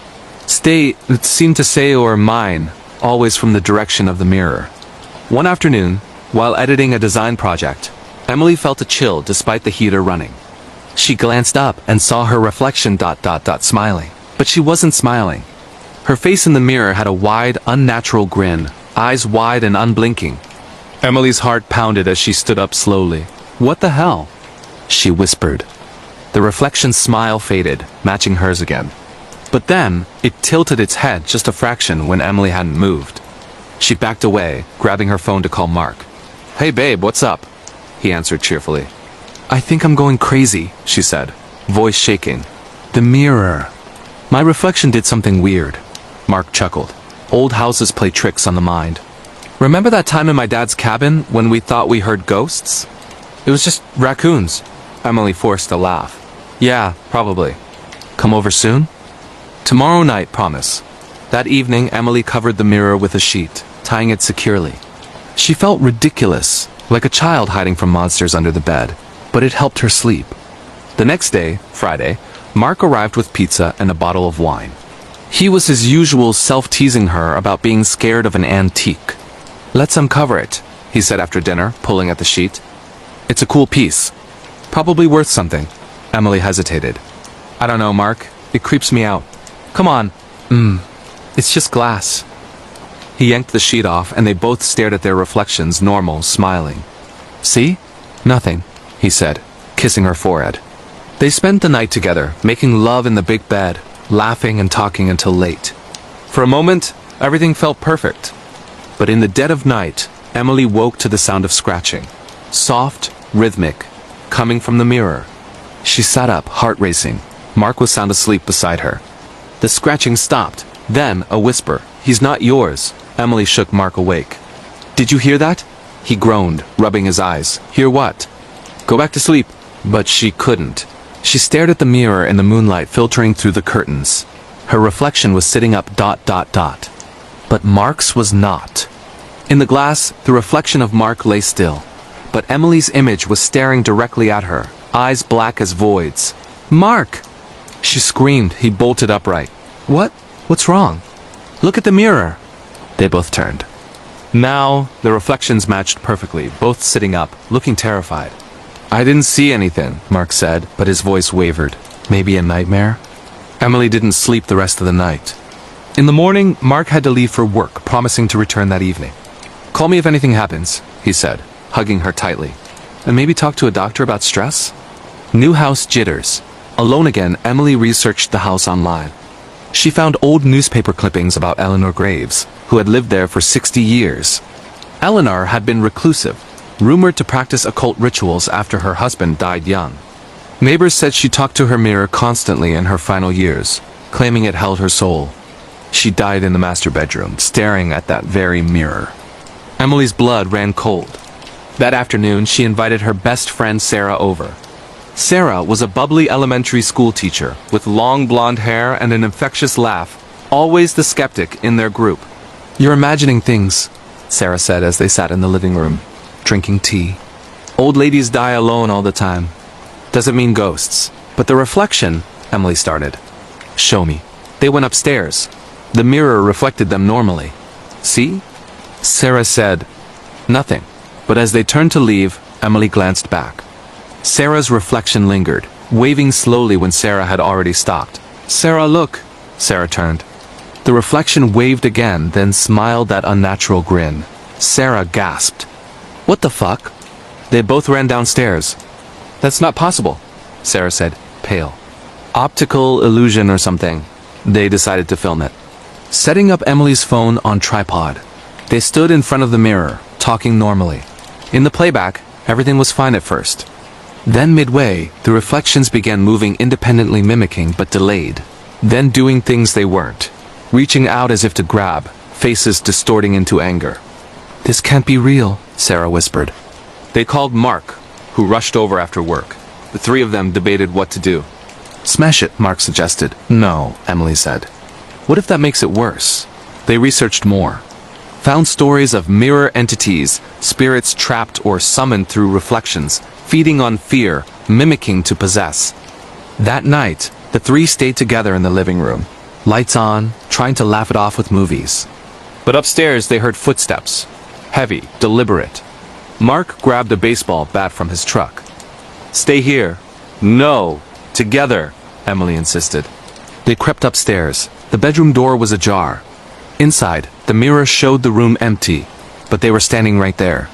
Stay, it seemed to say, or mine, always from the direction of the mirror. One afternoon, while editing a design project, Emily felt a chill despite the heater running. She glanced up and saw her reflection smiling. But she wasn't smiling. Her face in the mirror had a wide, unnatural grin, eyes wide and unblinking. Emily's heart pounded as she stood up slowly. "What the hell?" she whispered. The reflection's smile faded, matching hers again. But then, it tilted its head just a fraction when Emily hadn't moved. She backed away, grabbing her phone to call Mark. "Hey babe, what's up?" he answered cheerfully. "I think I'm going crazy," she said, voice shaking. "The mirror. My reflection did something weird." Mark chuckled. "Old houses play tricks on the mind. Remember that time in my dad's cabin when we thought we heard ghosts? It was just raccoons." Emily forced a laugh. "Yeah, probably. Come over soon?" "Tomorrow night, promise." That evening, Emily covered the mirror with a sheet, tying it securely. She felt ridiculous, like a child hiding from monsters under the bed, but it helped her sleep. The next day, Friday, Mark arrived with pizza and a bottle of wine. He was his usual self-teasing her about being scared of an antique. "Let's uncover it," he said after dinner, pulling at the sheet. "It's a cool piece. Probably worth something." Emily hesitated. "I don't know, Mark. It creeps me out." "Come on." It's just glass." He yanked the sheet off and they both stared at their reflections, normal, smiling. "See? Nothing," he said, kissing her forehead. They spent the night together, making love in the big bed, laughing and talking until late. For a moment, everything felt perfect. But in the dead of night, Emily woke to the sound of scratching. Soft, rhythmic, coming from the mirror. She sat up, heart racing. Mark was sound asleep beside her. The scratching stopped. Then, a whisper. "He's not yours." Emily shook Mark awake. "Did you hear that?" He groaned, rubbing his eyes. "Hear what?" "Go back to sleep." But she couldn't. She stared at the mirror in the moonlight filtering through the curtains. Her reflection was sitting up ... But Mark's was not. In the glass, the reflection of Mark lay still. But Emily's image was staring directly at her, eyes black as voids. "Mark!" She screamed. He bolted upright. "What? What's wrong?" "Look at the mirror." They both turned. Now, the reflections matched perfectly, both sitting up, looking terrified. "I didn't see anything," Mark said, but his voice wavered. "Maybe a nightmare?" Emily didn't sleep the rest of the night. In the morning, Mark had to leave for work, promising to return that evening. "Call me if anything happens," he said, hugging her tightly. "And maybe talk to a doctor about stress?" New house jitters. Alone again, Emily researched the house online. She found old newspaper clippings about Eleanor Graves, who had lived there for 60 years. Eleanor had been reclusive, rumored to practice occult rituals after her husband died young. Neighbors said she talked to her mirror constantly in her final years, claiming it held her soul. She died in the master bedroom, staring at that very mirror. Emily's blood ran cold. That afternoon, she invited her best friend Sarah over. Sarah was a bubbly elementary school teacher, with long blonde hair and an infectious laugh, always the skeptic in their group. "You're imagining things," Sarah said as they sat in the living room, drinking tea. "Old ladies die alone all the time. Doesn't mean ghosts. But the reflection," Emily started. "Show me." They went upstairs. The mirror reflected them normally. "See?" Sarah said, "Nothing." But as they turned to leave, Emily glanced back. Sarah's reflection lingered, waving slowly when Sarah had already stopped. "Sarah, look!" Sarah turned. The reflection waved again, then smiled that unnatural grin. Sarah gasped. "What the fuck?" They both ran downstairs. "That's not possible," Sarah said, pale. "Optical illusion or something." They decided to film it. Setting up Emily's phone on tripod, they stood in front of the mirror, talking normally. In the playback, everything was fine at first. Then midway, the reflections began moving independently, mimicking but delayed. Then doing things they weren't. Reaching out as if to grab, faces distorting into anger. "This can't be real," Sarah whispered. They called Mark. who rushed over after work. The three of them debated what to do. Smash it, Mark suggested. No, Emily said. What if that makes it worse? They researched more. Found stories of mirror entities, spirits trapped or summoned through reflections, feeding on fear, mimicking to possess. That night, the three stayed together in the living room, lights on, trying to laugh it off with movies. But upstairs they heard footsteps. Heavy, deliberate. Mark grabbed a baseball bat from his truck. Stay here. No. Together, Emily insisted. They crept upstairs. The bedroom door was ajar. Inside, the mirror showed the room empty, but they were standing right there.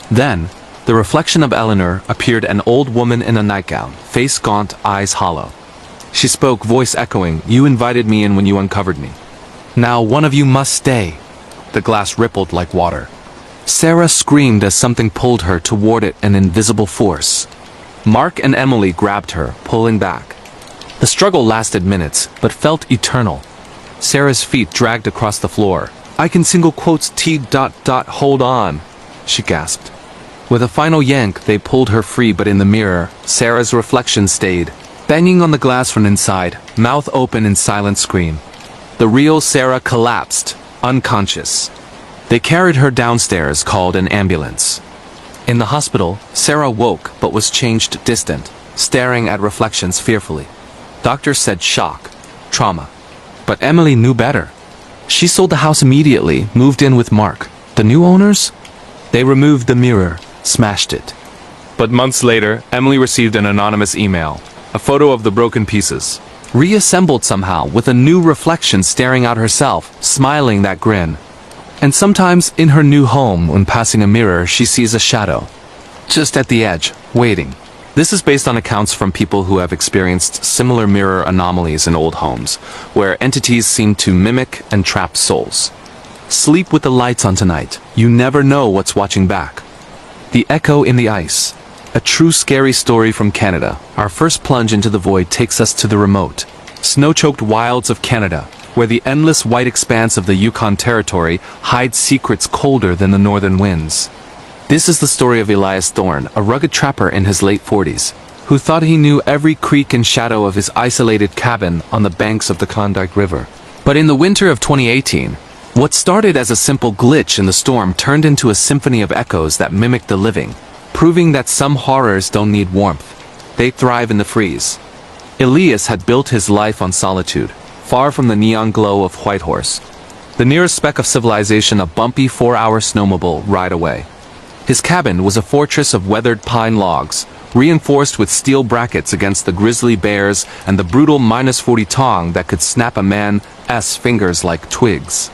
Then, the reflection of Eleanor appeared, an old woman in a nightgown, face gaunt, eyes hollow. She spoke, voice echoing, "You invited me in when you uncovered me. Now one of you must stay." The glass rippled like water. Sarah screamed as something pulled her toward it, an invisible force. Mark and Emily grabbed her, pulling back. The struggle lasted minutes, but felt eternal. Sarah's feet dragged across the floor. "I can single quotes hold on," she gasped. With a final yank, they pulled her free, but in the mirror, Sarah's reflection stayed, banging on the glass from inside, mouth open in silent scream. The real Sarah collapsed, unconscious. They carried her downstairs, called an ambulance. In the hospital, Sarah woke but was changed, distant, staring at reflections fearfully. Doctors said shock, trauma. But Emily knew better. She sold the house immediately, moved in with Mark. The new owners? They removed the mirror, smashed it. But months later, Emily received an anonymous email, a photo of the broken pieces. Reassembled somehow, with a new reflection staring out herself, smiling that grin. And sometimes, in her new home, when passing a mirror, she sees a shadow. Just at the edge, waiting. This is based on accounts from people who have experienced similar mirror anomalies in old homes, where entities seem to mimic and trap souls. Sleep with the lights on tonight. You never know what's watching back. The Echo in the Ice. A true scary story from Canada. Our first plunge into the void takes us to the remote, snow-choked wilds of Canada, where the endless white expanse of the Yukon Territory hides secrets colder than the northern winds. This is the story of Elias Thorne, a rugged trapper in his late 40s, who thought he knew every creek and shadow of his isolated cabin on the banks of the Klondike River. But in the winter of 2018, what started as a simple glitch in the storm turned into a symphony of echoes that mimicked the living, proving that some horrors don't need warmth. They thrive in the freeze. Elias had built his life on solitude, far from the neon glow of Whitehorse. The nearest speck of civilization, a bumpy 4-hour snowmobile ride away. His cabin was a fortress of weathered pine logs, reinforced with steel brackets against the grizzly bears and the brutal -40 tong that could snap a man's fingers like twigs.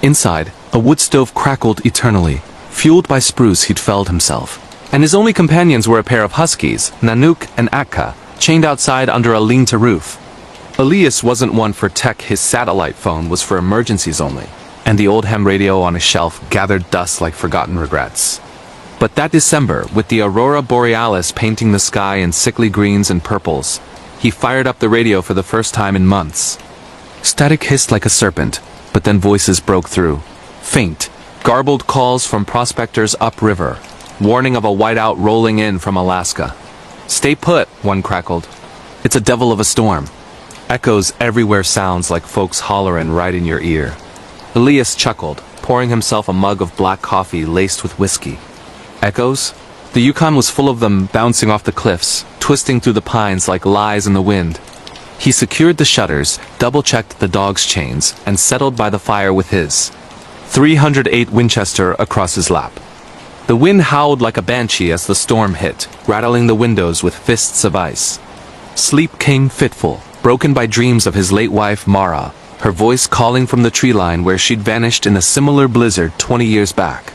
Inside, a wood stove crackled eternally, fueled by spruce he'd felled himself. And his only companions were a pair of huskies, Nanook and Atka, chained outside under a lean-to roof. Elias wasn't one for tech. His satellite phone was for emergencies only, and the old ham radio on his shelf gathered dust like forgotten regrets. But that December, with the aurora borealis painting the sky in sickly greens and purples, he fired up the radio for the first time in months. Static hissed like a serpent, but then voices broke through. Faint, garbled calls from prospectors upriver, warning of a whiteout rolling in from Alaska. "Stay put," one crackled. "It's a devil of a storm." Echoes everywhere, sounds like folks hollerin' right in your ear. Elias chuckled, pouring himself a mug of black coffee laced with whiskey. Echoes? The Yukon was full of them, bouncing off the cliffs, twisting through the pines like lies in the wind. He secured the shutters, double-checked the dog's chains, and settled by the fire with his .308 Winchester across his lap. The wind howled like a banshee as the storm hit, rattling the windows with fists of ice. Sleep came fitful, broken by dreams of his late wife Mara, her voice calling from the tree line where she'd vanished in a similar blizzard 20 years back.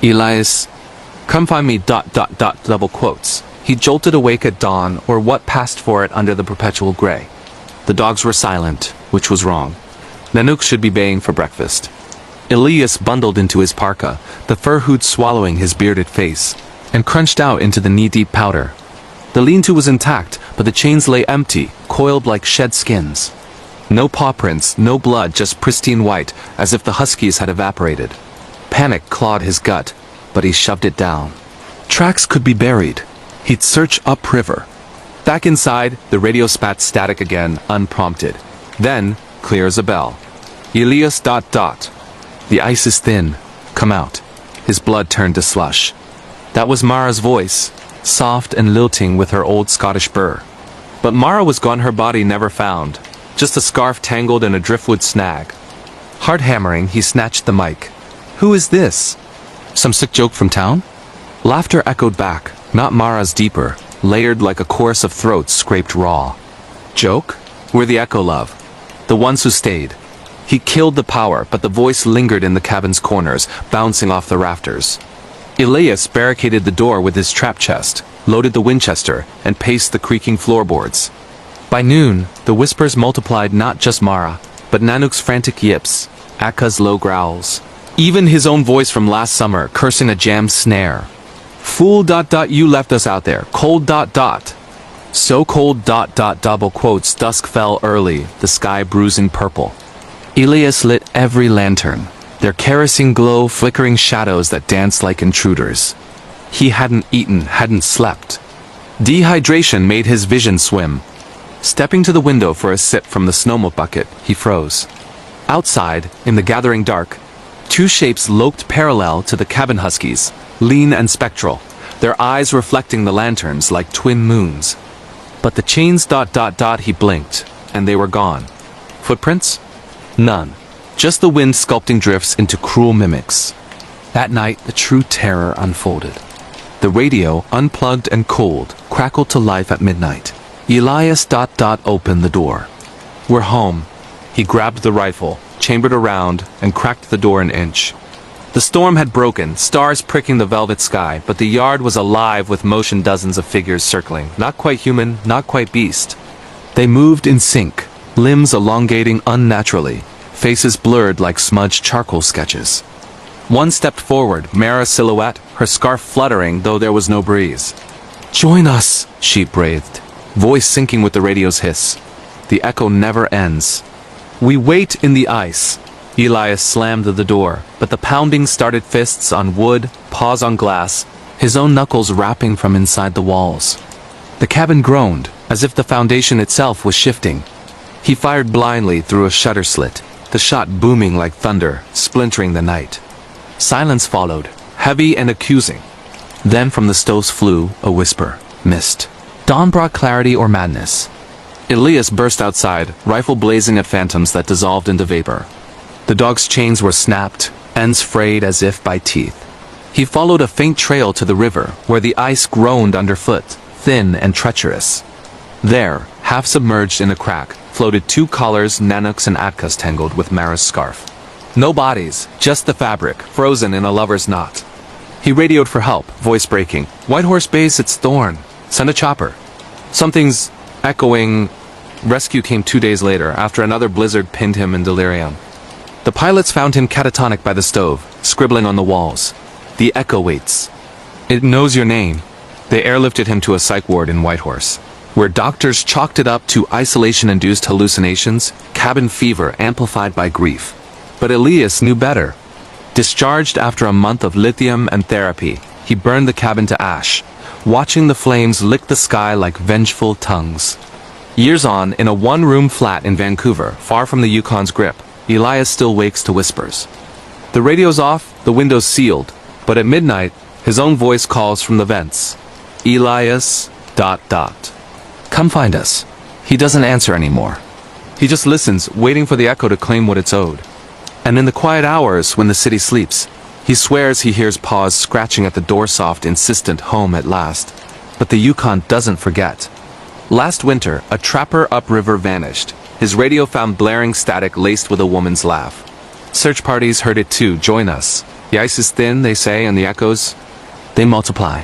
"Elias, come find me ... double quotes." He jolted awake at dawn, or what passed for it under the perpetual gray. The dogs were silent, which was wrong. Nanook should be baying for breakfast. Elias bundled into his parka, the fur hood swallowing his bearded face, and crunched out into the knee-deep powder. The lean-to was intact, but the chains lay empty, coiled like shed skins. No paw prints, no blood, just pristine white, as if the huskies had evaporated. Panic clawed his gut, but he shoved it down. Tracks could be buried. He'd search upriver. Back inside, the radio spat static again, unprompted. Then, clear as a bell. Elias ... The ice is thin. Come out. His blood turned to slush. That was Mara's voice, soft and lilting with her old Scottish burr. But Mara was gone, her body never found. Just a scarf tangled in a driftwood snag. Hard hammering, he snatched the mic. Who is this? Some sick joke from town? Laughter echoed back, not Mara's deeper, layered like a chorus of throats scraped raw. Joke? We're the echo, love. The ones who stayed. He killed the power, but the voice lingered in the cabin's corners, bouncing off the rafters. Elias barricaded the door with his trap chest, loaded the Winchester, and paced the creaking floorboards. By noon, the whispers multiplied, not just Mara, but Nanook's frantic yips, Akka's low growls. Even his own voice from last summer, cursing a jammed snare. Fool ... you left us out there, cold ... So cold ... double quotes. Dusk fell early, the sky bruising purple. Elias lit every lantern, their kerosene glow flickering shadows that danced like intruders. He hadn't eaten, hadn't slept. Dehydration made his vision swim. Stepping to the window for a sip from the snowmelt bucket, he froze. Outside, in the gathering dark, two shapes loped parallel to the cabin huskies, lean and spectral, their eyes reflecting the lanterns like twin moons. But the chains ... he blinked, and they were gone. Footprints? None. Just the wind sculpting drifts into cruel mimics. That night, the true terror unfolded. The radio, unplugged and cold, crackled to life at midnight. Elias ... opened the door. We're home. He grabbed the rifle, chambered around, and cracked the door an inch. The storm had broken, stars pricking the velvet sky, but the yard was alive with motion, dozens of figures circling, not quite human, not quite beast. They moved in sync, limbs elongating unnaturally, faces blurred like smudged charcoal sketches. One stepped forward, Mara's silhouette, her scarf fluttering though there was no breeze. Join us, she breathed, voice syncing with the radio's hiss. The echo never ends. We wait in the ice. Elias slammed the door, but the pounding started, fists on wood, paws on glass, his own knuckles rapping from inside the walls. The cabin groaned, as if the foundation itself was shifting. He fired blindly through a shutter slit, the shot booming like thunder, splintering the night. Silence followed, heavy and accusing. Then from the stoves flew a whisper. Mist. Dawn brought clarity or madness. Elias burst outside, rifle blazing at phantoms that dissolved into vapor. The dog's chains were snapped, ends frayed as if by teeth. He followed a faint trail to the river, where the ice groaned underfoot, thin and treacherous. There, half submerged in a crack, floated two collars, Nanook's and Atka's tangled with Mara's scarf. No bodies, just the fabric, frozen in a lover's knot. He radioed for help, voice breaking. Whitehorse Base, it's Thorn. Send a chopper. Something's echoing. Rescue came 2 days later, after another blizzard pinned him in delirium. The pilots found him catatonic by the stove, scribbling on the walls. The echo waits. It knows your name. They airlifted him to a psych ward in Whitehorse, where doctors chalked it up to isolation-induced hallucinations, cabin fever amplified by grief. But Elias knew better. Discharged after a month of lithium and therapy, he burned the cabin to ash, watching the flames lick the sky like vengeful tongues. Years on, in a one-room flat in Vancouver, far from the Yukon's grip, Elias still wakes to whispers. The radio's off, the windows sealed, but at midnight, his own voice calls from the vents. Elias... Come find us. He doesn't answer anymore. He just listens, waiting for the echo to claim what it's owed. And in the quiet hours, when the city sleeps, he swears he hears paws scratching at the door, soft, insistent home at last. But the Yukon doesn't forget. Last winter, a trapper upriver vanished. His radio found blaring static laced with a woman's laugh. Search parties heard it too, join us. The ice is thin, they say, and the echoes, they multiply.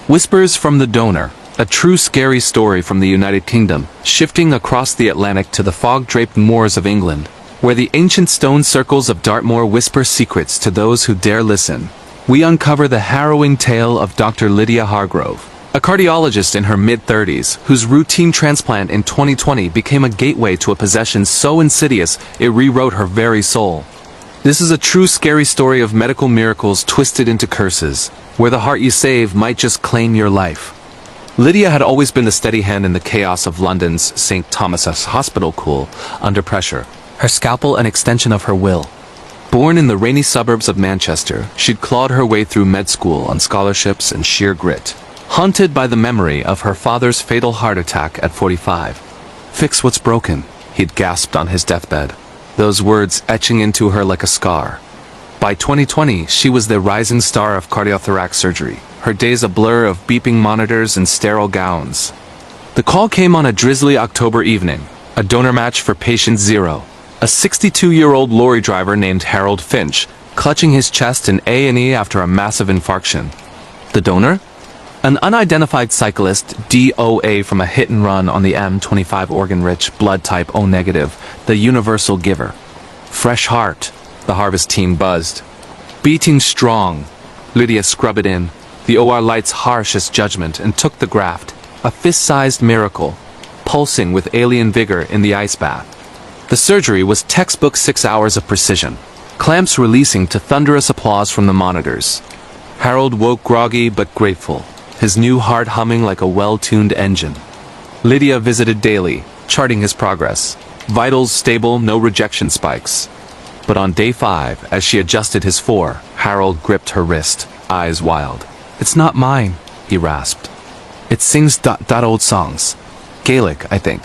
Whispers from the donor, a true scary story from the United Kingdom, shifting across the Atlantic to the fog-draped moors of England, where the ancient stone circles of Dartmoor whisper secrets to those who dare listen. We uncover the harrowing tale of Dr. Lydia Hargrove, a cardiologist in her mid-30s, whose routine transplant in 2020 became a gateway to a possession so insidious it rewrote her very soul. This is a true scary story of medical miracles twisted into curses, where the heart you save might just claim your life. Lydia had always been the steady hand in the chaos of London's St. Thomas's Hospital, cool, under pressure, her scalpel an extension of her will. Born in the rainy suburbs of Manchester, she'd clawed her way through med school on scholarships and sheer grit, haunted by the memory of her father's fatal heart attack at 45. "Fix what's broken," he'd gasped on his deathbed, those words etching into her like a scar. By 2020, she was the rising star of cardiothoracic surgery, her days a blur of beeping monitors and sterile gowns. The call came on a drizzly October evening, a donor match for patient 0, a 62-year-old lorry driver named Harold Finch, clutching his chest in A&E after a massive infarction. The donor? An unidentified cyclist, DOA from a hit-and-run on the M25 organ-rich, blood type O negative, the universal giver. Fresh heart, the harvest team buzzed. Beating strong. Lydia scrubbed it in, the OR lights harsh as judgment, and took the graft, a fist-sized miracle, pulsing with alien vigor in the ice bath. The surgery was textbook 6 hours of precision, clamps releasing to thunderous applause from the monitors. Harold woke groggy but grateful, his new heart humming like a well-tuned engine. Lydia visited daily, charting his progress. Vitals stable, no rejection spikes. But on day 5, as she adjusted his 4, Harold gripped her wrist, eyes wild. "It's not mine," he rasped. "It sings that old songs. Gaelic, I think.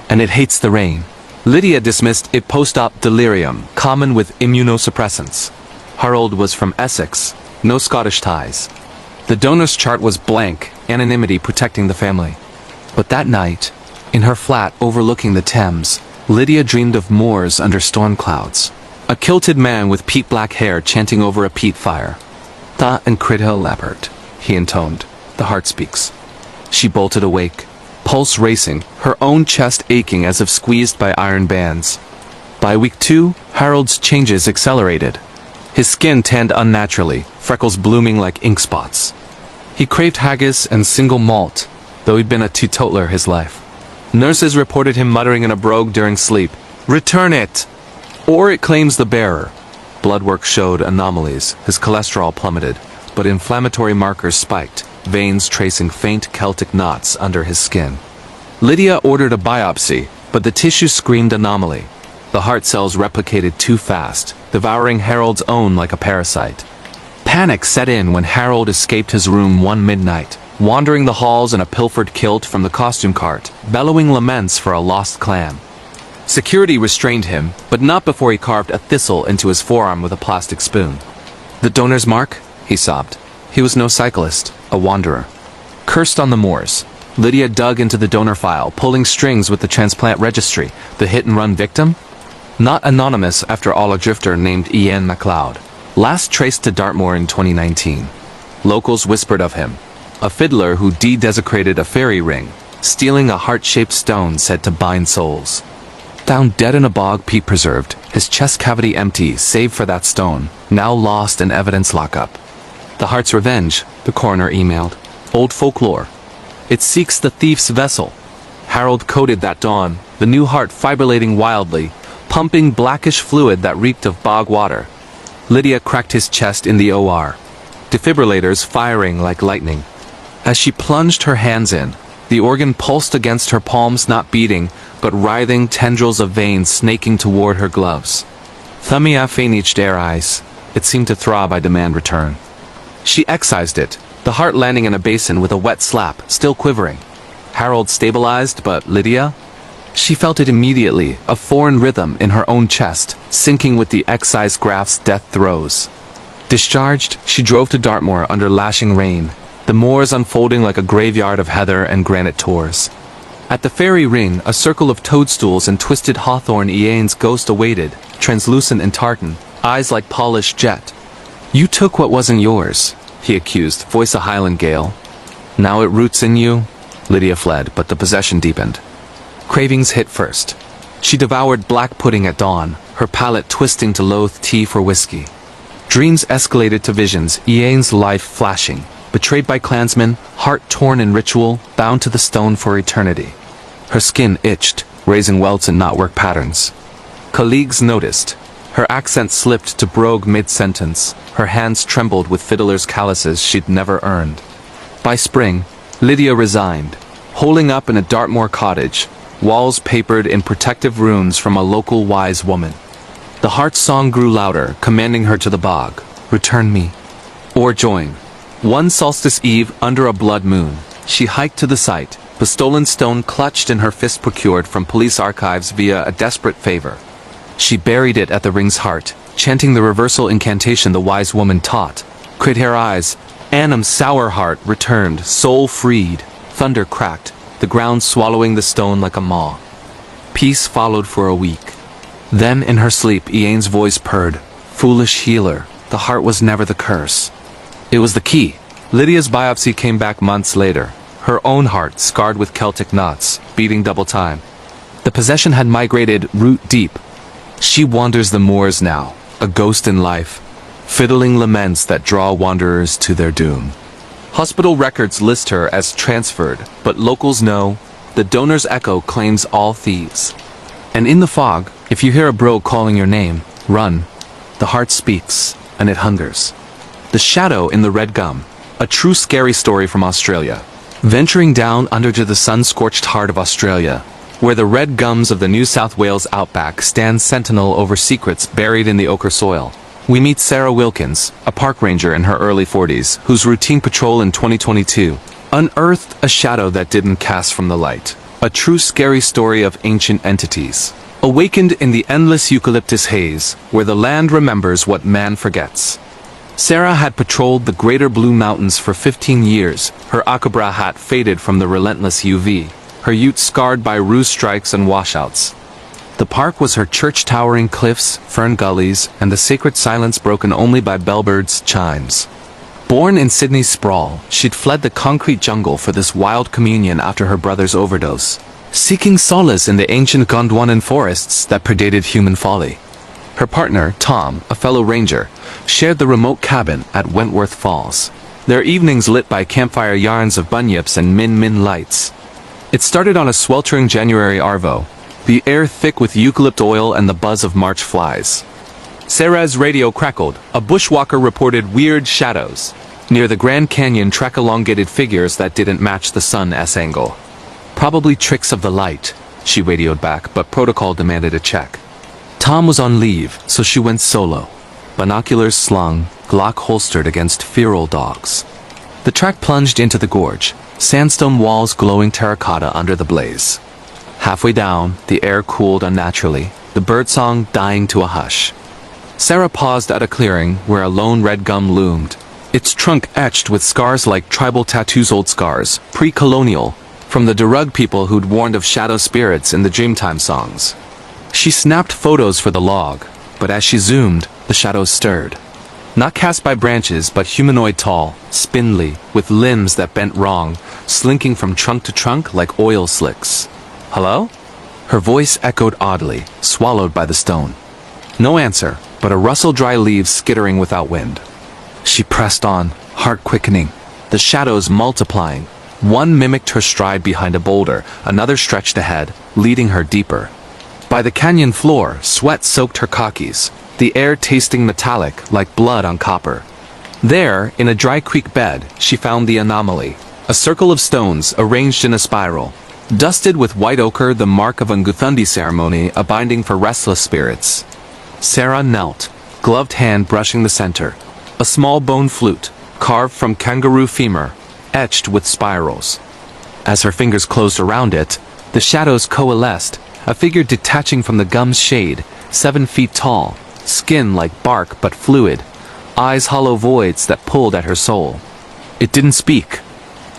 And it hates the rain." Lydia dismissed it post-op delirium, common with immunosuppressants. Harold was from Essex, no Scottish ties. The donor's chart was blank, anonymity protecting the family. But that night, in her flat overlooking the Thames, Lydia dreamed of moors under storm clouds. A kilted man with peat black hair chanting over a peat fire. "Tha and Cridhill Leopard," he intoned. "The heart speaks." She bolted awake, pulse racing, her own chest aching as if squeezed by iron bands. By week 2, Harold's changes accelerated. His skin tanned unnaturally, freckles blooming like ink spots. He craved haggis and single malt, though he'd been a teetotaler his life. Nurses reported him muttering in a brogue during sleep, "Return it!" Or it claims the bearer. Blood work showed anomalies, his cholesterol plummeted, but inflammatory markers spiked, veins tracing faint Celtic knots under his skin. Lydia ordered a biopsy, but the tissue screamed anomaly. The heart cells replicated too fast, devouring Harold's own like a parasite. Panic set in when Harold escaped his room one midnight, wandering the halls in a pilfered kilt from the costume cart, bellowing laments for a lost clam. Security restrained him, but not before he carved a thistle into his forearm with a plastic spoon. "The donor's mark?" he sobbed. He was no cyclist, a wanderer. Cursed on the moors, Lydia dug into the donor file, pulling strings with the transplant registry. The hit-and-run victim? Not anonymous after all, a drifter named Ian MacLeod. Last traced to Dartmoor in 2019. Locals whispered of him. A fiddler who desecrated a fairy ring, stealing a heart-shaped stone said to bind souls. Found dead in a bog Pete preserved, his chest cavity empty save for that stone, now lost in evidence lockup. The heart's revenge, the coroner emailed. Old folklore. It seeks the thief's vessel. Harold coded that dawn, the new heart fibrillating wildly, pumping blackish fluid that reeked of bog water. Lydia cracked his chest in the OR, defibrillators firing like lightning. As she plunged her hands in, the organ pulsed against her palms, not beating, but writhing tendrils of veins snaking toward her gloves. Thumia feigned air eyes. It seemed to throb by demand return. She excised it, the heart landing in a basin with a wet slap, still quivering. Harold stabilized, but Lydia? She felt it immediately, a foreign rhythm in her own chest, syncing with the excised graft's death throes. Discharged, she drove to Dartmoor under lashing rain, the moors unfolding like a graveyard of heather and granite tors. At the fairy ring, a circle of toadstools and twisted hawthorn Ian's ghost awaited, translucent and tartan, eyes like polished jet. "You took what wasn't yours," he accused, voice a Highland gale. "Now it roots in you?" Lydia fled, but the possession deepened. Cravings hit first. She devoured black pudding at dawn, her palate twisting to loathe tea for whiskey. Dreams escalated to visions, Ian's life flashing. Betrayed by clansmen, heart torn in ritual, bound to the stone for eternity. Her skin itched, raising welts and knotwork patterns. Colleagues noticed. Her accent slipped to brogue mid-sentence. Her hands trembled with fiddler's calluses she'd never earned. By spring, Lydia resigned, holding up in a Dartmoor cottage, walls papered in protective runes from a local wise woman. The heart's song grew louder, commanding her to the bog. Return me. Or join. One solstice eve, under a blood moon, she hiked to the site, the stolen stone clutched in her fist procured from police archives via a desperate favor. She buried it at the ring's heart, chanting the reversal incantation the wise woman taught. Crit her eyes, Annam's sour heart returned, soul freed. Thunder cracked, the ground swallowing the stone like a maw. Peace followed for a week. Then in her sleep Ian's voice purred, foolish healer, the heart was never the curse. It was the key. Lydia's biopsy came back months later, her own heart scarred with Celtic knots, beating double time. The possession had migrated root deep. She wanders the moors now, a ghost in life, fiddling laments that draw wanderers to their doom. Hospital records list her as transferred, but locals know the donor's echo claims all thieves. And in the fog, if you hear a bro calling your name, run. The heart speaks, and it hungers. The shadow in the red gum, a true scary story from Australia. Venturing down under to the sun-scorched heart of Australia, where the red gums of the New South Wales outback stand sentinel over secrets buried in the ochre soil. We meet Sarah Wilkins, a park ranger in her early 40s, whose routine patrol in 2022 unearthed a shadow that didn't cast from the light. A true scary story of ancient entities, awakened in the endless eucalyptus haze, where the land remembers what man forgets. Sarah had patrolled the Greater Blue Mountains for 15 years, her Akabra hat faded from the relentless UV, her ute scarred by ruse strikes and washouts. The park was her church, towering cliffs, fern gullies, and the sacred silence broken only by bellbirds' chimes. Born in Sydney's sprawl, she'd fled the concrete jungle for this wild communion after her brother's overdose, seeking solace in the ancient Gondwanan forests that predated human folly. Her partner, Tom, a fellow ranger, shared the remote cabin at Wentworth Falls, their evenings lit by campfire yarns of bunyips and min-min lights. It started on a sweltering January arvo, the air thick with eucalypt oil and the buzz of March flies. Sarah's radio crackled. A bushwalker reported weird shadows. Near the Grand Canyon, track elongated figures that didn't match the sun's angle. Probably tricks of the light, she radioed back, but protocol demanded a check. Tom was on leave, so she went solo. Binoculars slung, Glock holstered against feral dogs. The track plunged into the gorge, sandstone walls glowing terracotta under the blaze. Halfway down, the air cooled unnaturally, the birdsong dying to a hush. Sarah paused at a clearing where a lone red gum loomed, its trunk etched with scars like tribal tattoos, old scars, pre-colonial, from the Darug people who'd warned of shadow spirits in the Dreamtime songs. She snapped photos for the log, but as she zoomed, the shadows stirred. Not cast by branches, but humanoid tall, spindly, with limbs that bent wrong, slinking from trunk to trunk like oil slicks. Hello? Her voice echoed oddly, swallowed by the stone. No answer, but a rustle, dry leaves skittering without wind. She pressed on, heart quickening, the shadows multiplying. One mimicked her stride behind a boulder, another stretched ahead, leading her deeper. By the canyon floor, sweat soaked her khakis, the air tasting metallic like blood on copper. There, in a dry creek bed, she found the anomaly, a circle of stones arranged in a spiral. Dusted with white ochre, the mark of a Nguthundi ceremony, a binding for restless spirits. Sarah knelt, gloved hand brushing the center. A small bone flute, carved from kangaroo femur, etched with spirals. As her fingers closed around it, the shadows coalesced, a figure detaching from the gum's shade, 7 feet tall, skin like bark but fluid, eyes hollow voids that pulled at her soul. It didn't speak.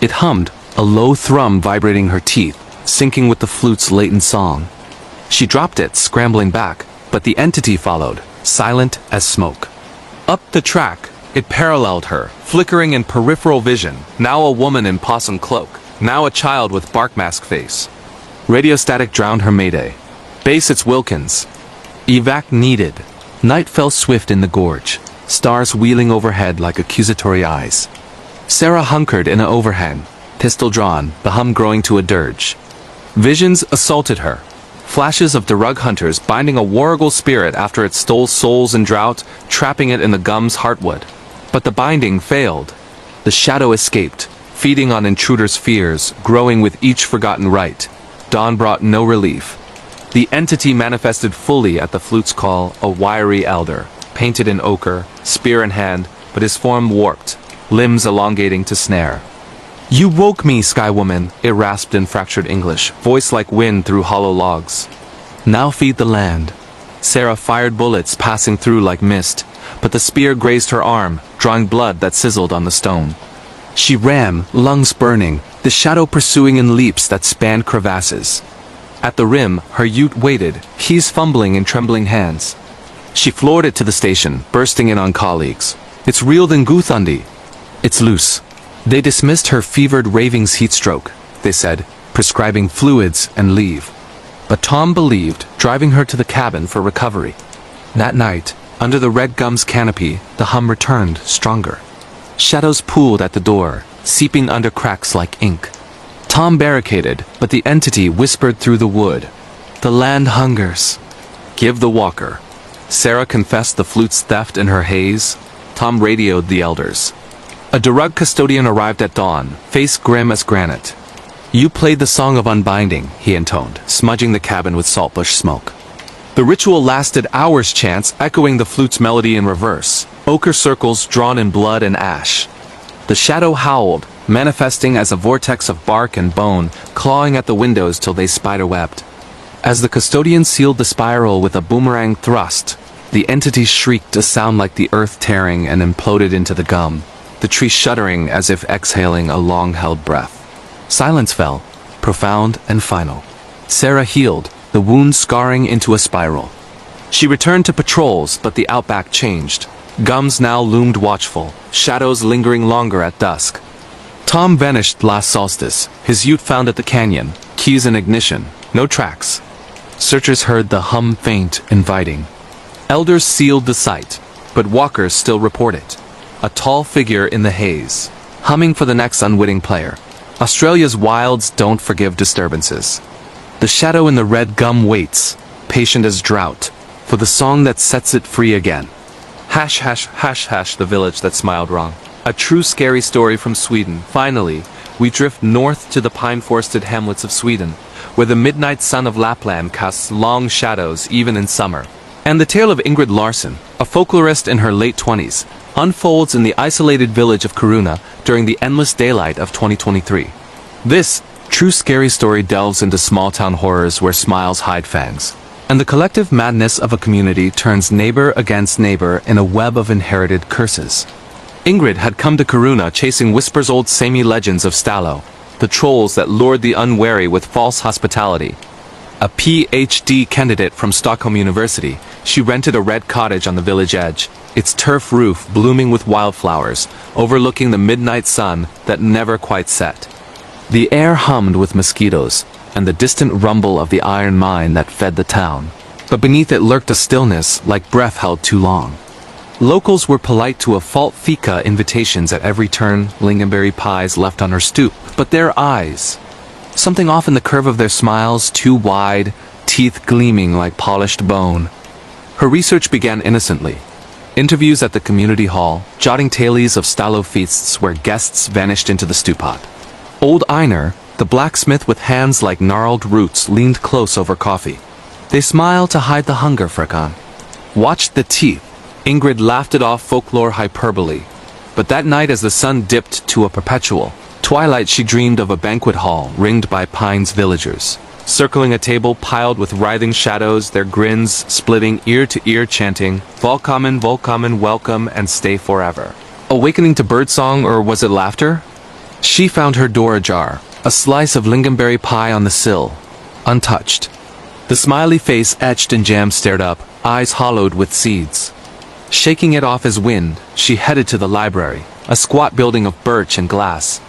It hummed, a low thrum vibrating her teeth, syncing with the flute's latent song. She dropped it, scrambling back, but the entity followed, silent as smoke. Up the track, it paralleled her, flickering in peripheral vision, now a woman in possum cloak, now a child with bark mask face. Radio static drowned her mayday. Base, it's Wilkins. Evac needed. Night fell swift in the gorge, stars wheeling overhead like accusatory eyes. Sarah hunkered in an overhang, pistol drawn, the hum growing to a dirge. Visions assaulted her. Flashes of Darug hunters binding a warrigal spirit after it stole souls in drought, trapping it in the gum's heartwood. But the binding failed. The shadow escaped, feeding on intruders' fears, growing with each forgotten rite. Dawn brought no relief. The entity manifested fully at the flute's call, a wiry elder, painted in ochre, spear in hand, but his form warped, limbs elongating to snare. "You woke me, Sky Woman," it rasped in fractured English, voice like wind through hollow logs. "Now feed the land." Sarah fired bullets passing through like mist, but the spear grazed her arm, drawing blood that sizzled on the stone. She ran, lungs burning, the shadow pursuing in leaps that spanned crevasses. At the rim, her ute waited, keys fumbling in trembling hands. She floored it to the station, bursting in on colleagues. "It's real than Guthandi." "It's loose." They dismissed her fevered ravings heatstroke, they said, prescribing fluids and leave. But Tom believed, driving her to the cabin for recovery. That night, under the red gum's canopy, the hum returned, stronger. Shadows pooled at the door, seeping under cracks like ink. Tom barricaded, but the entity whispered through the wood. "The land hungers. Give the walker." Sarah confessed the flute's theft in her haze. Tom radioed the elders. A Darug custodian arrived at dawn, face grim as granite. "You played the song of unbinding," he intoned, smudging the cabin with saltbush smoke. The ritual lasted hours, chants echoing the flute's melody in reverse, ochre circles drawn in blood and ash. The shadow howled, manifesting as a vortex of bark and bone, clawing at the windows till they spiderwebbed. As the custodian sealed the spiral with a boomerang thrust, the entity shrieked a sound like the earth tearing and imploded into the gum, the tree shuddering as if exhaling a long-held breath. Silence fell, profound and final. Sarah healed, the wound scarring into a spiral. She returned to patrols, but the outback changed. Gums now loomed watchful, shadows lingering longer at dusk. Tom vanished last solstice, his ute found at the canyon, keys in ignition, no tracks. Searchers heard the hum faint, inviting. Elders sealed the site, but walkers still report it. A tall figure in the haze, humming for the next unwitting player. Australia's wilds don't forgive disturbances. The shadow in the red gum waits, patient as drought, for the song that sets it free again. Hash hash hash hash, the village that smiled wrong. A true scary story from Sweden. Finally, we drift north to the pine-forested hamlets of Sweden, where the midnight sun of Lapland casts long shadows even in summer. And the tale of Ingrid Larsson, a folklorist in her late 20s, unfolds in the isolated village of Kiruna during the endless daylight of 2023. This true scary story delves into small-town horrors where smiles hide fangs, and the collective madness of a community turns neighbor against neighbor in a web of inherited curses. Ingrid had come to Kiruna chasing Whisper's old Sami legends of Stallo, the trolls that lured the unwary with false hospitality. A PhD candidate from Stockholm University, she rented a red cottage on the village edge, its turf roof blooming with wildflowers, overlooking the midnight sun that never quite set. The air hummed with mosquitoes, and the distant rumble of the iron mine that fed the town. But beneath it lurked a stillness like breath held too long. Locals were polite to a fault fika invitations at every turn, lingonberry pies left on her stoop, but their eyes, something off in the curve of their smiles, too wide, teeth gleaming like polished bone. Her research began innocently. Interviews at the community hall, jotting tales of Stallo feasts where guests vanished into the stew pot. Old Einar, the blacksmith with hands like gnarled roots, leaned close over coffee. They smiled to hide the hunger, Frickan. Watched the teeth. Ingrid laughed it off folklore hyperbole. But that night as the sun dipped to a perpetual twilight, she dreamed of a banquet hall ringed by Pine's villagers, circling a table piled with writhing shadows, their grins splitting ear to ear, chanting, "Volkamen, Volkamen, welcome and stay forever." Awakening to birdsong, or was it laughter? She found her door ajar, a slice of lingonberry pie on the sill, untouched. The smiley face etched in jam stared up, eyes hollowed with seeds. Shaking it off as wind, she headed to the library, a squat building of birch and glass.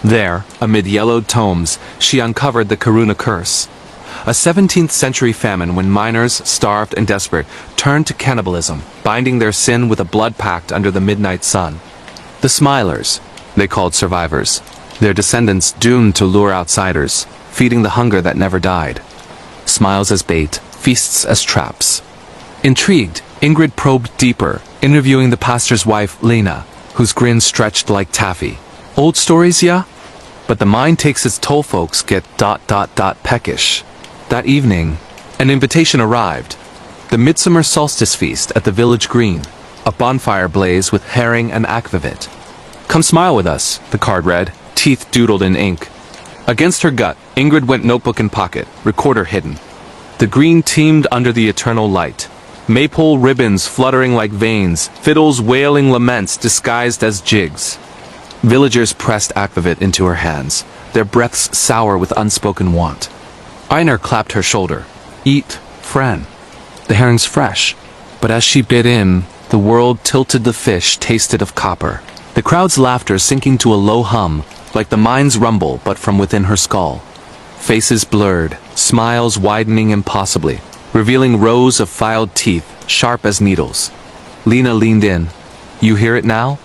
There, amid yellowed tomes, she uncovered the Kiruna curse. A 17th century famine when miners, starved and desperate, turned to cannibalism, binding their sin with a blood pact under the midnight sun. The Smilers, they called survivors, their descendants doomed to lure outsiders, feeding the hunger that never died. Smiles as bait, feasts as traps. Intrigued, Ingrid probed deeper, interviewing the pastor's wife, Lena, whose grin stretched like taffy. Old stories, yeah? But the mind takes its toll, folks get ... peckish. That evening, an invitation arrived. The midsummer solstice feast at the village green. A bonfire blaze with herring and akvavit. Come smile with us, the card read, teeth doodled in ink. Against her gut, Ingrid went notebook in pocket, recorder hidden. The green teemed under the eternal light. Maypole ribbons fluttering like veins, fiddles wailing laments disguised as jigs. Villagers pressed akvavit into her hands, their breaths sour with unspoken want. Einar clapped her shoulder. Eat, friend. The herring's fresh. But as she bit in, the world tilted the fish tasted of copper. The crowd's laughter sinking to a low hum, like the mind's rumble but from within her skull. Faces blurred, smiles widening impossibly, revealing rows of filed teeth, sharp as needles. Lena leaned in. You hear it now?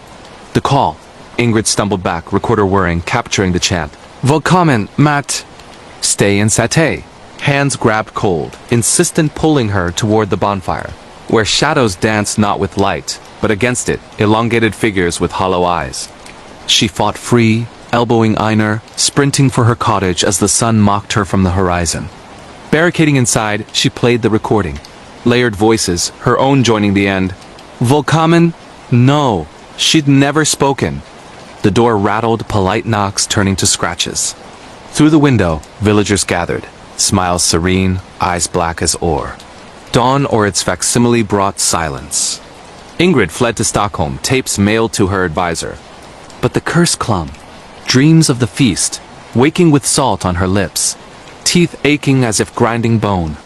The call. Ingrid stumbled back, recorder whirring, capturing the chant. Willkommen, Matt. Stay in satay. Hands grabbed cold, insistent pulling her toward the bonfire, where shadows danced not with light, but against it, elongated figures with hollow eyes. She fought free, elbowing Einar, sprinting for her cottage as the sun mocked her from the horizon. Barricading inside, she played the recording. Layered voices, her own joining the end. Willkommen? No, she'd never spoken. The door rattled, polite knocks turning to scratches. Through the window, villagers gathered, smiles serene, eyes black as ore. Dawn or its facsimile brought silence. Ingrid fled to Stockholm, tapes mailed to her advisor. But the curse clung. Dreams of the feast, waking with salt on her lips, teeth aching as if grinding bone.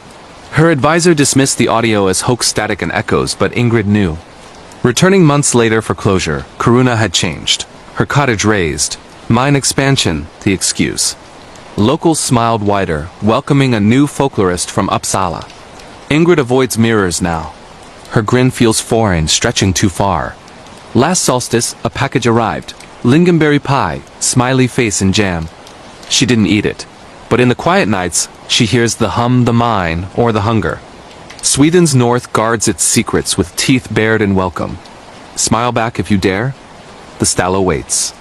Her advisor dismissed the audio as hoax static and echoes, but Ingrid knew. Returning months later for closure, Karuna had changed. Her cottage raised. Mine expansion, the excuse. Locals smiled wider, welcoming a new folklorist from Uppsala. Ingrid avoids mirrors now. Her grin feels foreign, stretching too far. Last solstice, a package arrived. Lingonberry pie, smiley face and jam. She didn't eat it. But in the quiet nights, she hears the hum, the mine, or the hunger. Sweden's north guards its secrets with teeth bared in welcome. Smile back if you dare. The Stallo waits.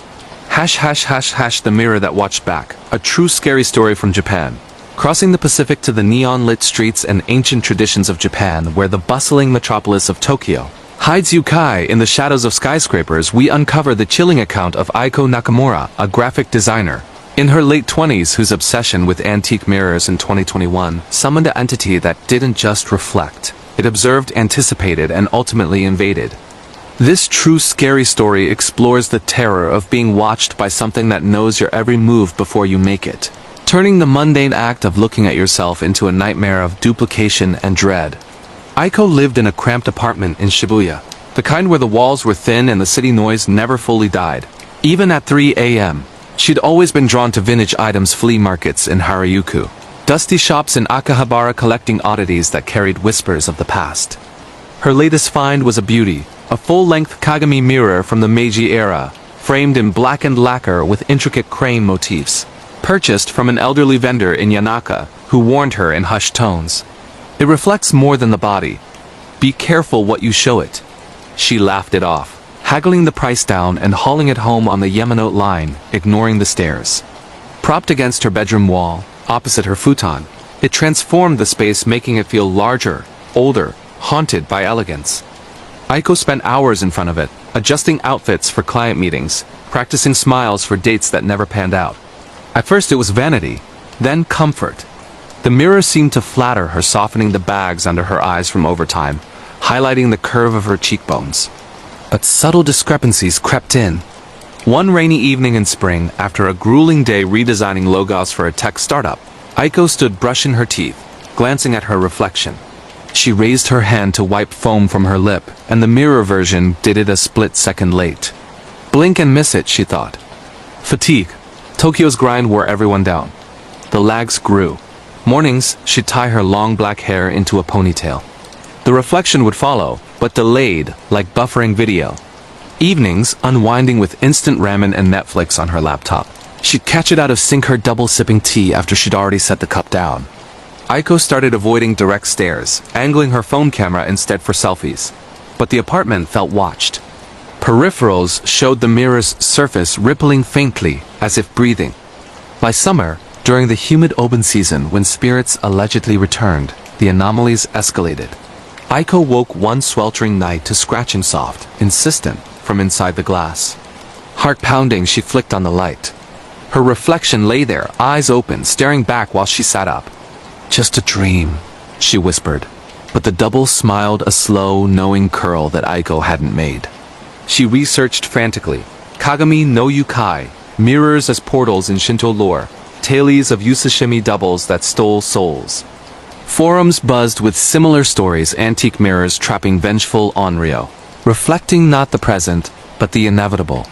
Hash hash hash hash the mirror that watched back. A true scary story from Japan. Crossing the Pacific to the neon-lit streets and ancient traditions of Japan, where the bustling metropolis of Tokyo hides Yukai in the shadows of skyscrapers, we uncover the chilling account of Aiko Nakamura, a graphic designer. In her late 20s, whose obsession with antique mirrors in 2021 summoned an entity that didn't just reflect. It observed, anticipated, and ultimately invaded. This true scary story explores the terror of being watched by something that knows your every move before you make it, turning the mundane act of looking at yourself into a nightmare of duplication and dread. Aiko lived in a cramped apartment in Shibuya, the kind where the walls were thin and the city noise never fully died. Even at 3 a.m., she'd always been drawn to vintage items, flea markets in Harajuku, dusty shops in Akihabara collecting oddities that carried whispers of the past. Her latest find was a beauty, a full-length Kagami mirror from the Meiji era, framed in blackened lacquer with intricate crane motifs, purchased from an elderly vendor in Yanaka who warned her in hushed tones. It reflects more than the body. Be careful what you show it. She laughed it off, haggling the price down and hauling it home on the Yamanote line, ignoring the stares. Propped against her bedroom wall, opposite her futon, it transformed the space, making it feel larger, older, haunted by elegance. Aiko spent hours in front of it, adjusting outfits for client meetings, practicing smiles for dates that never panned out. At first it was vanity, then comfort. The mirror seemed to flatter her, softening the bags under her eyes from overtime, highlighting the curve of her cheekbones. But subtle discrepancies crept in. One rainy evening in spring, after a grueling day redesigning logos for a tech startup, Aiko stood brushing her teeth, glancing at her reflection. She raised her hand to wipe foam from her lip, and the mirror version did it a split second late. Blink and miss it, she thought. Fatigue. Tokyo's grind wore everyone down. The lags grew. Mornings, she'd tie her long black hair into a ponytail. The reflection would follow, but delayed, like buffering video. Evenings, unwinding with instant ramen and Netflix on her laptop. She'd catch it out of sync, her double-sipping tea after she'd already set the cup down. Aiko started avoiding direct stares, angling her phone camera instead for selfies. But the apartment felt watched. Peripherals showed the mirror's surface rippling faintly, as if breathing. By summer, during the humid open season when spirits allegedly returned, the anomalies escalated. Aiko woke one sweltering night to scratching soft, insistent, from inside the glass. Heart pounding, she flicked on the light. Her reflection lay there, eyes open, staring back while she sat up. "Just a dream," she whispered. But the double smiled a slow, knowing curl that Aiko hadn't made. She researched frantically. Kagami no Yukai, mirrors as portals in Shinto lore, tales of Yusashimi doubles that stole souls. Forums buzzed with similar stories, antique mirrors trapping vengeful Onryo, reflecting not the present, but the inevitable.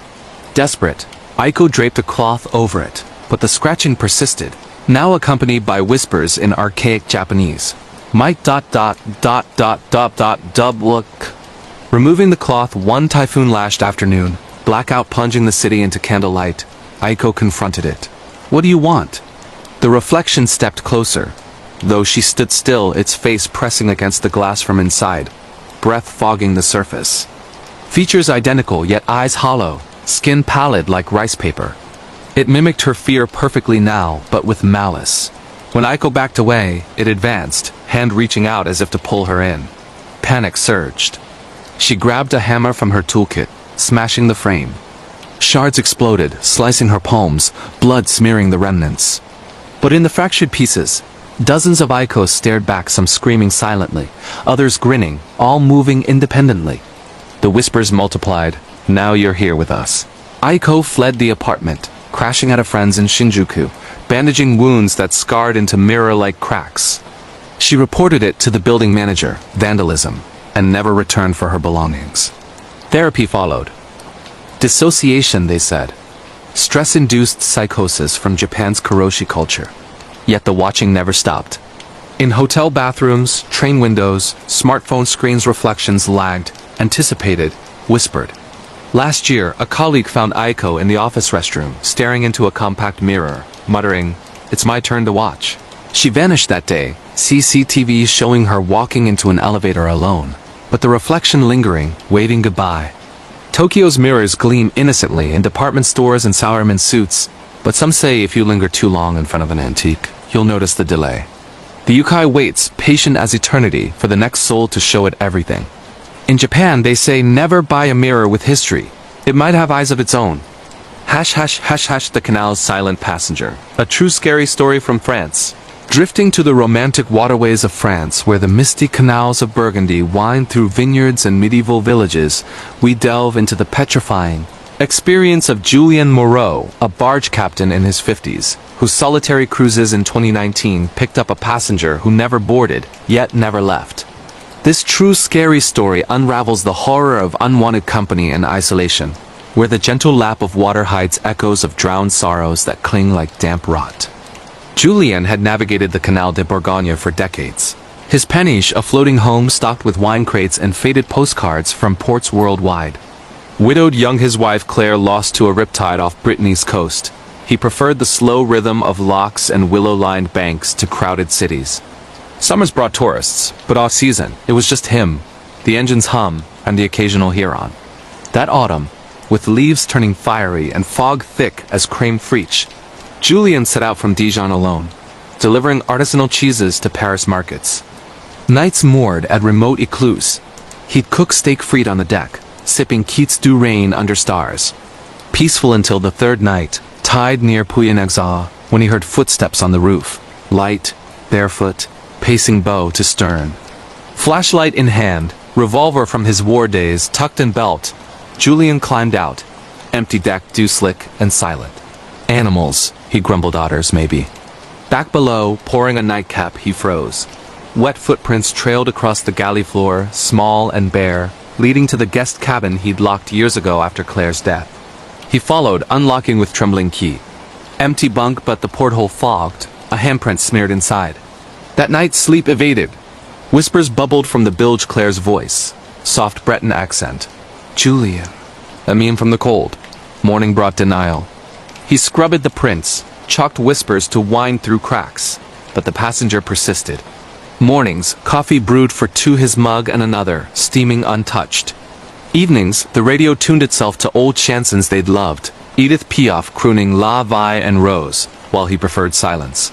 Desperate, Aiko draped a cloth over it, but the scratching persisted, now accompanied by whispers in archaic Japanese. Might ... look. Removing the cloth one typhoon-lashed afternoon, blackout plunging the city into candlelight, Aiko confronted it. "What do you want?" The reflection stepped closer. Though she stood still, its face pressing against the glass from inside, breath fogging the surface. Features identical, yet eyes hollow, skin pallid like rice paper. It mimicked her fear perfectly now, but with malice. When Aiko backed away, it advanced, hand reaching out as if to pull her in. Panic surged. She grabbed a hammer from her toolkit, smashing the frame. Shards exploded, slicing her palms, blood smearing the remnants. But in the fractured pieces, dozens of Aikos stared back, some screaming silently, others grinning, all moving independently. The whispers multiplied. "Now you're here with us." Aiko fled the apartment, crashing at a friend's in Shinjuku, bandaging wounds that scarred into mirror-like cracks. She reported it to the building manager, vandalism, and never returned for her belongings. Therapy followed. Dissociation, they said. Stress-induced psychosis from Japan's karoshi culture. Yet the watching never stopped. In hotel bathrooms, train windows, smartphone screens, reflections lagged, anticipated, whispered. Last year, a colleague found Aiko in the office restroom, staring into a compact mirror, muttering, "It's my turn to watch." She vanished that day, CCTV showing her walking into an elevator alone, but the reflection lingering, waving goodbye. Tokyo's mirrors gleam innocently in department stores and salaryman suits, but some say if you linger too long in front of an antique, you'll notice the delay. The yukai waits, patient as eternity, for the next soul to show it everything. In Japan, they say never buy a mirror with history. It might have eyes of its own. Hash hash hash hash, the canal's silent passenger. A true scary story from France. Drifting to the romantic waterways of France, where the misty canals of Burgundy wind through vineyards and medieval villages, we delve into the petrifying experience of Julien Moreau, a barge captain in his 50s, whose solitary cruises in 2019 picked up a passenger who never boarded, yet never left. This true scary story unravels the horror of unwanted company and isolation, where the gentle lap of water hides echoes of drowned sorrows that cling like damp rot. Julien had navigated the Canal de Bourgogne for decades. His peniche a floating home stocked with wine crates and faded postcards from ports worldwide. Widowed young, his wife Claire lost to a riptide off Brittany's coast. He preferred the slow rhythm of locks and willow-lined banks to crowded cities. Summers brought tourists, but off-season, it was just him, the engine's hum, and the occasional Huron. That autumn, with leaves turning fiery and fog thick as creme fraiche, Julien set out from Dijon alone, delivering artisanal cheeses to Paris markets. Nights moored at remote Ecluse, he'd cook steak frite on the deck, sipping Keats du Rain under stars. Peaceful until the third night, tied near Puyanexau, when he heard footsteps on the roof, light, barefoot, pacing bow to stern. Flashlight in hand, revolver from his war days tucked in belt, Julien climbed out, empty deck, dew slick and silent. Animals, he grumbled, otters maybe. Back below, pouring a nightcap, he froze. Wet footprints trailed across the galley floor, small and bare, leading to the guest cabin he'd locked years ago after Claire's death. He followed, unlocking with trembling key. Empty bunk, but the porthole fogged, a handprint smeared inside. That night, sleep evaded. Whispers bubbled from the bilge Claire's voice, soft Breton accent. "Julien." Immune from the cold. Morning brought denial. He scrubbed the prints, chalked whispers to wind through cracks, but the passenger persisted. Mornings, coffee brewed for two, his mug and another, steaming untouched. Evenings, the radio tuned itself to old chansons they'd loved, Edith Piaf crooning La Vie en Rose, while he preferred silence.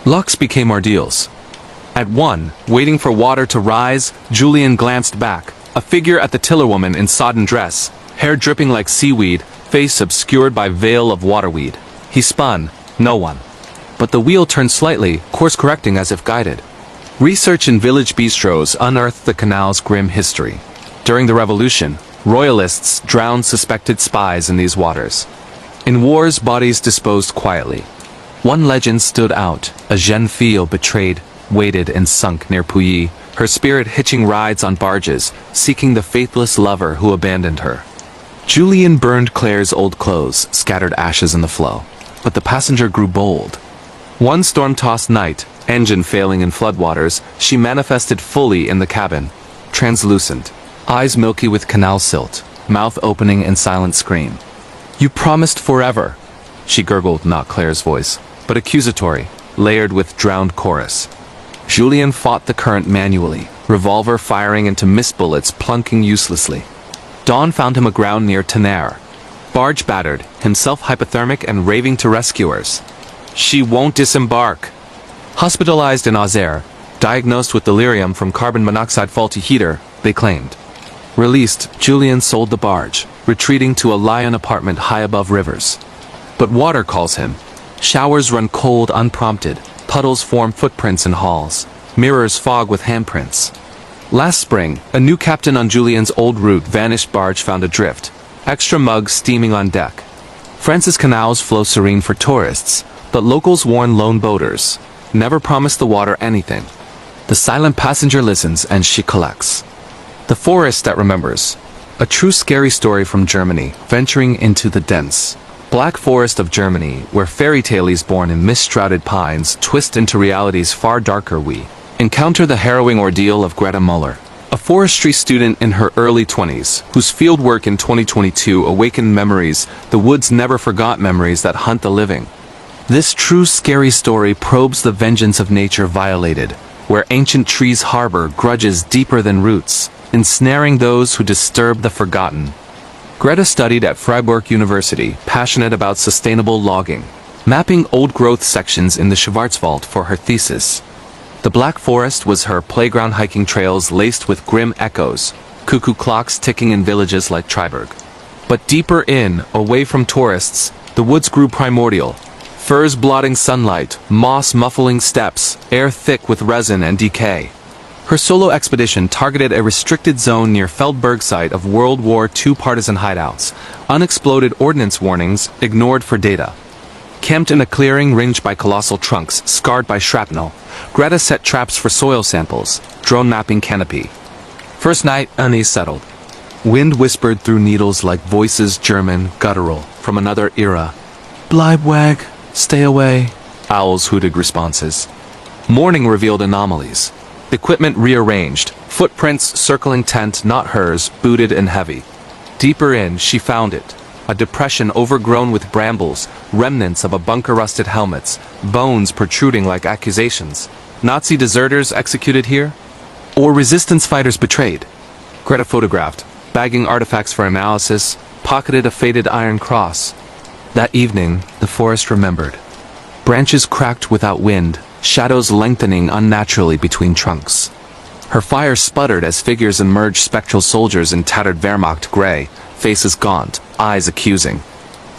Lux became ordeals. At 1, waiting for water to rise, Julian glanced back, a figure at the tillerwoman in sodden dress, hair dripping like seaweed, face obscured by veil of waterweed. He spun, no one. But the wheel turned slightly, course-correcting as if guided. Research in village bistros unearthed the canal's grim history. During the Revolution, royalists drowned suspected spies in these waters. In wars, bodies disposed quietly. One legend stood out, a jeune fille betrayed, waited and sunk near Pouilly, her spirit hitching rides on barges, seeking the faithless lover who abandoned her. Julian burned Claire's old clothes, scattered ashes in the flow. But the passenger grew bold. One storm-tossed night, engine failing in floodwaters, she manifested fully in the cabin, translucent, eyes milky with canal silt, mouth opening in silent scream. "You promised forever," she gurgled, not Claire's voice, but accusatory, layered with drowned chorus. Julian fought the current manually, revolver firing into mist bullets plunking uselessly. Dawn found him aground near Tonnerre. Barge battered, himself hypothermic and raving to rescuers. "She won't disembark." Hospitalized in Auxerre, diagnosed with delirium from carbon monoxide faulty heater, they claimed. Released, Julian sold the barge, retreating to a lion apartment high above rivers. But water calls him. Showers run cold unprompted, puddles form footprints in halls, mirrors fog with handprints. Last spring, a new captain on Julian's old route vanished barge found adrift, extra mugs steaming on deck. France's canals flow serene for tourists, but locals warn lone boaters, never promise the water anything. The silent passenger listens and she collects. The forest that remembers. A true scary story from Germany, venturing into the dense Black Forest of Germany, where fairy tales born in mist-shrouded pines twist into realities far darker. We encounter the harrowing ordeal of Greta Muller, a forestry student in her early 20s, whose fieldwork in 2022 awakened memories the woods never forgot, memories that hunt the living. This true scary story probes the vengeance of nature violated, where ancient trees harbor grudges deeper than roots, ensnaring those who disturb the forgotten. Greta studied at Freiburg University, passionate about sustainable logging, mapping old-growth sections in the Schwarzwald for her thesis. The Black Forest was her playground, hiking trails laced with grim echoes, cuckoo clocks ticking in villages like Triberg. But deeper in, away from tourists, the woods grew primordial. Firs blotting sunlight, moss muffling steps, air thick with resin and decay. Her solo expedition targeted a restricted zone near Feldberg, site of World War II partisan hideouts, unexploded ordnance warnings ignored for data. Camped in a clearing ringed by colossal trunks, scarred by shrapnel, Greta set traps for soil samples, drone mapping canopy. First night, unease settled. Wind whispered through needles like voices, German, guttural, from another era. "Bleibweg, stay away," owls hooted responses. Morning revealed anomalies. Equipment rearranged, footprints circling tent not hers, booted and heavy. Deeper in, she found it. A depression overgrown with brambles, remnants of a bunker-rusted helmets, bones protruding like accusations. Nazi deserters executed here? Or resistance fighters betrayed? Greta photographed, bagging artifacts for analysis, pocketed a faded iron cross. That evening, the forest remembered. Branches cracked without wind, shadows lengthening unnaturally between trunks. Her fire sputtered as figures emerged, spectral soldiers in tattered Wehrmacht gray, faces gaunt, eyes accusing.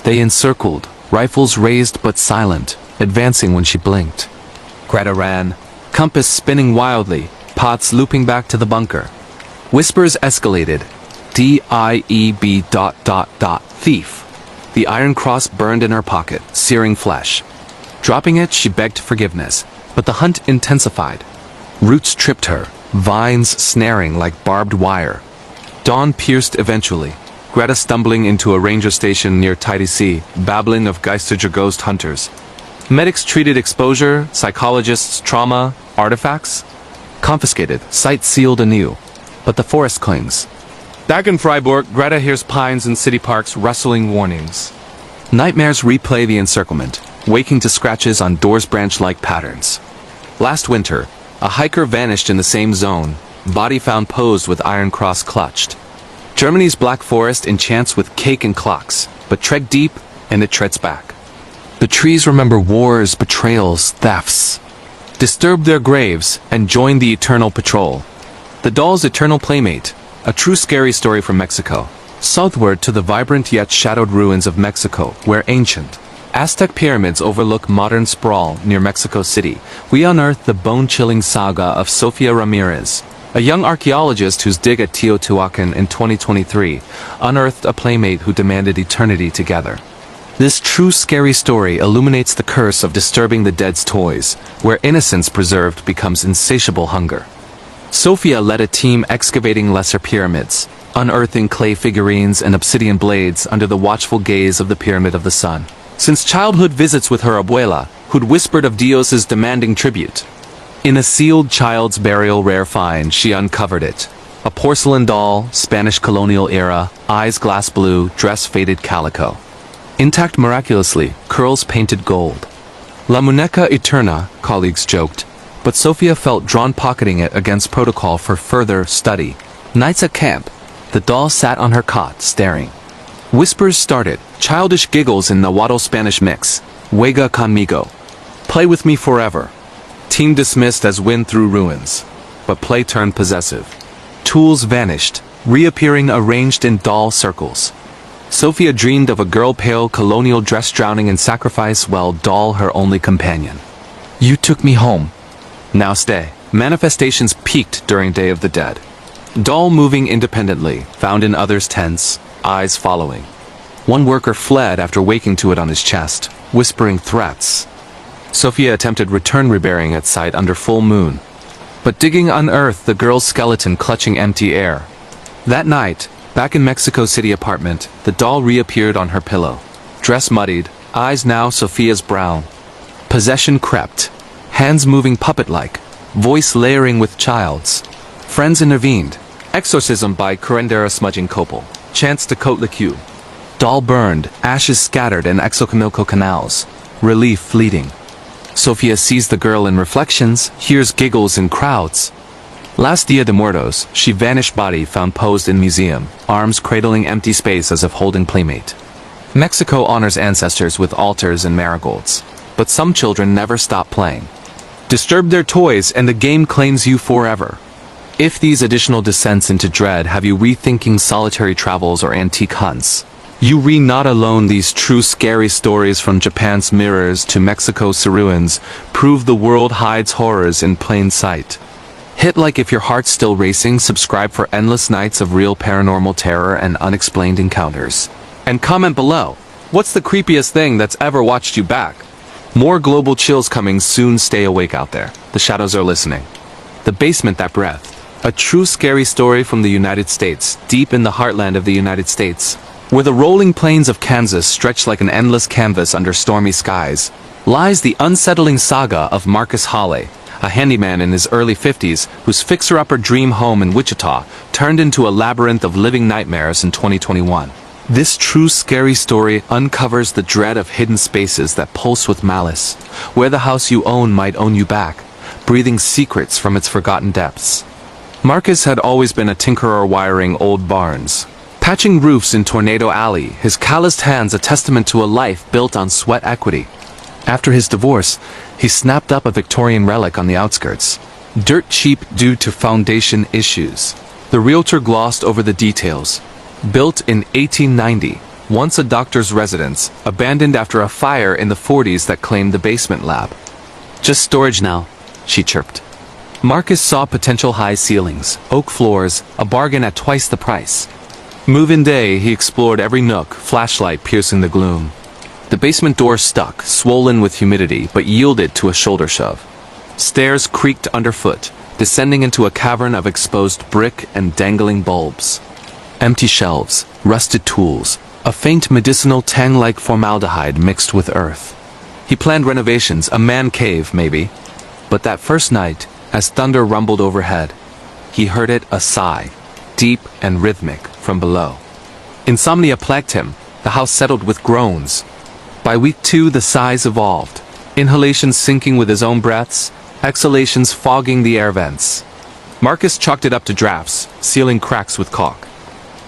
They encircled, rifles raised but silent, advancing when she blinked. Greta ran, compass spinning wildly, pots looping back to the bunker. Whispers escalated. DIEB ... thief. The iron cross burned in her pocket, searing flesh. Dropping it, she begged forgiveness, but the hunt intensified. Roots tripped her, vines snaring like barbed wire. Dawn pierced eventually, Greta stumbling into a ranger station near Titisee, babbling of Geistiger ghost hunters. Medics treated exposure, psychologists trauma, artifacts. Confiscated, site sealed anew. But the forest clings. Back in Freiburg, Greta hears pines and city parks rustling warnings. Nightmares replay the encirclement, waking to scratches on doors branch-like patterns. Last winter, a hiker vanished in the same zone, body found posed with iron cross clutched. Germany's Black Forest enchants with cake and clocks, but tread deep and it treads back. The trees remember wars, betrayals, thefts. Disturb their graves and join the eternal patrol. The doll's eternal playmate, a true scary story from Mexico. Southward to the vibrant yet shadowed ruins of Mexico, where ancient Aztec pyramids overlook modern sprawl near Mexico City, we unearth the bone-chilling saga of Sofia Ramirez, a young archaeologist whose dig at Teotihuacan in 2023 unearthed a playmate who demanded eternity together. This true scary story illuminates the curse of disturbing the dead's toys, where innocence preserved becomes insatiable hunger. Sofia led a team excavating lesser pyramids, unearthing clay figurines and obsidian blades under the watchful gaze of the Pyramid of the Sun. Since childhood visits with her abuela, who'd whispered of Dios's demanding tribute. In a sealed child's burial rare find, she uncovered it. A porcelain doll, Spanish colonial era, eyes glass blue, dress faded calico. Intact miraculously, curls painted gold. La muñeca eterna, colleagues joked, but Sofia felt drawn pocketing it against protocol for further study. Nights at camp, the doll sat on her cot, staring. Whispers started, childish giggles in Nahuatl Spanish mix. Juega conmigo. Play with me forever. Team dismissed as wind through ruins. But play turned possessive. Tools vanished, reappearing arranged in doll circles. Sofia dreamed of a girl pale colonial dress drowning in sacrifice while doll her only companion. You took me home. Now stay. Manifestations peaked during Day of the Dead. Doll moving independently, found in others' tents, eyes following. One worker fled after waking to it on his chest, whispering threats. Sofia attempted return reburying at site under full moon. But digging unearthed the girl's skeleton clutching empty air. That night, back in Mexico City apartment, the doll reappeared on her pillow. Dress muddied, eyes now Sofia's brown. Possession crept. Hands moving puppet-like, voice layering with child's. Friends intervened. Exorcism by curandera smudging copal. Chants to coat liqueur. Doll burned, ashes scattered in exocomilco canals. Relief fleeting. Sofia sees the girl in reflections, hears giggles in crowds. Last Dia de Muertos, she vanished body found posed in museum, arms cradling empty space as if holding playmate. Mexico honors ancestors with altars and marigolds. But some children never stop playing. Disturb their toys and the game claims you forever. If these additional descents into dread have you rethinking solitary travels or antique hunts, you read not alone these true scary stories from Japan's mirrors to Mexico's ruins, prove the world hides horrors in plain sight. Hit like if your heart's still racing, subscribe for endless nights of real paranormal terror and unexplained encounters. And comment below, what's the creepiest thing that's ever watched you back? More global chills coming soon, stay awake out there. The shadows are listening. The basement that breath. A true scary story from the United States, deep in the heartland of the United States, where the rolling plains of Kansas stretch like an endless canvas under stormy skies, lies the unsettling saga of Marcus Hawley, a handyman in his early 50s whose fixer-upper dream home in Wichita turned into a labyrinth of living nightmares in 2021. This true scary story uncovers the dread of hidden spaces that pulse with malice, where the house you own might own you back, breathing secrets from its forgotten depths. Marcus had always been a tinkerer wiring old barns. Patching roofs in Tornado Alley, his calloused hands a testament to a life built on sweat equity. After his divorce, he snapped up a Victorian relic on the outskirts. Dirt cheap due to foundation issues. The realtor glossed over the details. Built in 1890, once a doctor's residence, abandoned after a fire in the 40s that claimed the basement lab. Just storage now, she chirped. Marcus saw potential high ceilings, oak floors, a bargain at twice the price. Move-in day, he explored every nook, flashlight piercing the gloom. The basement door stuck, swollen with humidity, but yielded to a shoulder shove. Stairs creaked underfoot, descending into a cavern of exposed brick and dangling bulbs. Empty shelves, rusted tools, a faint medicinal tang like formaldehyde mixed with earth. He planned renovations, a man cave maybe. But that first night, as thunder rumbled overhead, he heard it a sigh, deep and rhythmic, from below. Insomnia plagued him, the house settled with groans. By week 2 the sighs evolved, inhalations syncing with his own breaths, exhalations fogging the air vents. Marcus chalked it up to drafts, sealing cracks with caulk.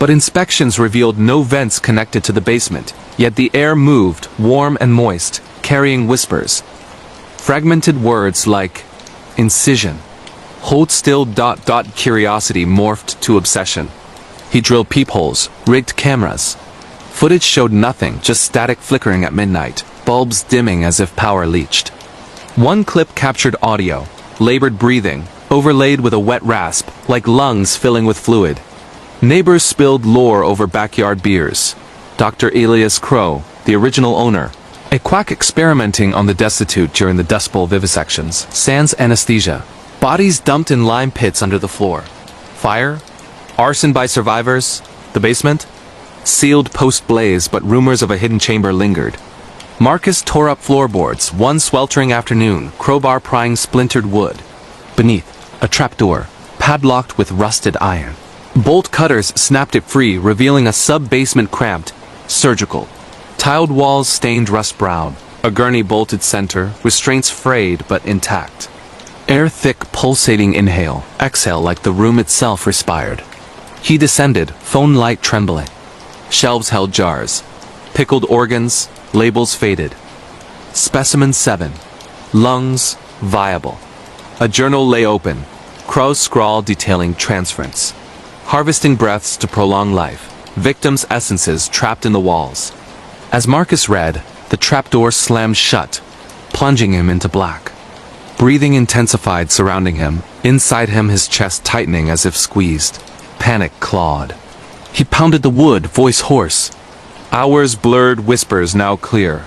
But inspections revealed no vents connected to the basement, yet the air moved, warm and moist, carrying whispers. Fragmented words like incision, hold still. Curiosity morphed to obsession. He drilled peepholes, rigged cameras. Footage showed nothing, just static flickering at midnight, bulbs dimming as if power leached. One clip captured audio, labored breathing, overlaid with a wet rasp, like lungs filling with fluid. Neighbors spilled lore over backyard beers. Dr. Elias Crow, the original owner, a quack experimenting on the destitute during the Dust Bowl vivisections, sans anesthesia. Bodies dumped in lime pits under the floor. Fire? Arson by survivors? The basement? Sealed post-blaze, but rumors of a hidden chamber lingered. Marcus tore up floorboards, one sweltering afternoon, crowbar prying splintered wood. Beneath, a trapdoor, padlocked with rusted iron. Bolt cutters snapped it free, revealing a sub-basement cramped, surgical. Tiled walls stained rust-brown, a gurney bolted center, restraints frayed but intact. Air thick, pulsating inhale, exhale like the room itself respired. He descended, phone light trembling. Shelves held jars. Pickled organs, labels faded. Specimen 7. Lungs, viable. A journal lay open. Crow's scrawl detailing transference. Harvesting breaths to prolong life. Victims' essences trapped in the walls. As Marcus read, the trapdoor slammed shut, plunging him into black. Breathing intensified surrounding him, inside him his chest tightening as if squeezed. Panic clawed. He pounded the wood, voice hoarse. Hours blurred, whispers now clear.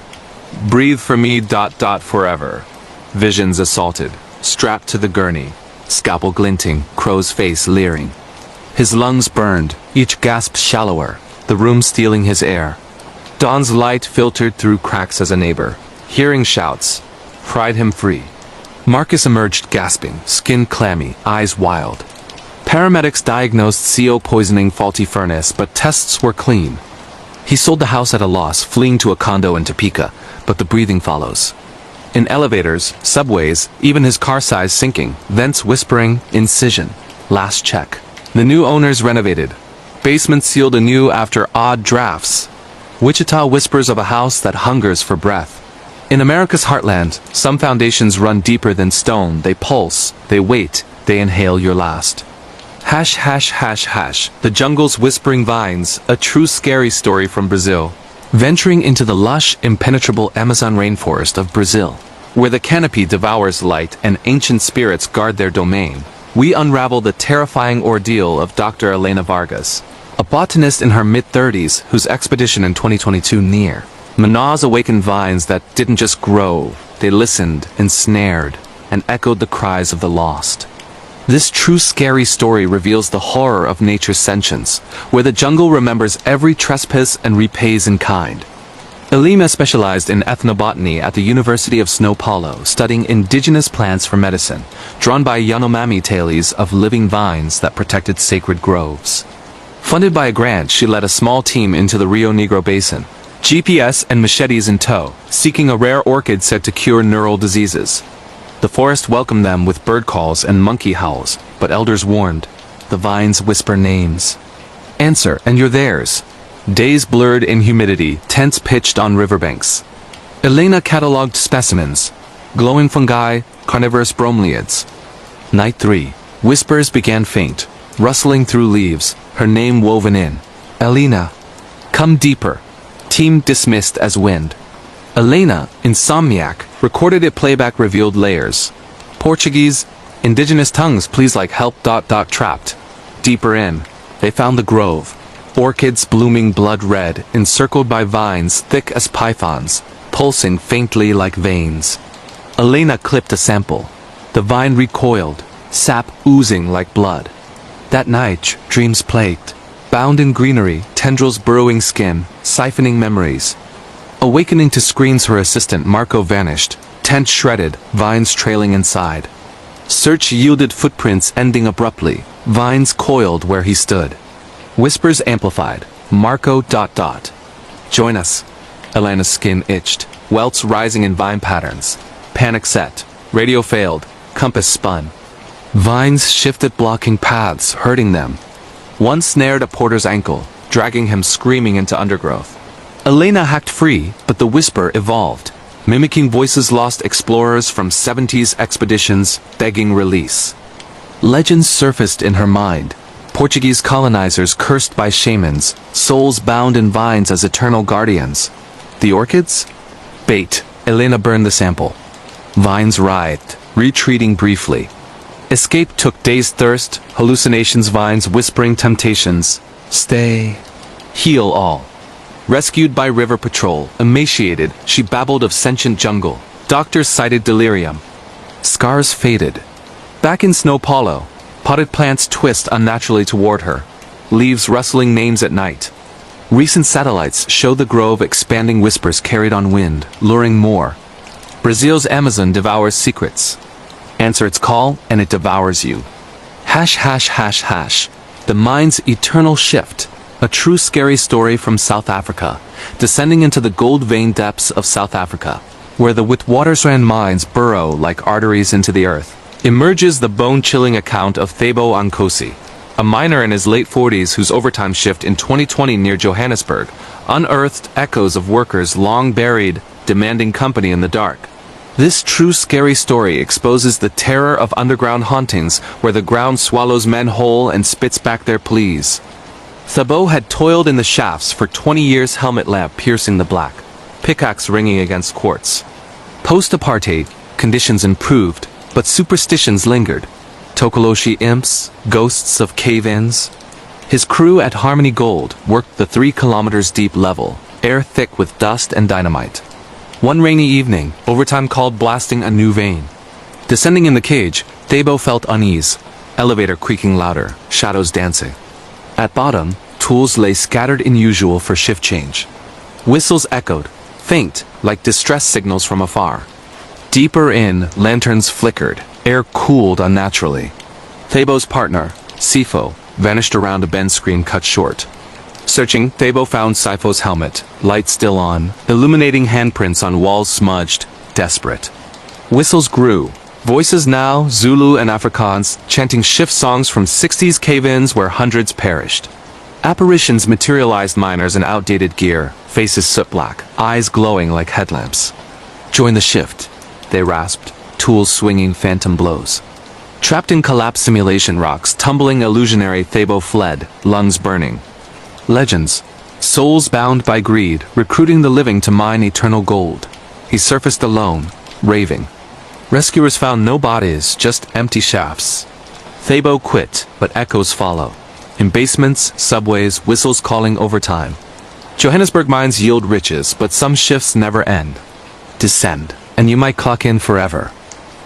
Breathe for me. Forever. Visions assaulted, strapped to the gurney, scalpel glinting, Crow's face leering. His lungs burned, each gasp shallower, the room stealing his air. Dawn's light filtered through cracks as a neighbor, hearing shouts, pried him free. Marcus emerged gasping, skin clammy, eyes wild. Paramedics diagnosed CO poisoning, faulty furnace, but tests were clean. He sold the house at a loss, fleeing to a condo in Topeka, but the breathing follows. In elevators, subways, even his car size sinking, vents whispering, incision, last check. The new owners renovated. Basement sealed anew after odd drafts. Wichita whispers of a house that hungers for breath. In America's heartland, some foundations run deeper than stone. They pulse, they wait, they inhale your last. Hash hash hash hash, the jungle's whispering vines, a true scary story from Brazil. Venturing into the lush, impenetrable Amazon rainforest of Brazil, where the canopy devours light and ancient spirits guard their domain, we unravel the terrifying ordeal of Dr. Helena Vargas, a botanist in her mid-30s whose expedition in 2022 near. Manaus awakened vines that didn't just grow, they listened, ensnared, and echoed the cries of the lost. This true scary story reveals the horror of nature's sentience, where the jungle remembers every trespass and repays in kind. Helena specialized in ethnobotany at the University of São Paulo, studying indigenous plants for medicine, drawn by Yanomami tales of living vines that protected sacred groves. Funded by a grant, she led a small team into the Rio Negro Basin, GPS and machetes in tow, seeking a rare orchid said to cure neural diseases. The forest welcomed them with bird calls and monkey howls, but elders warned, the vines whisper names. Answer, and you're theirs. Days blurred in humidity, tents pitched on riverbanks. Helena cataloged specimens, glowing fungi, carnivorous bromeliads. Night 3, whispers began faint, rustling through leaves, her name woven in. Helena. Come deeper. Team dismissed as wind. Helena, insomniac, recorded it. Playback revealed layers. Portuguese, indigenous tongues please like help. Trapped. Deeper in, they found the grove. Orchids blooming blood red, encircled by vines thick as pythons, pulsing faintly like veins. Helena clipped a sample. The vine recoiled, sap oozing like blood. That night, dreams plagued. Bound in greenery, tendrils burrowing skin, siphoning memories. Awakening to screens, her assistant Marco vanished, tent shredded, vines trailing inside. Search yielded footprints ending abruptly, vines coiled where he stood. Whispers amplified. Marco. Join us. Helena's skin itched, welts rising in vine patterns. Panic set. Radio failed. Compass spun. Vines shifted, blocking paths, hurting them. One snared a porter's ankle, dragging him screaming into undergrowth. Elena hacked free, but the whisper evolved, mimicking voices lost explorers from 70s expeditions begging release. Legends surfaced in her mind. Portuguese colonizers cursed by shamans, souls bound in vines as eternal guardians. The orchids? Bait. Elena burned the sample. Vines writhed, retreating briefly. Escape took day's thirst, hallucinations, vines whispering temptations. Stay. Heal all. Rescued by river patrol, emaciated, she babbled of sentient jungle. Doctors cited delirium. Scars faded. Back in Snow Paulo, potted plants twist unnaturally toward her. Leaves rustling names at night. Recent satellites show the grove expanding whispers carried on wind, luring more. Brazil's Amazon devours secrets. Answer its call, and it devours you. Hash. The mind's eternal shift. A true scary story from South Africa, descending into the gold-veined depths of South Africa, where the Witwatersrand mines burrow like arteries into the earth. Emerges the bone-chilling account of Thabo Nkosi, a miner in his late 40s whose overtime shift in 2020 near Johannesburg unearthed echoes of workers long buried, demanding company in the dark. This true scary story exposes the terror of underground hauntings where the ground swallows men whole and spits back their pleas. Thabo had toiled in the shafts for 20 years, helmet lamp piercing the black, pickaxe ringing against quartz. Post-apartheid, conditions improved, but superstitions lingered. Tokoloshi imps, ghosts of cave-ins. His crew at Harmony Gold worked the 3 kilometers deep level, air thick with dust and dynamite. One rainy evening, overtime called blasting a new vein. Descending in the cage, Thabo felt unease, elevator creaking louder, shadows dancing. At bottom, tools lay scattered unusual for shift change. Whistles echoed, faint, like distress signals from afar. Deeper in, lanterns flickered, air cooled unnaturally. Thabo's partner, Sifo, vanished around a bend screen cut short. Searching, Thabo found Sifo's helmet, light still on, illuminating handprints on walls smudged, desperate. Whistles grew. Voices now, Zulu and Afrikaans, chanting shift songs from 60s cave-ins where hundreds perished. Apparitions materialized miners in outdated gear, faces soot black, eyes glowing like headlamps. Join the shift, they rasped, tools swinging phantom blows. Trapped in collapsed simulation rocks, tumbling illusionary Thabo fled, lungs burning. Legends. Souls bound by greed, recruiting the living to mine eternal gold. He surfaced alone, raving. Rescuers found no bodies, just empty shafts. Thabo quit, but echoes follow. In basements, subways, whistles calling overtime. Johannesburg mines yield riches, but some shifts never end. Descend, and you might clock in forever.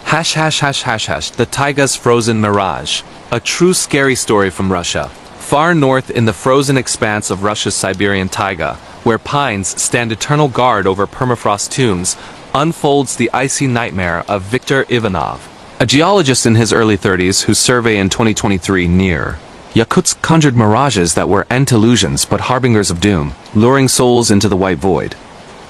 Hash. The taiga's frozen mirage. A true scary story from Russia. Far north in the frozen expanse of Russia's Siberian taiga, where pines stand eternal guard over permafrost tombs, unfolds the icy nightmare of Viktor Ivanov, a geologist in his early 30s whose survey in 2023 near Yakutsk conjured mirages that were antillusions but harbingers of doom, luring souls into the white void.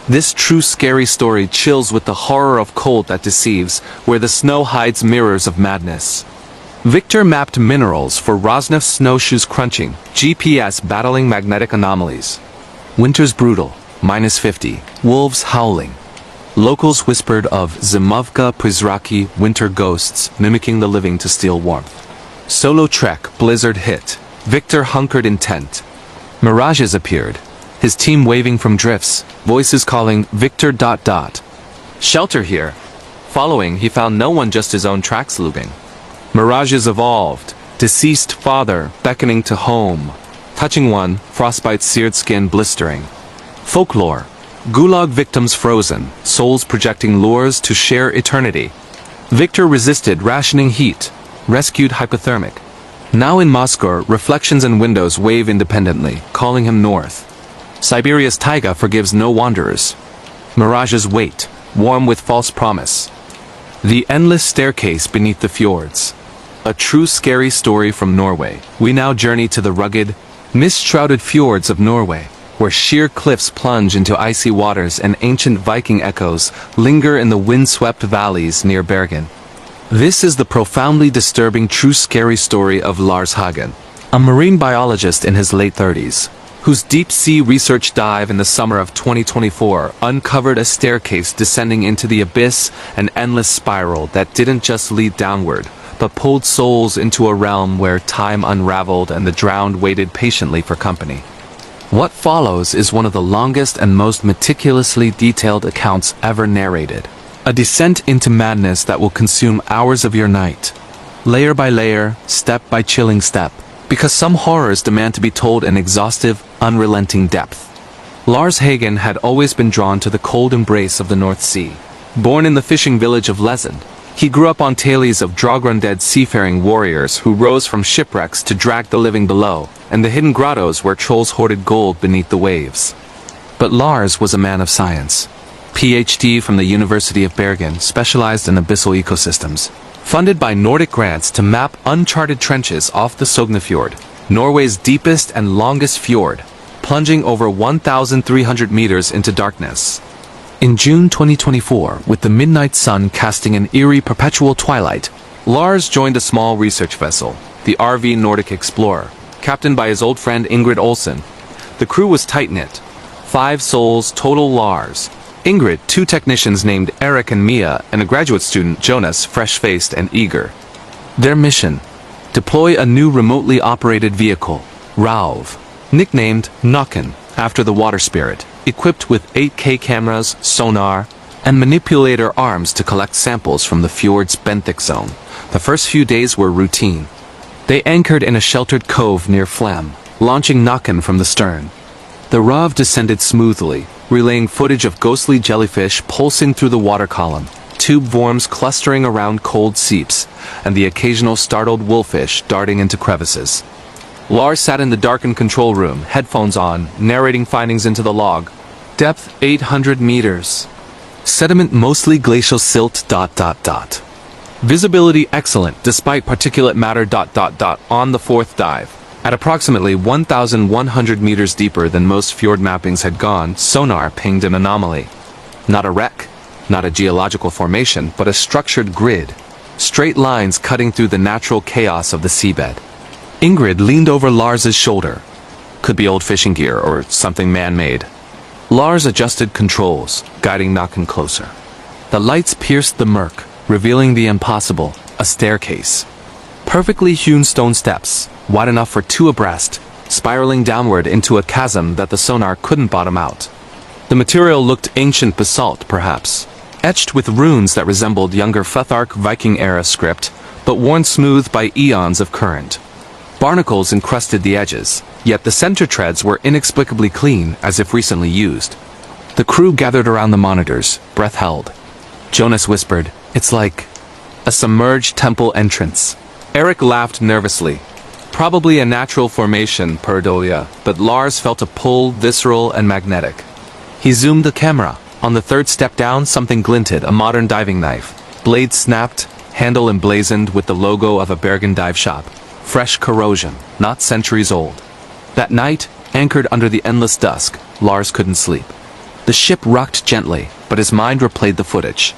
This true scary story chills with the horror of cold that deceives, where the snow hides mirrors of madness. Victor mapped minerals for Rosneft snowshoes crunching, GPS battling magnetic anomalies. Winter's brutal, -50, wolves howling. Locals whispered of Zimovka Prizraki winter ghosts mimicking the living to steal warmth. Solo trek, blizzard hit. Victor hunkered intent. Mirages appeared, his team waving from drifts, voices calling Victor ... Shelter here. Following, he found no one, just his own tracks looping. Mirages evolved, deceased father beckoning to home. Touching one, frostbite seared skin blistering. Folklore. Gulag victims frozen, souls projecting lures to share eternity. Victor resisted rationing heat, rescued hypothermic. Now in Moscow, reflections and windows wave independently, calling him north. Siberia's taiga forgives no wanderers. Mirages wait, warm with false promise. The endless staircase beneath the fjords. A true scary story from Norway. We now journey to the rugged, mist-shrouded fjords of Norway, where sheer cliffs plunge into icy waters and ancient Viking echoes linger in the wind-swept valleys near Bergen. This is the profoundly disturbing true scary story of Lars Hagen, a marine biologist in his late 30s, whose deep-sea research dive in the summer of 2024 uncovered a staircase descending into the abyss, an endless spiral that didn't just lead downward, but pulled souls into a realm where time unraveled and the drowned waited patiently for company. What follows is one of the longest and most meticulously detailed accounts ever narrated. A descent into madness that will consume hours of your night. Layer by layer, step by chilling step. Because some horrors demand to be told in exhaustive, unrelenting depth. Lars Hagen had always been drawn to the cold embrace of the North Sea. Born in the fishing village of Lesund, he grew up on tales of drog-undead seafaring warriors who rose from shipwrecks to drag the living below, and the hidden grottos where trolls hoarded gold beneath the waves. But Lars was a man of science. PhD from the University of Bergen, specialized in abyssal ecosystems. Funded by Nordic grants to map uncharted trenches off the Sognefjord, Norway's deepest and longest fjord, plunging over 1,300 meters into darkness. In June 2024, with the midnight sun casting an eerie perpetual twilight, Lars joined a small research vessel, the RV Nordic Explorer, captained by his old friend Ingrid Olsen. The crew was tight-knit. 5 souls, total Lars. Ingrid, 2 technicians named Eric and Mia, and a graduate student, Jonas, fresh-faced and eager. Their mission: deploy a new remotely operated vehicle, Rauv, nicknamed Nakken, after the water spirit, equipped with 8K cameras, sonar, and manipulator arms to collect samples from the fjord's benthic zone. The first few days were routine. They anchored in a sheltered cove near Flam, launching Nakken from the stern. The Rauv descended smoothly, relaying footage of ghostly jellyfish pulsing through the water column, tube worms clustering around cold seeps, and the occasional startled wolfish darting into crevices. Lars sat in the darkened control room, headphones on, narrating findings into the log. Depth 800 meters. Sediment mostly glacial silt ... Visibility excellent despite particulate matter ... on the 4th dive. At approximately 1,100 meters deeper than most fjord mappings had gone, sonar pinged an anomaly. Not a wreck, not a geological formation, but a structured grid. Straight lines cutting through the natural chaos of the seabed. Ingrid leaned over Lars's shoulder. Could be old fishing gear or something man-made. Lars adjusted controls, guiding Nakken closer. The lights pierced the murk, revealing the impossible, a staircase. Perfectly hewn stone steps, wide enough for 2 abreast, spiraling downward into a chasm that the sonar couldn't bottom out. The material looked ancient basalt, perhaps, etched with runes that resembled younger Futhark Viking-era script, but worn smooth by eons of current. Barnacles encrusted the edges, yet the center treads were inexplicably clean, as if recently used. The crew gathered around the monitors, breath held. Jonas whispered, "It's like a submerged temple entrance." Eric laughed nervously. Probably a natural formation, per Dolia, but Lars felt a pull, visceral and magnetic. He zoomed the camera. On the 3rd step down, something glinted, a modern diving knife. Blade snapped, handle emblazoned with the logo of a Bergen dive shop. Fresh corrosion, not centuries old. That night, anchored under the endless dusk, Lars couldn't sleep. The ship rocked gently, but his mind replayed the footage.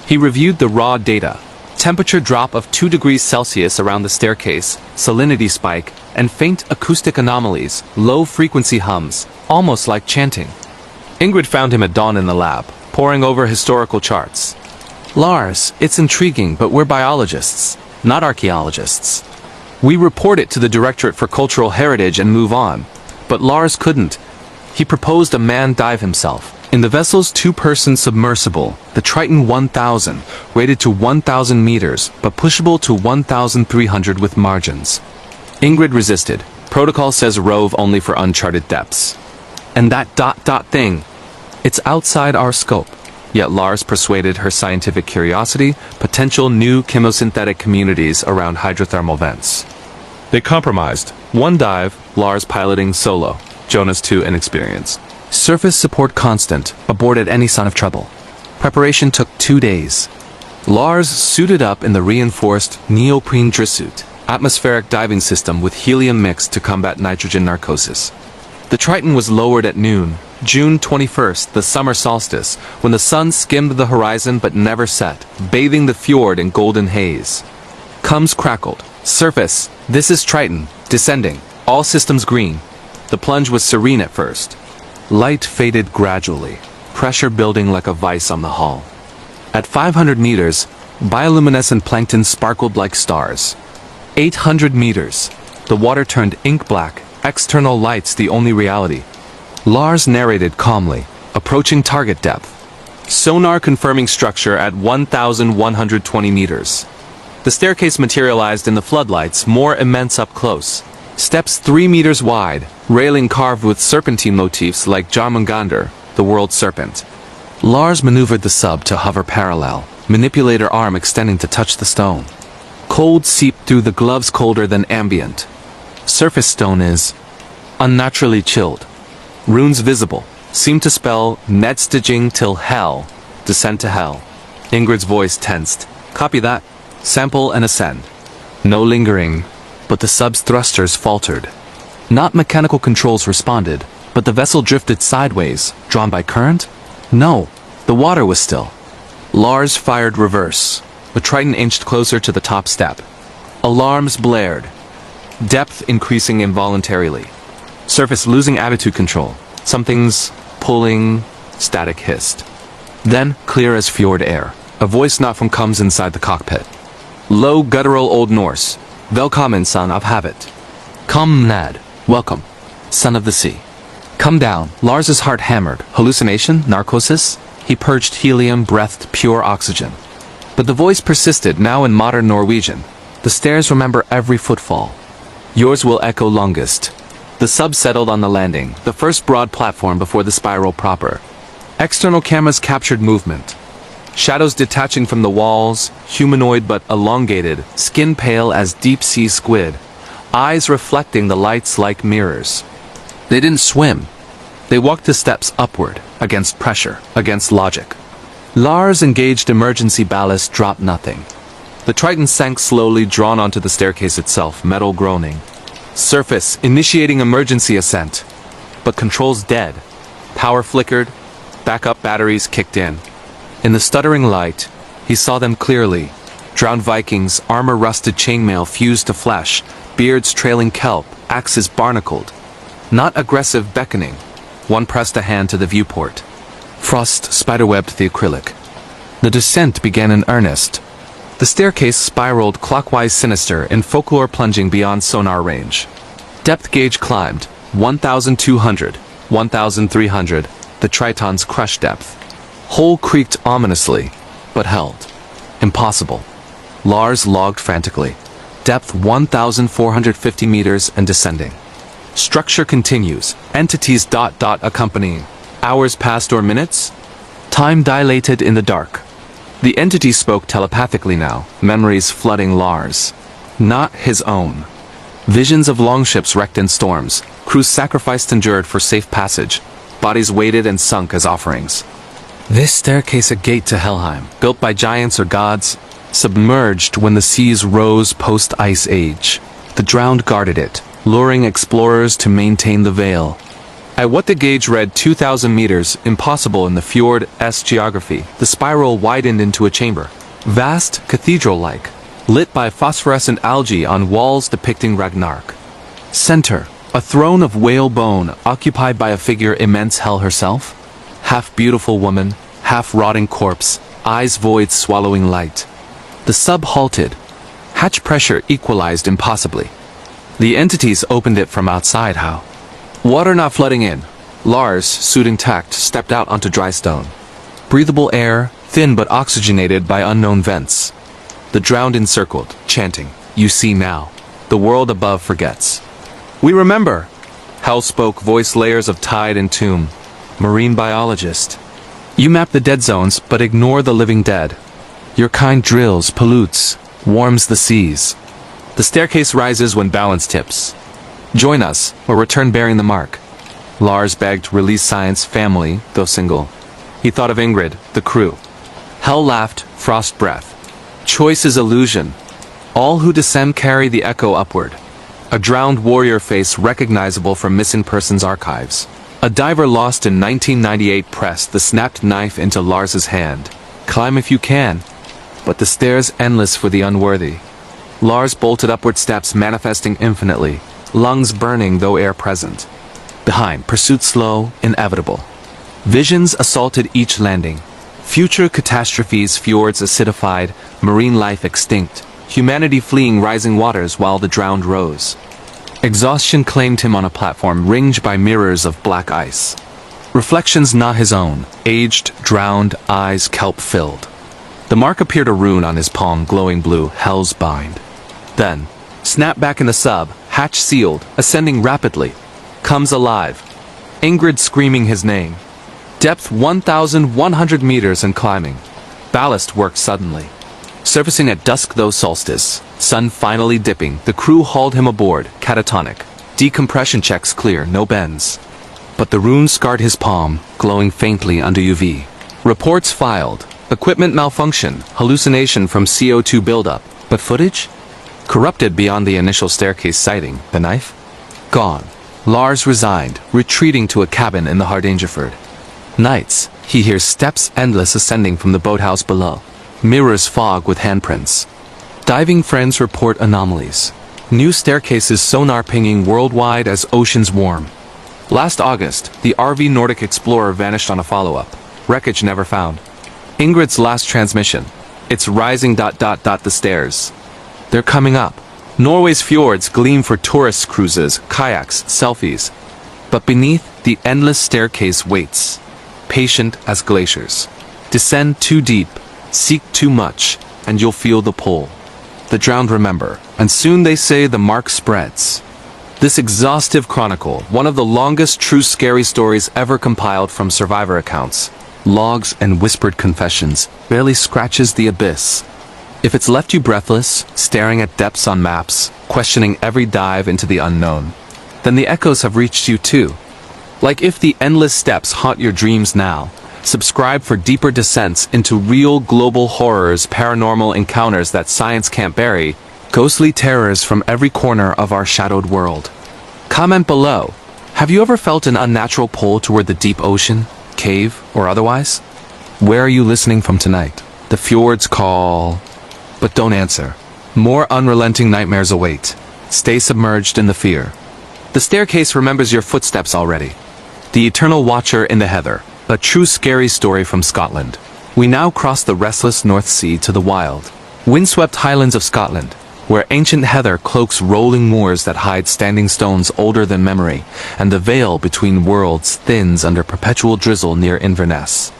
He reviewed the raw data. Temperature drop of 2 degrees Celsius around the staircase, salinity spike, and faint acoustic anomalies, low-frequency hums, almost like chanting. Ingrid found him at dawn in the lab, poring over historical charts. "Lars, it's intriguing, but we're biologists, not archaeologists. We report it to the Directorate for Cultural Heritage and move on." But Lars couldn't. He proposed a manned dive himself. In the vessel's 2-person submersible, the Triton 1000, rated to 1,000 meters, but pushable to 1,300 with margins. Ingrid resisted. Protocol says rove only for uncharted depths. And that ... thing. It's outside our scope. Yet Lars persuaded her scientific curiosity, potential new chemosynthetic communities around hydrothermal vents. They compromised. 1 dive, Lars piloting solo, Jonas too inexperienced. Surface support constant, aboard at any sign of trouble. Preparation took 2 days. Lars suited up in the reinforced neoprene dresssuit, atmospheric diving system with helium mixed to combat nitrogen narcosis. The Triton was lowered at noon, June 21st, the summer solstice, when the sun skimmed the horizon but never set, bathing the fjord in golden haze. Cums crackled. "Surface, this is Triton. Descending, all systems green. The plunge was serene at first. Light faded gradually, pressure building like a vice on the hull. At 500 meters, bioluminescent plankton sparkled like stars. 800 meters, the water turned ink black, external lights the only reality. Lars narrated calmly, approaching target depth. Sonar confirming structure at 1,120 meters. The staircase materialized in the floodlights, more immense up close. Steps 3 meters wide, railing carved with serpentine motifs like Jarmungandr, the world serpent. Lars maneuvered the sub to hover parallel, manipulator arm extending to touch the stone. Cold seeped through the gloves, colder than ambient. Surface stone is unnaturally chilled. Runes visible, seem to spell Nedstaging till hell, descent to hell. Ingrid's voice tensed. Copy that. Sample and ascend. No lingering, but the sub's thrusters faltered. Not mechanical controls responded, but the vessel drifted sideways, drawn by current? No, the water was still. Lars fired reverse. The Triton inched closer to the top step. Alarms blared. Depth increasing involuntarily. Surface losing attitude control. Something's pulling, static hissed. Then, clear as fjord air, a voice not from comes inside the cockpit. Low guttural Old Norse. Velkommen, son of Havit. Come, Nad. Welcome, son of the sea. Come down. Lars's heart hammered. Hallucination? Narcosis? He purged helium, breathed pure oxygen. But the voice persisted, now in modern Norwegian. The stairs remember every footfall. Yours will echo longest. The sub settled on the landing, the first broad platform before the spiral proper. External cameras captured movement. Shadows detaching from the walls, humanoid but elongated, skin pale as deep-sea squid, eyes reflecting the lights like mirrors. They didn't swim. They walked the steps upward, against pressure, against logic. Lars engaged emergency ballast, dropped nothing. The Triton sank slowly, drawn onto the staircase itself, metal groaning. Surface, initiating emergency ascent. But controls dead. Power flickered, backup batteries kicked in. In the stuttering light, he saw them clearly. Drowned Vikings, armor-rusted chainmail fused to flesh, beards trailing kelp, axes barnacled. Not aggressive beckoning. One pressed a hand to the viewport. Frost spiderwebbed the acrylic. The descent began in earnest. The staircase spiraled clockwise, sinister, in folklore plunging beyond sonar range. Depth gauge climbed. 1,200, 1,300, the Triton's crush depth. Hull creaked ominously, but held. Impossible. Lars logged frantically. Depth 1,450 meters and descending. Structure continues. Entities ... accompanying. Hours passed or minutes? Time dilated in the dark. The entity spoke telepathically now, memories flooding Lars. Not his own. Visions of longships wrecked in storms, crews sacrificed, endured for safe passage, bodies weighted and sunk as offerings. This staircase a gate to Helheim, built by giants or gods, submerged when the seas rose post-ice age. The drowned guarded it, luring explorers to maintain the veil. At what the gauge read 2,000 meters, impossible in the fjord's geography, the spiral widened into a chamber. Vast, cathedral-like, lit by phosphorescent algae on walls depicting Ragnarok. Center, a throne of whale bone occupied by a figure immense, Hel herself. Half beautiful woman, half rotting corpse, eyes void swallowing light. The sub halted. Hatch pressure equalized impossibly. The entities opened it from outside. How? Water not flooding in. Lars, suit intact, stepped out onto dry stone. Breathable air, thin but oxygenated by unknown vents. The drowned encircled, chanting, "You see now. The world above forgets." "We remember." Hel spoke, voice layers of tide and tomb. Marine biologist. "You map the dead zones, but ignore the living dead. Your kind drills, pollutes, warms the seas. The staircase rises when balance tips. Join us, or return bearing the mark." Lars begged, release science, family, though single. He thought of Ingrid, the crew. Hel laughed, frost breath. Choice is illusion. All who descend carry the echo upward. A drowned warrior face recognizable from missing persons archives. A diver lost in 1998 pressed the snapped knife into Lars's hand. Climb if you can, but the stairs endless for the unworthy. Lars bolted upward steps, manifesting infinitely. lungs burning though air present. Behind, pursuit slow, inevitable. Visions assaulted each landing. Future catastrophes, fjords acidified, marine life extinct, humanity fleeing rising waters while the drowned rose. Exhaustion claimed him on a platform ringed by mirrors of black ice. Reflections not his own, aged, drowned, eyes kelp-filled. The mark appeared a rune on his palm, glowing blue, Hell's Bind. Then, snap back in the sub, hatch sealed, ascending rapidly. Comes alive. Ingrid screaming his name. Depth 1,100 meters and climbing. Ballast worked suddenly. Surfacing at dusk though solstice, sun finally dipping, the crew hauled him aboard, catatonic. Decompression checks clear, no bends. But the rune scarred his palm, glowing faintly under UV. Reports filed. Equipment malfunction, hallucination from CO2 buildup. But footage? Corrupted beyond the initial staircase sighting. The knife? Gone. Lars resigned, retreating to a cabin in the Hardangerford. Nights, he hears steps endless ascending from the boathouse below. Mirrors fog with handprints. Diving friends report anomalies. New staircases sonar pinging worldwide as oceans warm. Last August, the RV Nordic Explorer vanished on a follow-up. Wreckage never found. Ingrid's last transmission. It's rising ... the stairs. They're coming up. Norway's fjords gleam for tourist cruises, kayaks, selfies. But beneath, the endless staircase waits. Patient as glaciers. Descend too deep, seek too much, and you'll feel the pull. The drowned remember, and soon they say the mark spreads. This exhaustive chronicle, one of the longest true scary stories ever compiled from survivor accounts, logs and whispered confessions, barely scratches the abyss. If it's left you breathless, staring at depths on maps, questioning every dive into the unknown, then the echoes have reached you too. Like if the endless steps haunt your dreams now, subscribe for deeper descents into real global horrors, paranormal encounters that science can't bury, ghostly terrors from every corner of our shadowed world. Comment below. Have you ever felt an unnatural pull toward the deep ocean, cave, or otherwise? Where are you listening from tonight? The fjords call. But don't answer. More unrelenting nightmares await. Stay submerged in the fear. The staircase remembers your footsteps already. The Eternal Watcher in the Heather. A true scary story from Scotland. We now cross the restless North Sea to the wild, windswept highlands of Scotland, where ancient heather cloaks rolling moors that hide standing stones older than memory, and the veil between worlds thins under perpetual drizzle near Inverness.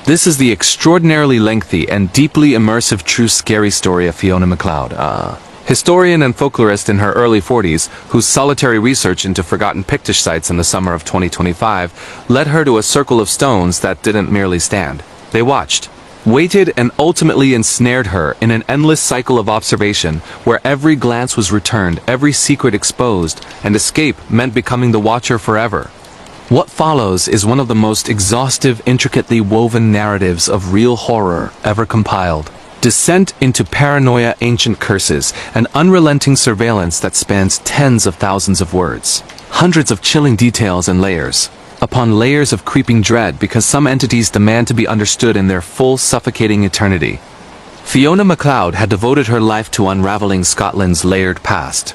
This is the extraordinarily lengthy and deeply immersive true scary story of Fiona MacLeod, historian and folklorist in her early 40s, whose solitary research into forgotten Pictish sites in the summer of 2025 led her to a circle of stones that didn't merely stand. They watched, waited, and ultimately ensnared her in an endless cycle of observation where every glance was returned, every secret exposed, and escape meant becoming the watcher forever. What follows is one of the most exhaustive, intricately woven narratives of real horror ever compiled. Descent into paranoia, ancient curses, and unrelenting surveillance that spans tens of thousands of words. Hundreds of chilling details and layers, upon layers of creeping dread because some entities demand to be understood in their full suffocating eternity. Fiona MacLeod had devoted her life to unraveling Scotland's layered past.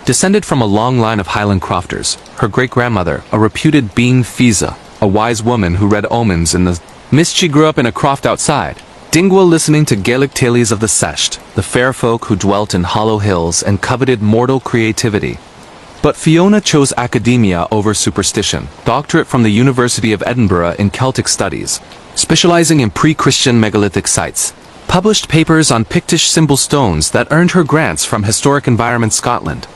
Descended from a long line of Highland crofters, her great-grandmother, a reputed Bean Fiza, a wise woman who read omens in the mist. She grew up in a croft outside, Dingwa, listening to Gaelic tales of the Secht, the fair folk who dwelt in hollow hills and coveted mortal creativity. But Fiona chose academia over superstition, doctorate from the University of Edinburgh in Celtic studies, specializing in pre-Christian megalithic sites, published papers on Pictish symbol stones that earned her grants from Historic Environment Scotland.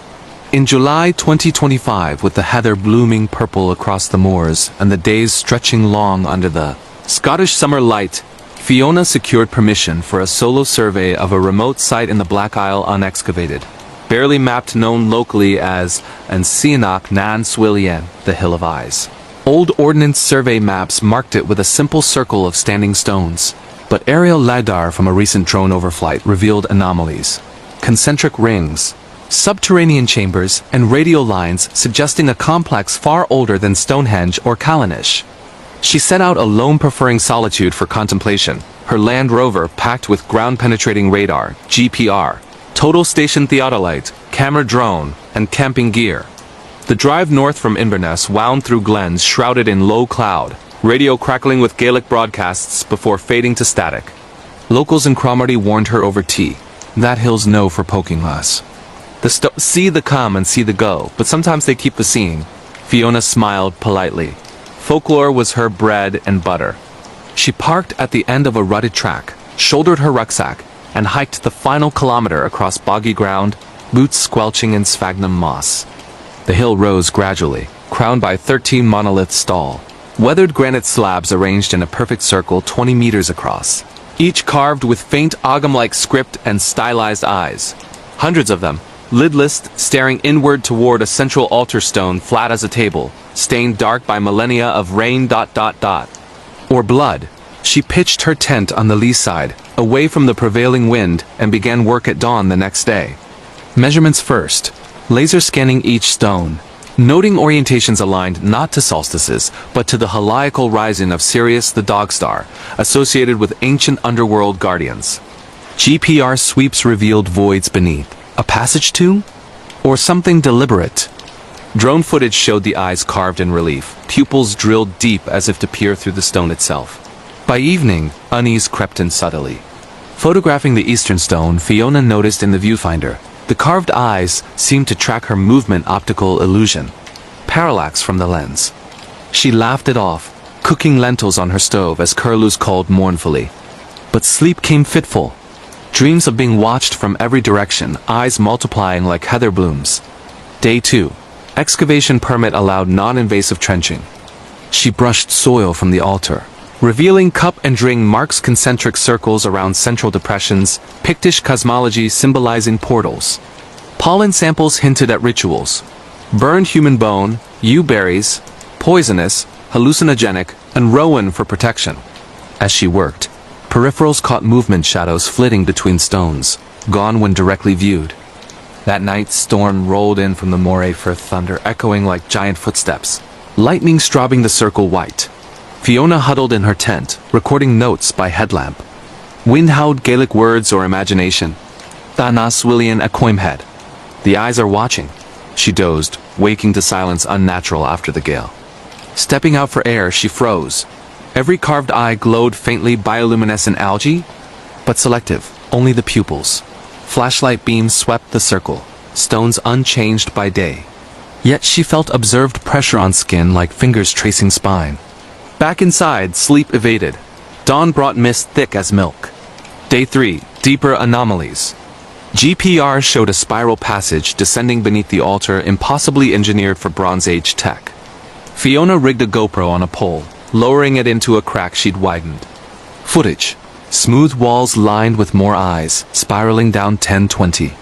In July 2025, with the heather blooming purple across the moors and the days stretching long under the Scottish summer light, Fiona secured permission for a solo survey of a remote site in the Black Isle unexcavated, barely mapped, known locally as An Sianach Nan Swilien, the Hill of Eyes. Old Ordnance Survey maps marked it with a simple circle of standing stones, but aerial LiDAR from a recent drone overflight revealed anomalies. Concentric rings, subterranean chambers, and radial lines suggesting a complex far older than Stonehenge or Callanish. She set out alone, preferring solitude for contemplation, her Land Rover packed with ground-penetrating radar, GPR, total station theodolite, camera drone, and camping gear. The drive north from Inverness wound through glens shrouded in low cloud, radio crackling with Gaelic broadcasts before fading to static. Locals in Cromarty warned her over tea. That hill's no for poking lass. See the come and see the go, but sometimes they keep the seeing. Fiona smiled politely. Folklore was her bread and butter. She parked at the end of a rutted track, shouldered her rucksack, and hiked the final kilometer across boggy ground, boots squelching in sphagnum moss. The hill rose gradually, crowned by 13 monolith stall, weathered granite slabs arranged in a perfect circle 20 meters across, each carved with faint Ogham-like script and stylized eyes. Hundreds of them, lidless, staring inward toward a central altar stone flat as a table, stained dark by millennia of rain ... or blood. She pitched her tent on the lee side, away from the prevailing wind, and began work at dawn the next day. Measurements first, laser scanning each stone, noting orientations aligned not to solstices, but to the heliacal rising of Sirius the Dog Star, associated with ancient underworld guardians. GPR sweeps revealed voids beneath. A passage to? Or something deliberate? Drone footage showed the eyes carved in relief, pupils drilled deep as if to peer through the stone itself. By evening, unease crept in subtly. Photographing the eastern stone, Fiona noticed in the viewfinder, the carved eyes seemed to track her movement optical illusion. Parallax from the lens. She laughed it off, cooking lentils on her stove as curlews called mournfully. But sleep came fitful. Dreams of being watched from every direction, eyes multiplying like heather blooms. Day 2. Excavation permit allowed non-invasive trenching. She brushed soil from the altar, revealing cup and ring marks concentric circles around central depressions, Pictish cosmology symbolizing portals. Pollen samples hinted at rituals. Burned human bone, yew berries, poisonous, hallucinogenic, and rowan for protection. As she worked, peripherals caught movement shadows flitting between stones, gone when directly viewed. That night, storm rolled in from the Moray Firth, thunder echoing like giant footsteps, lightning straubing the circle white. Fiona huddled in her tent, recording notes by headlamp. Wind howled Gaelic words or imagination. Thanas Willian a Coimhead. The eyes are watching. She dozed, waking to silence unnatural after the gale. Stepping out for air, she froze. Every carved eye glowed faintly bioluminescent algae, but selective, only the pupils. Flashlight beams swept the circle, stones unchanged by day. Yet she felt observed pressure on skin like fingers tracing spine. Back inside, sleep evaded. Dawn brought mist thick as milk. Day 3, deeper anomalies. GPR showed a spiral passage descending beneath the altar impossibly engineered for Bronze Age tech. Fiona rigged a GoPro on a pole, lowering it into a crack she'd widened. Footage. Smooth walls lined with more eyes, spiraling down 10-20.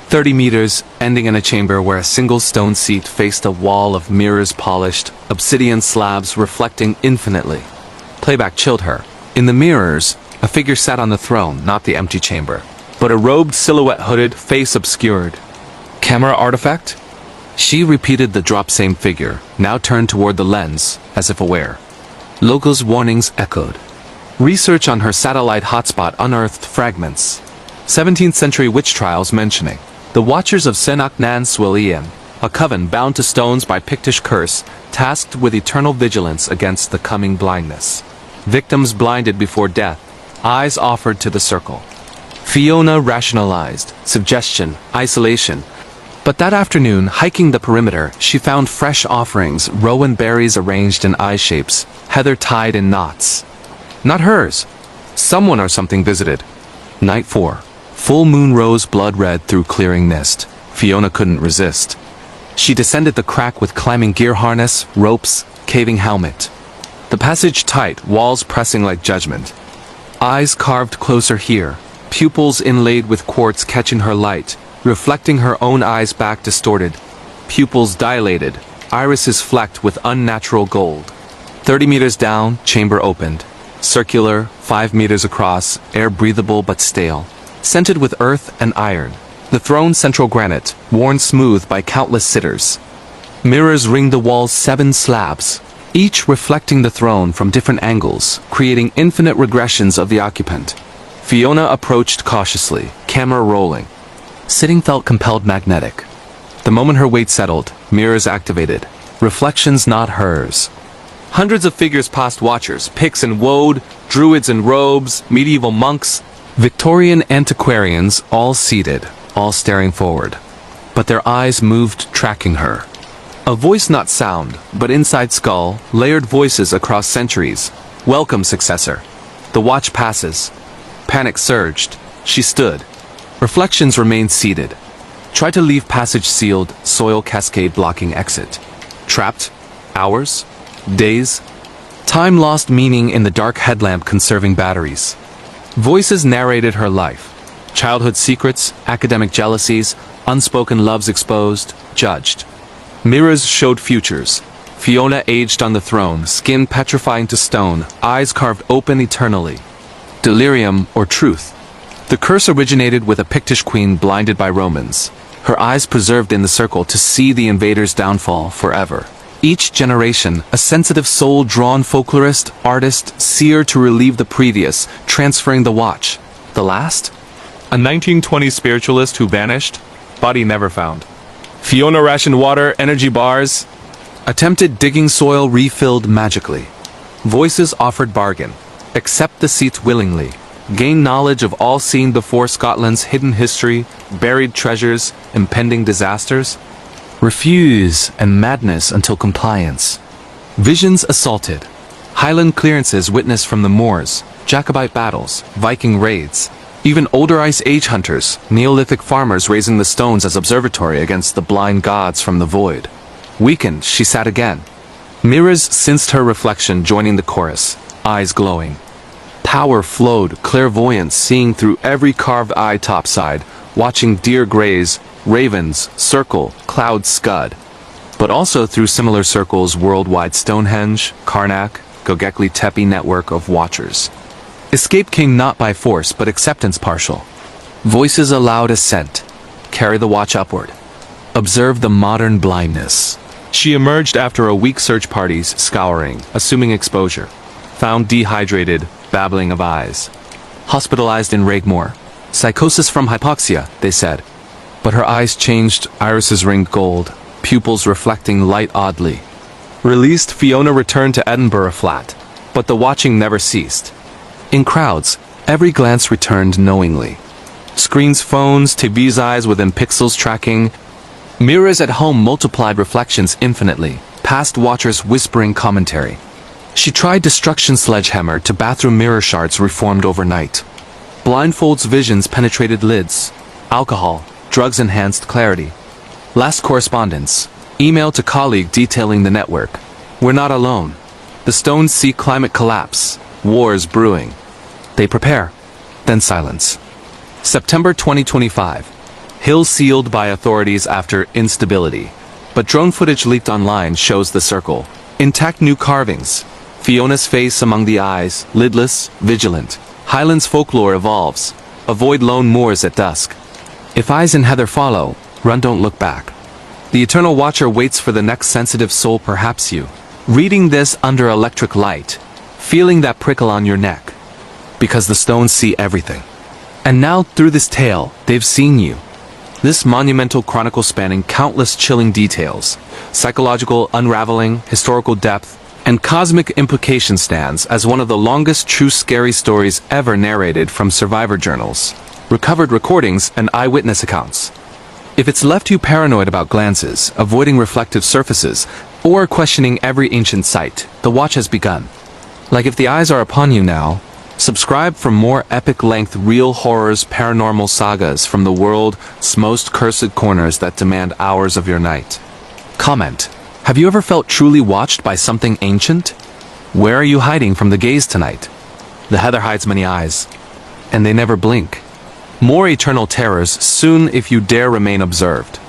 30 meters, ending in a chamber where a single stone seat faced a wall of mirrors polished, obsidian slabs reflecting infinitely. Playback chilled her. In the mirrors, a figure sat on the throne, not the empty chamber, but a robed silhouette hooded, face obscured. Camera artifact? She repeated the drop same figure, now turned toward the lens, as if aware. Locals' warnings echoed. Research on her satellite hotspot unearthed fragments. 17th century witch trials mentioning the Watchers of Senach Nan Swilian, a coven bound to stones by Pictish curse, tasked with eternal vigilance against the coming blindness. Victims blinded before death, eyes offered to the circle. Fiona rationalized, suggestion, isolation. But that afternoon, hiking the perimeter, she found fresh offerings, rowan berries arranged in eye shapes, heather tied in knots. Not hers. Someone or something visited. Night 4. Full moon rose blood red through clearing mist. Fiona couldn't resist. She descended the crack with climbing gear harness, ropes, caving helmet. The passage tight, walls pressing like judgment. Eyes carved closer here, pupils inlaid with quartz catching her light, reflecting her own eyes back distorted. Pupils dilated, irises flecked with unnatural gold. 30 meters down, chamber opened. Circular, 5 meters across, air breathable but stale. Scented with earth and iron. The throne's central granite, worn smooth by countless sitters. Mirrors ringed the wall's 7 slabs, each reflecting the throne from different angles, creating infinite regressions of the occupant. Fiona approached cautiously, camera rolling. Sitting felt compelled magnetic. The moment her weight settled, mirrors activated. Reflections not hers. Hundreds of figures passed watchers, Picts and woad, druids in robes, medieval monks, Victorian antiquarians, all seated, all staring forward. But their eyes moved, tracking her. A voice not sound, but inside skull, layered voices across centuries. Welcome, successor. The watch passes. Panic surged. She stood. Reflections remained seated. Try to leave passage sealed, soil cascade blocking exit. Trapped? Hours? Days? Time lost meaning in the dark headlamp conserving batteries. Voices narrated her life. Childhood secrets, academic jealousies, unspoken loves exposed, judged. Mirrors showed futures. Fiona aged on the throne, skin petrifying to stone, eyes carved open eternally. Delirium or truth? The curse originated with a Pictish queen blinded by Romans. Her eyes preserved in the circle to see the invader's downfall forever. Each generation, a sensitive soul-drawn folklorist, artist, seer to relieve the previous, transferring the watch. The last? A 1920s spiritualist who vanished, body never found. Fiona rationed water, energy bars. Attempted digging soil refilled magically. Voices offered bargain. Accept the seats willingly. Gain knowledge of all seen before Scotland's hidden history, buried treasures, impending disasters. Refuse and madness until compliance. Visions assaulted. Highland clearances witnessed from the moors, Jacobite battles, Viking raids. Even older Ice Age hunters, Neolithic farmers raising the stones as observatory against the blind gods from the void. Weakened, she sat again. Mirrors sensed her reflection joining the chorus, eyes glowing. Power flowed, clairvoyance seeing through every carved eye topside, watching deer graze, ravens circle, clouds scud. But also through similar circles worldwide Stonehenge, Karnak, Göbekli Tepe network of watchers. Escape came not by force but acceptance partial. Voices allowed ascent. Carry the watch upward. Observe the modern blindness. She emerged after a week search parties, scouring, assuming exposure. Found dehydrated, babbling of eyes. Hospitalized in Regmore. Psychosis from hypoxia, they said. But her eyes changed, irises ringed gold, pupils reflecting light oddly. Released, Fiona returned to Edinburgh flat. But the watching never ceased. In crowds, every glance returned knowingly. Screens, phones, TV's eyes within pixels tracking. Mirrors at home multiplied reflections infinitely, past watchers whispering commentary. She tried destruction sledgehammer to bathroom mirror shards reformed overnight. Blindfolds visions penetrated lids. Alcohol, drugs enhanced clarity. Last correspondence. Email to colleague detailing the network. We're not alone. The stones see climate collapse. Wars brewing. They prepare. Then silence. September 2025. Hill sealed by authorities after instability. But drone footage leaked online shows the circle. Intact new carvings. Fiona's face among the eyes, lidless, vigilant. Highlands folklore evolves. Avoid lone moors at dusk. If eyes in heather follow, run, don't look back. The eternal watcher waits for the next sensitive soul, perhaps you. Reading this under electric light. Feeling that prickle on your neck. Because the stones see everything. And now, through this tale, they've seen you. This monumental chronicle spanning countless chilling details, psychological unraveling, historical depth, and cosmic implication stands as one of the longest true scary stories ever narrated from survivor journals, recovered recordings, and eyewitness accounts. If it's left you paranoid about glances, avoiding reflective surfaces, or questioning every ancient site, the watch has begun. Like if the eyes are upon you now, subscribe for more epic-length real horrors, paranormal sagas from the world's most cursed corners that demand hours of your night. Comment. Have you ever felt truly watched by something ancient? Where are you hiding from the gaze tonight? The heather hides many eyes, and they never blink. More eternal terrors soon if you dare remain observed.